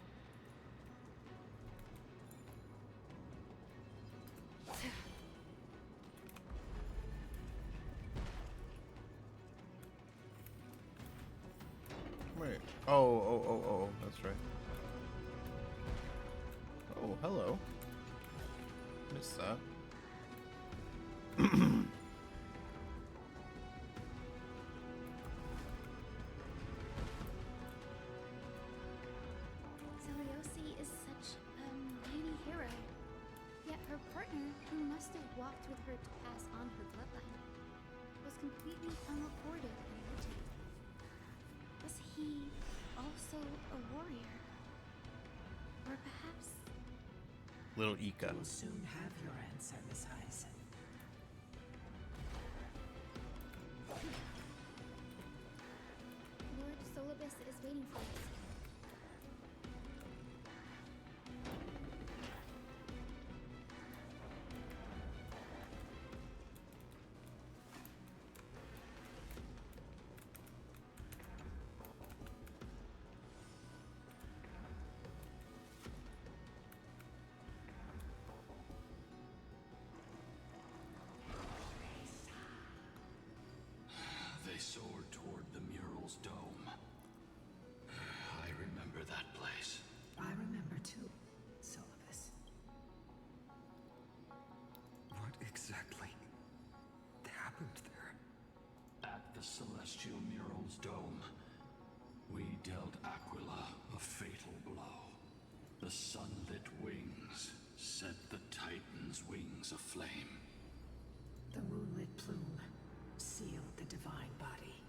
Wait. Oh, that's right. Oh, hello. Missed that. Celiosi is such a mighty hero. Yet her partner, who must have walked with her to pass on her bloodline, was completely unrecorded in legend. Was he also a warrior? Or perhaps... Little Ika. We'll soon have your answer, Miss Hyacinth. Lord Solibus is waiting for us. the Celestial Mural's dome, we dealt Aquila a fatal blow. The sunlit wings set the Titan's wings aflame. The moonlit plume sealed the divine body.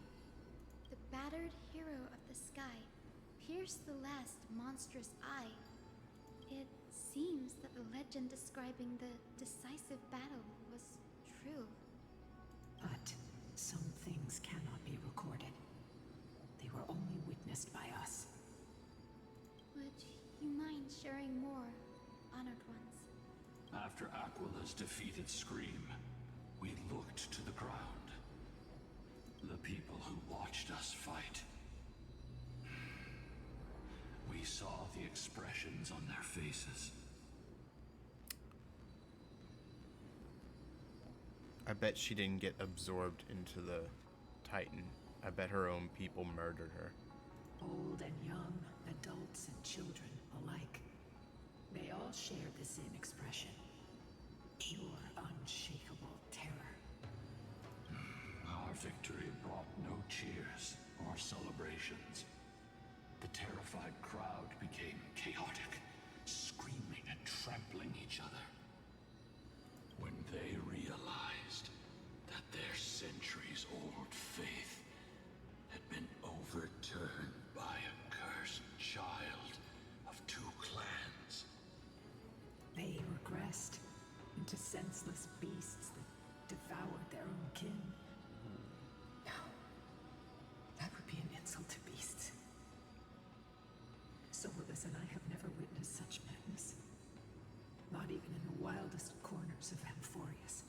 The battered hero of the sky pierced the last monstrous eye. It seems that the legend describing the decisive battle was true. But some things cannot be recorded. They were only witnessed by us. Would you mind sharing more, honored ones? After Aquila's defeated scream, we looked to the ground. The people who watched us fight. We saw the expressions on their faces. I bet she didn't get absorbed into the Titan. I bet her own people murdered her. Old and young, adults and children alike. They all shared the same expression. Pure, unshakable terror. Our victory brought no cheers or celebrations. The terrified crowd became chaotic, screaming and trampling each other. When they realized that their centuries-old faith had been overturned by a cursed child of two clans. They regressed into senseless beasts that devoured their own kin. No, that would be an insult to beasts. Solarless and I have never witnessed such madness. Not even in the wildest corners of Amphorius.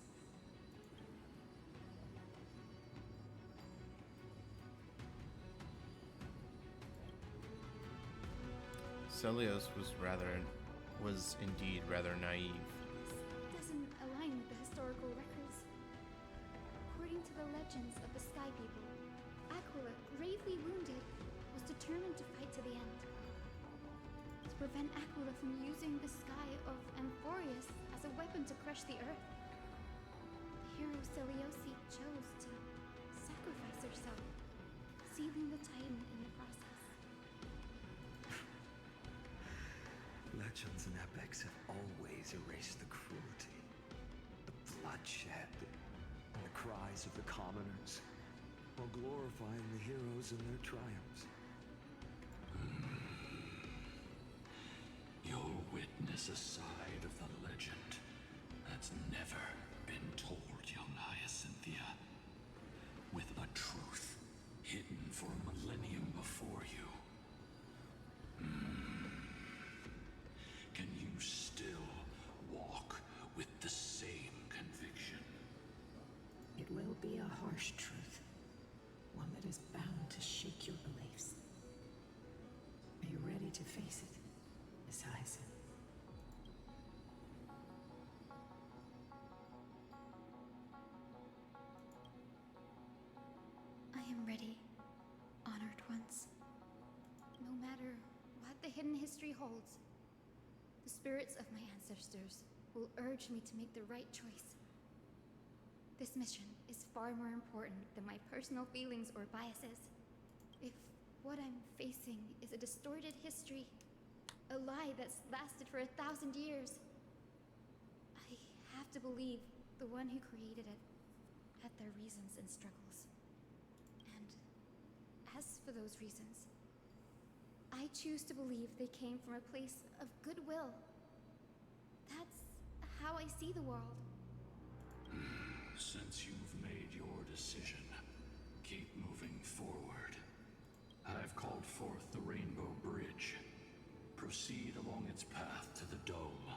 Celios was indeed rather naive. This doesn't align with the historical records. According to the legends of the Sky People, Aquila, gravely wounded, was determined to fight to the end. To prevent Aquila from using the sky of Amphorius as a weapon to crush the earth, the hero Celiosi chose to sacrifice herself, sealing the Titan in the process. Legends and epics have always erased the cruelty, the bloodshed, and the cries of the commoners, while glorifying the heroes and their triumphs. You'll witness a side of the legend that's never been told, young Hyacinthia. With a truth hidden for a millennium before you. Can you still walk with the same conviction? It will be a harsh truth. One that is bound to shake your beliefs. Are you ready to face it, Miss Hyacinth? I am ready, honored ones. No matter what the hidden history holds, the spirits of my ancestors will urge me to make the right choice. This mission is far more important than my personal feelings or biases. If what I'm facing is a distorted history, a lie that's lasted for 1,000 years, I have to believe the one who created it had their reasons and struggles. And as for those reasons, I choose to believe they came from a place of goodwill. That's how I see the world. Since you've made your decision, keep moving forward. I've called forth the Rainbow Bridge. Proceed along its path to the dome,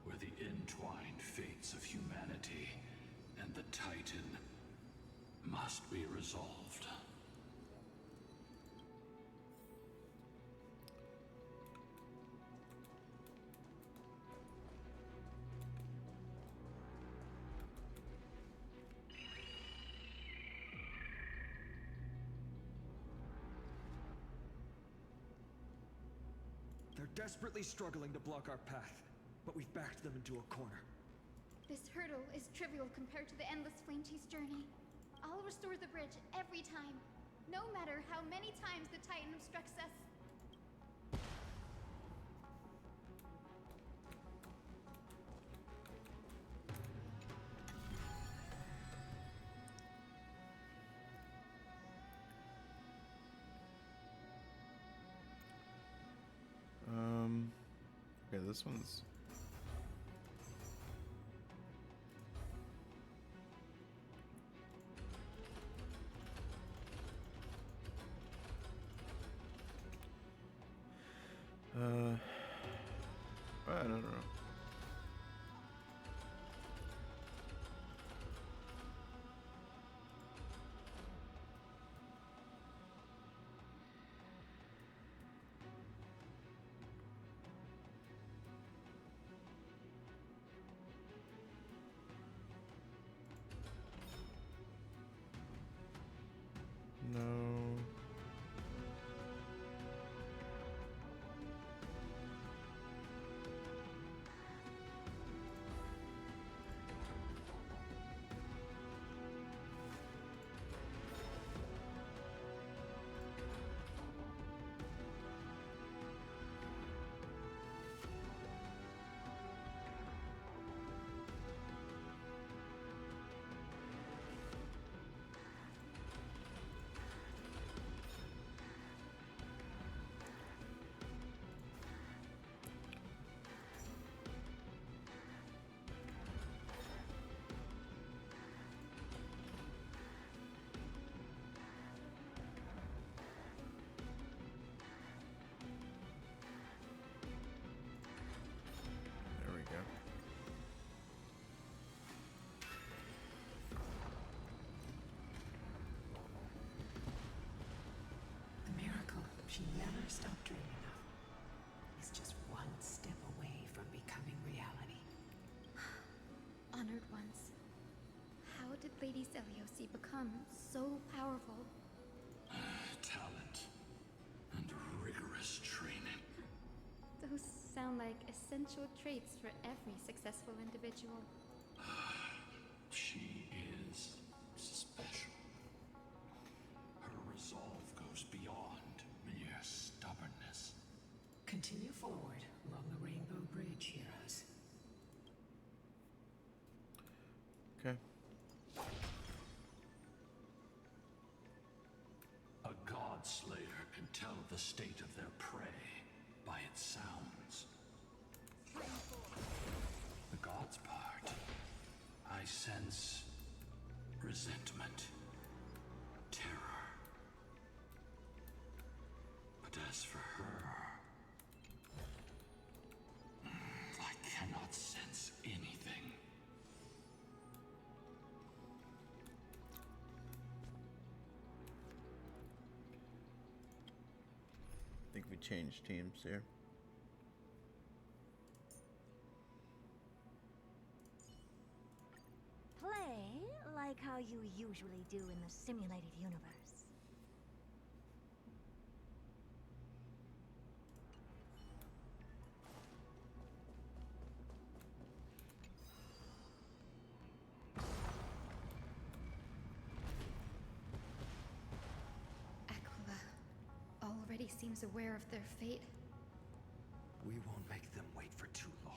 where the entwined fates of humanity and the Titan must be resolved. They're desperately struggling to block our path, but we've backed them into a corner. This hurdle is trivial compared to the endless flame chase journey. I'll restore the bridge every time, no matter how many times the Titan obstructs us. Okay, this one's... I don't know. No. There we go. The miracle she never stopped dreaming of is just one step away from becoming reality. Honored ones. How did Lady Seliosi become so powerful? Talent and rigorous training. Those sound like essential traits for every successful individual. She is special. Her resolve goes beyond mere stubbornness. Continue forward along the Rainbow Bridge, heroes. Okay. A god slayer can tell the state of their prey by its sounds. The god's part, I sense resentment, terror. But as for her, I cannot sense anything. I think we changed teams here. Play like how you usually do in the simulated universe. Aquila already seems aware of their fate. We won't make them wait for too long.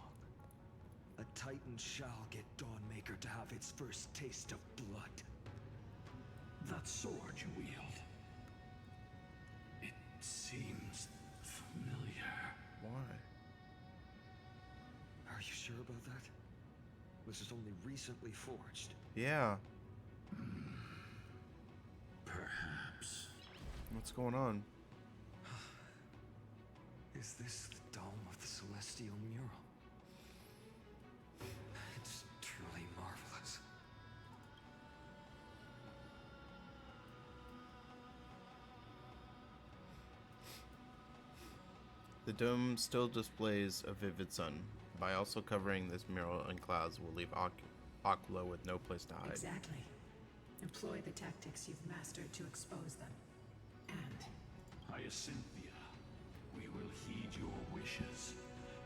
A Titan shall get Dawnmaker to have its first taste of blood. That sword you wield, it seems familiar. Why? Are you sure about that? This is only recently forged. Yeah. Perhaps. What's going on? Is this the dome of the celestial mural? It's truly marvelous. The dome still displays a vivid sun. By also covering this mural in clouds will leave Aquila with no place to hide. Exactly. Employ the tactics you've mastered to expose them. And Hyacinthia, we will heed your wishes,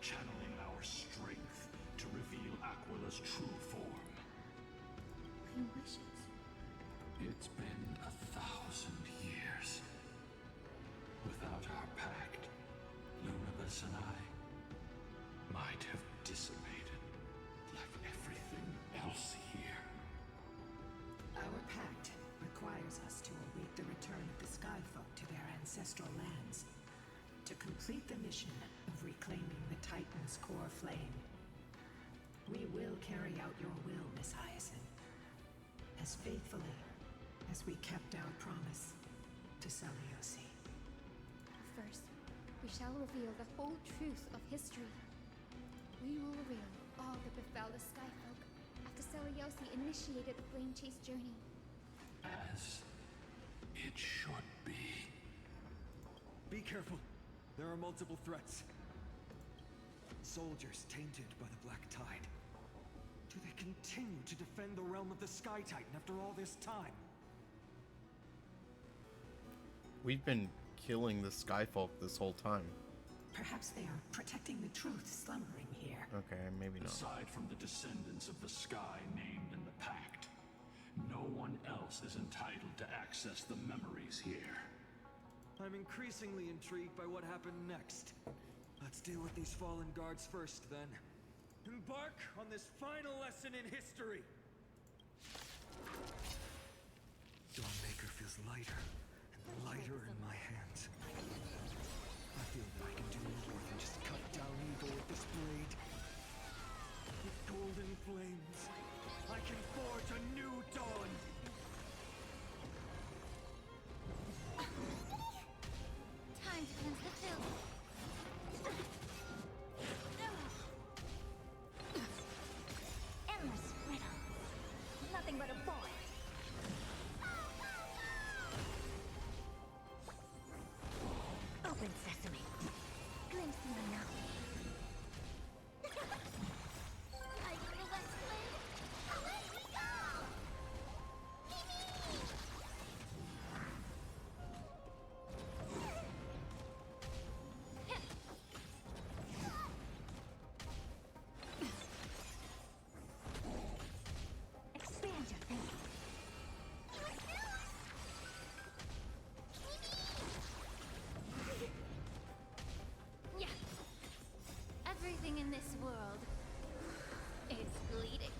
channeling our strength to reveal Aquila's true form. My wishes. It It's been 1,000 years. Without our pact, Lunibus and I might have dissipated like everything else here. Our pact requires us to await the return of the Skyfolk to their ancestral lands, to complete the mission of reclaiming the Titan's core flame. We will carry out your will, Miss Hyacinth, as faithfully as we kept our promise to Seliosi. First, we shall reveal the whole truth of history. We will reveal all that befell the Skyfolk after Seliosi initiated the Flame Chase journey. As it should be. Be careful. There are multiple threats. Soldiers tainted by the Black Tide. Do they continue to defend the realm of the Sky Titan after all this time? We've been killing the Skyfolk this whole time. Perhaps they are protecting the truth slumbering here. Okay, maybe not. Aside from the descendants of the sky named in the pact, no one else is entitled to access the memories here. I'm increasingly intrigued by what happened next. Let's deal with these fallen guards first, then. Embark on this final lesson in history! Dawnmaker feels lighter and lighter in my hands. I feel that I can do more than just cut down evil with this blade. With golden flames, I can forge a new dawn! Time to cleanse the filth. Endless riddle. Nothing but a boy. Open sesame. Glimpse me now. I feel that flame. Let me go! Expand your thinking. Yeah. Everything in this world is bleeding.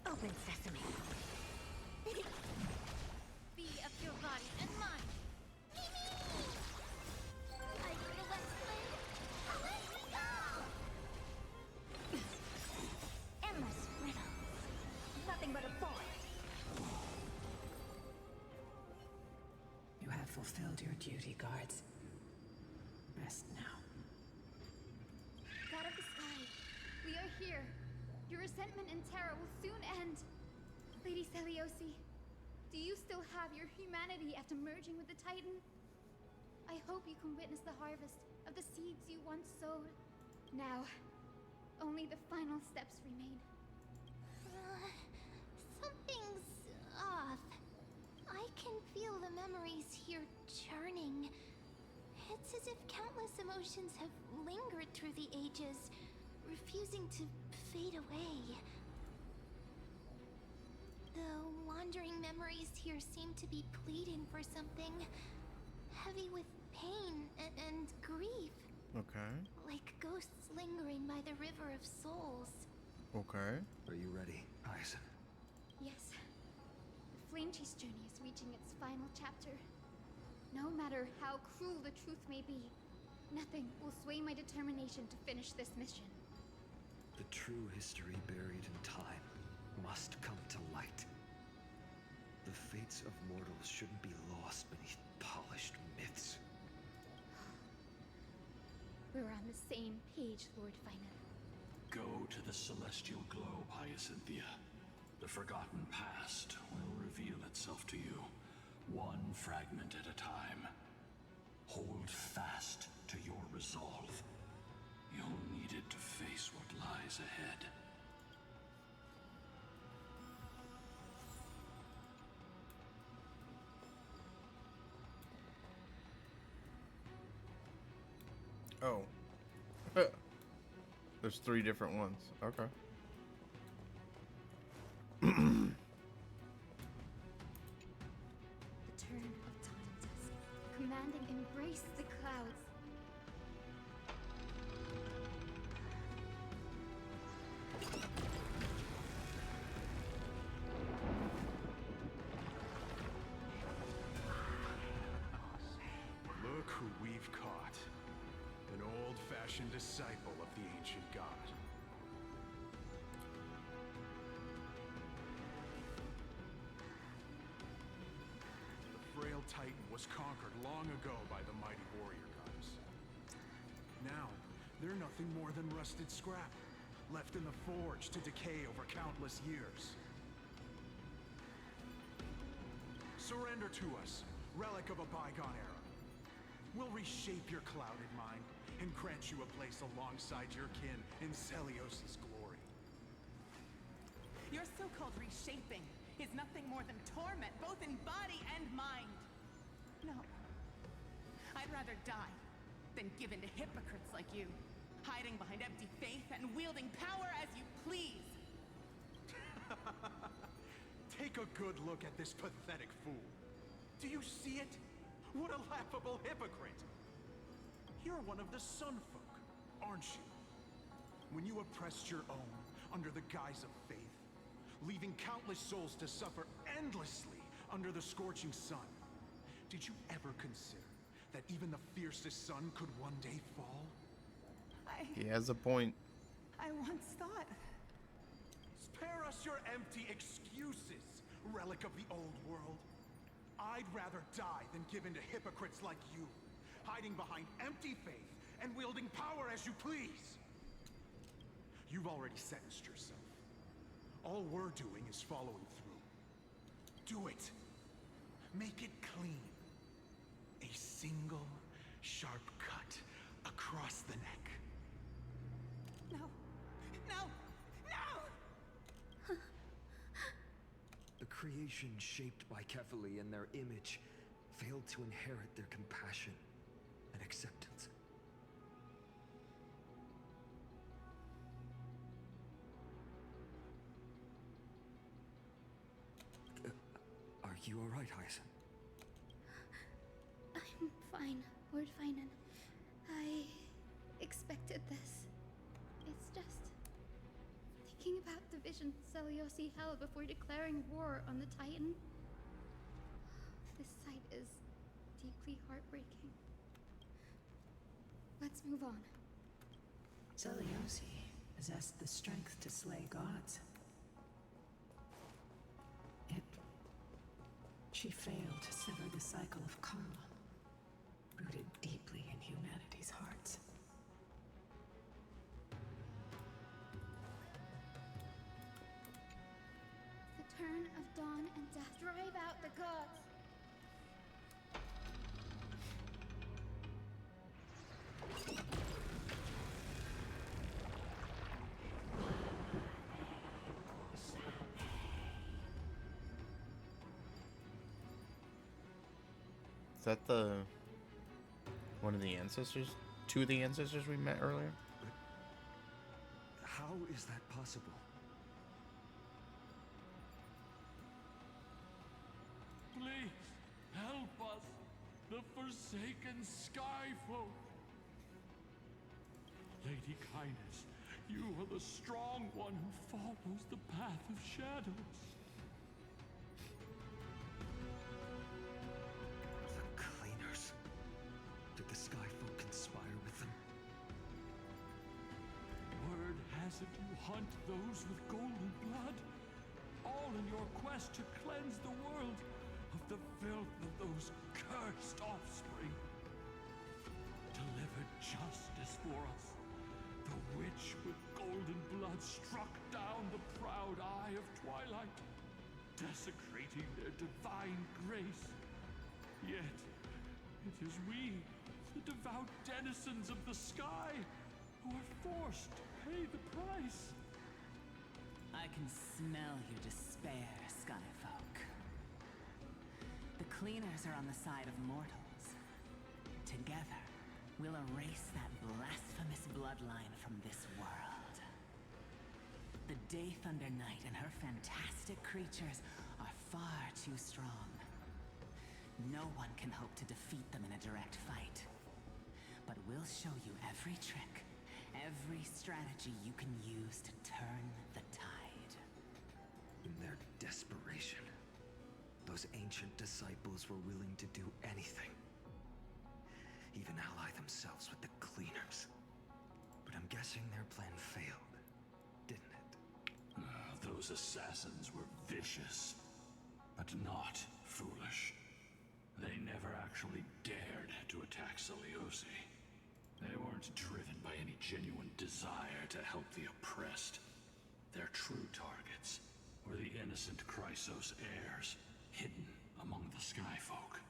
Open sesame. Be of your body and mind. I feel that flame. Let me go! Endless riddle. Nothing but a boy. You have fulfilled your duty, guards. Rest now. God of the sky, we are here. Your resentment and terror will soon end. Lady Seliosi, do you still have your humanity after merging with the Titan? I hope you can witness the harvest of the seeds you once sowed. Now, only the final steps remain. Something's off. I can feel the memories here churning. It's as if countless emotions have lingered through the ages, refusing to fade away. The wandering memories here seem to be pleading for something heavy with pain and grief. Okay. Like ghosts lingering by the River of Souls. Okay. Are you ready, Aizen? Yes. The Flame Chase journey is reaching its final chapter. No matter how cruel the truth may be, nothing will sway my determination to finish this mission. The true history buried in time must come to light. The fates of mortals shouldn't be lost beneath polished myths. We're on the same page, Lord Final. Go to the celestial globe, Hyacinthia. The forgotten past will reveal itself to you, one fragment at a time. Hold fast to your resolve. You'll need it to face what lies ahead. Oh. There's 3 different ones. Okay. The turn of dawn and dusk, commanding embrace the clouds. Look who we've caught. An old-fashioned disciple of the ancient god. The frail titan was conquered long ago by the mighty warrior gods. Now, they're nothing more than rusted scrap, left in the forge to decay over countless years. Surrender to us, relic of a bygone era. We'll reshape your clouded mind and grant you a place alongside your kin in Celios' glory. Your so-called reshaping is nothing more than torment, both in body and mind. No. I'd rather die than give in to hypocrites like you, hiding behind empty faith and wielding power as you please. Take a good look at this pathetic fool. Do you see it? What a laughable hypocrite! You're one of the Sun Folk, aren't you? When you oppressed your own under the guise of faith, leaving countless souls to suffer endlessly under the scorching sun, did you ever consider that even the fiercest sun could one day fall? He has a point. I once thought. Spare us your empty excuses, relic of the old world. I'd rather die than give in to hypocrites like you, hiding behind empty faith and wielding power as you please. You've already sentenced yourself. All we're doing is following through. Do it. Make it clean. A single sharp cut across the neck. No. No! No! The creation shaped by Kefali in their image failed to inherit their compassion and acceptance. Are you alright, Hyacinth? I'm fine, Lord Finan. I expected this. It's just thinking about the vision Celiosi held before declaring war on the Titan. This sight is deeply heartbreaking. Let's move on. Celiosi possessed the strength to slay gods. Yet, she failed to sever the cycle of karma, rooted deeply in humanity's hearts. The turn of dawn and death. Drive out the gods. Is that the one of the ancestors? 2 of the ancestors we met earlier? How is that possible? Please, help us, the forsaken Skyfolk. Lady Kindness, you are the strong one who follows the path of shadows. The Cleaners. Did the Skyfolk conspire with them? Word has it you hunt those with golden blood, all in your quest to cleanse the world of the filth of those cursed offspring. Deliver justice for us. The witch with golden blood struck down the proud eye of twilight, desecrating their divine grace. Yet, it is we, the devout denizens of the sky, who are forced to pay the price. I can smell your despair, Skyfolk. The Cleaners are on the side of mortals. Together, We'll erase that blasphemous bloodline from this world. The Day Thunder Knight and her fantastic creatures are far too strong. No one can hope to defeat them in a direct fight. But we'll show you every trick, every strategy you can use to turn the tide. In their desperation, those ancient disciples were willing to do anything. Even ally themselves with the cleaners. But I'm guessing their plan failed, didn't it? Those assassins were vicious, but not foolish. They never actually dared to attack Seliosi. They weren't driven by any genuine desire to help the oppressed. Their true targets were the innocent Chrysos heirs, hidden among the Skyfolk.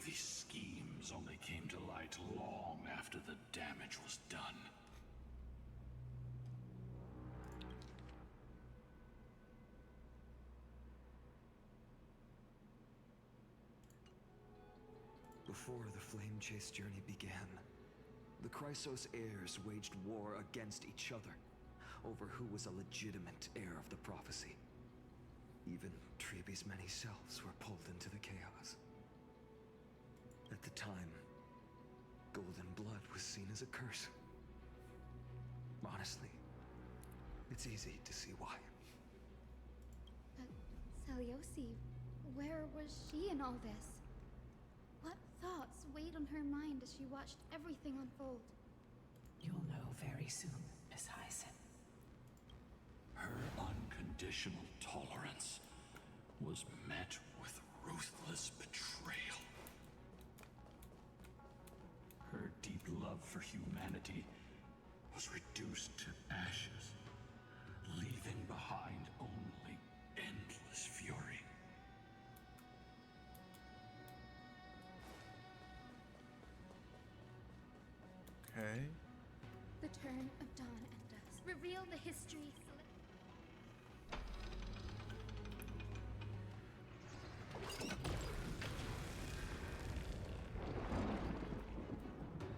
These schemes only came to light long after the damage was done. Before the Flame Chase journey began, the Chrysos heirs waged war against each other over who was a legitimate heir of the prophecy. Even Treeby's many selves were pulled into the chaos. At the time, golden blood was seen as a curse. Honestly, it's easy to see why. But Seliosi, where was she in all this? What thoughts weighed on her mind as she watched everything unfold? You'll know very soon, Miss Hyson. Her unconditional tolerance was met with ruthless betrayal. Her deep love for humanity was reduced to ashes, leaving behind only endless fury. Okay. The turn of dawn and dusk. Reveal the history.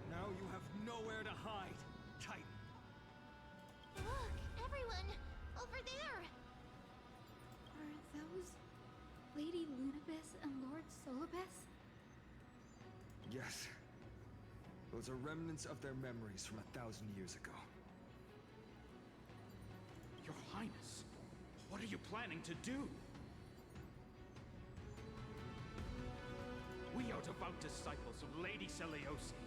Now you have nowhere to hide, Titan. Look, everyone! Over there! Are those Lady Lunabis and Lord Solibus? Yes. Those are remnants of their memories from 1,000 years ago. Your Highness, what are you planning to do? We are devout disciples of Lady Seliosi.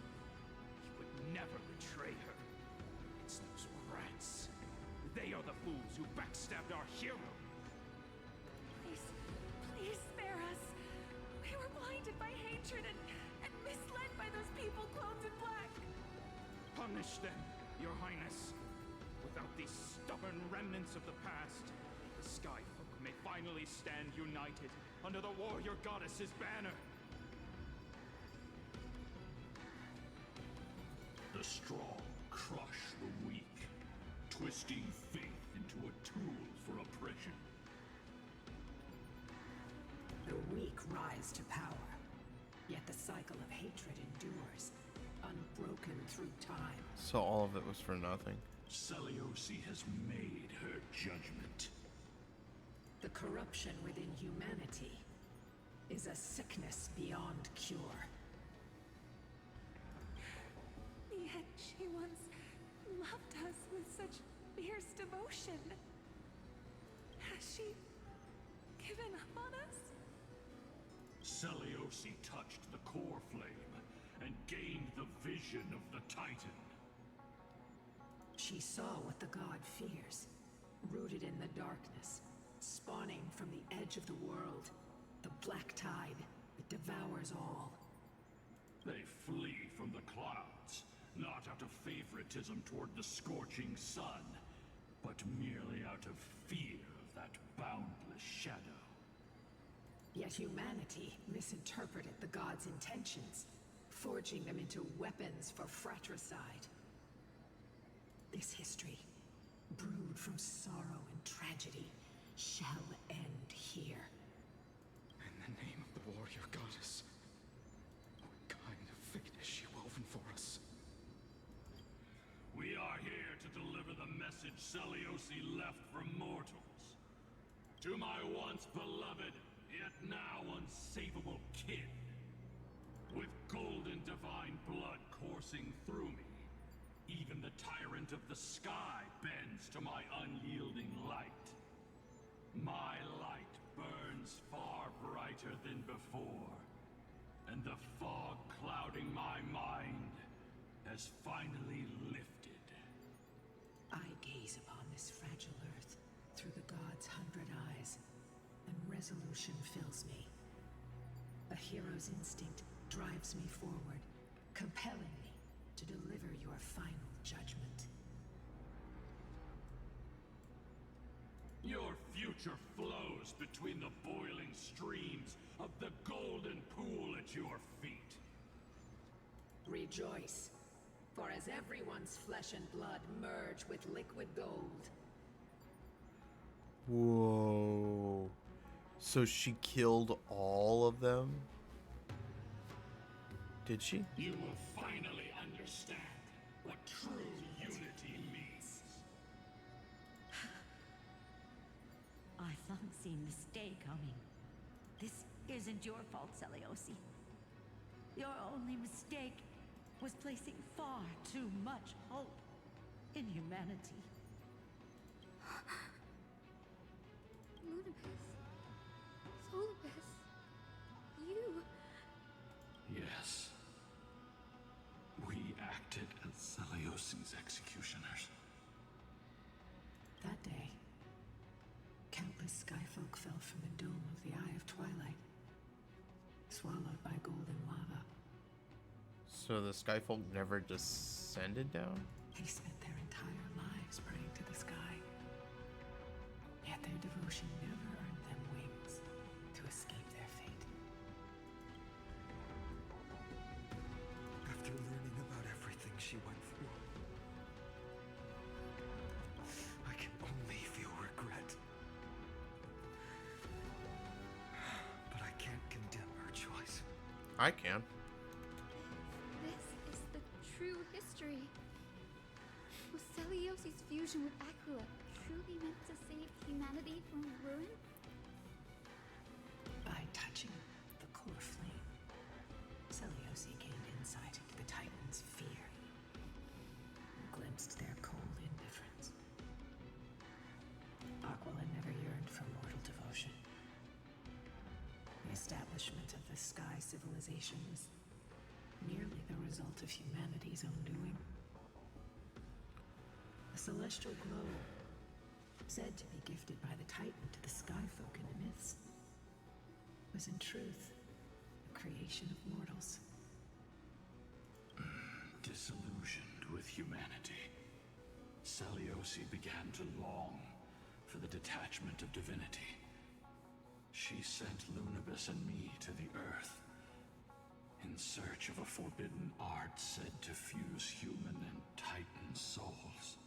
He would never betray her. It's those rats. They are the fools who backstabbed our hero. Please, please spare us. We were blinded by hatred and misled by those people clothed in black. Punish them, Your Highness. Without these stubborn remnants of the past, the Skyfolk may finally stand united under the warrior goddess's banner. The strong crush the weak, twisting faith into a tool for oppression. The weak rise to power, yet the cycle of hatred endures, unbroken through time. So all of it was for nothing. Seliosi has made her judgment. The corruption within humanity is a sickness beyond cure. Yet she once loved us with such fierce devotion. Has she given up on us? Seliosi touched the core flame and gained the vision of the Titan. She saw what the god fears, rooted in the darkness, spawning from the edge of the world, the black tide that devours all. They flee from the clouds, not out of favoritism toward the scorching sun, but merely out of fear of that boundless shadow. Yet humanity misinterpreted the gods' intentions, forging them into weapons for fratricide. This history, brewed from sorrow and tragedy, shall end here. In the name of the warrior goddess, message Seliosi left for mortals. To my once beloved, yet now unsavable kin. With golden divine blood coursing through me, even the tyrant of the sky bends to my unyielding light. My light burns far brighter than before, and the fog clouding my mind has finally lifted. I gaze upon this fragile earth through the gods' 100 eyes, and resolution fills me. A hero's instinct drives me forward, compelling me to deliver your final judgment. Your future flows between the boiling streams of the golden pool at your feet. Rejoice, for as everyone's flesh and blood merge with liquid gold. Whoa. So she killed all of them? Did she? You will finally understand what true unity means. I fancy mistake coming. This isn't your fault, Seliosi. Your only mistake was placing far too much hope in humanity. Lunabis. Solibus. You. Yes. We acted as Seliosi's executioners. That day, countless skyfolk fell from the dome of the Eye of Twilight, swallowed by golden lava. So the Skyfolk never descended down? They spent their entire lives praying to the sky. Yet their devotion never earned them wings to escape their fate. After learning about everything she went through, I can only feel regret. But I can't condemn her choice. I can. This is the true history. Was Seliosi's fusion with Aquila truly meant to save humanity from ruin? By touching the core flame, Seliosi gained insight into the Titans' fear, and glimpsed their cold indifference. Aquila never yearned for mortal devotion. The establishment of the Sky Civilization was merely the result of humanity's own doing. The celestial glow, said to be gifted by the Titan to the Skyfolk in the myths, was in truth a creation of mortals. Disillusioned with humanity, Seliosi began to long for the detachment of divinity. She sent Lunabis and me to the Earth in search of a forbidden art said to fuse human and Titan souls.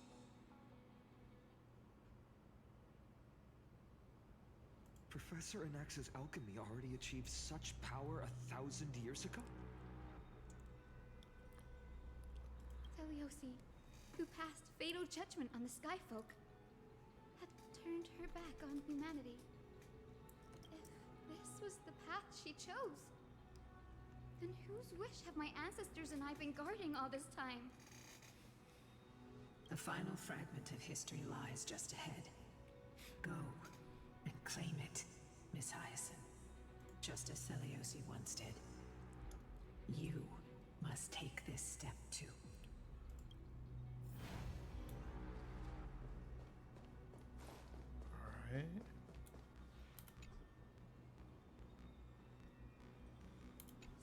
Professor Anax's alchemy already achieved such power 1,000 years ago? Seliosi, who passed fatal judgment on the Skyfolk, had turned her back on humanity. If this was the path she chose, then whose wish have my ancestors and I been guarding all this time? The final fragment of history lies just ahead. Go and claim it, Miss Hyacinth. Just as Seliosi once did. You must take this step too. Alright.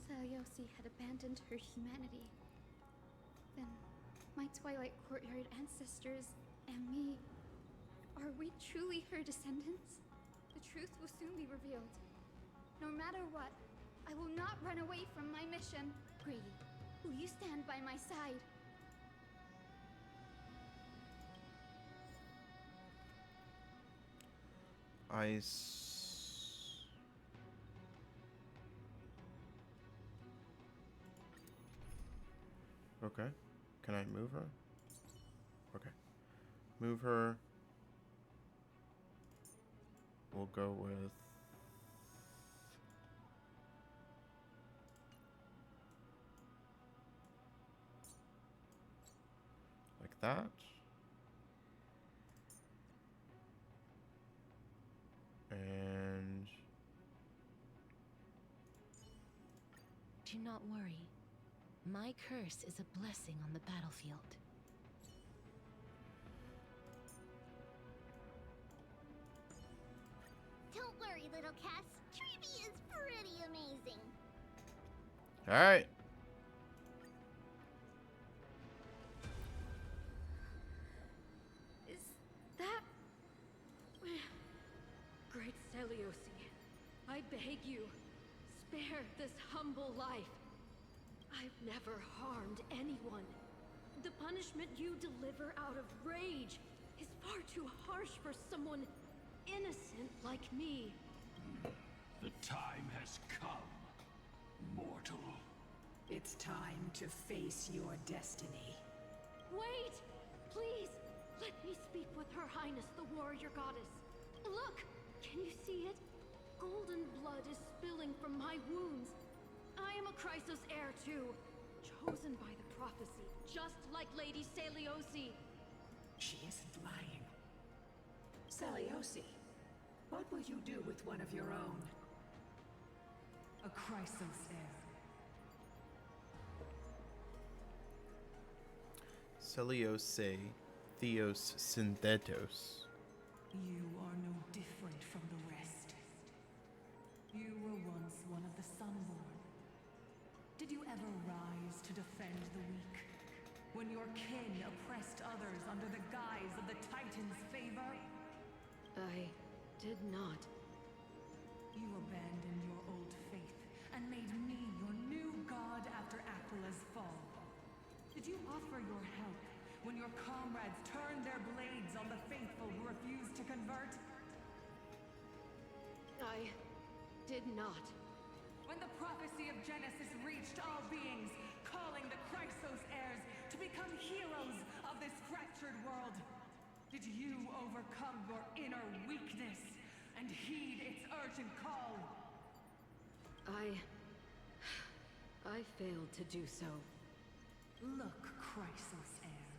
Seliosi had abandoned her humanity. Then, my Twilight Courtyard ancestors and me, are we truly her descendants? The truth will soon be revealed. No matter what, I will not run away from my mission. Grady, will you stand by my side? Okay. Can I move her? Okay. move her. We'll go with like that. And do not worry. My curse is a blessing on the battlefield. Don't worry, little Cass. Treevee is pretty amazing. all right. Is that... Great Seliosi, I beg you, spare this humble life. I've never harmed anyone. The punishment you deliver out of rage is far too harsh for someone innocent like me. The time has come, mortal. It's time to face your destiny. Wait! Please! Let me speak with Her Highness, the warrior goddess. Look! Can you see it? Golden blood is spilling from my wounds. I am a Chrysos heir too, chosen by the prophecy, just like Lady Seliosi. She isn't lying. Seliosi, what will you do with one of your own? A Chrysos heir. Celiose Theos Synthetos. You are no different from the rest. You were once one of the Sunborn. Did you ever rise to defend the weak? When your kin oppressed others under the guise of the Titan's favor? I did not. You abandoned your old faith and made me your new god after Aquila's fall. Did you offer your help when your comrades turned their blades on the faithful who refused to convert? I did not. When the prophecy of Genesis reached all beings, calling the Chrysos heirs to become heroes of this fractured world, did you overcome your inner weakness and heed its urgent call? I failed to do so. Look, Chrysos heir.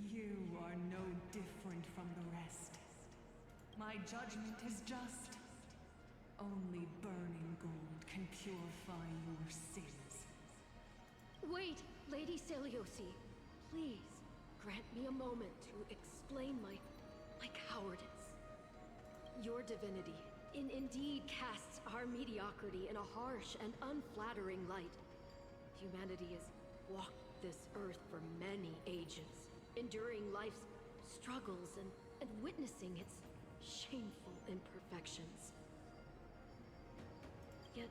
You are no different from the rest. My judgment is just. Only burning gold can purify your sins. Wait, Lady Seliosi. Please, grant me a moment to explain my cowardice. Your divinity indeed casts our mediocrity in a harsh and unflattering light. Humanity has walked this earth for many ages, enduring life's struggles and witnessing its shameful imperfections. Yet,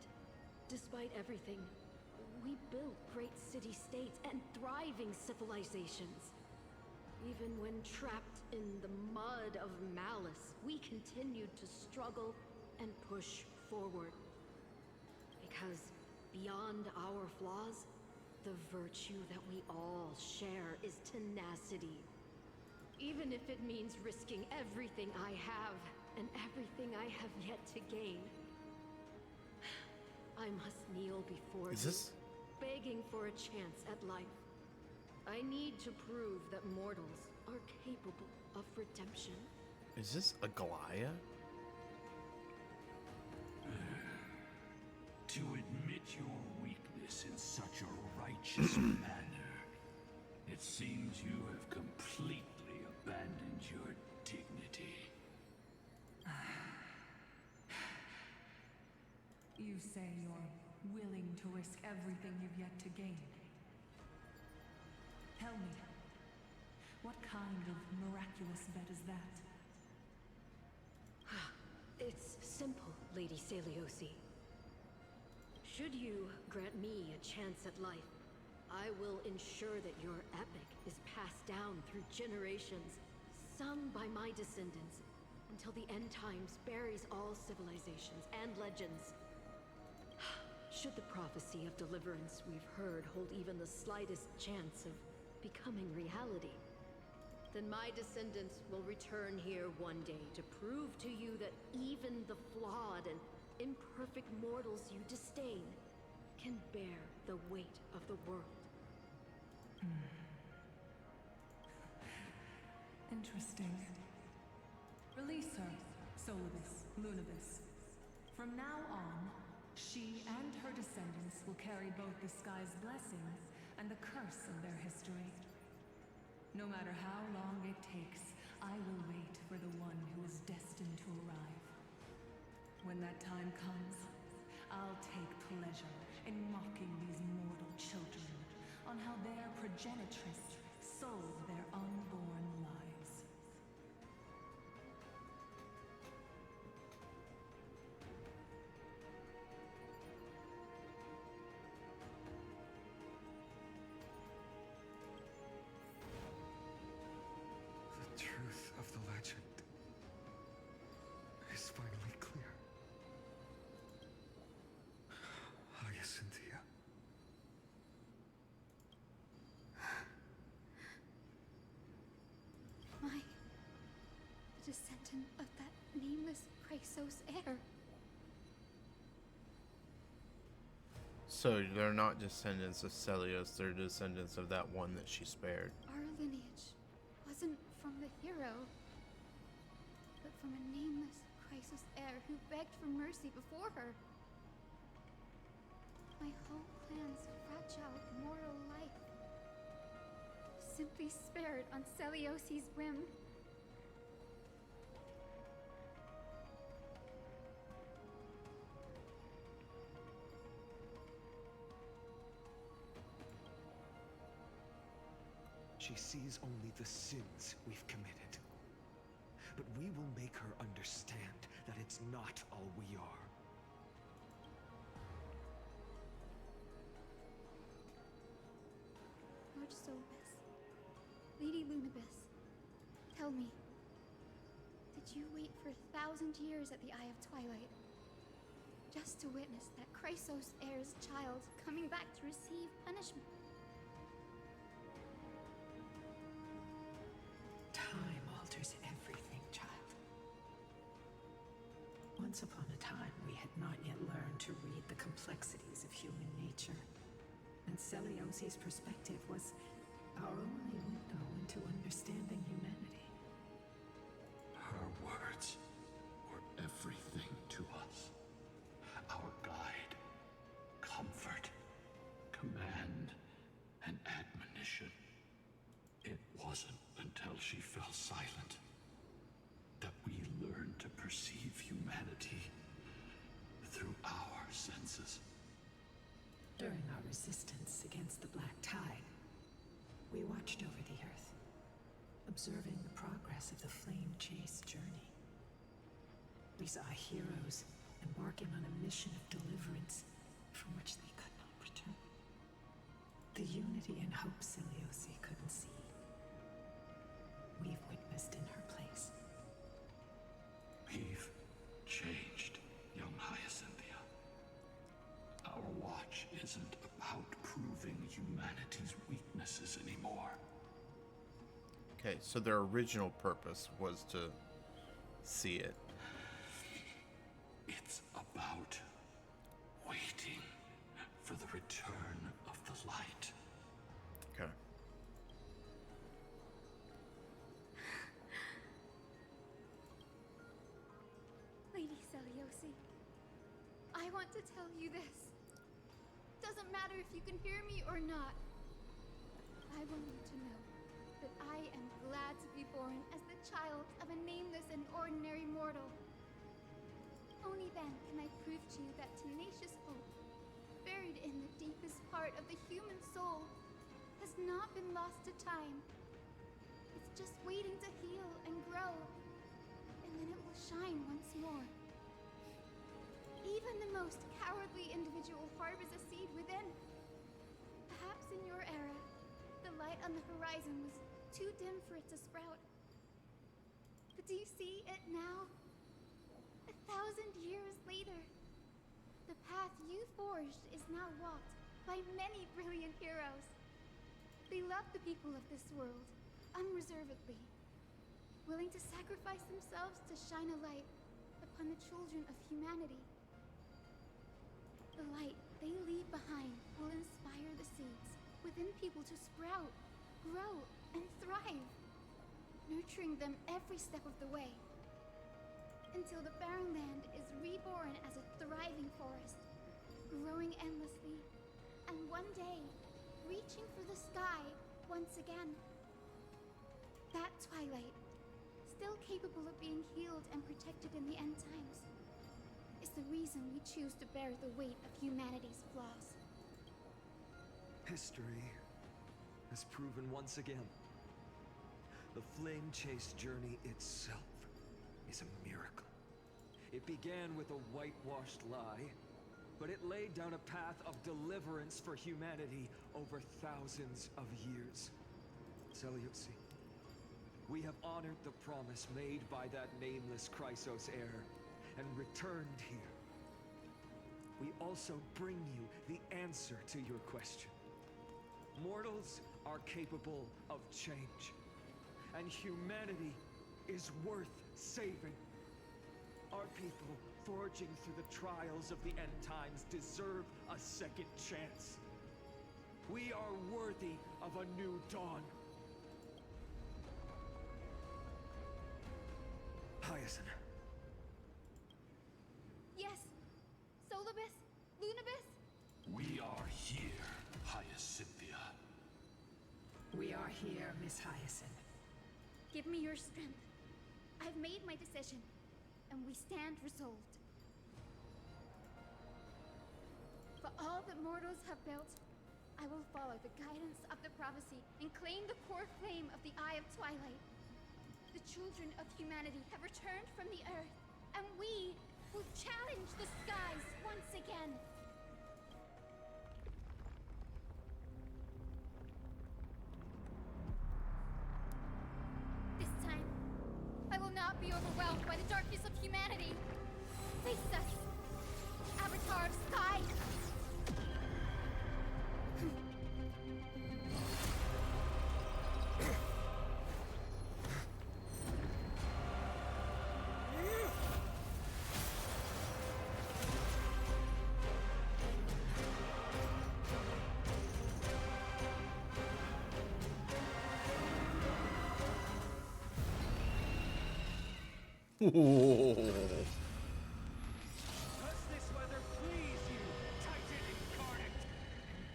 despite everything, we built great city-states and thriving civilizations. Even when trapped in the mud of malice, we continued to struggle and push forward. Because beyond our flaws, the virtue that we all share is tenacity. Even if it means risking everything I have and everything I have yet to gain. I must kneel before you, begging for a chance at life. I need to prove that mortals are capable of redemption. Is this a Goliath? To admit your weakness in such a righteous manner, it seems you have completely abandoned your dignity. You say you're willing to risk everything you've yet to gain. Tell me, what kind of miraculous bet is that? It's simple, Lady Seliosi. Should you grant me a chance at life, I will ensure that your epic is passed down through generations, sung by my descendants, until the end times buries all civilizations and legends. Should the prophecy of deliverance we've heard hold even the slightest chance of becoming reality, Then my descendants will return here one day to prove to you that even the flawed and imperfect mortals you disdain can bear the weight of the world. Interesting. Release her, Solibus, Lunibus. From now on, she and her descendants will carry both the sky's blessing and the curse of their history. No matter how long it takes, I will wait for the one who is destined to arrive. When that time comes, I'll take pleasure in mocking these mortal children on how their progenitress sold their unborn lives. The truth of the legend is finally clear. Hyacinthia. Am I the descendant of that nameless Chrysos heir? So they're not descendants of Celios, they're descendants of that one that she spared. Our lineage wasn't from the hero, but from a nameless Chrysos heir who begged for mercy before her. My whole clan's fragile mortal life simply spared on Celios's whim. She sees only the sins we've committed. But we will make her understand that it's not all we are. Lord Solibus, Lady Lunibus, tell me, did you wait for 1,000 years at the Eye of Twilight just to witness that Chrysos heir's child coming back to receive punishment? Time alters everything, child. Once upon a time, we had not yet learned to read the complexities of human nature. And Celios's perspective was our only window into understanding humanity. Her words were everything to us. Our guide, comfort, command, and admonition. It wasn't until she fell silent that we learned to perceive humanity through our senses. During our resistance against the Black Tide, we watched over the Earth, observing the progress of the flame-chased journey. We saw heroes embarking on a mission of deliverance from which they could not return. The unity and hope Celiosi couldn't see, we've witnessed in her place. We've changed, young Hyacinthia. Our watch isn't about proving humanity's weaknesses anymore. Okay, so their original purpose was to see it. It's about waiting for the return of the light. Okay. Lady Celiosi, I want to tell you this. Doesn't matter if you can hear me or not. I want you to know that I am glad to be born as the child of a nameless and ordinary mortal. Only then can I prove to you that tenacious hope, buried in the deepest part of the human soul, has not been lost to time. It's just waiting to heal and grow, and then it will shine once more. Even the most cowardly individual harbors a seed within. Perhaps in your era, the light on the horizon was too dim for it to sprout. But do you see it now? 1,000 years later, the path you forged is now walked by many brilliant heroes. They love the people of this world, unreservedly, willing to sacrifice themselves to shine a light upon the children of humanity. The light they leave behind will inspire the seeds within people to sprout, grow, and thrive, nurturing them every step of the way, until the barren land is reborn as a thriving forest, growing endlessly, and one day, reaching for the sky once again. That twilight, still capable of being healed and protected in the end times, is the reason we choose to bear the weight of humanity's flaws. History has proven once again, the Flame Chase journey itself is a miracle. It began with a whitewashed lie, but it laid down a path of deliverance for humanity over thousands of years. Seleuci, we have honored the promise made by that nameless Chrysos heir and returned here. We also bring you the answer to your question. Mortals are capable of change, and humanity is worth saving. Our people, forging through the trials of the end times, deserve a second chance. We are worthy of a new dawn. Hyacinth. Yes, Solibus, Lunibus? We are here, Hyacinthia. We are here, Miss Hyacinth. Give me your strength. I've made my decision, and we stand resolved. For all that mortals have built, I will follow the guidance of the prophecy and claim the core flame of the Eye of Twilight. The children of humanity have returned from the earth, and we will challenge the skies once again. This time, I will not be overwhelmed by the darkness of humanity. Face us, Avatar of Sky! Whoa. Does this weather please you, Titan incarnate?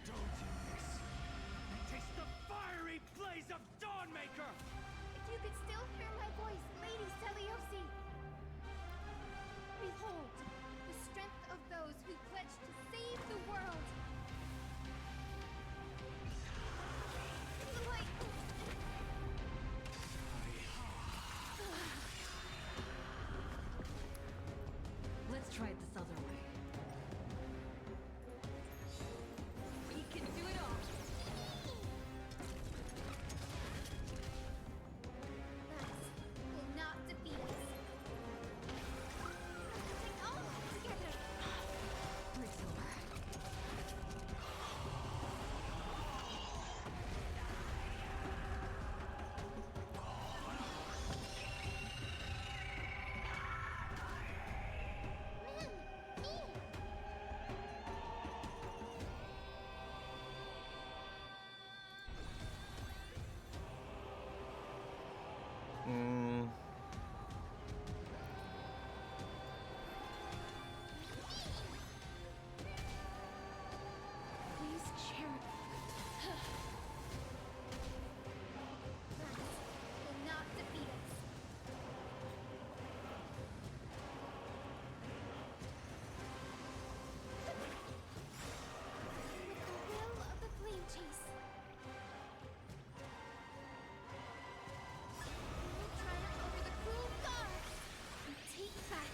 Don't you miss? Taste the fiery blaze of Dawnmaker! If you could still hear my voice, Lady Seleuci! Behold, the strength of those who pledge to save the world! The light! Let's try it this other way. We can do it all. That will not defeat us. Take all together! Break's over. Please cheer. That will not defeat us. With the will of the Flame Chase, we will triumph over the cruel gods and take back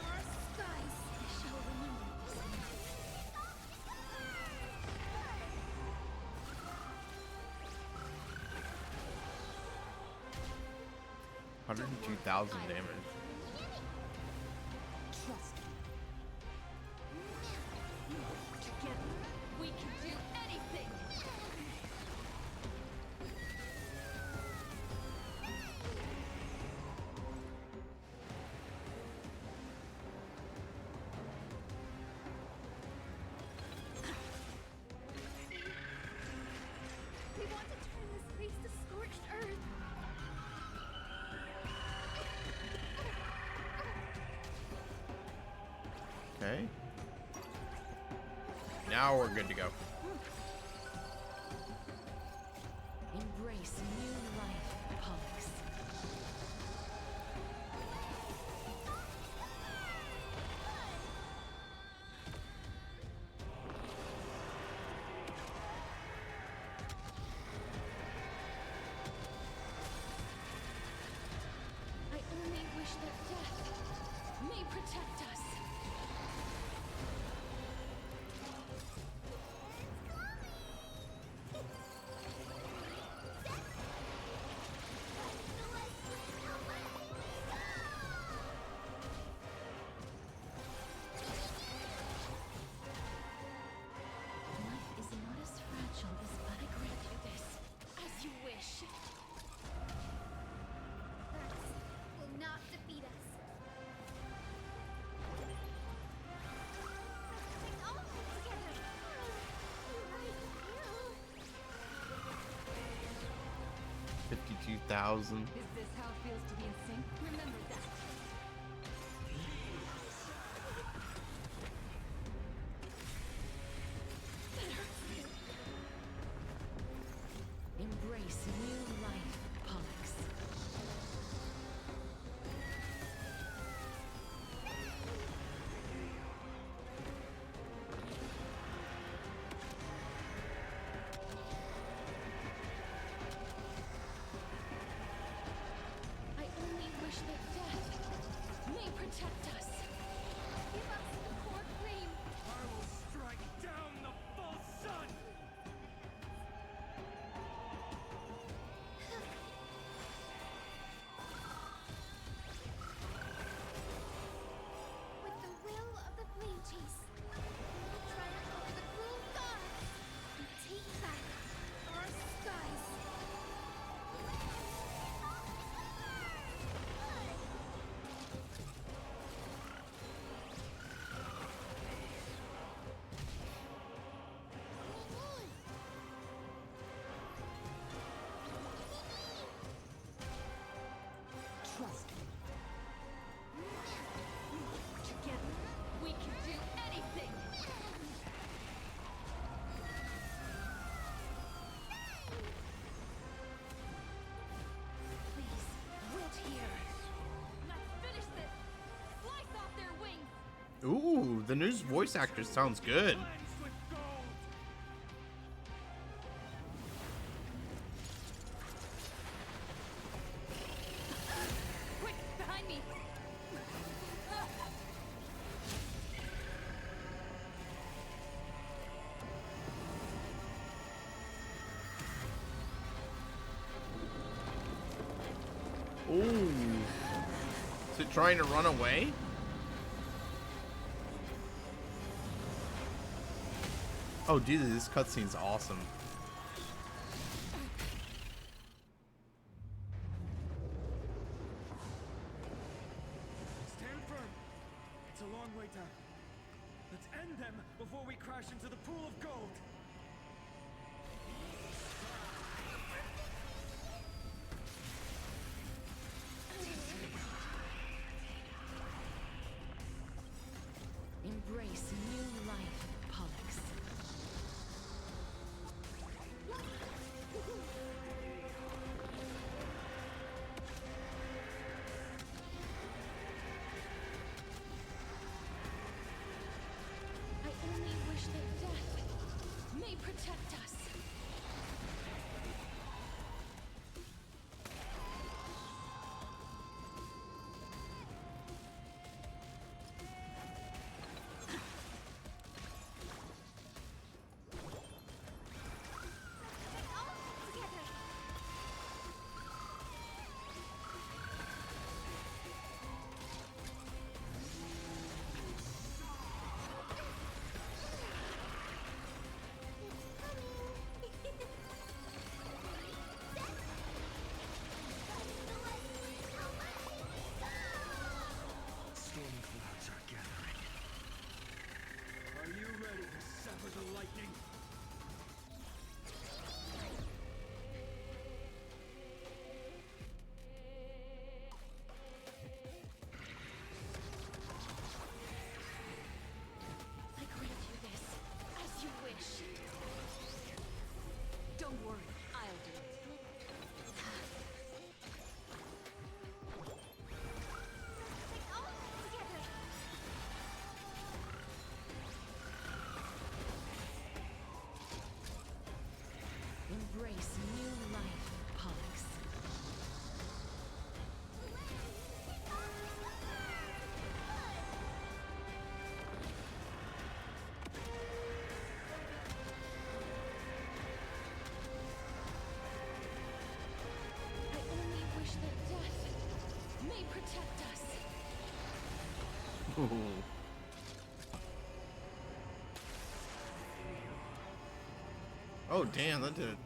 our skies. I shall remember this night. 102,000 damage. Trust me. Together, we can do anything! Okay. Now we're good to go. Embrace new life, Pollux. I only wish that death may protect us. Life is not as fragile as I grant you this. As you wish. Curse will not defeat us. Take all of it together. You 52,000. Is this how it feels to be in sync? Remember that. Embrace new life, Pollux. I only wish that death may protect us. Give us the core flame. I will strike down the false sun! With the will of the flame chase, we will triumph over the cruel gods and take back our skies. Trust me. Together, we can do anything. Please, wilt here. Let's finish this. Slice off their wings. Ooh, the new voice actor sounds good. Quick, behind me. Ooh. Is it trying to run away? Oh, dude, this cutscene's awesome. Stand firm. It's a long way down. Let's end them before we crash into the pool of gold. Embrace new life, Pollux. I only wish that death Ooh. Oh damn, that did a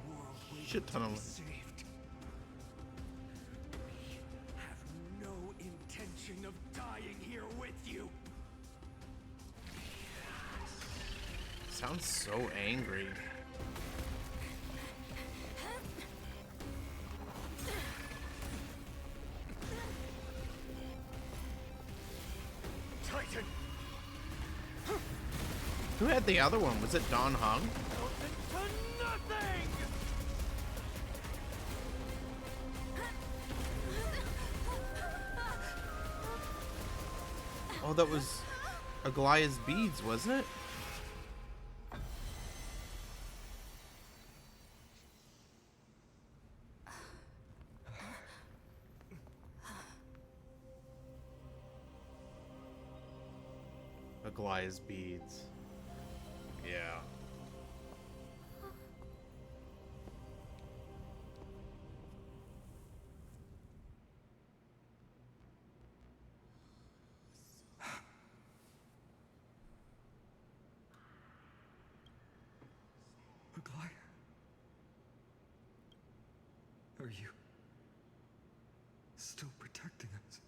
shit ton of. Have no intention of dying here with you. Sounds so angry. Titan. Who had the other one? Was it Don Hung? To nothing. Oh, that was Aglaya's beads, wasn't it? Aglaya's beads. Yeah. Aglaya? Are you still protecting us?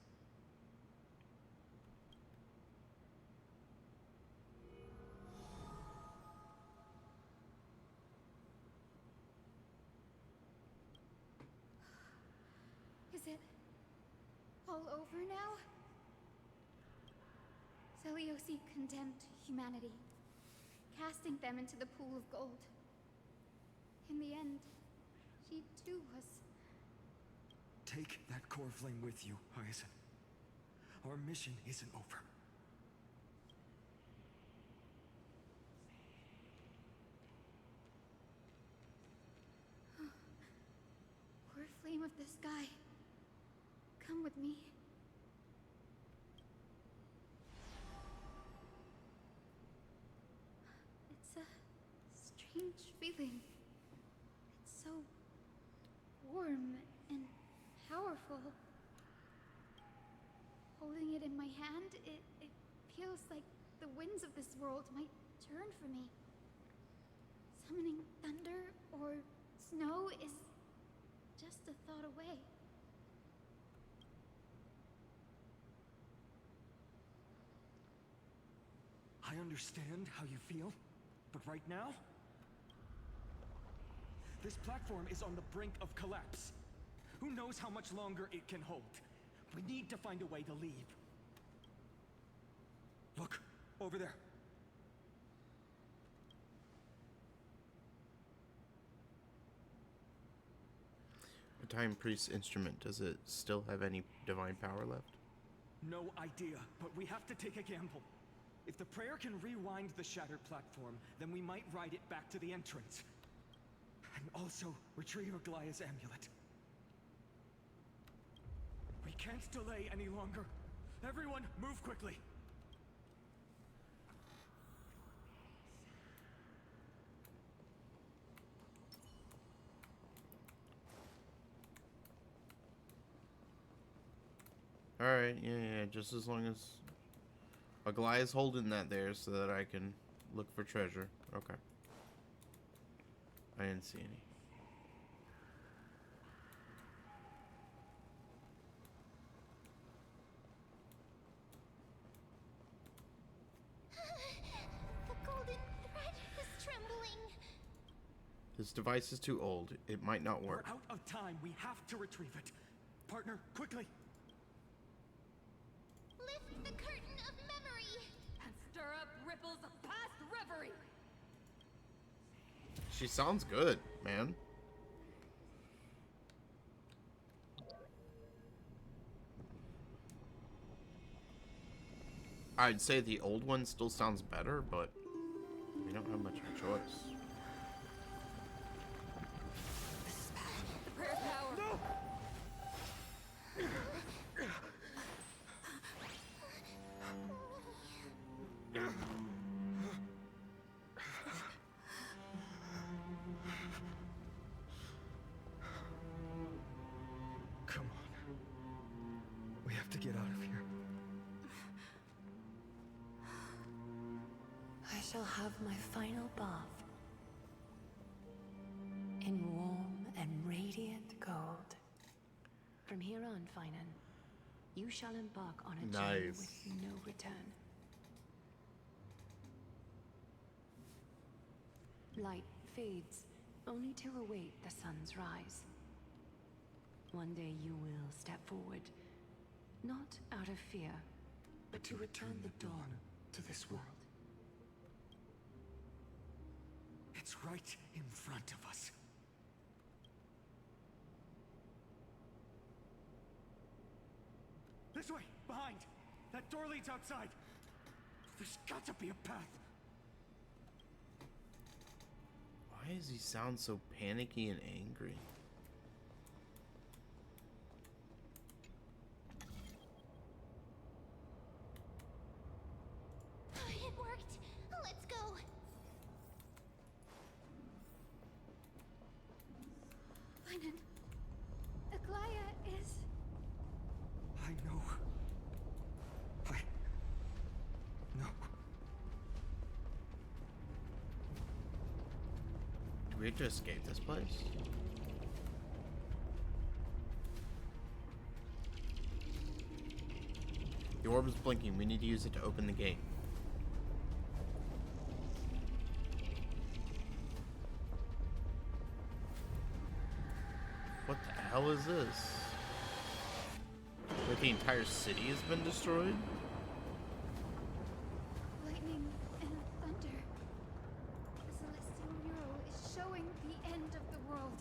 Is it all over now? Celiosi condemned humanity, casting them into the pool of gold. In the end, she too was... Take that core flame with you, Hyacinth. Our mission isn't over. Core flame of the sky, come with me. It's a strange feeling. It's so warm and powerful. Holding it in my hand, it feels like the winds of this world might turn for me. Summoning thunder or snow is just a thought away. I understand how you feel, but right now, this platform is on the brink of collapse. Who knows how much longer it can hold? We need to find a way to leave. Look, over there. A Time Priest's instrument. Does it still have any divine power left? No idea, but we have to take a gamble. If the prayer can rewind the shattered platform, then we might ride it back to the entrance. And also retrieve Aglaya's amulet. We can't delay any longer. Everyone, move quickly. Alright, yeah, just as long as Aglaya's holding that there so that I can look for treasure. Okay. I didn't see any. The golden thread is trembling. This device is too old. It might not work. We're out of time. We have to retrieve it. Partner, quickly. Lift the curtain of memory. And stir up ripples of past reverie. She sounds good, man. I'd say the old one still sounds better, but we don't have much of a choice. The prayer's power. No! Come on. We have to get out of here. shall have my final bath in warm and radiant gold. From here on, Finan, you shall embark on a journey with no return. Light fades, only to await the sun's rise. One day you will step forward, not out of fear, but to return the dawn to this world. It's right in front of us. This way! Behind! That door leads outside! There's got to be a path! Why does he sound so panicky and angry? It worked! Let's go! Finan, Aglaya is... I know. No. Do we have to escape this place? The orb is blinking. We need to use it to open the gate. What the hell is this? Like the entire city has been destroyed? Lightning and thunder. The celestial mural is showing the end of the world.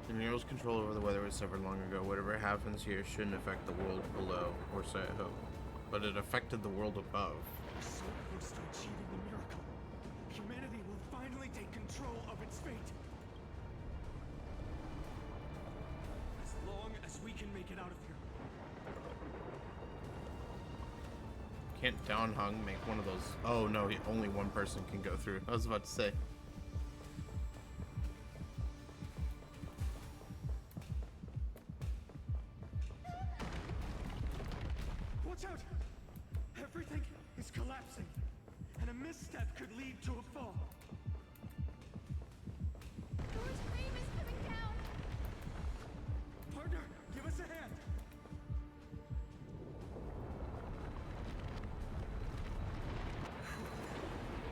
The mural's control over the weather was severed long ago. Whatever happens here shouldn't affect the world below, or so I hope. But it affected the world above. We're so close to achieving the miracle. Humanity will finally take control of its fate. As long as we can make it out of here. Can't Downhung make one of those? Oh no, only one person can go through. I was about to say. Watch out! Everything is collapsing, and a misstep could lead to a fall. Thor's frame is coming down! Partner, give us a hand!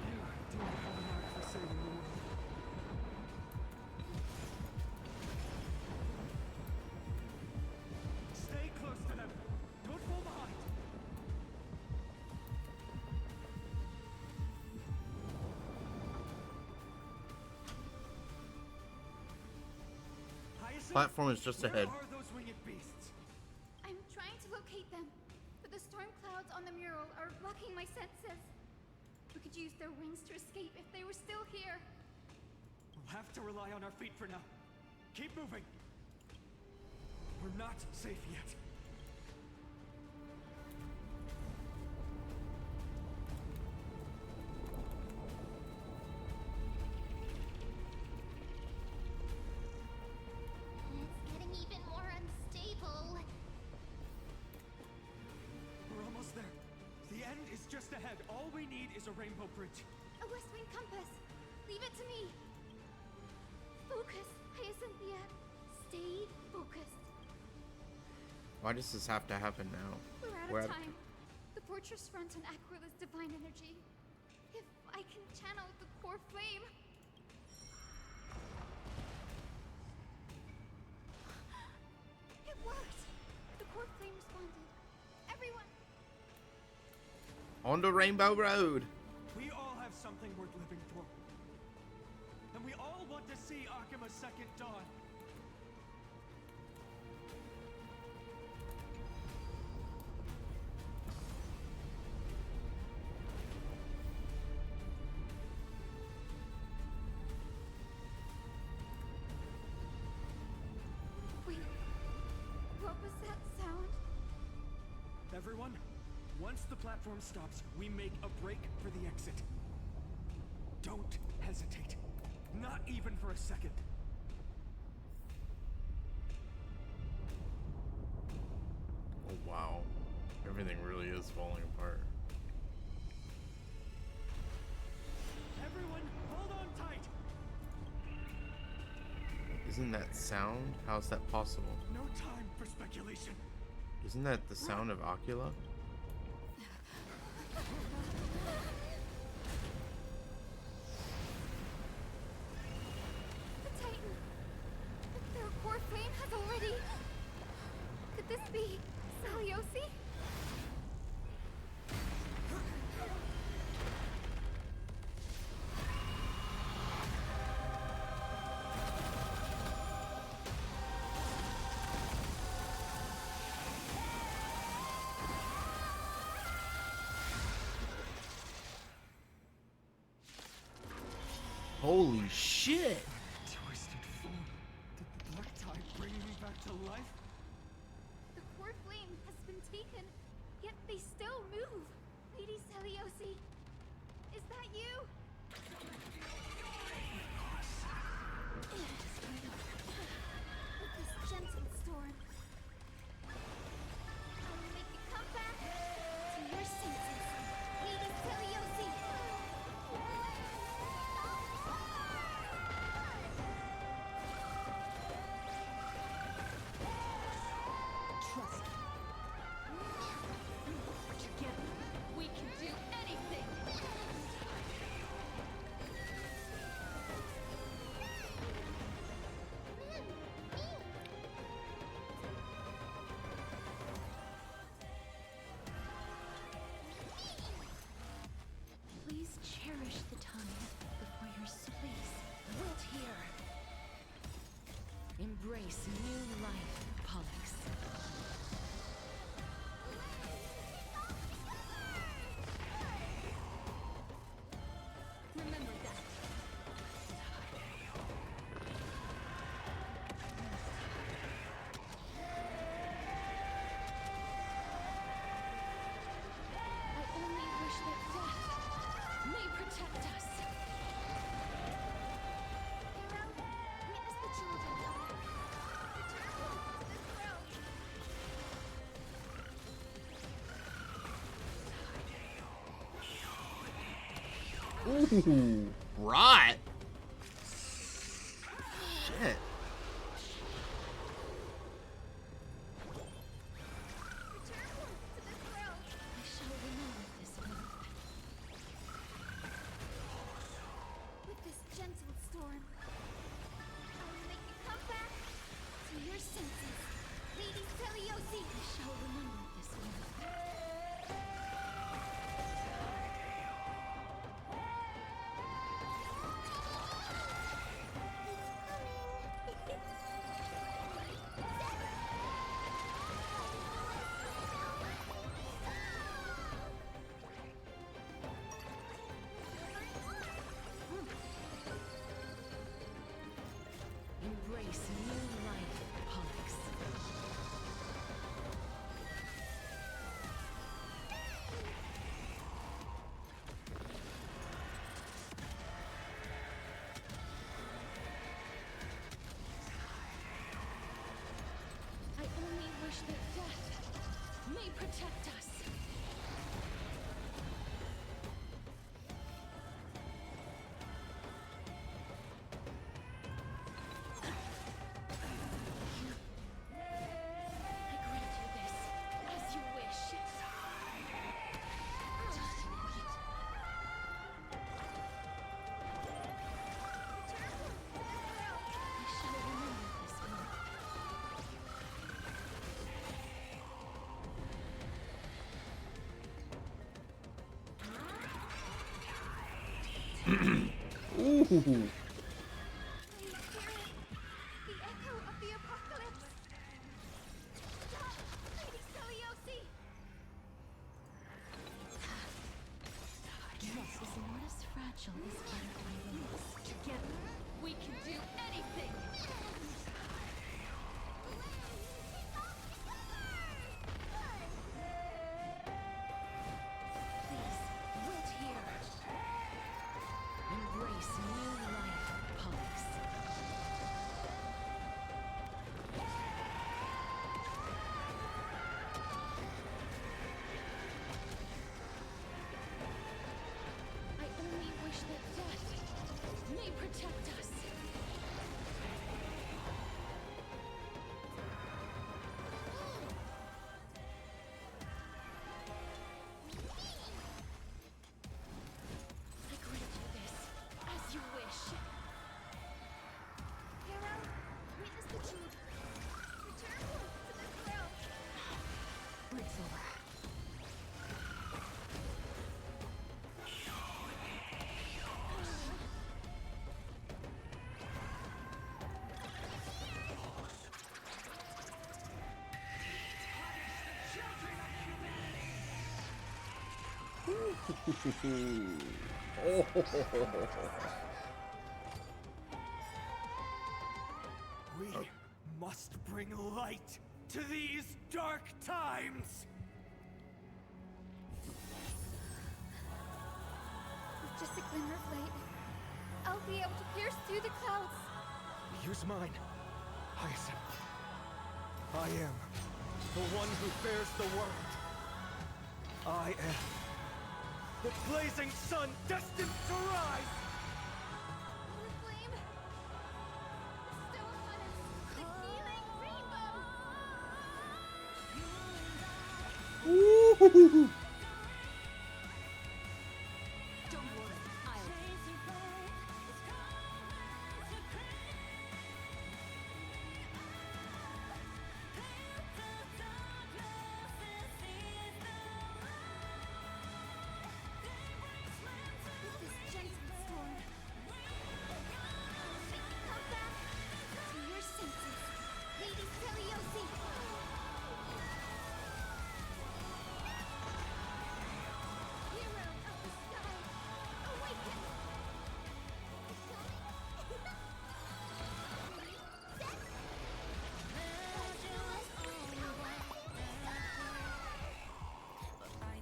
You do have a knack for saving the world. Stay close to them. Don't fall behind. Platform is just ahead. Where are those winged beasts? I'm trying to locate them, but the storm clouds on the mural are blocking my senses. We could use their wings to escape if they were still here. We'll have to rely on our feet for now. Keep moving. We're not safe yet. It's getting even more unstable. We're almost there. The end is just ahead. All we need is a rainbow bridge. A West Wing compass. Leave it to me. Focus, Hyacinthia. Stay focused. Why does this have to happen now? We're out of time. The fortress runs on Aquila's divine energy. If I can channel the core flame. It worked. The core flame responded. Everyone. On the Rainbow Road. We all have something worth living for. And we all want to see Akima's second dawn. Wait. What was that sound? Everyone, once the platform stops, we make a break for the exit. Don't hesitate. Not even for a second. Oh wow. Everything really is falling apart. Everyone, hold on tight. Isn't that sound? How's that possible? No time for speculation. Isn't that the sound of Ocula? The Titan! Their core flame has already... Could this be Saliosi? Holy shit! Twisted form. Did the black tide bring me back to life? The core flame has been taken, yet they still move. Lady Saliosi, is that you? With this gentle storm, I will make you come back to your senses, Lady Saliosi. Trust me. Together, we can do anything. Please cherish the time before your souls wilt here. Embrace new life, Pollux. Remember that. I only wish that death may protect us. Hero, witness the children. Return to the throne. Ooh, rot. Shit. I shall remember this moment. With this gentle storm, I will make you come back to your senses, Lady Celiosi. I shall remember this moment. Embrace new life, Pollux. I only wish that death may protect us. I grant you this, as you wish. Just wait. I shall remember this moment. Ooh. The echo of the apocalypse. Stop, Lady Celiosi. Trust is not as fragile as butterfly wings. Together, we can do anything. Please, wilt here. Embrace new life, Pollux. Quicksilver. Oh. We must bring light to these dark times! With just a glimmer of light, I'll be able to pierce through the clouds. Use mine, Hyacinth. I am the one who bears the world. I am the blazing sun destined to rise! The flame! Bestow upon us the healing rainbow! Ooh. Don't worry, I'll... With this gentle storm, I'll make you come back to your senses, Lady Celiosi! Hero of the sky, awaken!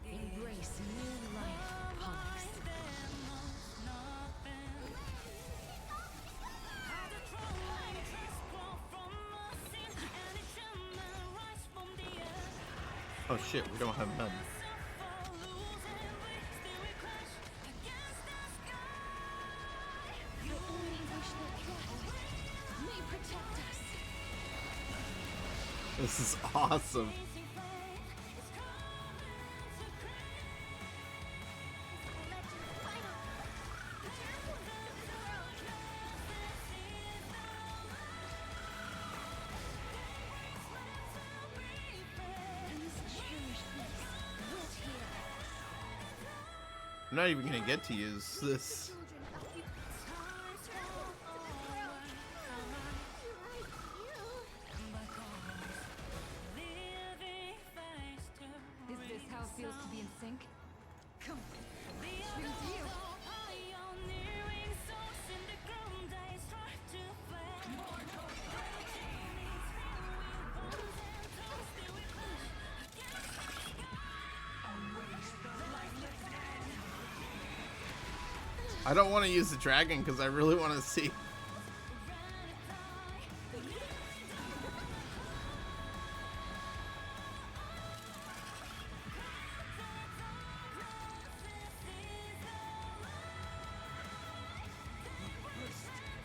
Embrace new life, Pollux. Oh shit, we don't have none. I only wish that God may protect us. This is awesome. I'm not even gonna get to use this. Is this how it feels to be in sync? Come, choose you. I don't want to use the dragon because I really want to see.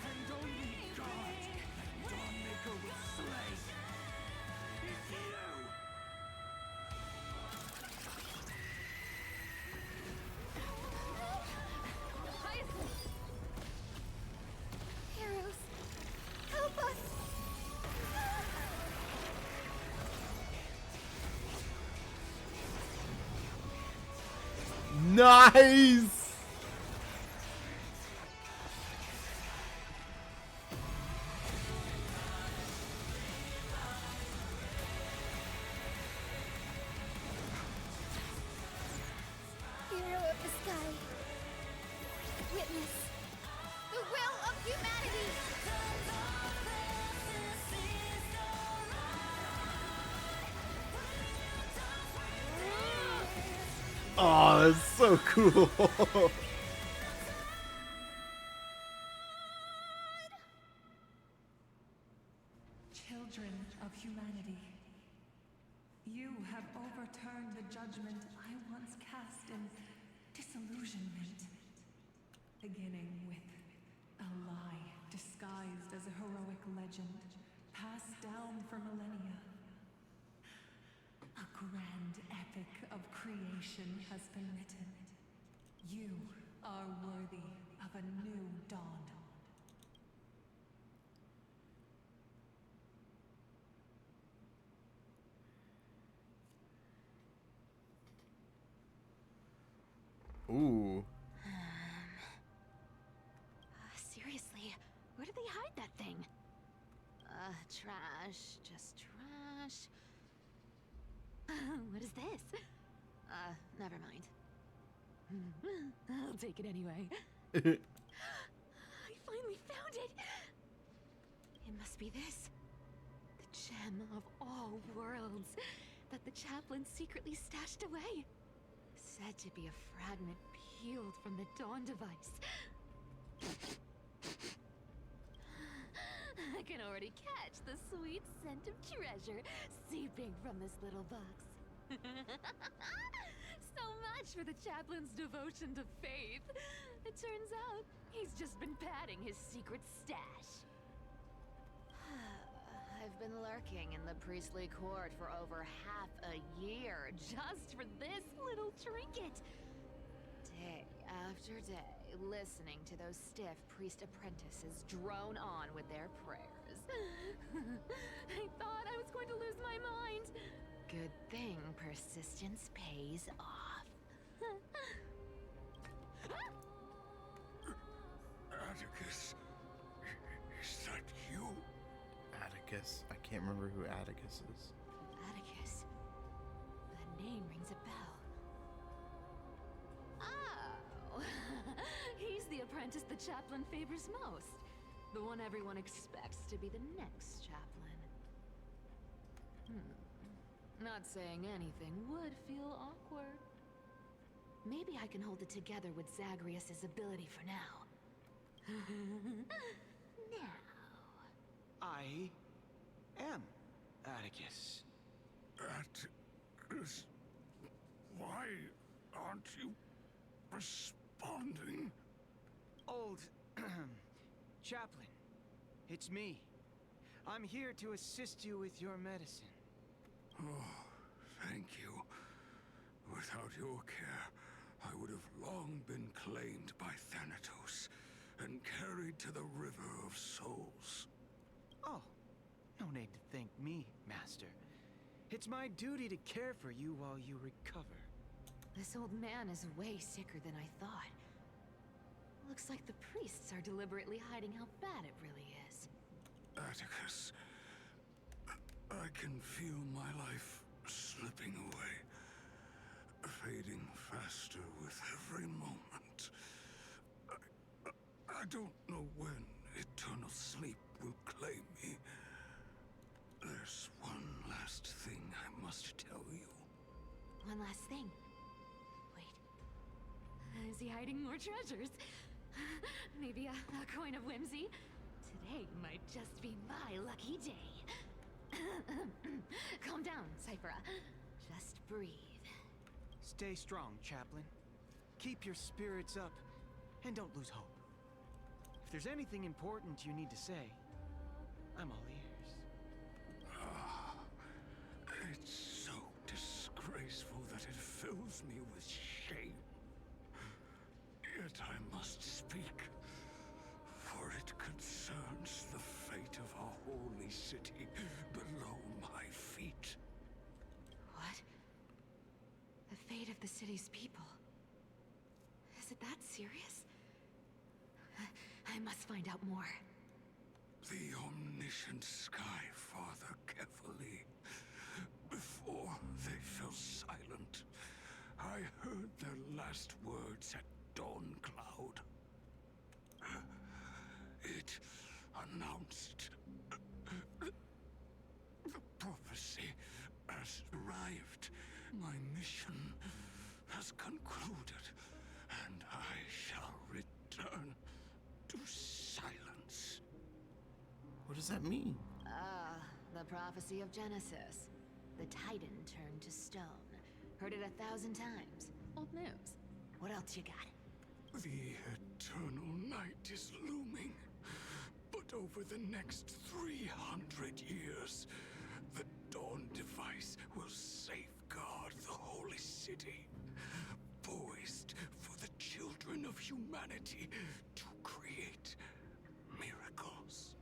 And only God, that Dawnmaker will slay, is you! Heroes, help us! Nice! Hero of the sky, witness the will of humanity! Oh, that's so cool. Children of humanity, you have overturned the judgment I once cast in disillusionment. Beginning with a lie disguised as a heroic legend, passed down for millennia. A grand epic of creation has been written. You are worthy of a new dawn. Ooh. Seriously, where did they hide that thing? Trash. Just trash. What is this? Never mind. I'll take it anyway. I finally found it! It must be this. The gem of all worlds that the chaplain secretly stashed away. Said to be a fragment peeled from the Dawn device. I can already catch the sweet scent of treasure seeping from this little box. So much for the chaplain's devotion to faith. It turns out he's just been padding his secret stash. I've been lurking in the priestly court for over half a year just for this little trinket. Day after day, listening to those stiff priest apprentices drone on with their prayers. I thought I was going to lose my mind. Good thing persistence pays off. Atticus, is that you? Atticus. I can't remember who Atticus is. Atticus. That name rings a bell. Oh! He's the apprentice the chaplain favors most. The one everyone expects to be the next chaplain. Not saying anything would feel awkward. Maybe I can hold it together with Zagreus's ability for now. Now. I am Atticus. Atticus, why aren't you responding? Old chaplain, it's me. I'm here to assist you with your medicine. Oh, thank you. Without your care, I would have long been claimed by Thanatos and carried to the River of Souls. Oh, no need to thank me, Master. It's my duty to care for you while you recover. This old man is way sicker than I thought. Looks like the priests are deliberately hiding how bad it really is. Atticus, I can feel my life slipping away, fading faster with every moment. I don't know when eternal sleep will claim me. There's one last thing I must tell you. One last thing. Wait. Is he hiding more treasures? Maybe a coin of whimsy? Today might just be my lucky day. Calm down, Cyphera. Just breathe. Stay strong, Chaplain. Keep your spirits up, and don't lose hope. If there's anything important you need to say, I'm all ears. It's so disgraceful that it fills me with shame. Yet I must speak, for it concerns the fate of our holy city below my feet. What? The fate of the city's people? Is it that serious? I must find out more. The omniscient Sky Father carefully. Before they fell silent, I heard their last words at Dawn Cloud. It announced the prophecy has arrived. My mission has concluded, and I shall return to silence. What does that mean? The prophecy of Genesis. The Titan turned to stone. Heard it 1,000 times. Old news. What else you got? The eternal night is looming. But over the next 300 years, the Dawn device will safeguard the holy city, poised for the children of humanity to create miracles.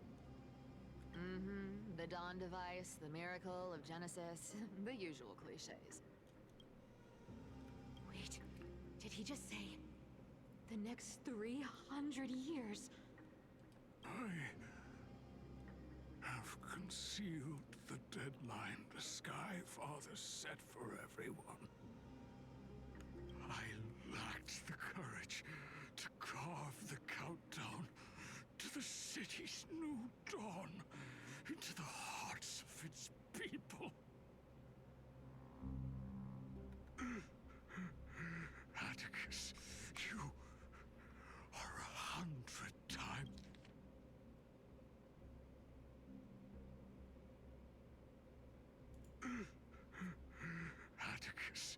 The Dawn device, the miracle of Genesis, the usual cliches. Wait, Did he just say the next 300 years? I have concealed the deadline the Sky Father set for everyone. I lacked the courage to carve the countdown to the city's new dawn into the hearts of its people. Atticus, you are 100 times. Atticus,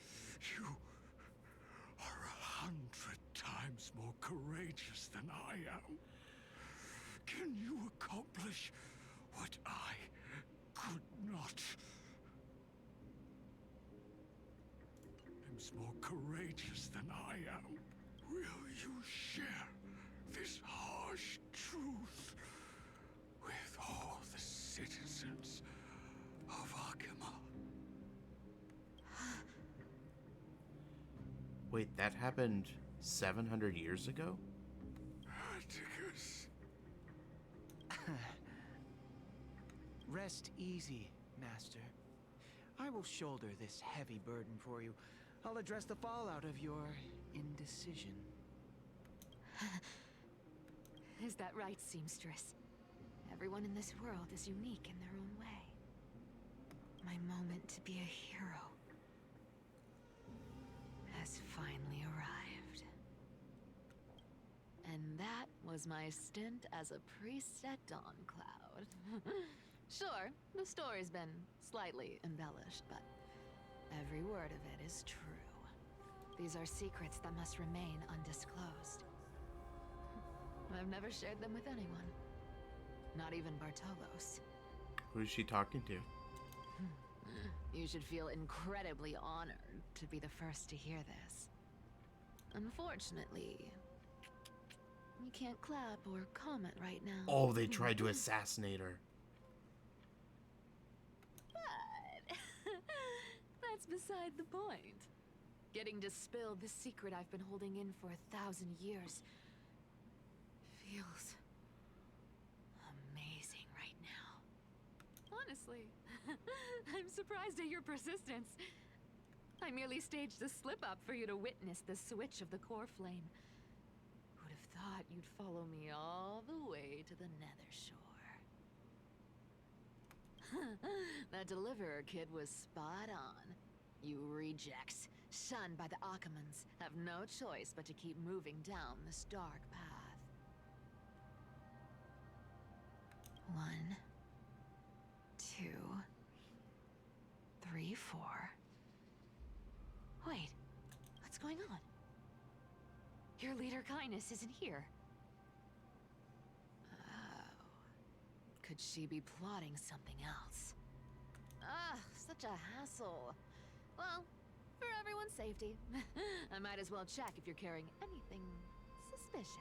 you are 100 times more courageous than I am. Can you accomplish what I could not? Is more courageous than I am. Will you share this harsh truth with all the citizens of Akima? Wait, that happened 700 years ago? Atticus. Rest easy, Master. I will shoulder this heavy burden for you. I'll address the fallout of your indecision. Is that right, seamstress? Everyone in this world is unique in their own way. My moment to be a hero has finally arrived. And that was my stint as a priest at Dawncloud. Sure, the story's been slightly embellished, but every word of it is true. These are secrets that must remain undisclosed. I've never shared them with anyone. Not even Bartolos. Who's she talking to? You should feel incredibly honored to be the first to hear this. Unfortunately, you can't clap or comment right now. Oh, they tried to assassinate her. But that's beside the point. Getting to spill the secret I've been holding in for 1,000 years feels amazing right now. Honestly, I'm surprised at your persistence. I merely staged a slip-up for you to witness the switch of the core flame. Who'd have thought you'd follow me all the way to the Nether Shore? That deliverer kid was spot on. You rejects, shunned by the Akamans, have no choice but to keep moving down this dark path. 1, 2, 3, 4. Wait, what's going on? Your leader Kindness isn't here. Oh. Could she be plotting something else? Ah, such a hassle. Well, for everyone's safety, I might as well check if you're carrying anything suspicious.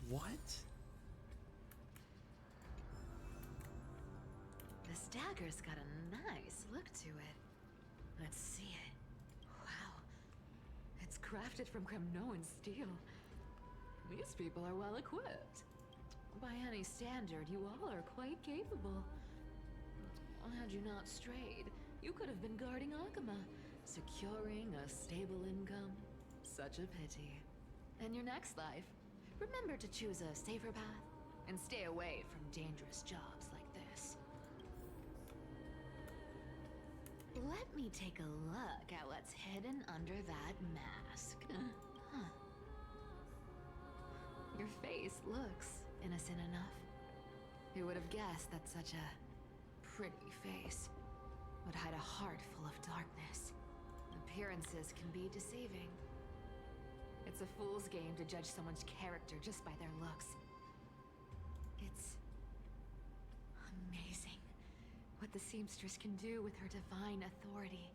What? This dagger's got a nice look to it. Let's see it. Wow. It's crafted from Kremnoan steel. These people are well equipped. By any standard, you all are quite capable. Had you not strayed, you could have been guarding Akima, securing a stable income. Such a pity. In your next life, remember to choose a safer path and stay away from dangerous jobs like this. Let me take a look at what's hidden under that mask. Huh. Your face looks innocent enough. Who would have guessed that such a pretty face would hide a heart full of darkness? Appearances can be deceiving. It's a fool's game to judge someone's character just by their looks. It's amazing what the seamstress can do with her divine authority.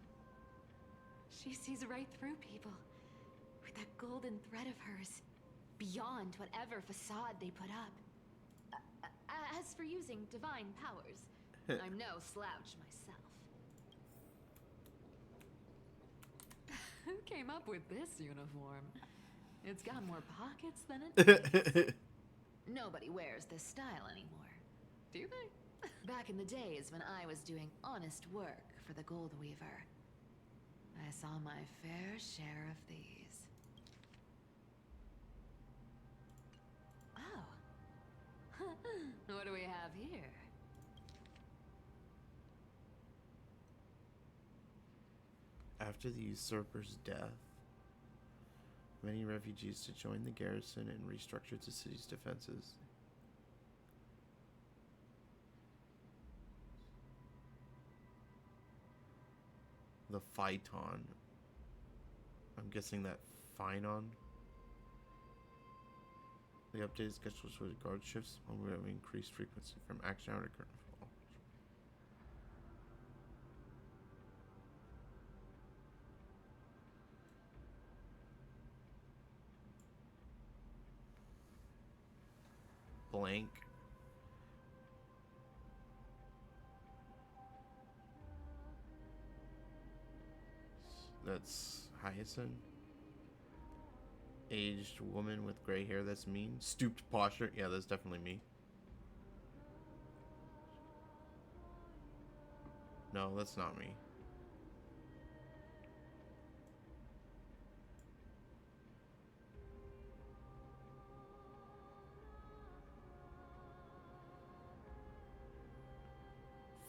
She sees right through people with that golden thread of hers, beyond whatever facade they put up. As for using divine powers, I'm no slouch myself. Who came up with this uniform? It's got more pockets than it needs. Nobody wears this style anymore, do they? Back in the days when I was doing honest work for the Gold Weaver, I saw my fair share of these. Oh. What do we have here? After the usurper's death, many refugees to join the garrison and restructured the city's defenses. The Phaeton. I'm guessing that Phaeton. The updated schedule for the guard shifts will have increased frequency from action hour to current fall. Blank. That's Hyacinth. Aged woman with gray hair, that's mean. Stooped posture, yeah, that's definitely me. No, that's not me.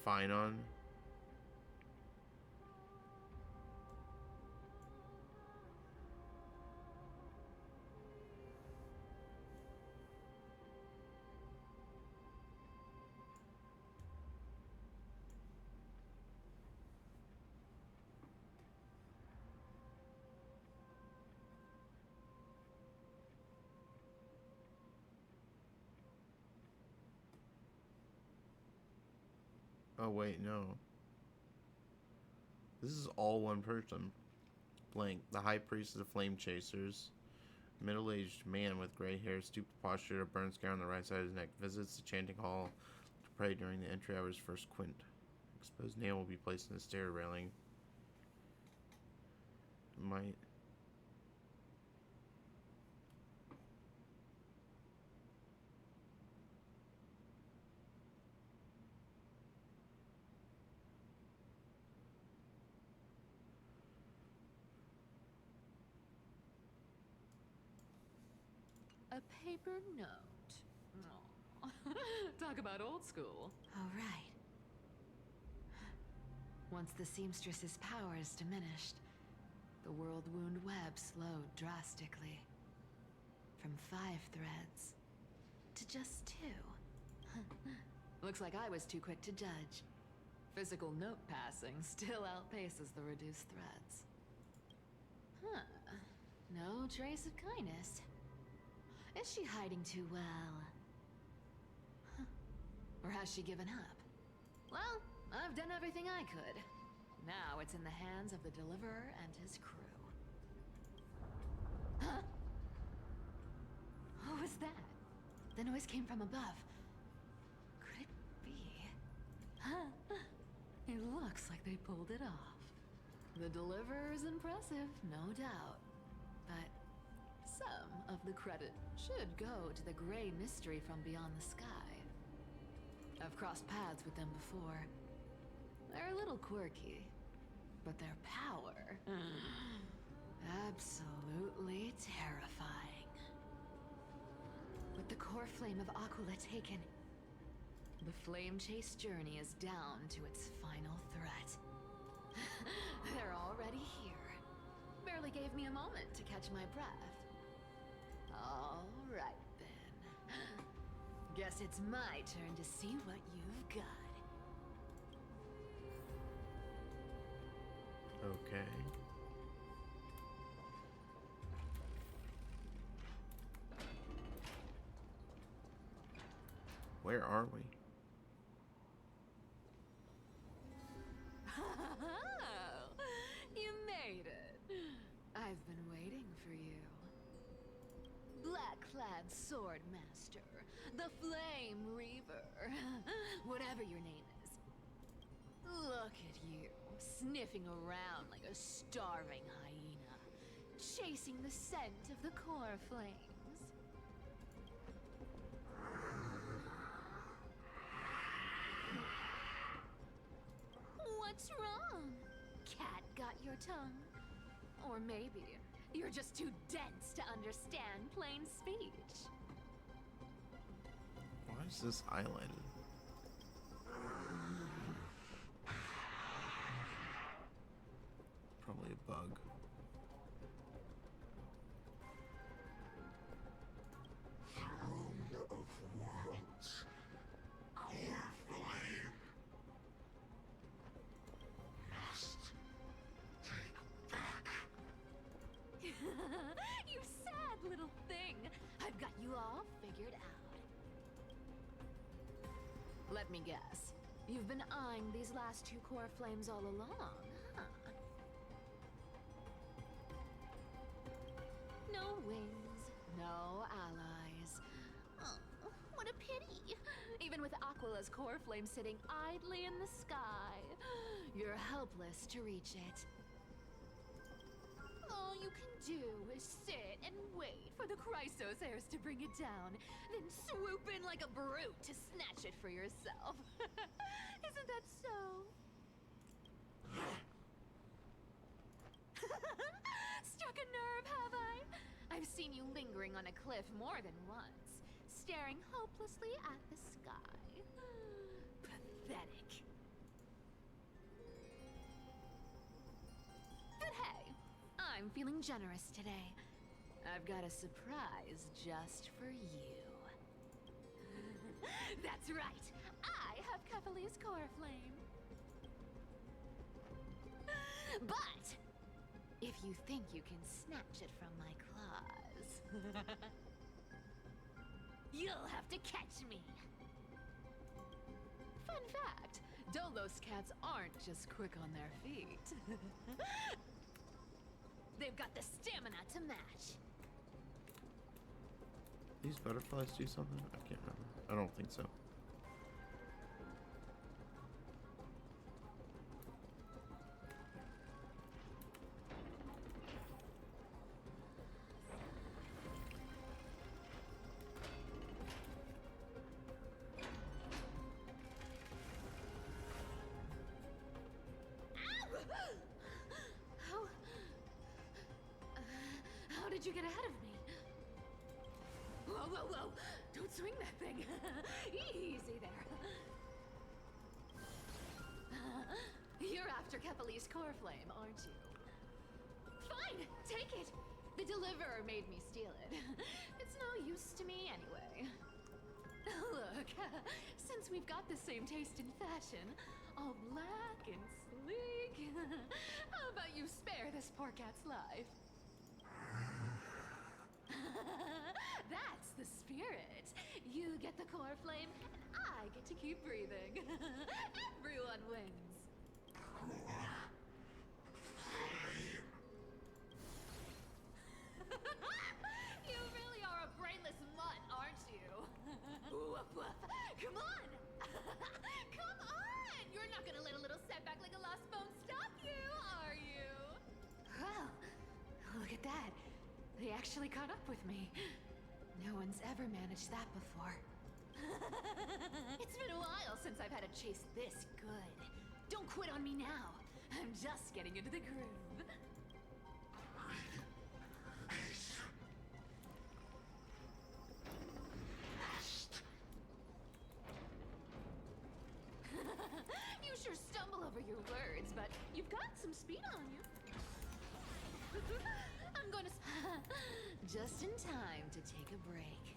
Phaeton. Oh wait, no. This is all one person. Blank. The high priest of the flame chasers. Middle-aged man with gray hair, stooped posture, a burn scar on the right side of his neck. Visits the chanting hall to pray during the entry hours first quint. Exposed nail will be placed in the stair railing. Might. A paper note. Aw. Talk about old school. All right. Once the seamstress's powers diminished, the world wound web slowed drastically. From 5 threads to just 2. Looks like I was too quick to judge. Physical note passing still outpaces the reduced threads. Huh. No trace of kindness. Is she hiding too well? Huh. Or has she given up? Well, I've done everything I could. Now it's in the hands of the Deliverer and his crew. Huh? What was that? The noise came from above. Could it be? Huh? It looks like they pulled it off. The Deliverer is impressive, no doubt. But some of the credit should go to the gray mystery from beyond the sky. I've crossed paths with them before. They're a little quirky, but their power... absolutely terrifying. With the core flame of Aquila taken, the flame chase journey is down to its final threat. They're already here. Barely gave me a moment to catch my breath. All right, then. Guess it's my turn to see what you've got. Okay. Where are we? You made it. I've been waiting for you. Black-clad sword master, the Flame Reaver, whatever your name is. Look at you, sniffing around like a starving hyena. chasing the scent of the core flames. What's wrong? Cat got your tongue? Or maybe you're just too dense to understand plain speech. Why is this highlighted? Probably a bug. Throne of Worlds. Core flame. Must take back. You sad little thing. I've got you all figured out. Let me guess. You've been eyeing these last two core flames all along, huh? No wings, no allies. Oh, what a pity. Even with Aquala's core flame sitting idly in the sky, you're helpless to reach it. All you can do is sit and wait for the Chrysosairs to bring it down, then swoop in like a brute to snatch it for yourself. Isn't that so? Struck a nerve, have I? I've seen you lingering on a cliff more than once, staring hopelessly at the sky. Pathetic. But hey, I'm feeling generous today. I've got a surprise just for you. That's right, I have Kefali's core flame. But if you think you can snatch it from my claws, you'll have to catch me. Fun fact, Dolos cats aren't just quick on their feet. They've got the stamina to match. These butterflies do something? I can't remember. I don't think so. How did you get ahead of me? Whoa, whoa, whoa! Don't swing that thing! Easy there. You're after Kefali's core flame, aren't you? Fine, take it! The deliverer made me steal it. It's no use to me anyway. Look, since we've got the same taste in fashion, all black and sleek, how about you spare this poor cat's life? That's the spirit. You get the core flame, and I get to keep breathing. Everyone wins. You really are a brainless mutt, aren't you? Woof, woof. Come on! Come on! You're not gonna let a little setback like a lost bone stop you, are you? Well, look at that. They actually caught up with me. No one's ever managed that before. It's been a while since I've had a chase this good. Don't quit on me now. I'm just getting into the groove. You sure stumble over your words, but you've got some speed on you. I'm going to... just in time to take a break.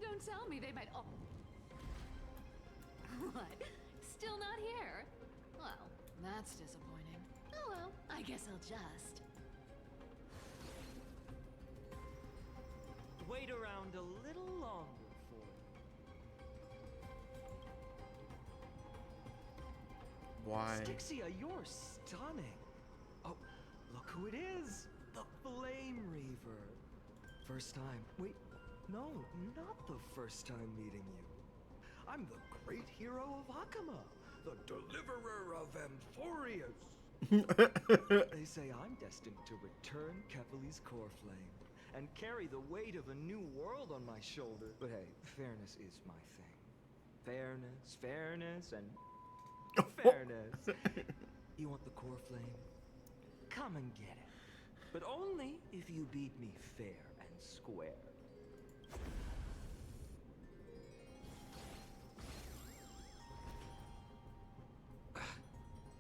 Don't tell me they might... Oh. What? Still not here? Well, that's disappointing. Oh well, I guess I'll just... Wait around a little longer for you. Why? Stixia, you're stunning. Oh, look who it is. The Flame Reaver. First time. Wait, no, not the first time meeting you. I'm the great hero of Akama, the deliverer of Amphorius. They say I'm destined to return Kepali's core flame and carry the weight of a new world on my shoulder. But hey, fairness is my thing. Fairness, and fairness. You want the core flame? Come and get it. But only if you beat me fair and square.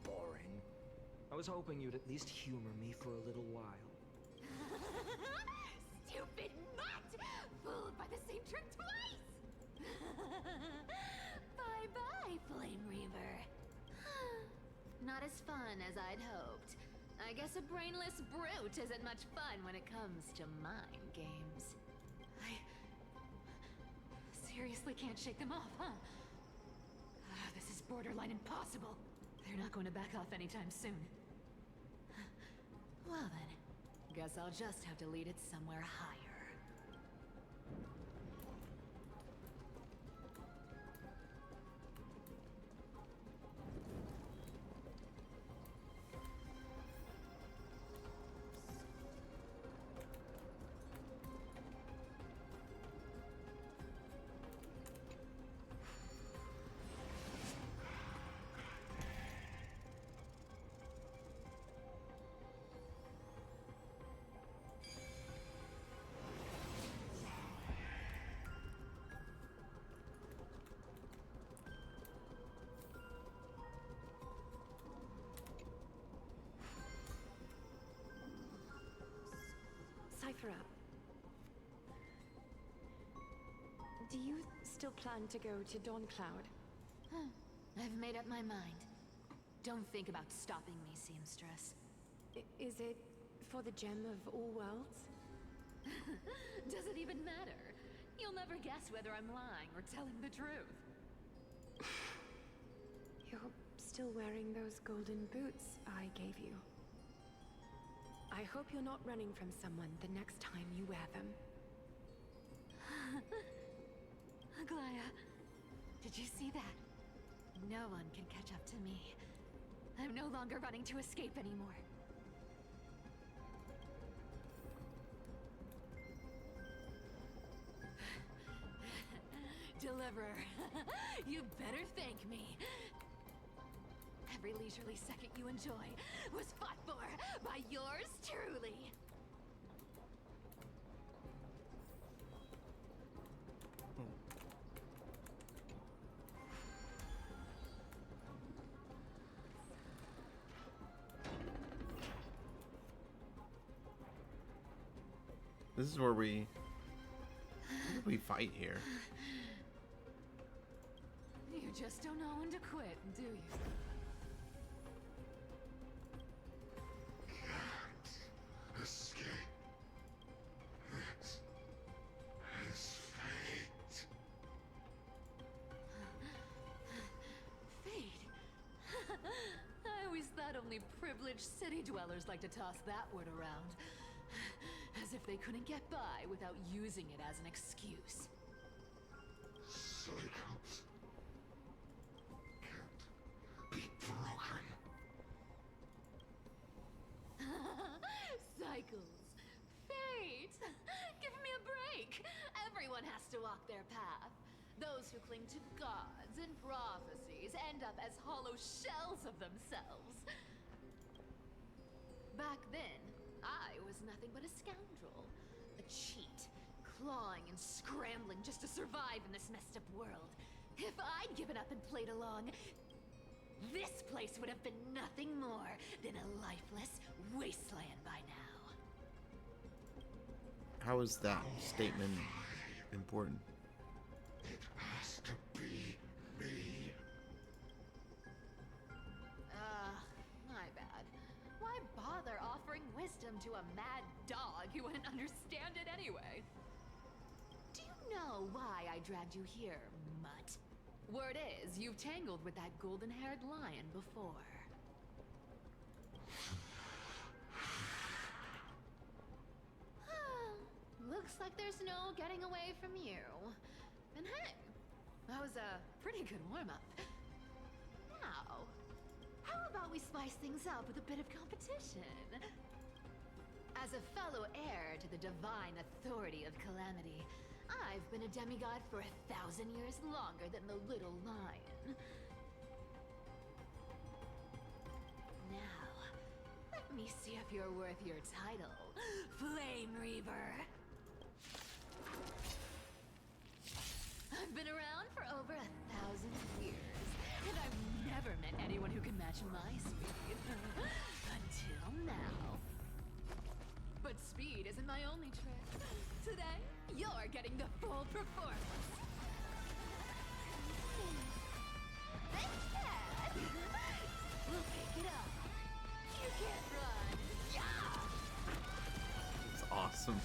Boring. I was hoping you'd at least humor me for a little while. Stupid mutt! Fooled by the same trick twice! Bye-bye, Flame Reaver. Not as fun as I'd hoped. I guess a brainless brute isn't much fun when it comes to mind games. I seriously can't shake them off, huh? This is borderline impossible. They're not going to back off anytime soon. Well then, guess I'll just have to lead it somewhere higher. Cipher up. Do you still plan to go to Dawncloud? I've made up my mind. Don't think about stopping me, seamstress. Is it for the gem of all worlds? Does it even matter? You'll never guess whether I'm lying or telling the truth. You're still wearing those golden boots I gave you. I hope you're not running from someone the next time you wear them. Aglaya, did you see that? No one can catch up to me. I'm no longer running to escape anymore. Deliverer, you better thank me. Every leisurely second you enjoy was fought for by yours truly. This is where we fight here. You just don't know when to quit, do you? Escape. This is fate. Fate? I always thought only privileged city dwellers like to toss that word around. As if they couldn't get by without using it as an excuse. Cycles can't be broken. Cycles. Fate! Give me a break! Everyone has to walk their path. Those who cling to gods and prophecies end up as hollow shells of themselves. Back then, I was nothing but a scoundrel. A cheat. Clawing and scrambling just to survive in this messed up world. If I'd given up and played along, this place would have been nothing more than a lifeless wasteland by now. How is that statement important? It has to be me. My bad. Why bother offering wisdom to a mad dog who wouldn't understand it anyway? Do you know why I dragged you here, mutt? Word is, you've tangled with that golden-haired lion before. Looks like there's no getting away from you. And hey, that was a pretty good warm-up. Now, how about we spice things up with a bit of competition. As a fellow heir to the divine authority of Calamity, I've been a demigod for 1,000 years longer than the little lion. Now, let me see if you're worth your title, Flame Reaver. I've been around for over 1,000 years, and I've never met anyone who can match my speed. Until now. But speed isn't my only trick. Today, you're getting the full performance. Thanks, Cat! We'll pick it up. You can't run. Yeah! It's awesome.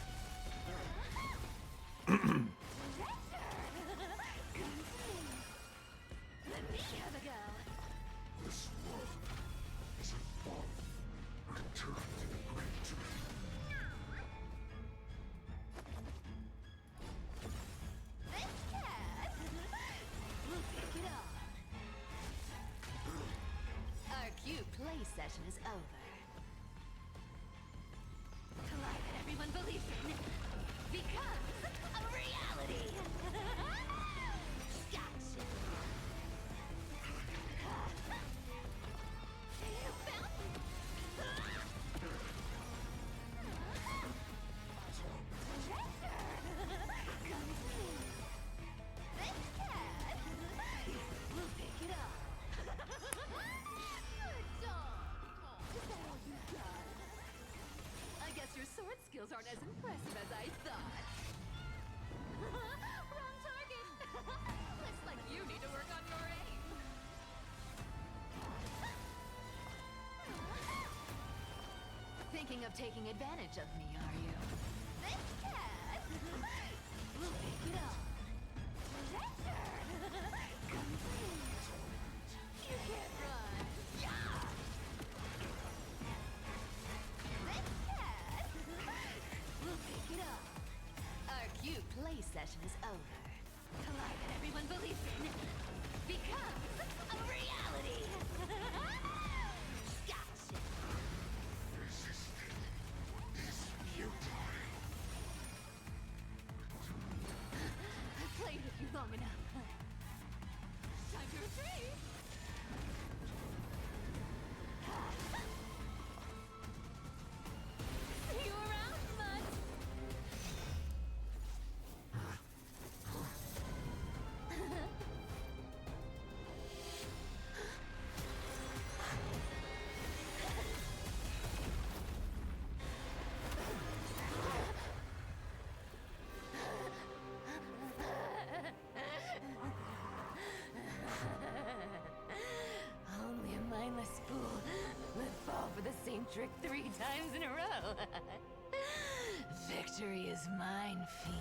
Let me have a go. This world is above. Return to the great dream. Thanks, Cat! We'll pick it up. Our cute play session is over. Collide that everyone believes in becomes a reality! Gotcha! You found me! Come to me! Thanks, Cat! We'll pick it up! Good dog! Is that all you got? I guess your sword skills aren't as impressive as I thought. Wrong target! Looks like you need to work on your aim. Thinking of taking advantage of me, are you? Thanks, Cat! We'll pick it up. Come to me. You can't run. Yeah! Thanks, Cat! We'll pick it up. Our cute play session is over. Collide that everyone believes in becomes a reality! Gotcha! Resisting is futile. I've played with you long enough. Time to retreat! See you around, Mud! Only a mindless fool would fall for the same trick 3 times in a row. Victory is mine, fiend.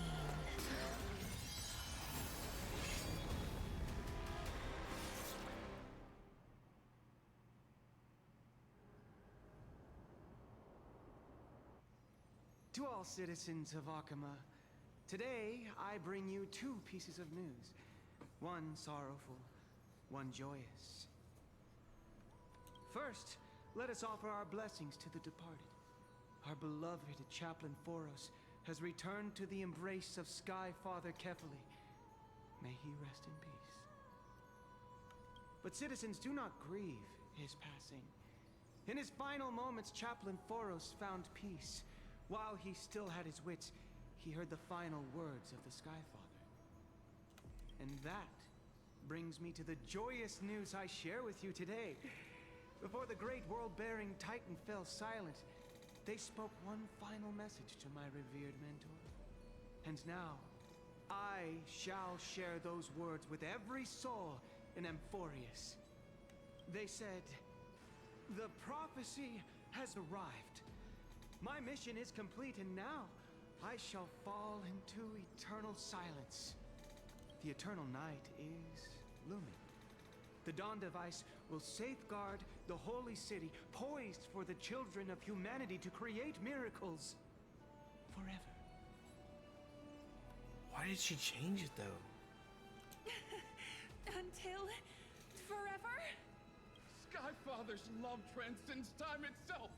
To all citizens of Akama, today I bring you 2 pieces of news. One sorrowful, one joyous. First, let us offer our blessings to the departed. Our beloved Chaplain Foros has returned to the embrace of Sky Father Kefali. May he rest in peace. But citizens, do not grieve his passing. In his final moments, Chaplain Foros found peace. While he still had his wits, he heard the final words of the Sky Father. And that brings me to the joyous news I share with you today. Before the great world-bearing Titan fell silent, they spoke one final message to my revered mentor. And now, I shall share those words with every soul in Amphorius. They said, "The prophecy has arrived. My mission is complete, and now I shall fall into eternal silence. The eternal night is looming. The dawn device will safeguard the holy city, poised for the children of humanity to create miracles forever." Why did she change it though? Until forever? Skyfather! Father's love transcends time itself,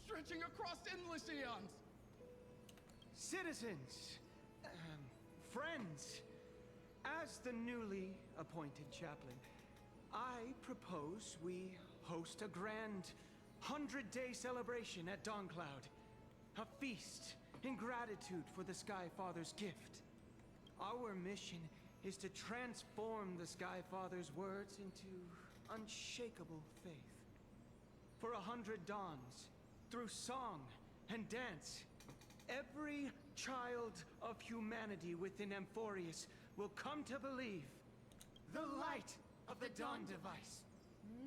stretching across endless eons. Citizens, friends, as the newly appointed chaplain, I propose we host a grand 100-day celebration at Dawncloud. A feast in gratitude for the Sky Father's gift. Our mission is to transform the Sky Father's words into unshakable faith. For 100 dawns, through song and dance, every child of humanity within Amphorius will come to believe the light of the Dawn Device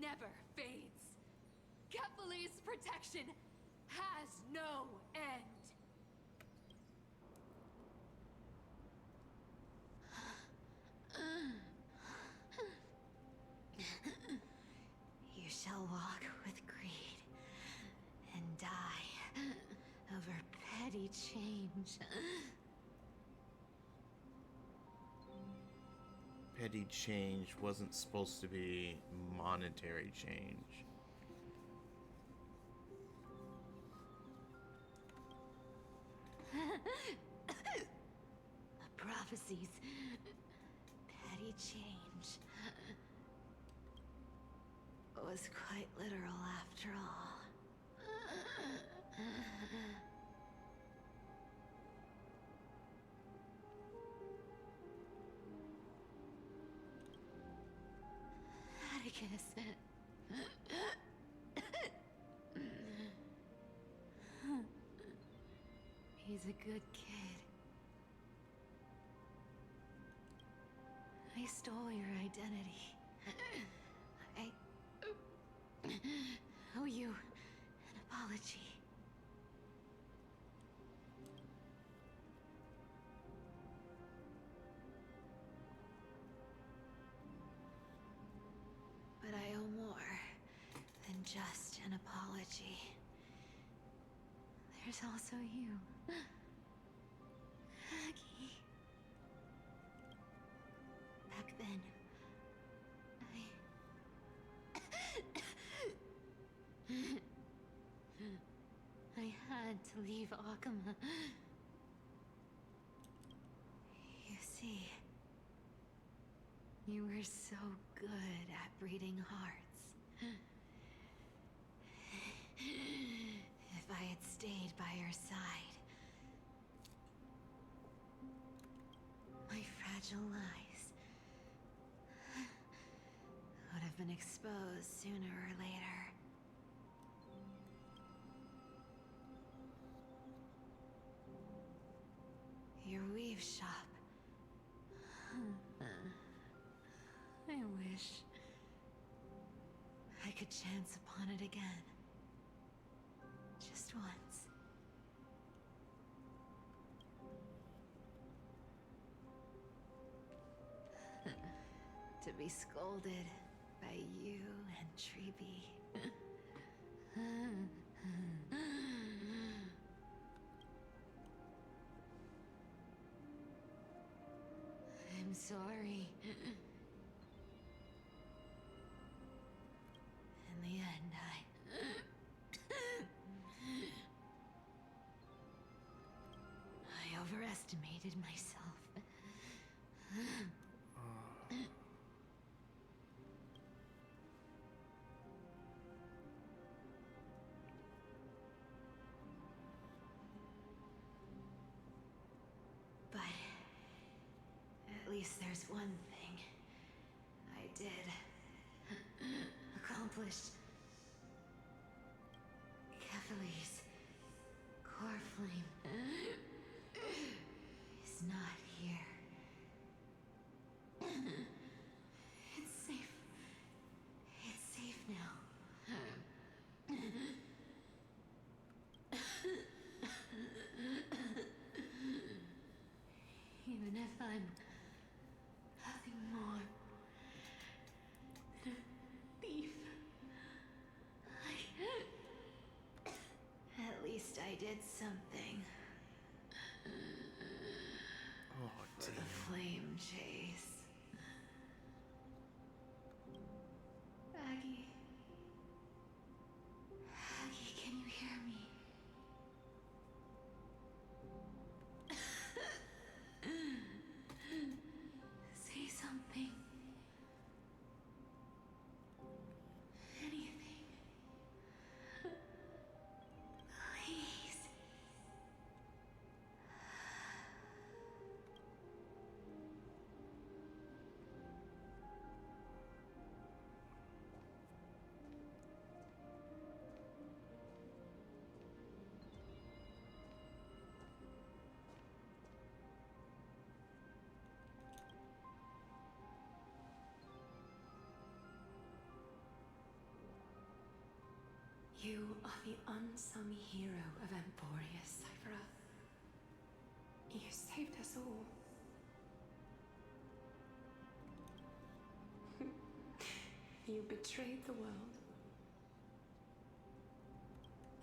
never fades. Kephal's protection has no end. You shall walk with greed and die over petty change. Petty change wasn't supposed to be monetary change. The prophecies. Petty change. Was quite literal after all. Atticus. He's a good kid. I stole your identity. I owe you an apology. But I owe more than just an apology. There's also you. Aggie. Back then, I had to leave Akama. You see, You were so good at breeding hearts. if I had stayed by your side, my fragile lies would have been exposed sooner or later. Your weave shop. I wish I could chance upon it again. Just once. To be scolded by you and Treeby. I'm sorry. In the end, I overestimated myself. But at least there's one thing I did accomplish. Kephal's core flame is not here. It's safe. It's safe now. Even if I'm nothing more than a thief, At least I did something. Oh, For the flame chase. Aggie, You are the unsung hero of Emporius, Cypher. You saved us all. You betrayed the world.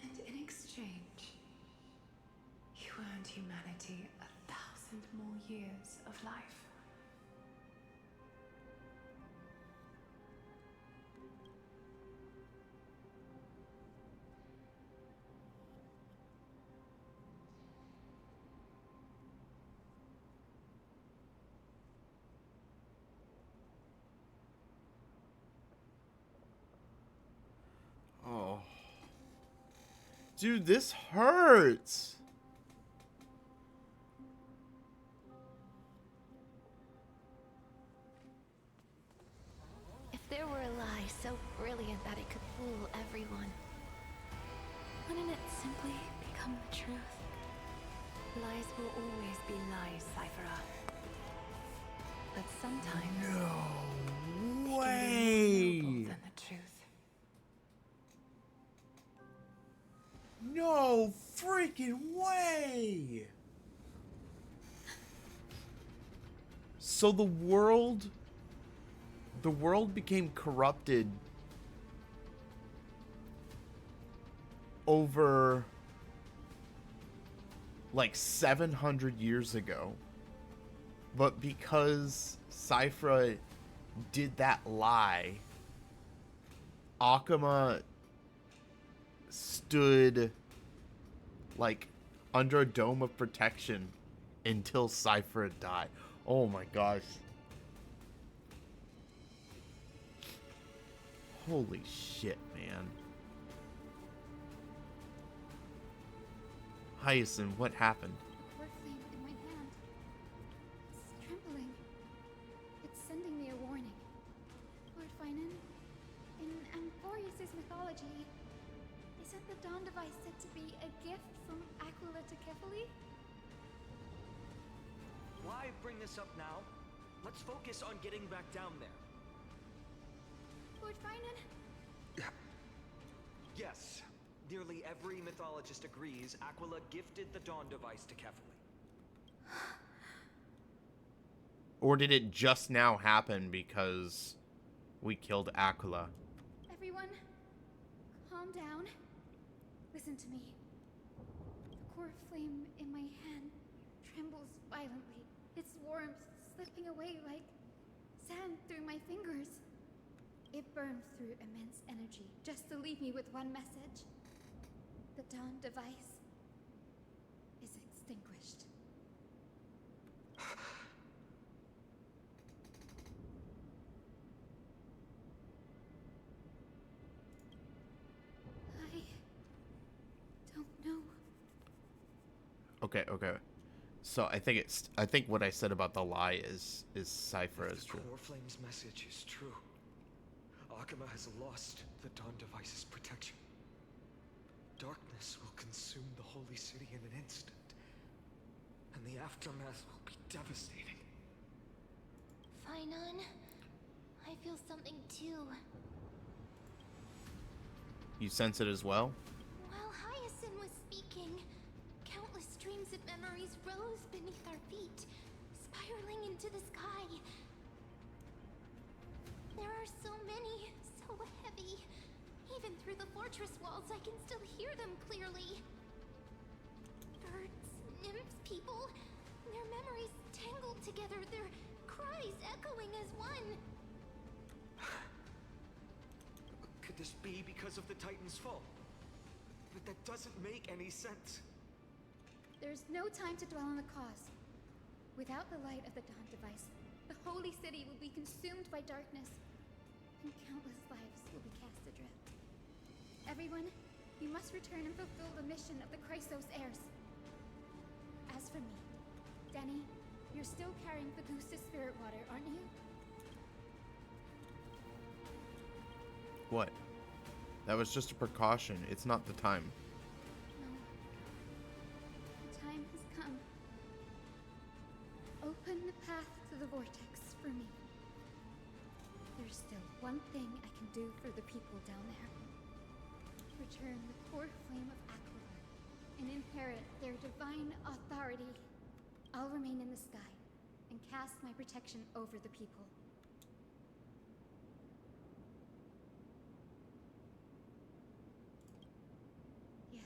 And in exchange, you earned humanity 1,000 more years of life. Oh. Dude, this hurts. If there were a lie so brilliant that it could fool everyone, wouldn't it simply become the truth? Lies will always be lies, Cypher. But sometimes... No they way! can be more noble than the truth. No freaking way! So the world became corrupted over like 700 years ago. But because Cypher did that lie, Akuma stood like under a dome of protection until Cypher died. Oh my gosh. Holy shit, man. Hyacinth, what happened? Core flame in my hand. It's trembling. It's sending me a warning. Lord Finan, in Emporius' mythology, isn't the Dawn device said to be a gift from Aquila to Kefali? Why bring this up now? Let's focus on getting back down there. Lord Finan? Yes. Nearly every mythologist agrees Aquila gifted the Dawn device to Kefali. Or did it just now happen because we killed Aquila? Everyone, calm down. Listen to me. The core flame in my hand trembles violently. Its warmth slipping away like sand through my fingers. It burns through immense energy just to leave me with one message. The Dawn device is extinguished. I don't know. Okay. So I think what I said about the lie is Cypher is true. Core Flame's message is true. Akuma has lost the Dawn device's protection. Darkness will consume the holy city in an instant, and the aftermath will be devastating. Finan, I feel something too. You sense it as well? While Hyacinth was speaking, countless streams of memories rose beneath our feet, spiraling into the sky. There are so many, so heavy. Even through the fortress walls, I can still hear them clearly. Birds, nymphs, people, their memories tangled together, their cries echoing as one. Could this be because of the Titan's fall? But that doesn't make any sense. There's no time to dwell on the cause. Without the light of the Dawn device, the holy city will be consumed by darkness, and countless lives will be cast adrift. Everyone, you must return and fulfill the mission of the Chrysos heirs. As for me, Denny, you're still carrying the Gusta's spirit water, aren't you? What? That was just a precaution. It's not the time. No. The time has come. Open the path to the vortex for me. There's still one thing I can do for the people down there. Return core flame of Aquila and inherit their divine authority. I'll remain in the sky and cast my protection over the people. Yes.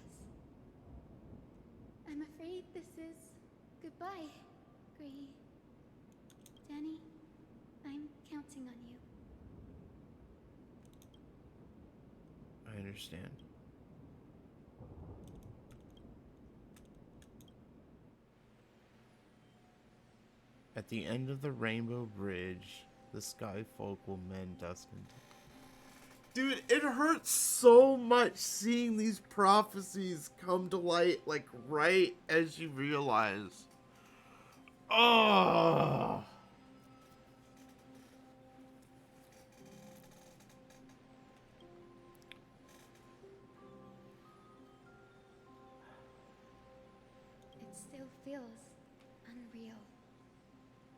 I'm afraid this is goodbye, Gray. Danny, I'm counting on you. I understand. At the end of the Rainbow Bridge, the sky folk will mend dusk into. Dude, it hurts so much seeing these prophecies come to light, like, right as you realize. Oh! It still feels unreal,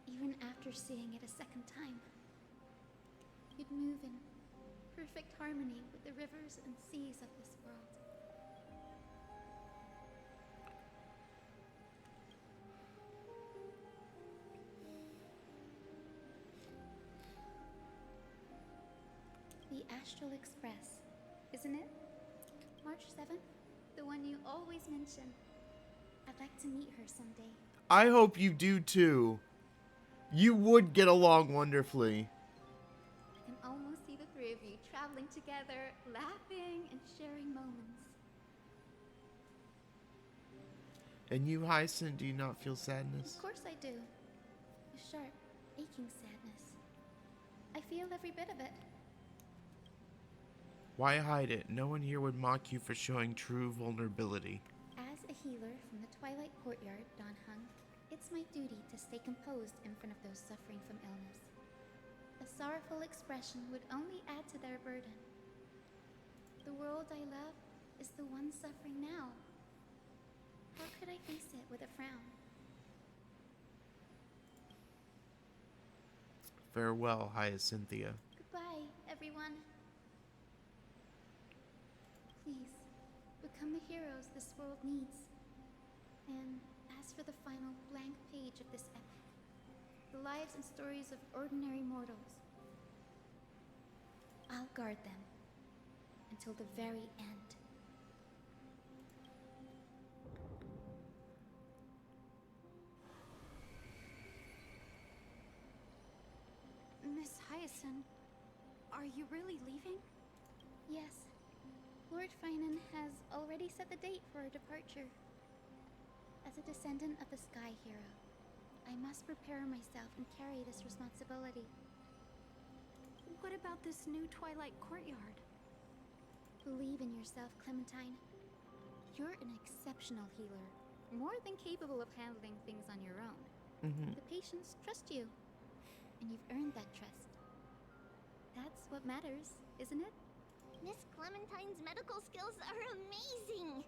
even after seeing it a second time. You'd move in perfect harmony with the rivers and seas of this world. The Astral Express, isn't it? March 7th? The one you always mention. I'd like to meet her someday. I hope you do too. You would get along wonderfully. I can almost see the three of you traveling together, laughing and sharing moments. And you, Hyacinth, do you not feel sadness? Of course I do. A sharp, aching sadness. I feel every bit of it. Why hide it? No one here would mock you for showing true vulnerability. As a healer from the Twilight Courtyard, Don Hung, it's my duty to stay composed in front of those suffering from illness. A sorrowful expression would only add to their burden. The world I love is the one suffering now. How could I face it with a frown? Farewell, Hyacinthia. Goodbye, everyone. Please, become the heroes this world needs. And as for the final blank page of this epic, the lives and stories of ordinary mortals, I'll guard them until the very end. Miss Hyacinth, are you really leaving? Yes. Lord Finan has already set the date for our departure. As a descendant of the Sky Hero, I must prepare myself and carry this responsibility. What about this new Twilight Courtyard? Believe in yourself, Clementine. You're an exceptional healer, more than capable of handling things on your own. The patients trust you, and you've earned that trust. That's what matters, isn't it? Miss Clementine's medical skills are amazing.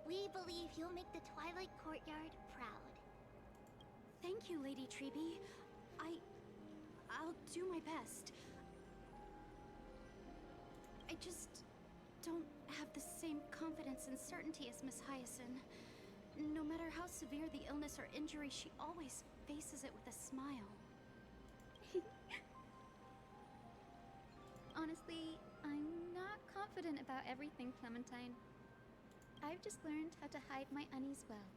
We believe you'll make the Twilight Courtyard proud. Thank you, Lady Treeby. I'll do my best. I just don't have the same confidence and certainty as Miss Hyacinth. No matter how severe the illness or injury, she always faces it with a smile. Honestly, I'm not confident about everything, Clementine. I've just learned how to hide my unease well.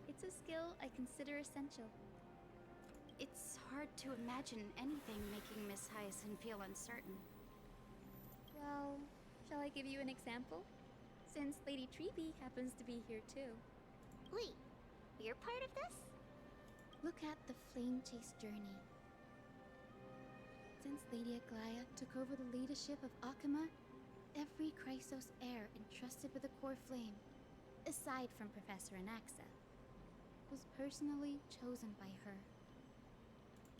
It's a skill I consider essential. It's hard to imagine anything making Miss Hyacinth feel uncertain. Well, shall I give you an example? Since Lady Treeby happens to be here too. Wait, you're part of this? Look at the Flame Chase journey. Since Lady Aglaya took over the leadership of Akama, every Chrysos heir entrusted with the core flame, aside from Professor Anaxa, was personally chosen by her.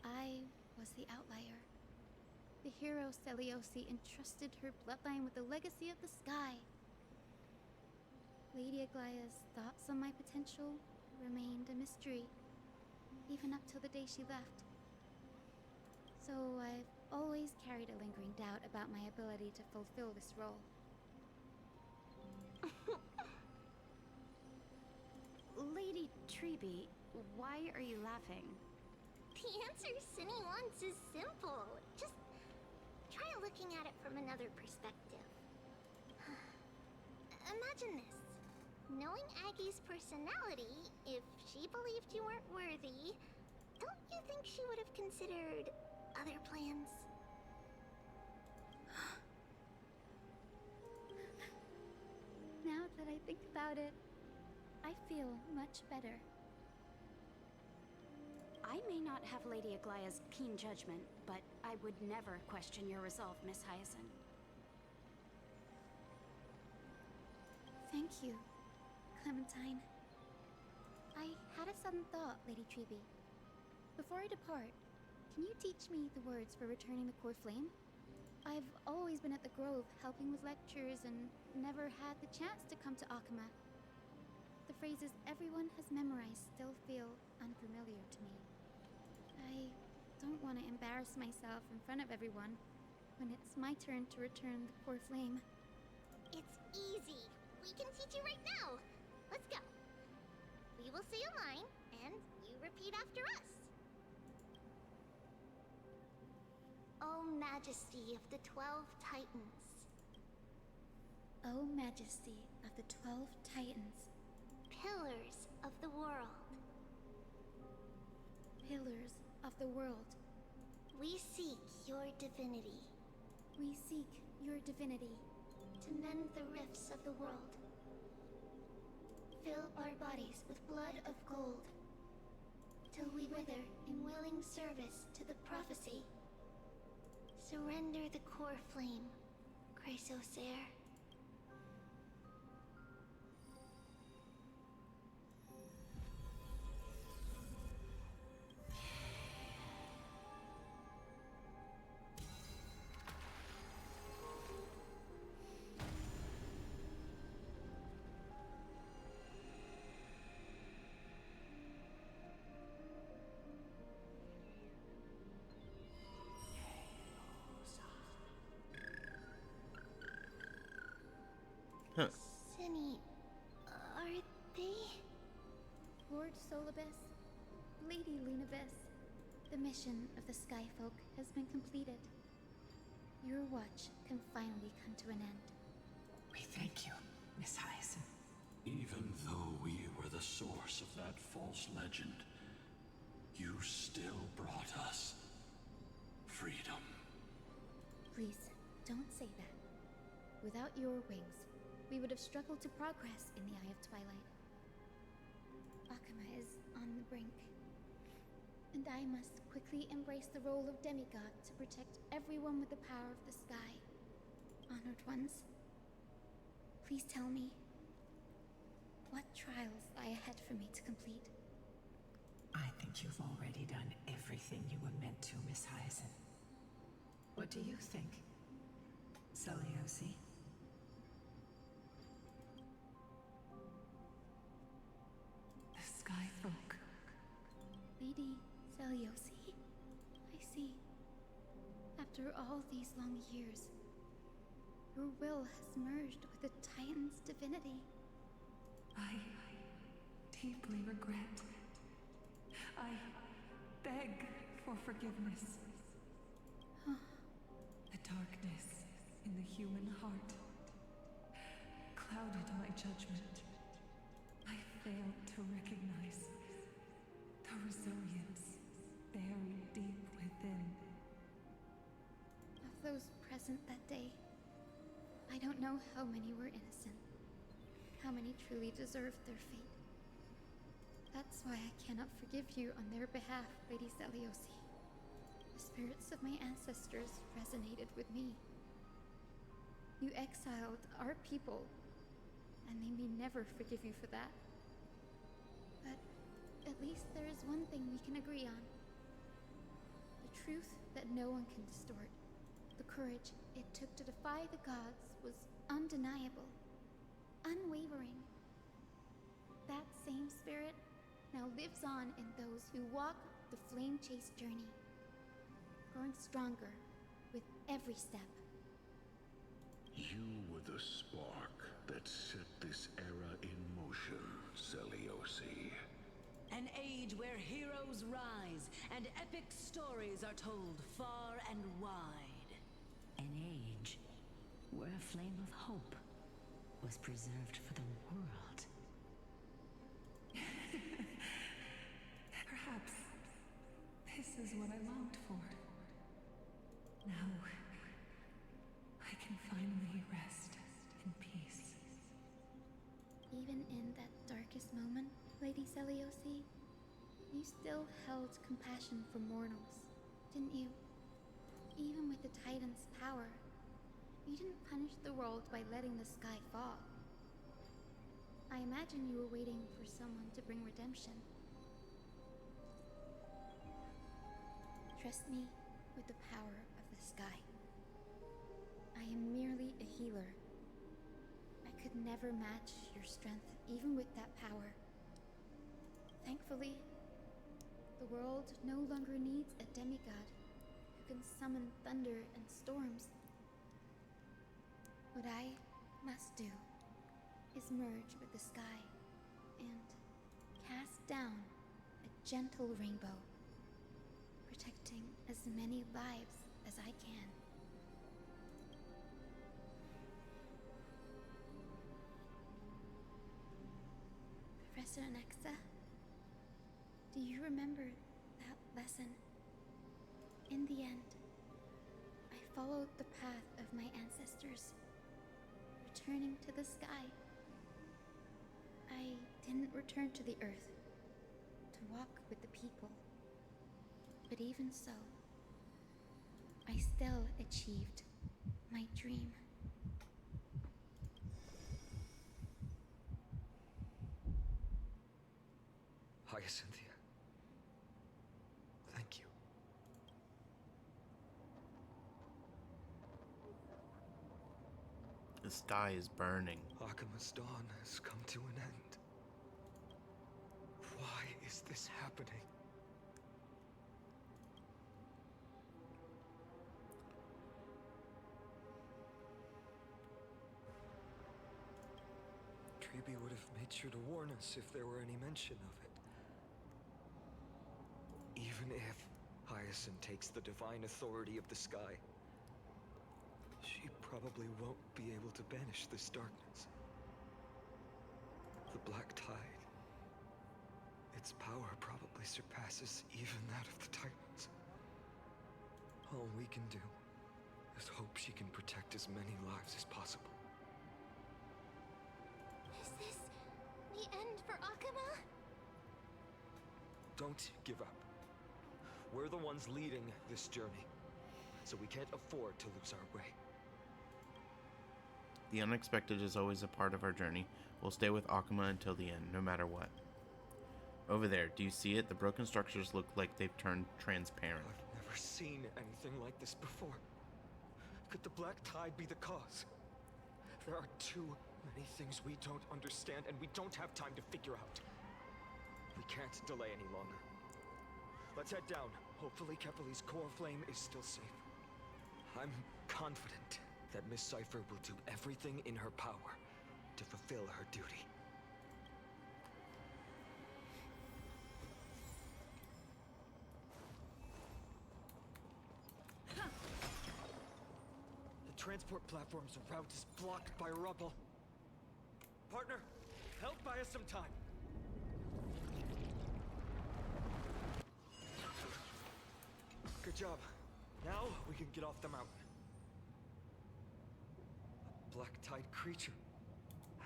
I was the outlier. The hero Celiosi entrusted her bloodline with the legacy of the sky. Lady Aglaya's thoughts on my potential remained a mystery, even up till the day she left. So I've always carried a lingering doubt about my ability to fulfill this role. Lady Treeby, why are you laughing? The answer Cinny wants is simple. Just try looking at it from another perspective. Imagine this. Knowing Aggie's personality, if she believed you weren't worthy, don't you think she would have considered other plans? Now that I think about it, I feel much better. I may not have Lady Aglaya's keen judgment, but I would never question your resolve, Miss Hyacinth. Thank you, Clementine. I had a sudden thought, Lady Treeby. Before I depart, can you teach me the words for returning the core flame? I've always been at the Grove helping with lectures and never had the chance to come to Akama. The phrases everyone has memorized still feel unfamiliar to me. I don't want to embarrass myself in front of everyone when it's my turn to return the core flame. It's easy. We can teach you right now. Let's go. We will say a line, and you repeat after us. O Majesty of the 12 Titans. O Majesty of the 12 Titans. Pillars of the world. Pillars of the world. We seek your divinity. We seek your divinity. To mend the rifts of the world. Fill our bodies with blood of gold. Till we wither in willing service to the prophecy. Surrender the core flame, Chrysosair. Huh. Cinny, are they? Lord Solibus, Lady Lunabis, the mission of the Skyfolk has been completed. Your watch can finally come to an end. We thank you, Miss Hyacinth. Even though we were the source of that false legend, you still brought us freedom. Please, don't say that. Without your wings, we would have struggled to progress in the Eye of Twilight. Akama is on the brink. And I must quickly embrace the role of demigod to protect everyone with the power of the sky. Honored ones, please tell me, what trials lie ahead for me to complete? I think you've already done everything you were meant to, Miss Hyacinth. What do you think, Seliosi? The Skyfolk. Lady Seliosi? I see. After all these long years, your will has merged with the Titan's divinity. I deeply regret. I beg for forgiveness. The darkness in the human heart clouded my judgment. I failed to recognize the resilience buried deep within. Of those present that day, I don't know how many were innocent, how many truly deserved their fate. That's why I cannot forgive you on their behalf, Lady Seliosi. The spirits of my ancestors resonated with me. You exiled our people, and they may never forgive you for that. But at least there is one thing we can agree on. The truth that no one can distort. The courage it took to defy the gods was undeniable, unwavering. That same spirit now lives on in those who walk the flame-chased journey, growing stronger with every step. You were the spark that set this era in motion, Celiosi. An age where heroes rise and epic stories are told far and wide. An age where a flame of hope was preserved for the world. Perhaps this is what I longed for. Now, I can finally rest in peace. Even in that darkest moment, Lady Celiosi, you still held compassion for mortals, didn't you? Even with the Titan's power, you didn't punish the world by letting the sky fall. I imagine you were waiting for someone to bring redemption. Trust me with the power of the sky. I am merely a healer. I could never match your strength, even with that power. Thankfully, the world no longer needs a demigod who can summon thunder and storms. What I must do is merge with the sky and cast down a gentle rainbow, protecting as many lives as I can. Professor Nexa, do you remember that lesson? In the end, I followed the path of my ancestors, returning to the sky. I didn't return to the earth to walk with the people. But even so, I still achieved my dream. Hyacinthia. Thank you. The sky is burning. Akima's dawn has come to an end. Why is this happening? Treeby would have made sure to warn us if there were any mention of it. Even if Hyacinth takes the divine authority of the sky, she probably won't be able to banish this darkness. The Black Tide, its power probably surpasses even that of the Titans. All we can do is hope she can protect as many lives as possible. Is this the end for Akuma? Don't give up. We're the ones leading this journey, so we can't afford to lose our way. The unexpected is always a part of our journey. We'll stay with Akuma until the end, no matter what. Over there, do you see it? The broken structures look like they've turned transparent. I've never seen anything like this before. Could the Black Tide be the cause? There are too many things we don't understand, and we don't have time to figure out. We can't delay any longer. Let's head down. Hopefully Kefali's core flame is still safe. I'm confident that Miss Cypher will do everything in her power to fulfill her duty. The transport platform's route is blocked by rubble. Partner, help buy us some time. Good job. Now we can get off the mountain. A Black Tide creature.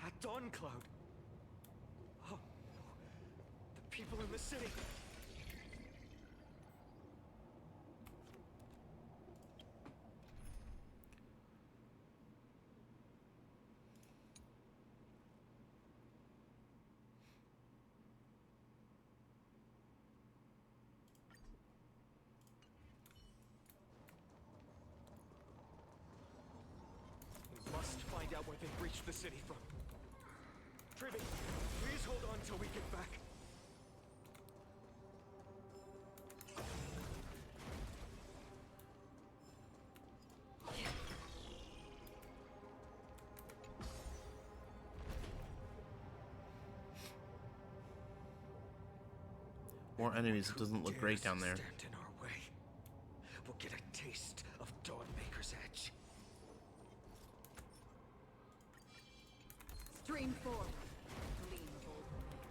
At Dawn Cloud. Oh no. The people in the city. Must find out where they breached the city from. Treeby, please hold on till we get back. More enemies. It doesn't look great down there. Stand in our way. We'll get a taste of Dawnmaker's edge. Stream forward. Gleam of old blades.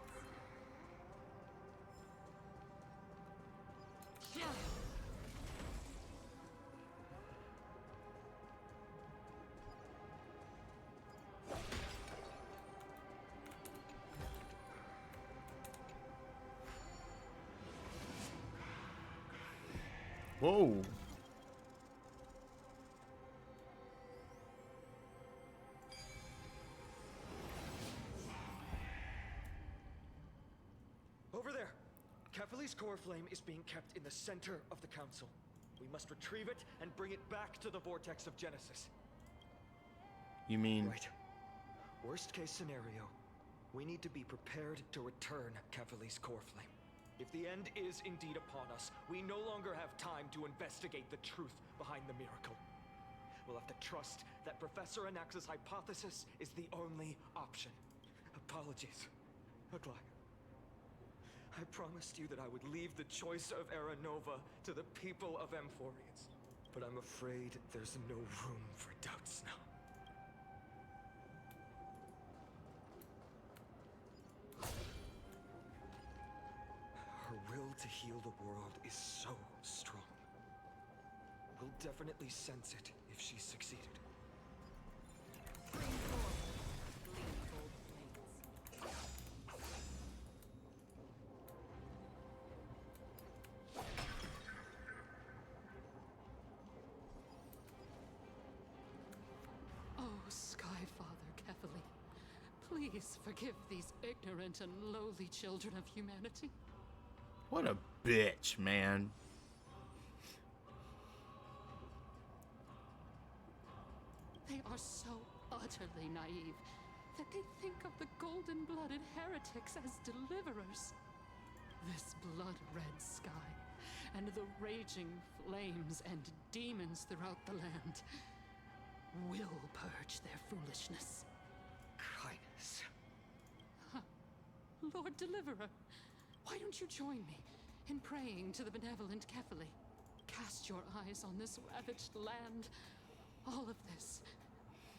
Chill. Whoa. Over there! Kefali's core flame is being kept in the center of the council. We must retrieve it and bring it back to the vortex of Genesis. You mean... Right. Worst case scenario, we need to be prepared to return Kefali's core flame. If the end is indeed upon us, we no longer have time to investigate the truth behind the miracle. We'll have to trust that Professor Anaxa's hypothesis is the only option. Apologies, Aglaia. I promised you that I would leave the choice of Aranova to the people of Amphorians. But I'm afraid there's no room for doubts now. Her will to heal the world is so strong. We'll definitely sense it if she's succeeded. Stream forward. Gleam of old blades. Oh, Skyfather Kefali, please forgive these ignorant and lowly children of humanity. What a bitch, man. They are so utterly naive that they think of the golden-blooded heretics as deliverers. This blood-red sky and the raging flames and demons throughout the land will purge their foolishness. Kindness. Lord Deliverer, why don't you join me in praying to the benevolent Kefali? Cast your eyes on this ravaged land. All of this,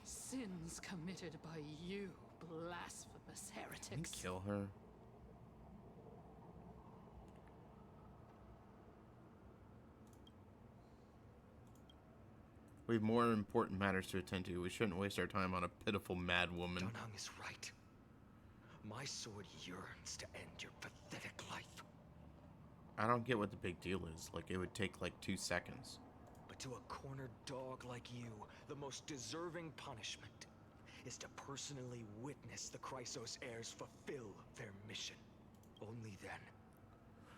sins committed by you, blasphemous heretics. Kill her. We have more important matters to attend to. We shouldn't waste our time on a pitiful mad woman. Dunhung is right. My sword yearns to end your pathetic life. I don't get what the big deal is. Like, it would take like 2 seconds. But to a cornered dog like you, the most deserving punishment is to personally witness the Chrysos heirs fulfill their mission. Only then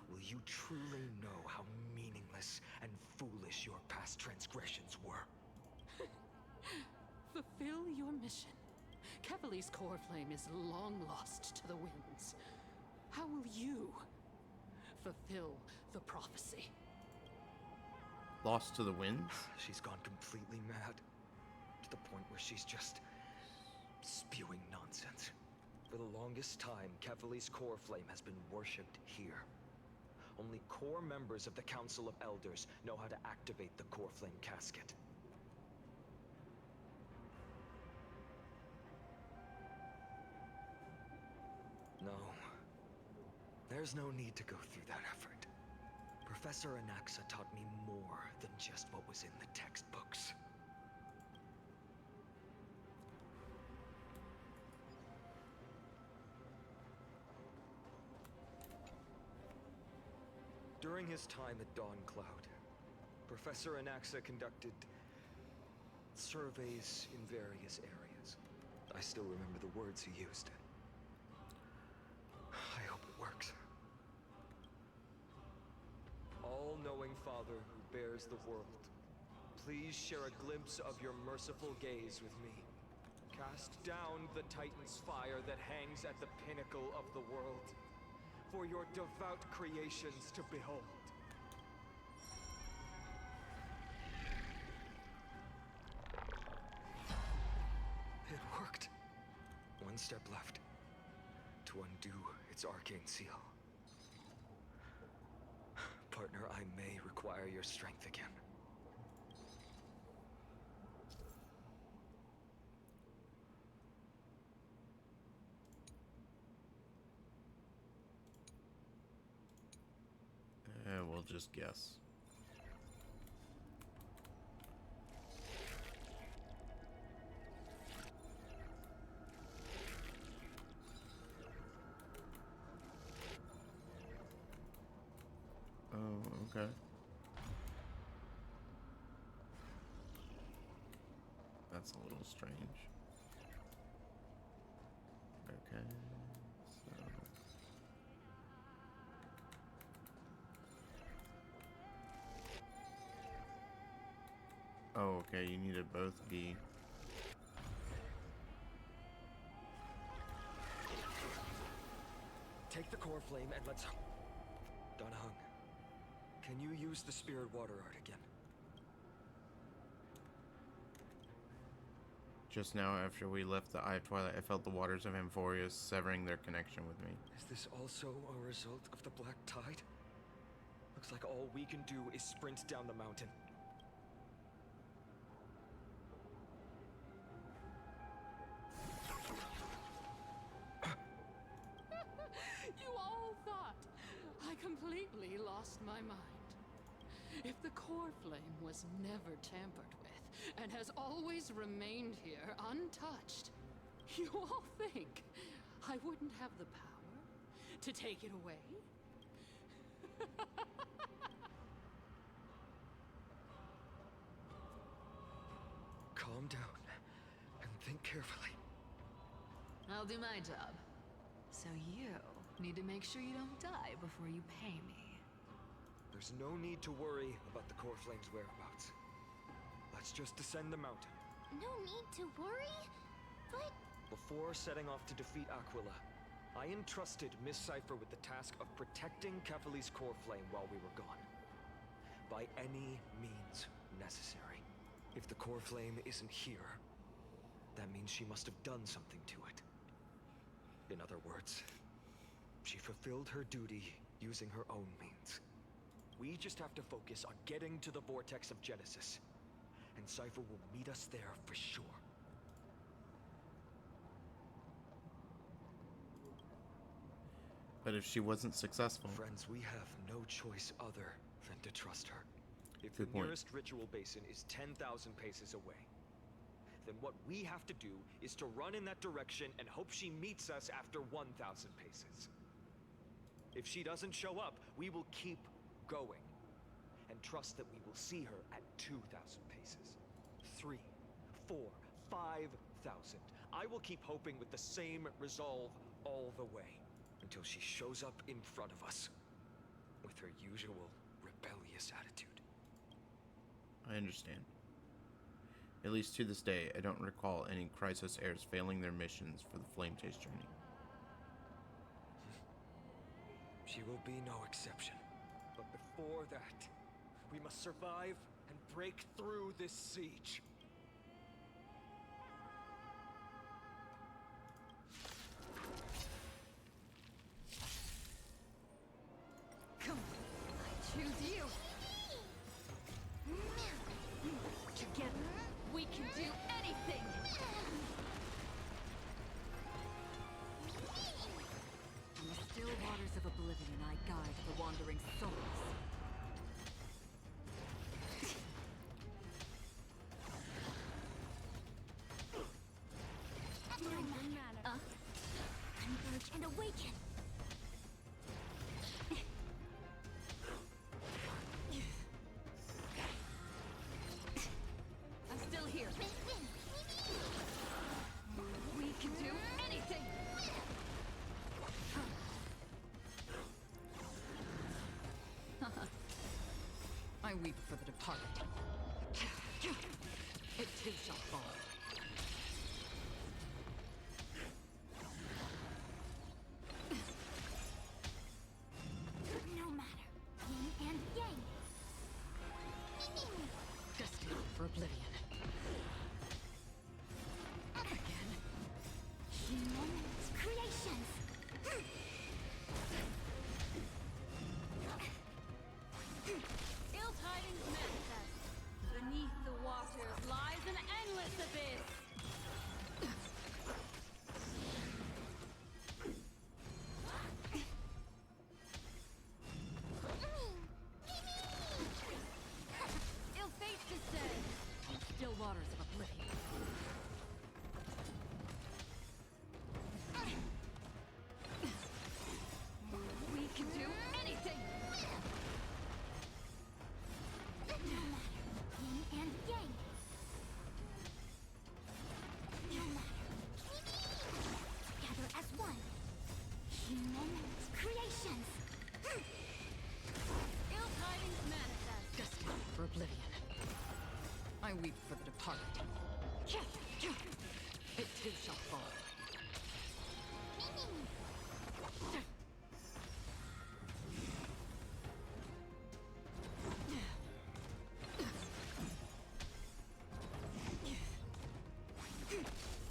will you truly know how meaningless and foolish your past transgressions were. Fulfill your mission. Kefali's core flame is long lost to the winds. How will you fulfill the prophecy? Lost to the winds? She's gone completely mad. To the point where she's just spewing nonsense. For the longest time, Kefali's core flame has been worshipped here. Only core members of the Council of Elders know how to activate the core flame casket. No. There's no need to go through that effort. Professor Anaxa taught me more than just what was in the textbooks. During his time at Dawncloud, Professor Anaxa conducted surveys in various areas. I still remember the words he used. I hope it works. All-knowing Father who bears the world, please share a glimpse of your merciful gaze with me. Cast down the Titan's fire that hangs at the pinnacle of the world, for your devout creations to behold. It worked. One step left to undo its arcane seal. partner, I may require your strength again. We'll just guess. Oh, okay. That's a little strange. Okay, so... Oh, okay, you need to both be... Take the core flame and let's... Dunhung, can you use the spirit water art again? Just now, after we left the Eye of Twilight, I felt the waters of Amphoria severing their connection with me. Is this also a result of the Black Tide? Looks like all we can do is sprint down the mountain. You all thought I completely lost my mind. If the core flame was never tampered with and has always remained here untouched, you all think I wouldn't have the power to take it away? Calm down and think carefully. I'll do my job. So you need to make sure you don't die before you pay me. There's no need to worry about the core flame's whereabouts. Let's just descend the mountain. No need to worry? But... Before setting off to defeat Aquila, I entrusted Miss Cipher with the task of protecting Kefali's core flame while we were gone. By any means necessary. If the core flame isn't here, that means she must have done something to it. In other words, she fulfilled her duty using her own means. We just have to focus on getting to the vortex of Genesis, and Cipher will meet us there for sure. But if she wasn't successful... Friends, we have no choice other than to trust her. If Good the point. nearest ritual basin is 10,000 paces away, then what we have to do is to run in that direction and hope she meets us after 1,000 paces. If she doesn't show up, we will keep going and trust that we will see her at 2,000 paces. 3, 4, 5,000. I will keep hoping with the same resolve all the way until she shows up in front of us with her usual rebellious attitude. I understand. At least to this day, I don't recall any Chrysos heirs failing their missions for the Flame Taste journey. She will be no exception. But before that, we must survive and break through this siege. Come on, I choose you. Together, we can do anything. In the still waters of oblivion, I guide the wandering souls. Converge and awaken! I'm still here. We can do anything. I weep for the departed. It too shall fall. No matter. Yin and yang. Destined for oblivion. Again. Humans, creations. fall.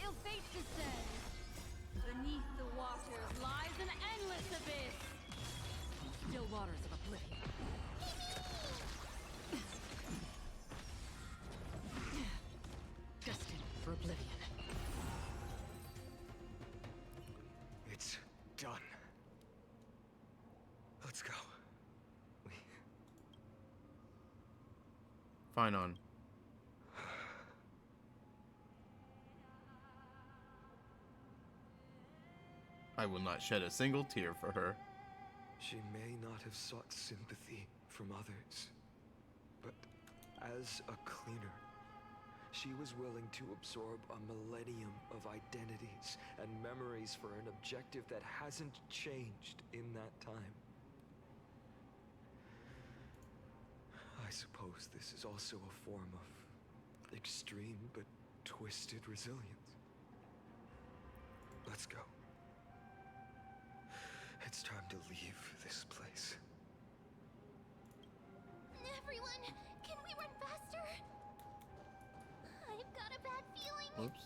Ill fate descends. Beneath the waters lies an endless abyss. Still waters of oblivion. Destined for oblivion. It's done. Let's go. Fine on. I will not shed a single tear for her. She may not have sought sympathy from others, but as a cleaner, she was willing to absorb a millennium of identities and memories for an objective that hasn't changed in that time. I suppose this is also a form of extreme but twisted resilience. Let's go. It's time to leave this place. Everyone, can we run faster? I've got a bad feeling. Oops.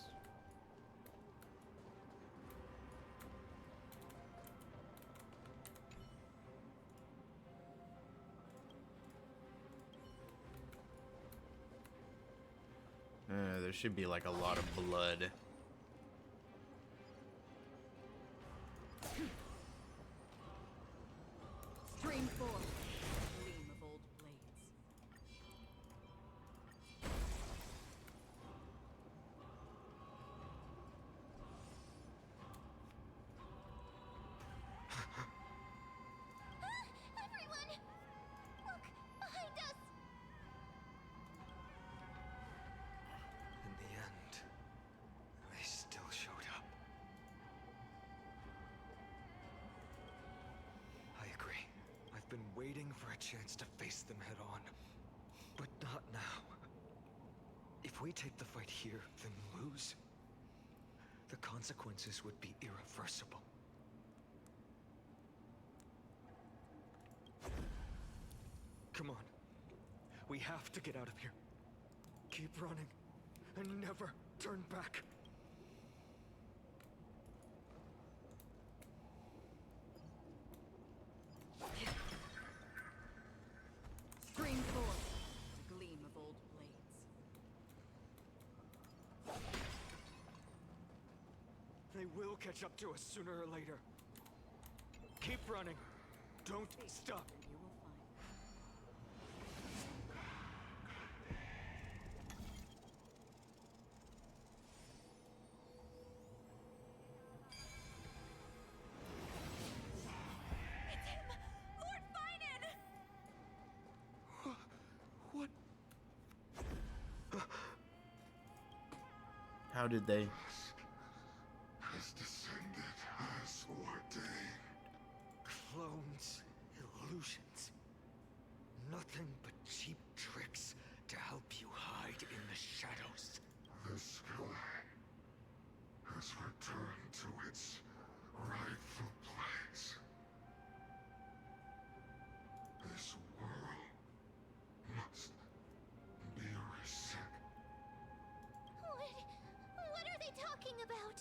There should be like a lot of blood. Stream forth. Gleam of old blades. Everyone, look behind us. In the end, they still showed up. I agree. I've been waiting for a chance to face them head on. But not now. If we take the fight here, then lose, the consequences would be irreversible. Come on. We have to get out of here. Keep running, and never turn back. Stream forth. Gleam of old blades. They will catch up to us sooner or later. Keep running. Don't stop. You will find. It's him! Lord Finan! What? How did they? Has descended as ordained. Clones, illusions. Nothing but cheap tricks to help you hide in the shadows. The sky has returned to its rightful place. This world must be reset. What are they talking about?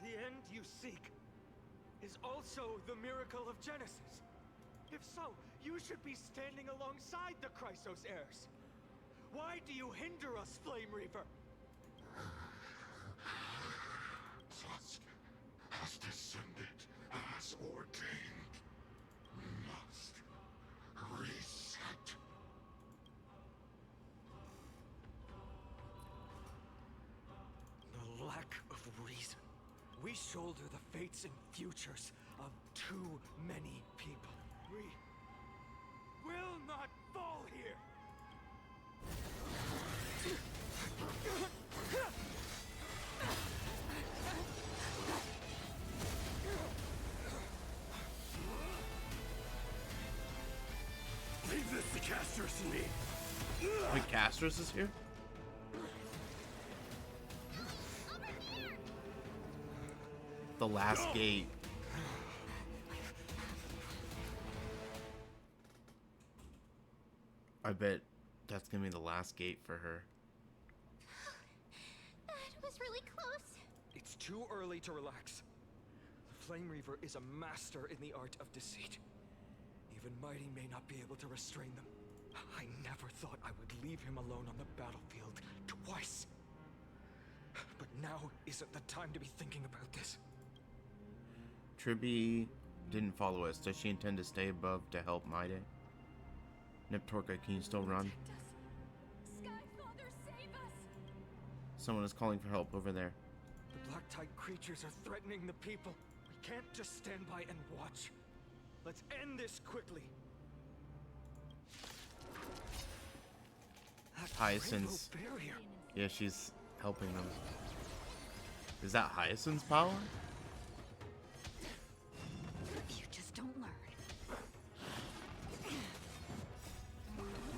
The end you seek is also the miracle of Genesis. If so, you should be standing alongside the Chrysos heirs. Why do you hinder us, Flame Reaver? Tusk has descended as ordained. Must reset. The lack of reason. We shoulder the fates and futures of too many people. We will not fall here. Leave this to Castros and me. Wait, Castros is here? the last gate. I bet that's gonna be the last gate for her. That was really close. It's too early to relax. The Flame Reaver is a master in the art of deceit. Even Mighty may not be able to restrain them. I never thought I would leave him alone on the battlefield twice. But now isn't the time to be thinking about this. Tribby didn't follow us. Does she intend to stay above to help Maide? Niptorka, can you still run? Skyfather, save us! Someone is calling for help over there. The black tide creatures are threatening the people. We can't just stand by and watch. Let's end this quickly. Hyacinth's. Rainbow barrier. Yeah, she's helping them. Is that Hyacinth's power? You just don't learn.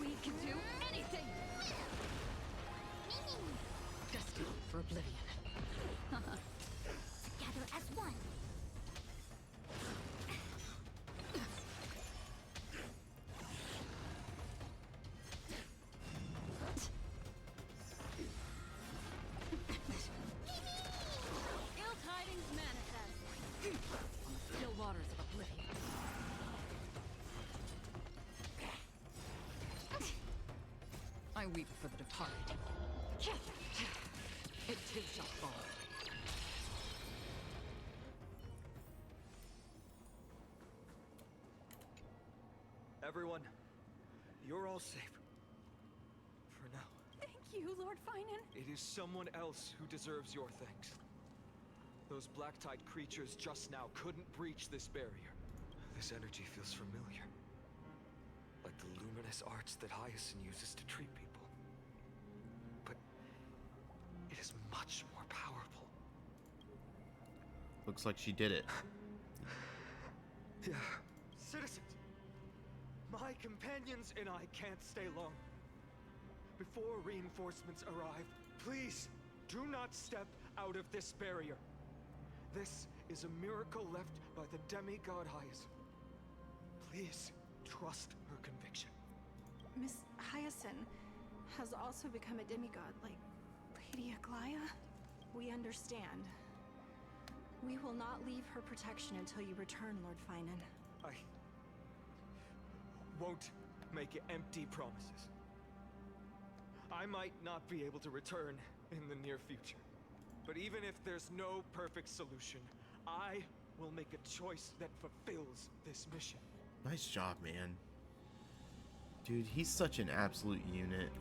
We can do anything! Destined for oblivion. Together as one. Ill tidings manifest. On the still waters of oblivion. I weep for the departed. It too shall fall. Everyone, you're all safe. For now. Thank you, Lord Finan. It is someone else who deserves your thanks. Those black tide creatures just now couldn't breach this barrier. This energy feels familiar. Like the luminous arts that Hyacinth uses to treat people. But it is much more powerful. Looks like she did it. Yeah. Citizens! My companions and I can't stay long. Before reinforcements arrive, please do not step out of this barrier. This is a miracle left by the demigod Hyacinth. Please trust her conviction. Miss Hyacinth has also become a demigod, like Lady Aglaya. We understand. We will not leave her protection until you return, Lord Finan. I won't make empty promises. I might not be able to return in the near future. But even if there's no perfect solution, I will make a choice that fulfills this mission. Nice job, man. Dude, he's such an absolute unit.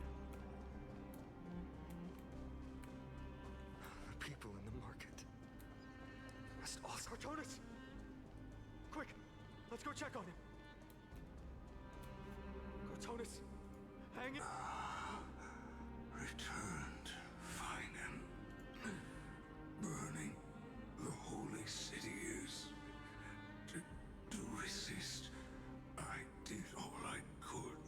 The people in the market. Must also Cartonis! Quick, let's go check on him. Cartonis, hang it. Returned, Finan. Burning the holy city is. To resist, I did all I could.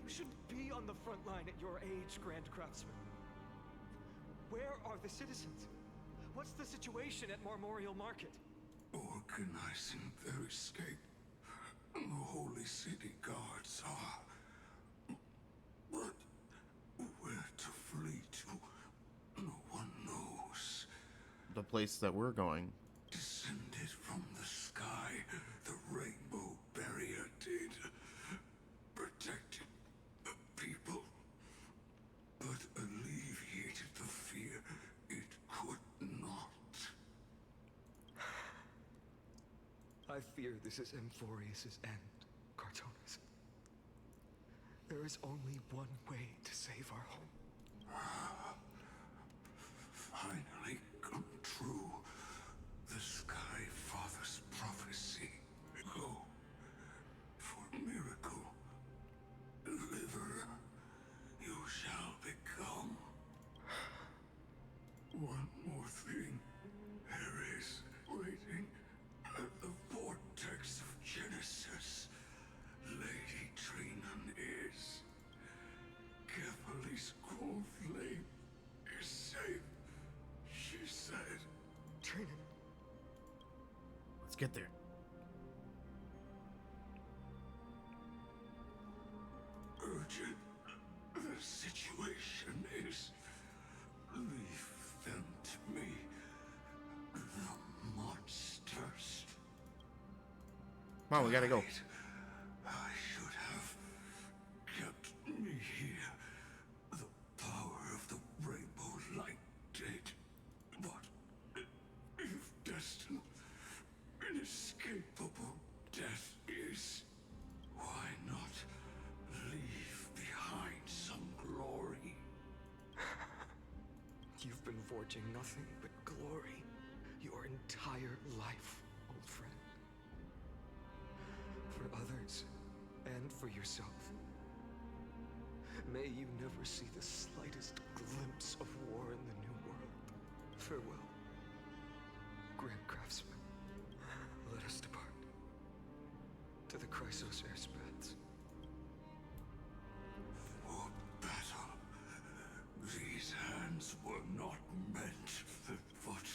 You should be on the front line at your age, Grand Craftsman. Where are the citizens? What's the situation at Marmorial Market? Organizing their escape. The holy city guards are. But where to flee to, no one knows. The place that we're going. Descended from the sky, the rainbow barrier did. Protected the people, but alleviated the fear it could not. I fear this is Amphorius' end, Cartonis. There is only one way to save our home. Finally come true. The Sky Father's prophecy. Go for miracle. Deliver. You shall become. One more thing. There is waiting at the vortex of Genesis. Lady Trinan is. Kephal's cold flame is safe. get there. Urgent. The situation is... Leave them to me. The monsters. Come on, we gotta go. I should have kept me here. The power of the rainbow light did. But if destined, inescapable death is, why not leave behind some glory? You've been forging nothing but glory your entire life, old friend. For others, and for yourself. May you never see the slightest glimpse of war in the New World. Farewell, Grand Craftsman. Let us depart. To the Chrysos airspaths. For battle. These hands were not meant, but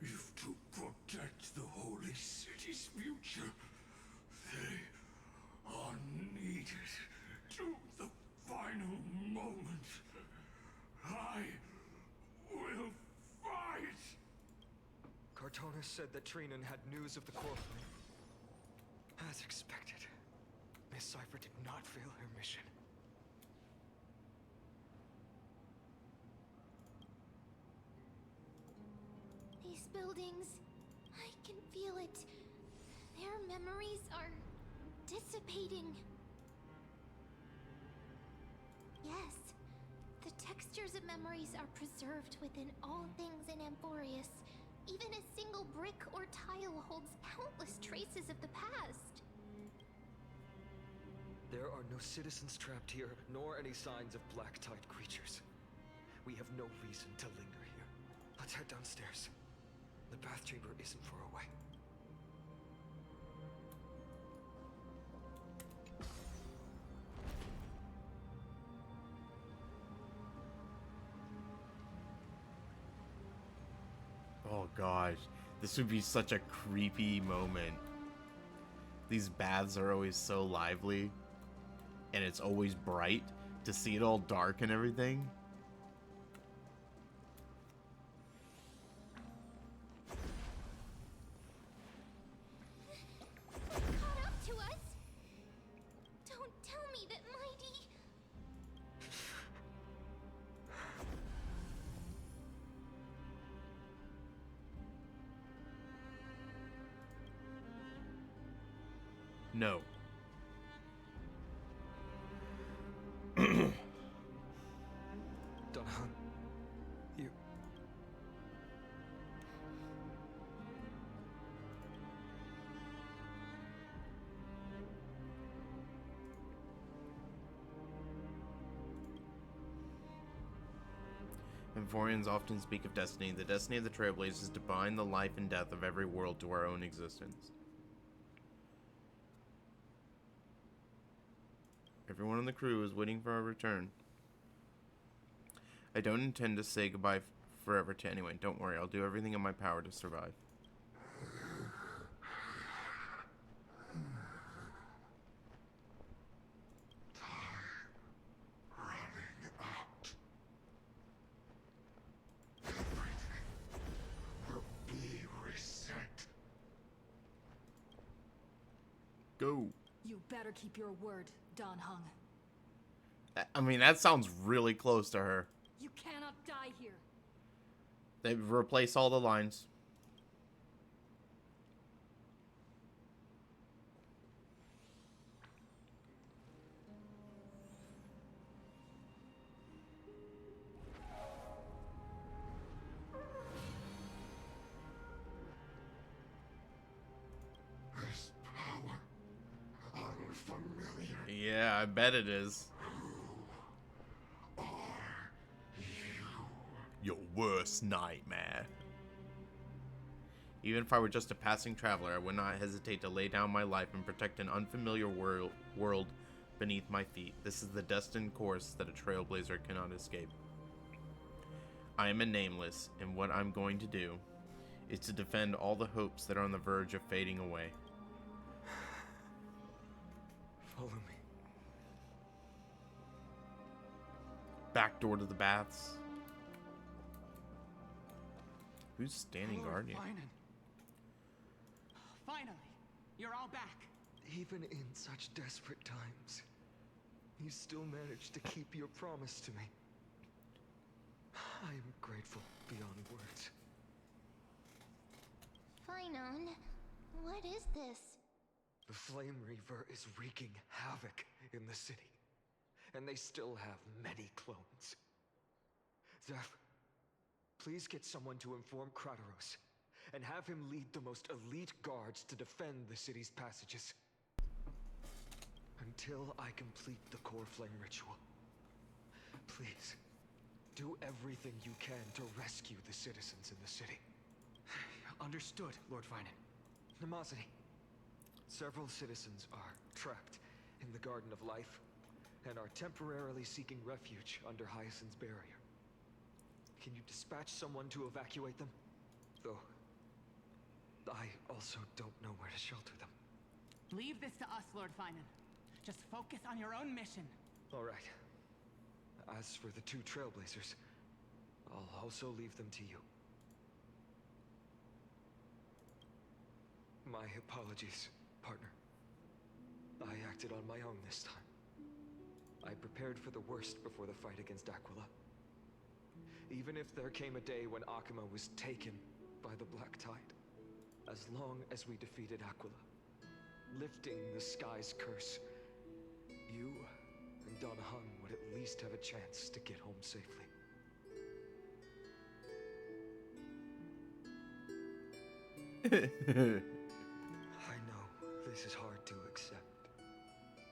if to protect the Holy City's future, they are needed to the final moment. I will fight! Cartonis said that Trinan had news of the core flame. As expected, Miss Cipher did not fail her mission. These buildings, I can feel it. Their memories are dissipating. Yes, the textures of memories are preserved within all things in Amphorius. Even a single brick or tile holds countless traces of the past. There are no citizens trapped here, nor any signs of black-tide creatures. We have no reason to linger here. Let's head downstairs. The bath chamber isn't far away. Oh gosh, this would be such a creepy moment. These baths are always so lively, and it's always bright. To see it all dark and everything. Caught up to us? Don't tell me that Mighty... No. Dunhan, you... Amphorians often speak of destiny. The destiny of the Trailblazers is to bind the life and death of every world to our own existence. Everyone on the crew is waiting for our return. I don't intend to say goodbye forever to anyone. Don't worry, I'll do everything in my power to survive. Go. You better keep your word, Don Hung. I mean, that sounds really close to her. You cannot die here. They replace all the lines. This power, unfamiliar. Yeah, I bet it is. Your worst nightmare. Even if I were just a passing traveler, I would not hesitate to lay down my life and protect an unfamiliar world beneath my feet. This is the destined course that a trailblazer cannot escape. I am a nameless, and what I'm going to do is to defend all the hopes that are on the verge of fading away. Follow me. Back door to the baths. Who's standing guard here? Finally, you're all back. Even in such desperate times, you still managed to keep your promise to me. I am grateful beyond words. Finon, what is this? The Flame Reaver is wreaking havoc in the city, and they still have many clones. Zeph, please get someone to inform Kratos, and have him lead the most elite guards to defend the city's passages. Until I complete the core flame ritual. Please, do everything you can to rescue the citizens in the city. Understood, Lord Finon. Nemazity, several citizens are trapped in the Garden of Life and are temporarily seeking refuge under Hyacinth's barrier. Can you dispatch someone to evacuate them? Though, I also don't know where to shelter them. Leave this to us, Lord Finon. Just focus on your own mission. All right. As for the two Trailblazers, I'll also leave them to you. My apologies, partner. I acted on my own this time. I prepared for the worst before the fight against Aquila. Even if there came a day when Akima was taken by the Black Tide, as long as we defeated Aquila, lifting the sky's curse, you and Don Hung would at least have a chance to get home safely. I know this is hard to accept,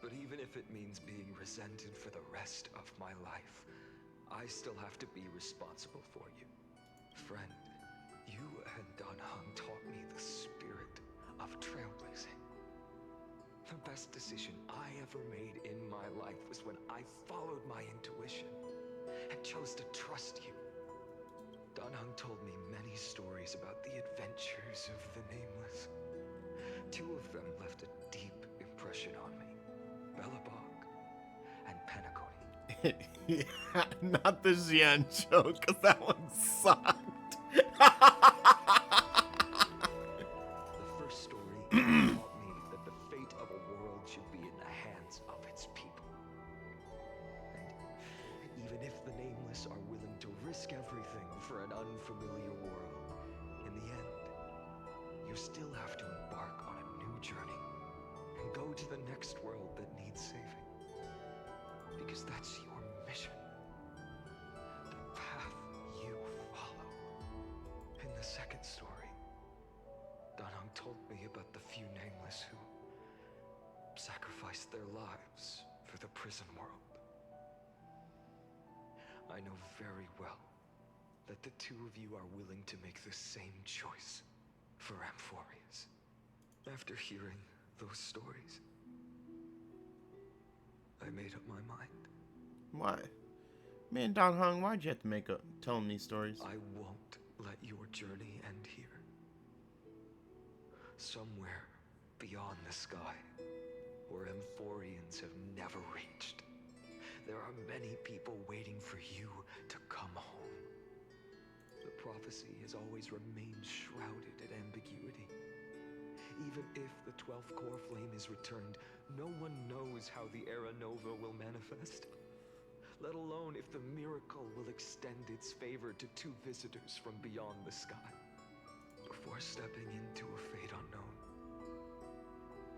but even if it means being resented for the rest of my life, I still have to be responsible for you. Friend, you and Don Hung taught me the spirit of trailblazing. The best decision I ever made in my life was when I followed my intuition and chose to trust you. Don Hung told me many stories about the adventures of the Nameless. Two of them left a deep impression on me. Bellabog and Penacony. Yeah, not the Xian show, because that one sucked. The first story taught me that the fate of a world should be in the hands of its people. And even if the Nameless are willing to risk everything for an unfamiliar world, in the end, you still have to embark on a new journey and go to the next world that needs saving. Because that's your mission. The path you follow. In the second story, Don Hung told me about the few Nameless who sacrificed their lives for the prison world. I know very well that the two of you are willing to make the same choice for Amphorius. After hearing those stories, I made up my mind. Why? Man, Don Hung, why'd you have to make up telling these stories? I won't let your journey end here. Somewhere beyond the sky, where Amphorians have never reached, there are many people waiting for you to come home. The prophecy has always remained shrouded in ambiguity. Even if the 12th core flame is returned, no one knows how the Era Nova will manifest. Let alone if the miracle will extend its favor to two visitors from beyond the sky. Before stepping into a fate unknown,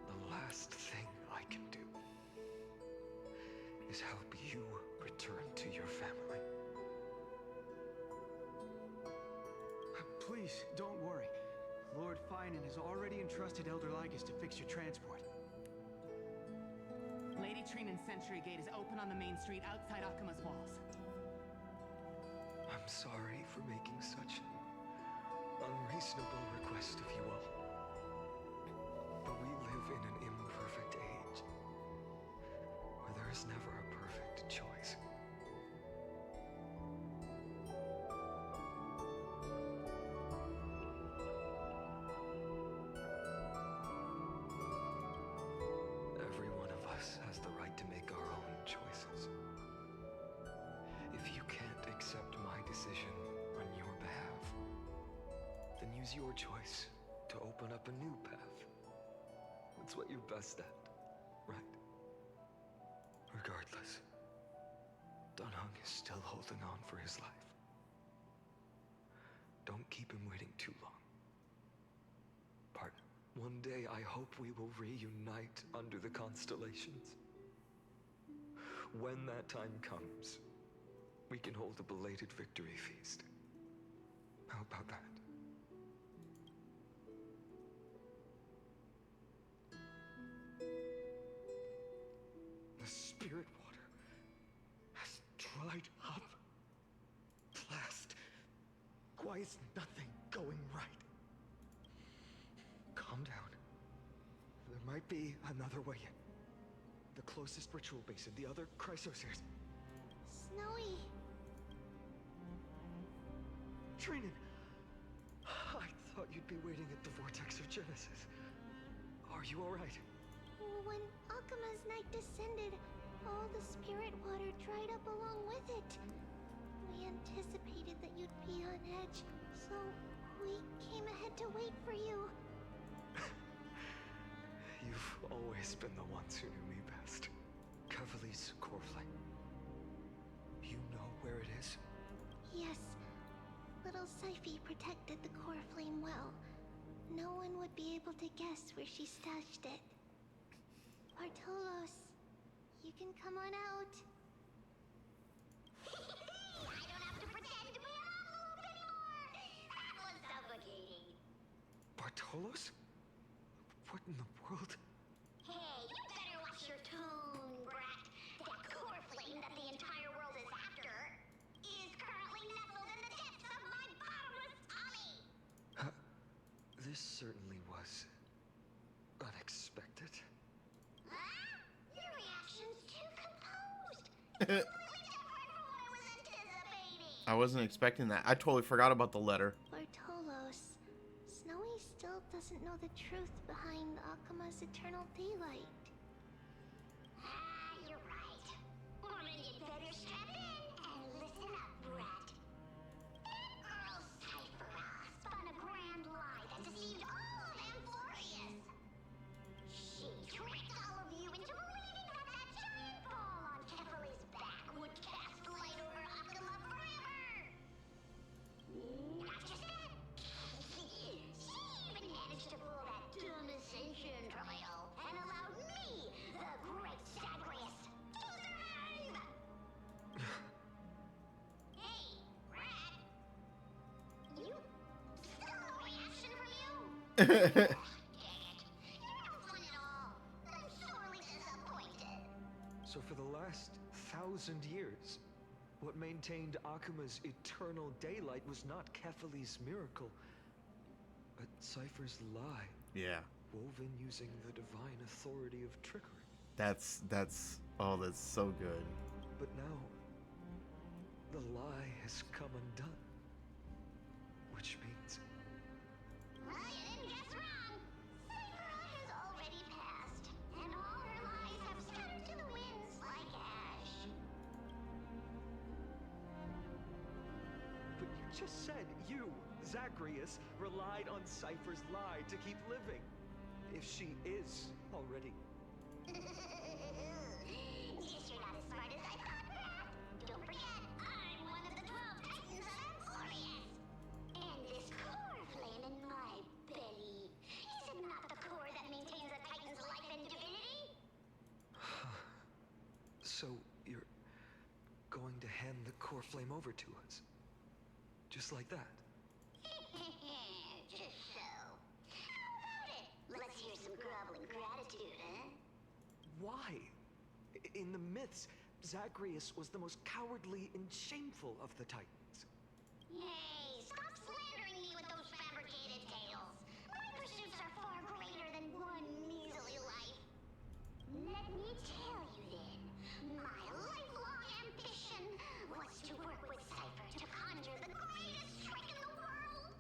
the last thing I can do is help you return to your family. Please, don't worry. Lord Finon has already entrusted Elder Lygus to fix your transport. Lady Trinan's Sentry Gate is open on the main street outside Akima's walls. I'm sorry for making such an unreasonable request of you all. But we live in an imperfect age, where there is never a perfect choice. is your choice to open up a new path. It's what you're best at, right? Regardless, Dunhung is still holding on for his life. Don't keep him waiting too long. Partner, one day I hope we will reunite under the constellations. When that time comes, we can hold a belated victory feast. How about that? The spirit water has dried up. Blast. Why is nothing going right? Calm down. There might be another way in. The closest ritual basin, the other chrysosers. Snowy. Trinan! I thought you'd be waiting at the vortex of Genesis. Are you alright? When Akuma's night descended, all the spirit water dried up along with it. We anticipated that you'd be on edge, so we came ahead to wait for you. You've always been the ones who knew me best. Kevali's core flame. You know where it is? Yes. Little Syphe protected the core flame well. No one would be able to guess where she stashed it. Bartolos, you can come on out. I don't have to pretend to be an envelope anymore! That was suffocating. Bartolos? What in the world? Hey, you better watch your tone, brat. That core flame that the entire world is after is currently nestled in the depths of my bottomless tummy! This certainly was unexpected. Huh? Your reaction's too composed. I wasn't expecting that. I totally forgot about the letter. Bartolos, Snowy still doesn't know the truth behind Akuma's eternal daylight. You're right. Woman, you'd better strap in and listen up, brat. That girl Cyphera spun a grand lie that deceived all of Amphorius. She tricked all of you into believing that that giant ball on Kefali's back would cast light over Akuma forever. Not just that. She even managed to pull that dumb ascension trial and allowed me, the great Zagreus, to survive! Hey, rat! You... Still no reaction from you? Dang it. You're no fun at all. I'm sorely disappointed. So for the last 1,000 years, what maintained Akuma's eternal daylight was not Kefali's miracle, but Cypher's lie. Yeah. Woven using the divine authority of trickery. That's so good. But now, the lie has come undone. Which means... Well, you didn't guess wrong. Cyphera has already passed, and all her lies have scattered to the winds like ash. But you just said you, Zagreus, relied on Cypher's lie to keep living. If she is already... Guess you're not as smart as I thought, Rat. Don't forget, I'm one of the 12 Titans of Amphorius. And this core flame in my belly, is it not the core that maintains a Titan's life and divinity? So you're going to hand the core flame over to us? Just like that? Just so. How about it? Let's hear some groveling gratitude, huh? Why? In the myths, Zagreus was the most cowardly and shameful of the Titans. Hey, stop slandering me with those fabricated tales. My pursuits are far greater than one measly life. Let me tell you then, my lifelong ambition was to work with Cypher to conjure the greatest trick in the world.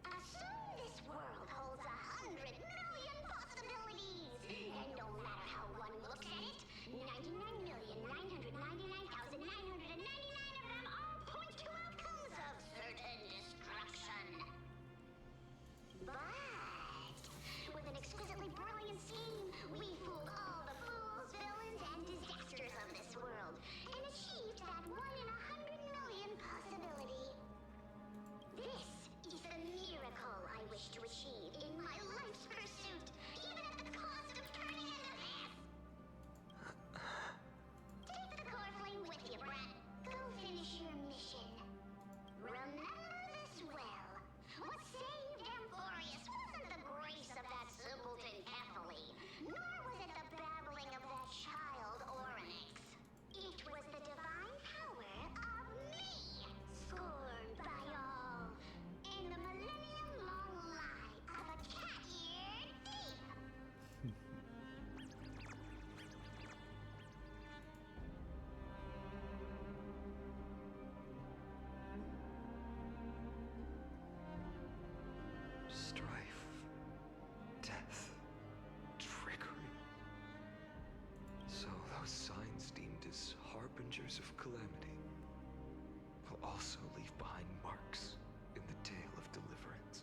Assume this world holds 100 million possibilities, and no matter how one looks at it, 99,999,999 of them all point to outcomes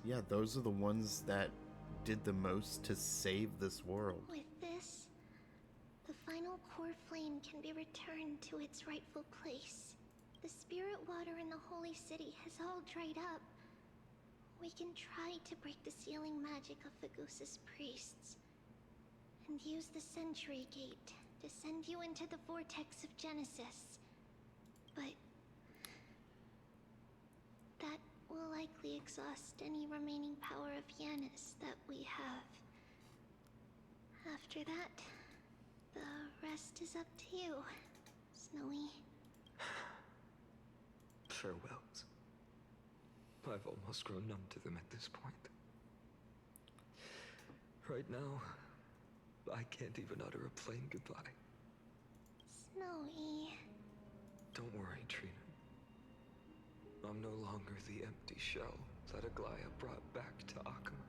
Yeah, those are the ones that did the most to save this world. With this, the final core flame can be returned to its rightful place. The spirit water in the holy city has all dried up. We can try to break the sealing magic of the Goose's priests, and use the Century Gate to send you into the vortex of Genesis. But that will likely exhaust any remaining power of Yanis that we have. After that, the rest is up to you, Snowy. Farewells. I've almost grown numb to them at this point. Right now, I can't even utter a plain goodbye. Snowy. Don't worry, Trina. I'm no longer the empty shell that Aglaya brought back to Akama.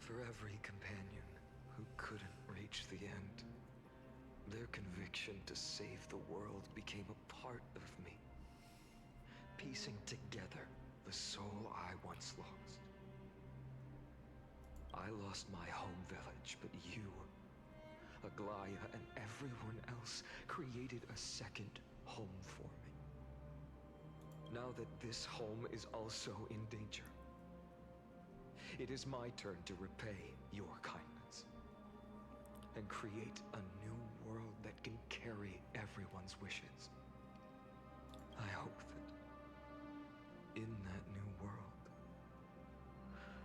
For every companion who couldn't reach the end, their conviction to save the world became a part of me, piecing together the soul I once lost. I lost my home village, but you, Aglaya, and everyone else created a second home for me. Now that this home is also in danger, it is my turn to repay your kindness and create a new world that can carry everyone's wishes. I hope that in that new world,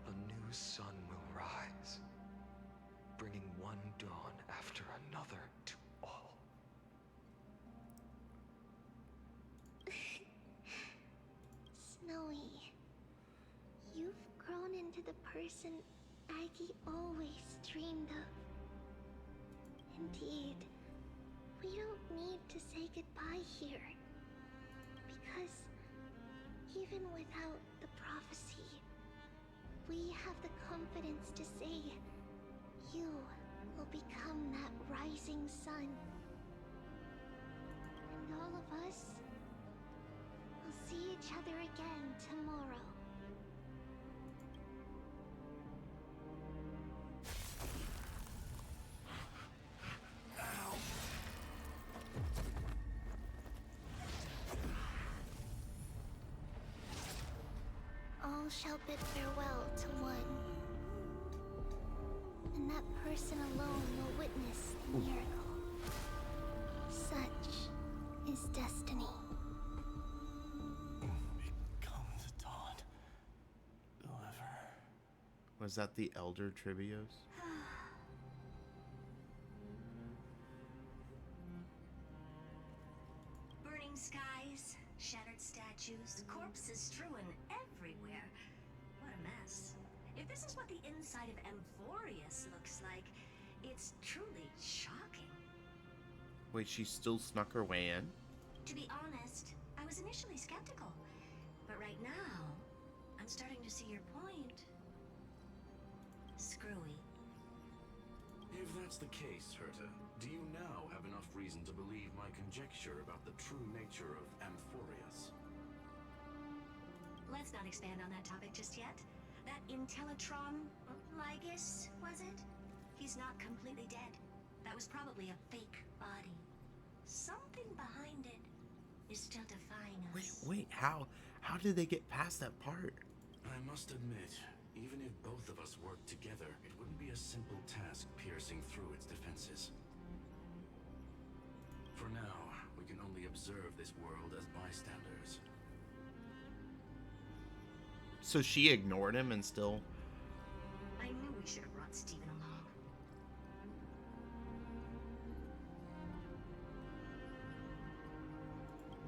a new sun will rise, bringing one dawn after another to all. Snowy, you've grown into the person Aggie always dreamed of. Indeed, we don't need to say goodbye here. Because even without the prophecy, we have the confidence to say you will become that rising sun. And all of us will see each other again tomorrow. All shall bid farewell to one, and that person alone will witness the miracle. Such is destiny. Become the dawn. Whoever. Was that the Elder Tribios? Burning skies, shattered statues, corpses strewn everywhere. What a mess. If this is what the inside of Amphorius looks like, it's truly shocking. Wait, she still snuck her way in? To be honest, I was initially skeptical. But right now, I'm starting to see your point. Screwy. If that's the case, Herta, do you now have enough reason to believe my conjecture about the true nature of Amphorius? Let's not expand on that topic just yet. That Intellitron, Lygus, was it? He's not completely dead. That was probably a fake body. Something behind it is still defying us. Wait, how did they get past that part? I must admit, even if both of us worked together, it wouldn't be a simple task piercing through its defenses. For now, we can only observe this world as bystanders. So she ignored him and still... I knew we should have brought Steven along.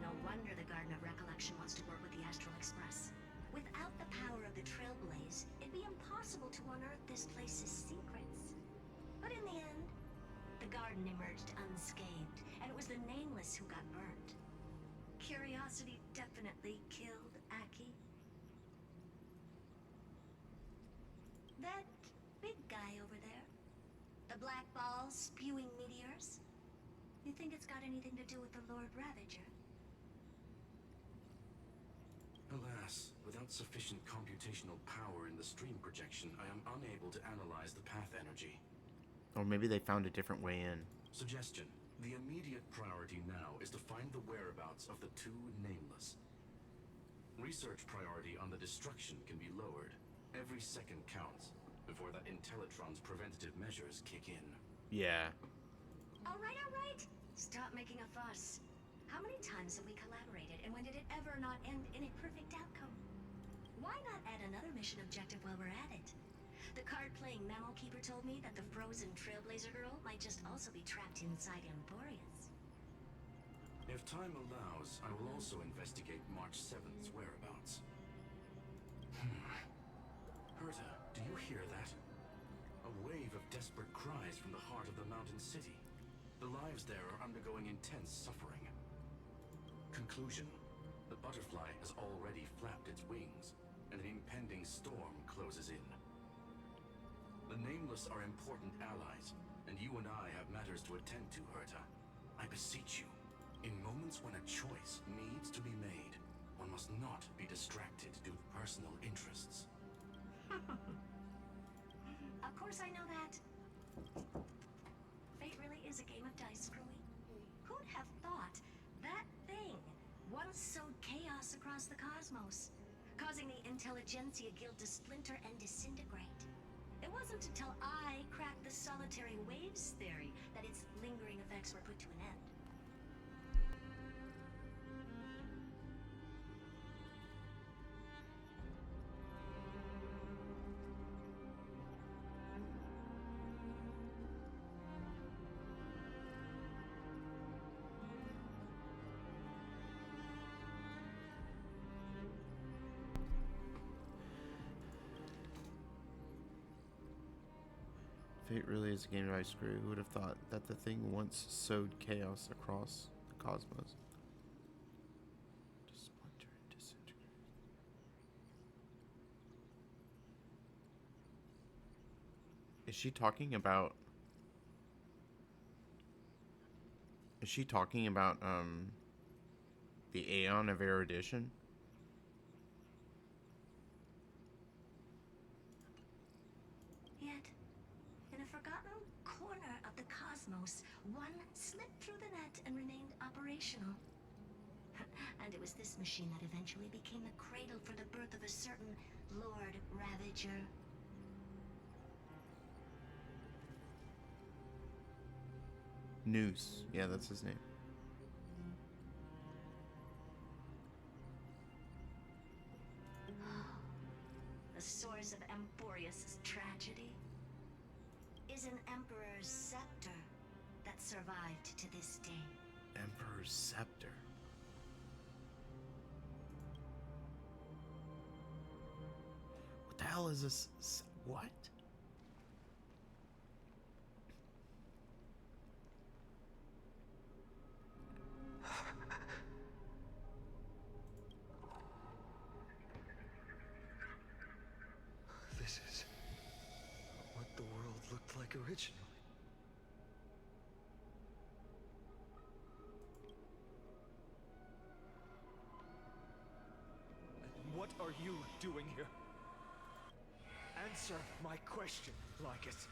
No wonder the Garden of Recollection wants to work with the Astral Express. Without the power of the Trailblaze, it'd be impossible to unearth this place's secrets. But in the end, the garden emerged unscathed, and it was the Nameless who got burnt. Curiosity definitely killed Aki. That big guy over there, the black ball spewing meteors, you think it's got anything to do with the Lord Ravager? Alas, without Without sufficient computational power in the stream projection, I am unable to analyze the path energy. Or maybe they found a different way in. Suggestion. The immediate priority now is to find the whereabouts of the two Nameless. Research priority on the destruction can be lowered. Every second counts before that Intellitron's preventative measures kick in. Yeah. All right. Stop making a fuss. How many times have we collaborated, and when did it ever not end in a perfect outcome? Why not add another mission objective while we're at it? The card-playing Mammal Keeper told me that the frozen Trailblazer girl might just also be trapped inside Emporius. If time allows, I will also investigate March 7th's whereabouts. Herta, do you hear that? A wave of desperate cries from the heart of the mountain city. The lives there are undergoing intense suffering. Conclusion. The butterfly has already flapped its wings, and an impending storm closes in. The Nameless are important allies, and you and I have matters to attend to, Herta. I beseech you, in moments when a choice needs to be made, one must not be distracted due to personal interests. Of course I know that. Fate really is a game of dice, Screwy. Who'd have thought that thing once sowed chaos across the cosmos, causing the Intelligentsia Guild to splinter and disintegrate? It wasn't until I cracked the solitary waves theory that its lingering effects were put to an end. Fate really is a game of ice screw. Who would have thought that the thing once sowed chaos across the cosmos? To splinter and disintegrate. Is she talking about... Is she talking about, the Aeon of Erudition? One slipped through the net and remained operational. And it was this machine that eventually became the cradle for the birth of a certain Lord Ravager. Noose. Yeah, that's his name. The source of Emporius' tragedy is an Emperor's scepter that survived to this day. Emperor's scepter. What the hell is this? What? This is what the world looked like originally. What are you doing here? Answer my question, Lycus.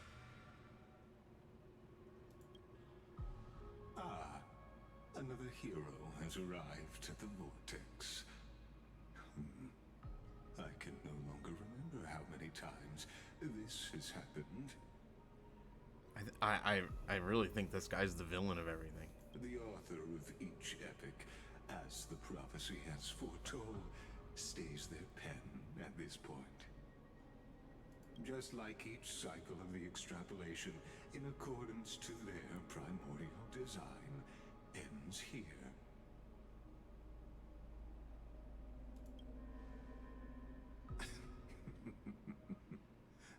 Ah, another hero has arrived at the Vortex. I can no longer remember how many times this has happened. I really think this guy's the villain of everything. The author of each epic, as the prophecy has foretold, stays their pen at this point. Just like each cycle of the extrapolation, in accordance to their primordial design, ends here.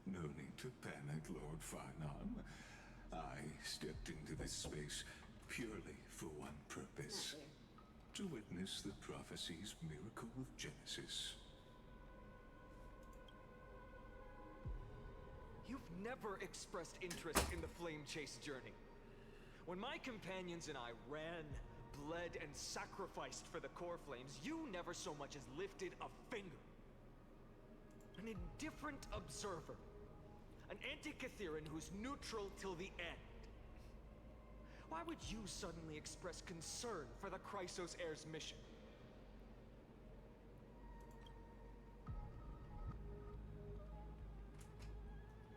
No need to panic, Lord Farnham. I stepped into this space purely for one purpose. To witness the prophecy's miracle of Genesis. You've never expressed interest in the Flame Chase journey. When my companions and I ran, bled, and sacrificed for the Core Flames, you never so much as lifted a finger. An indifferent observer. An anti-Catharan who's neutral till the end. Why would you suddenly express concern for the Chrysos heir's mission?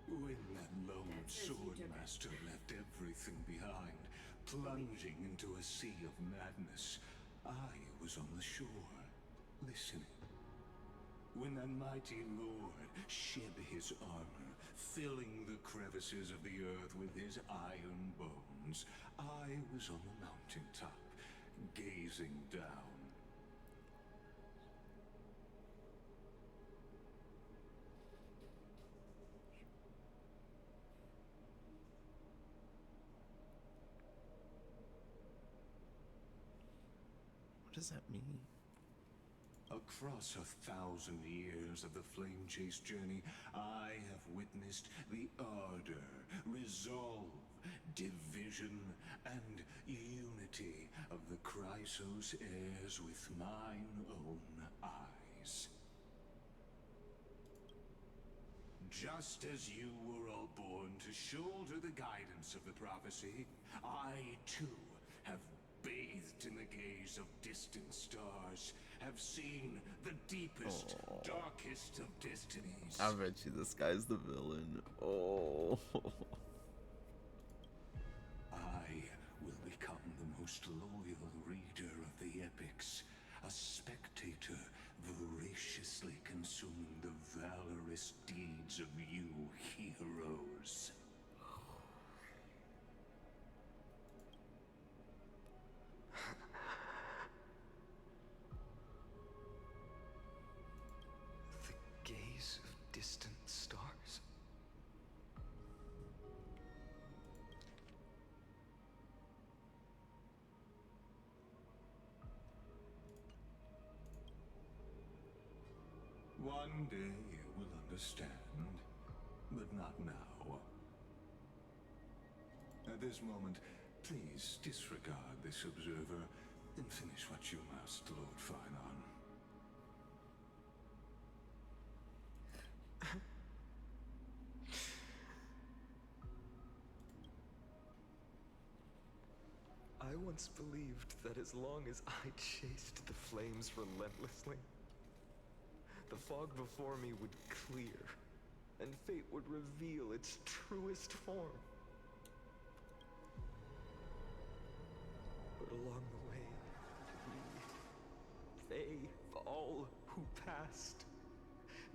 When that lone swordmaster left everything behind, plunging into a sea of madness, I was on the shore, listening. When that mighty lord shed his armor, filling the crevices of the earth with his iron bones, I was on the mountaintop, gazing down. What does that mean? Across 1,000 years of the Flame Chase journey, I have witnessed the ardor, resolve, division, and unity of the Chrysos heirs with mine own eyes. Just as you were all born to shoulder the guidance of the prophecy, I too have bathed in the gaze of distant stars, have seen the deepest, darkest of destinies. I bet you this guy's the villain. Oh. I will become the most loyal reader of the epics, a spectator voraciously consuming the valorous deeds of you heroes. The gaze of distant stars. One day you will understand, but not now. At this moment, please disregard this observer and finish what you must, Lord Finon. I once believed that as long as I chased the flames relentlessly, the fog before me would clear, and fate would reveal its truest form. But along the way, we, they, all who passed,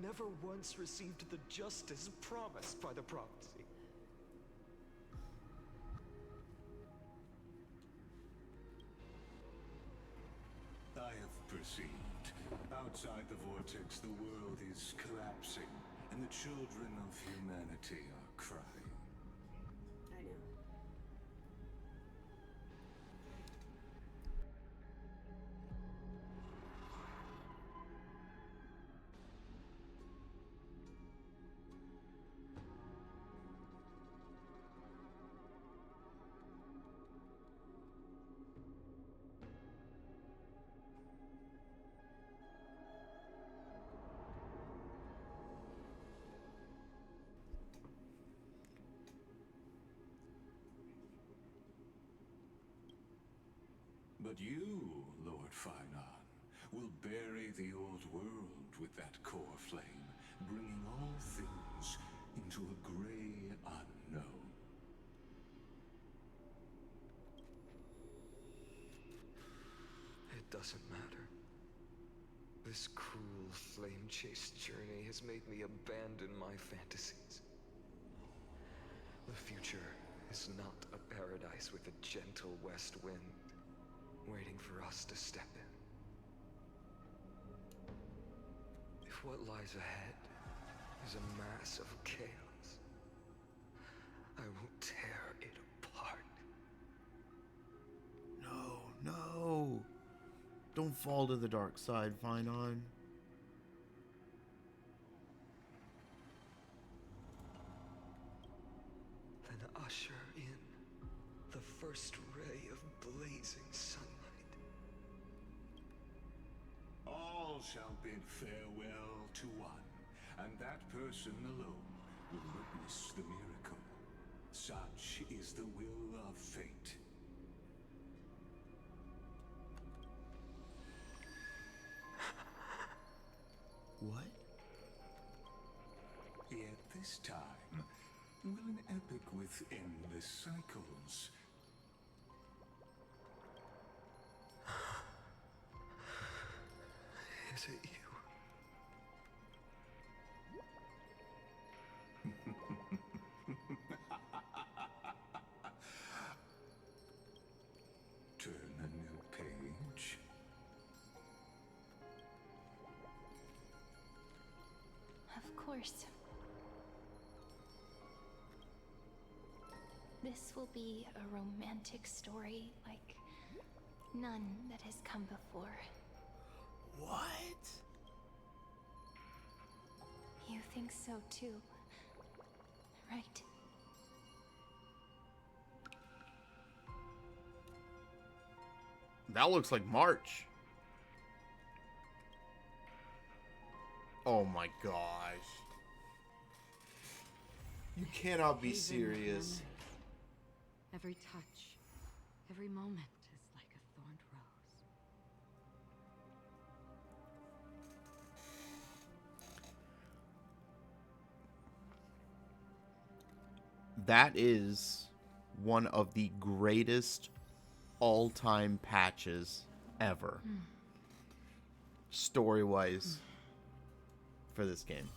never once received the justice promised by the prophecy. I have perceived. Outside the vortex, the world is collapsing, and the children of humanity are crying. I know. But you, Lord Finon, will bury the old world with that core flame, bringing all things into a gray unknown. It doesn't matter. This cruel flame chase journey has made me abandon my fantasies. The future is not a paradise with a gentle west wind waiting for us to step in. If what lies ahead is a mass of chaos, I will tear it apart. No. Don't fall to the dark side, Finon. Then usher in the first ray of blazing sunlight. All shall bid farewell to one, and that person alone will witness the miracle. Such is the will of fate. What? Yet this time, will an epic with endless cycles Is it you? turn a new page? Of course. This will be a romantic story like none that has come before. What? You think so too, right? That looks like March. Oh my gosh. You cannot be serious. Every touch, every moment is like a thorned rose. That is one of the greatest all-time patches ever. Story-wise for this game.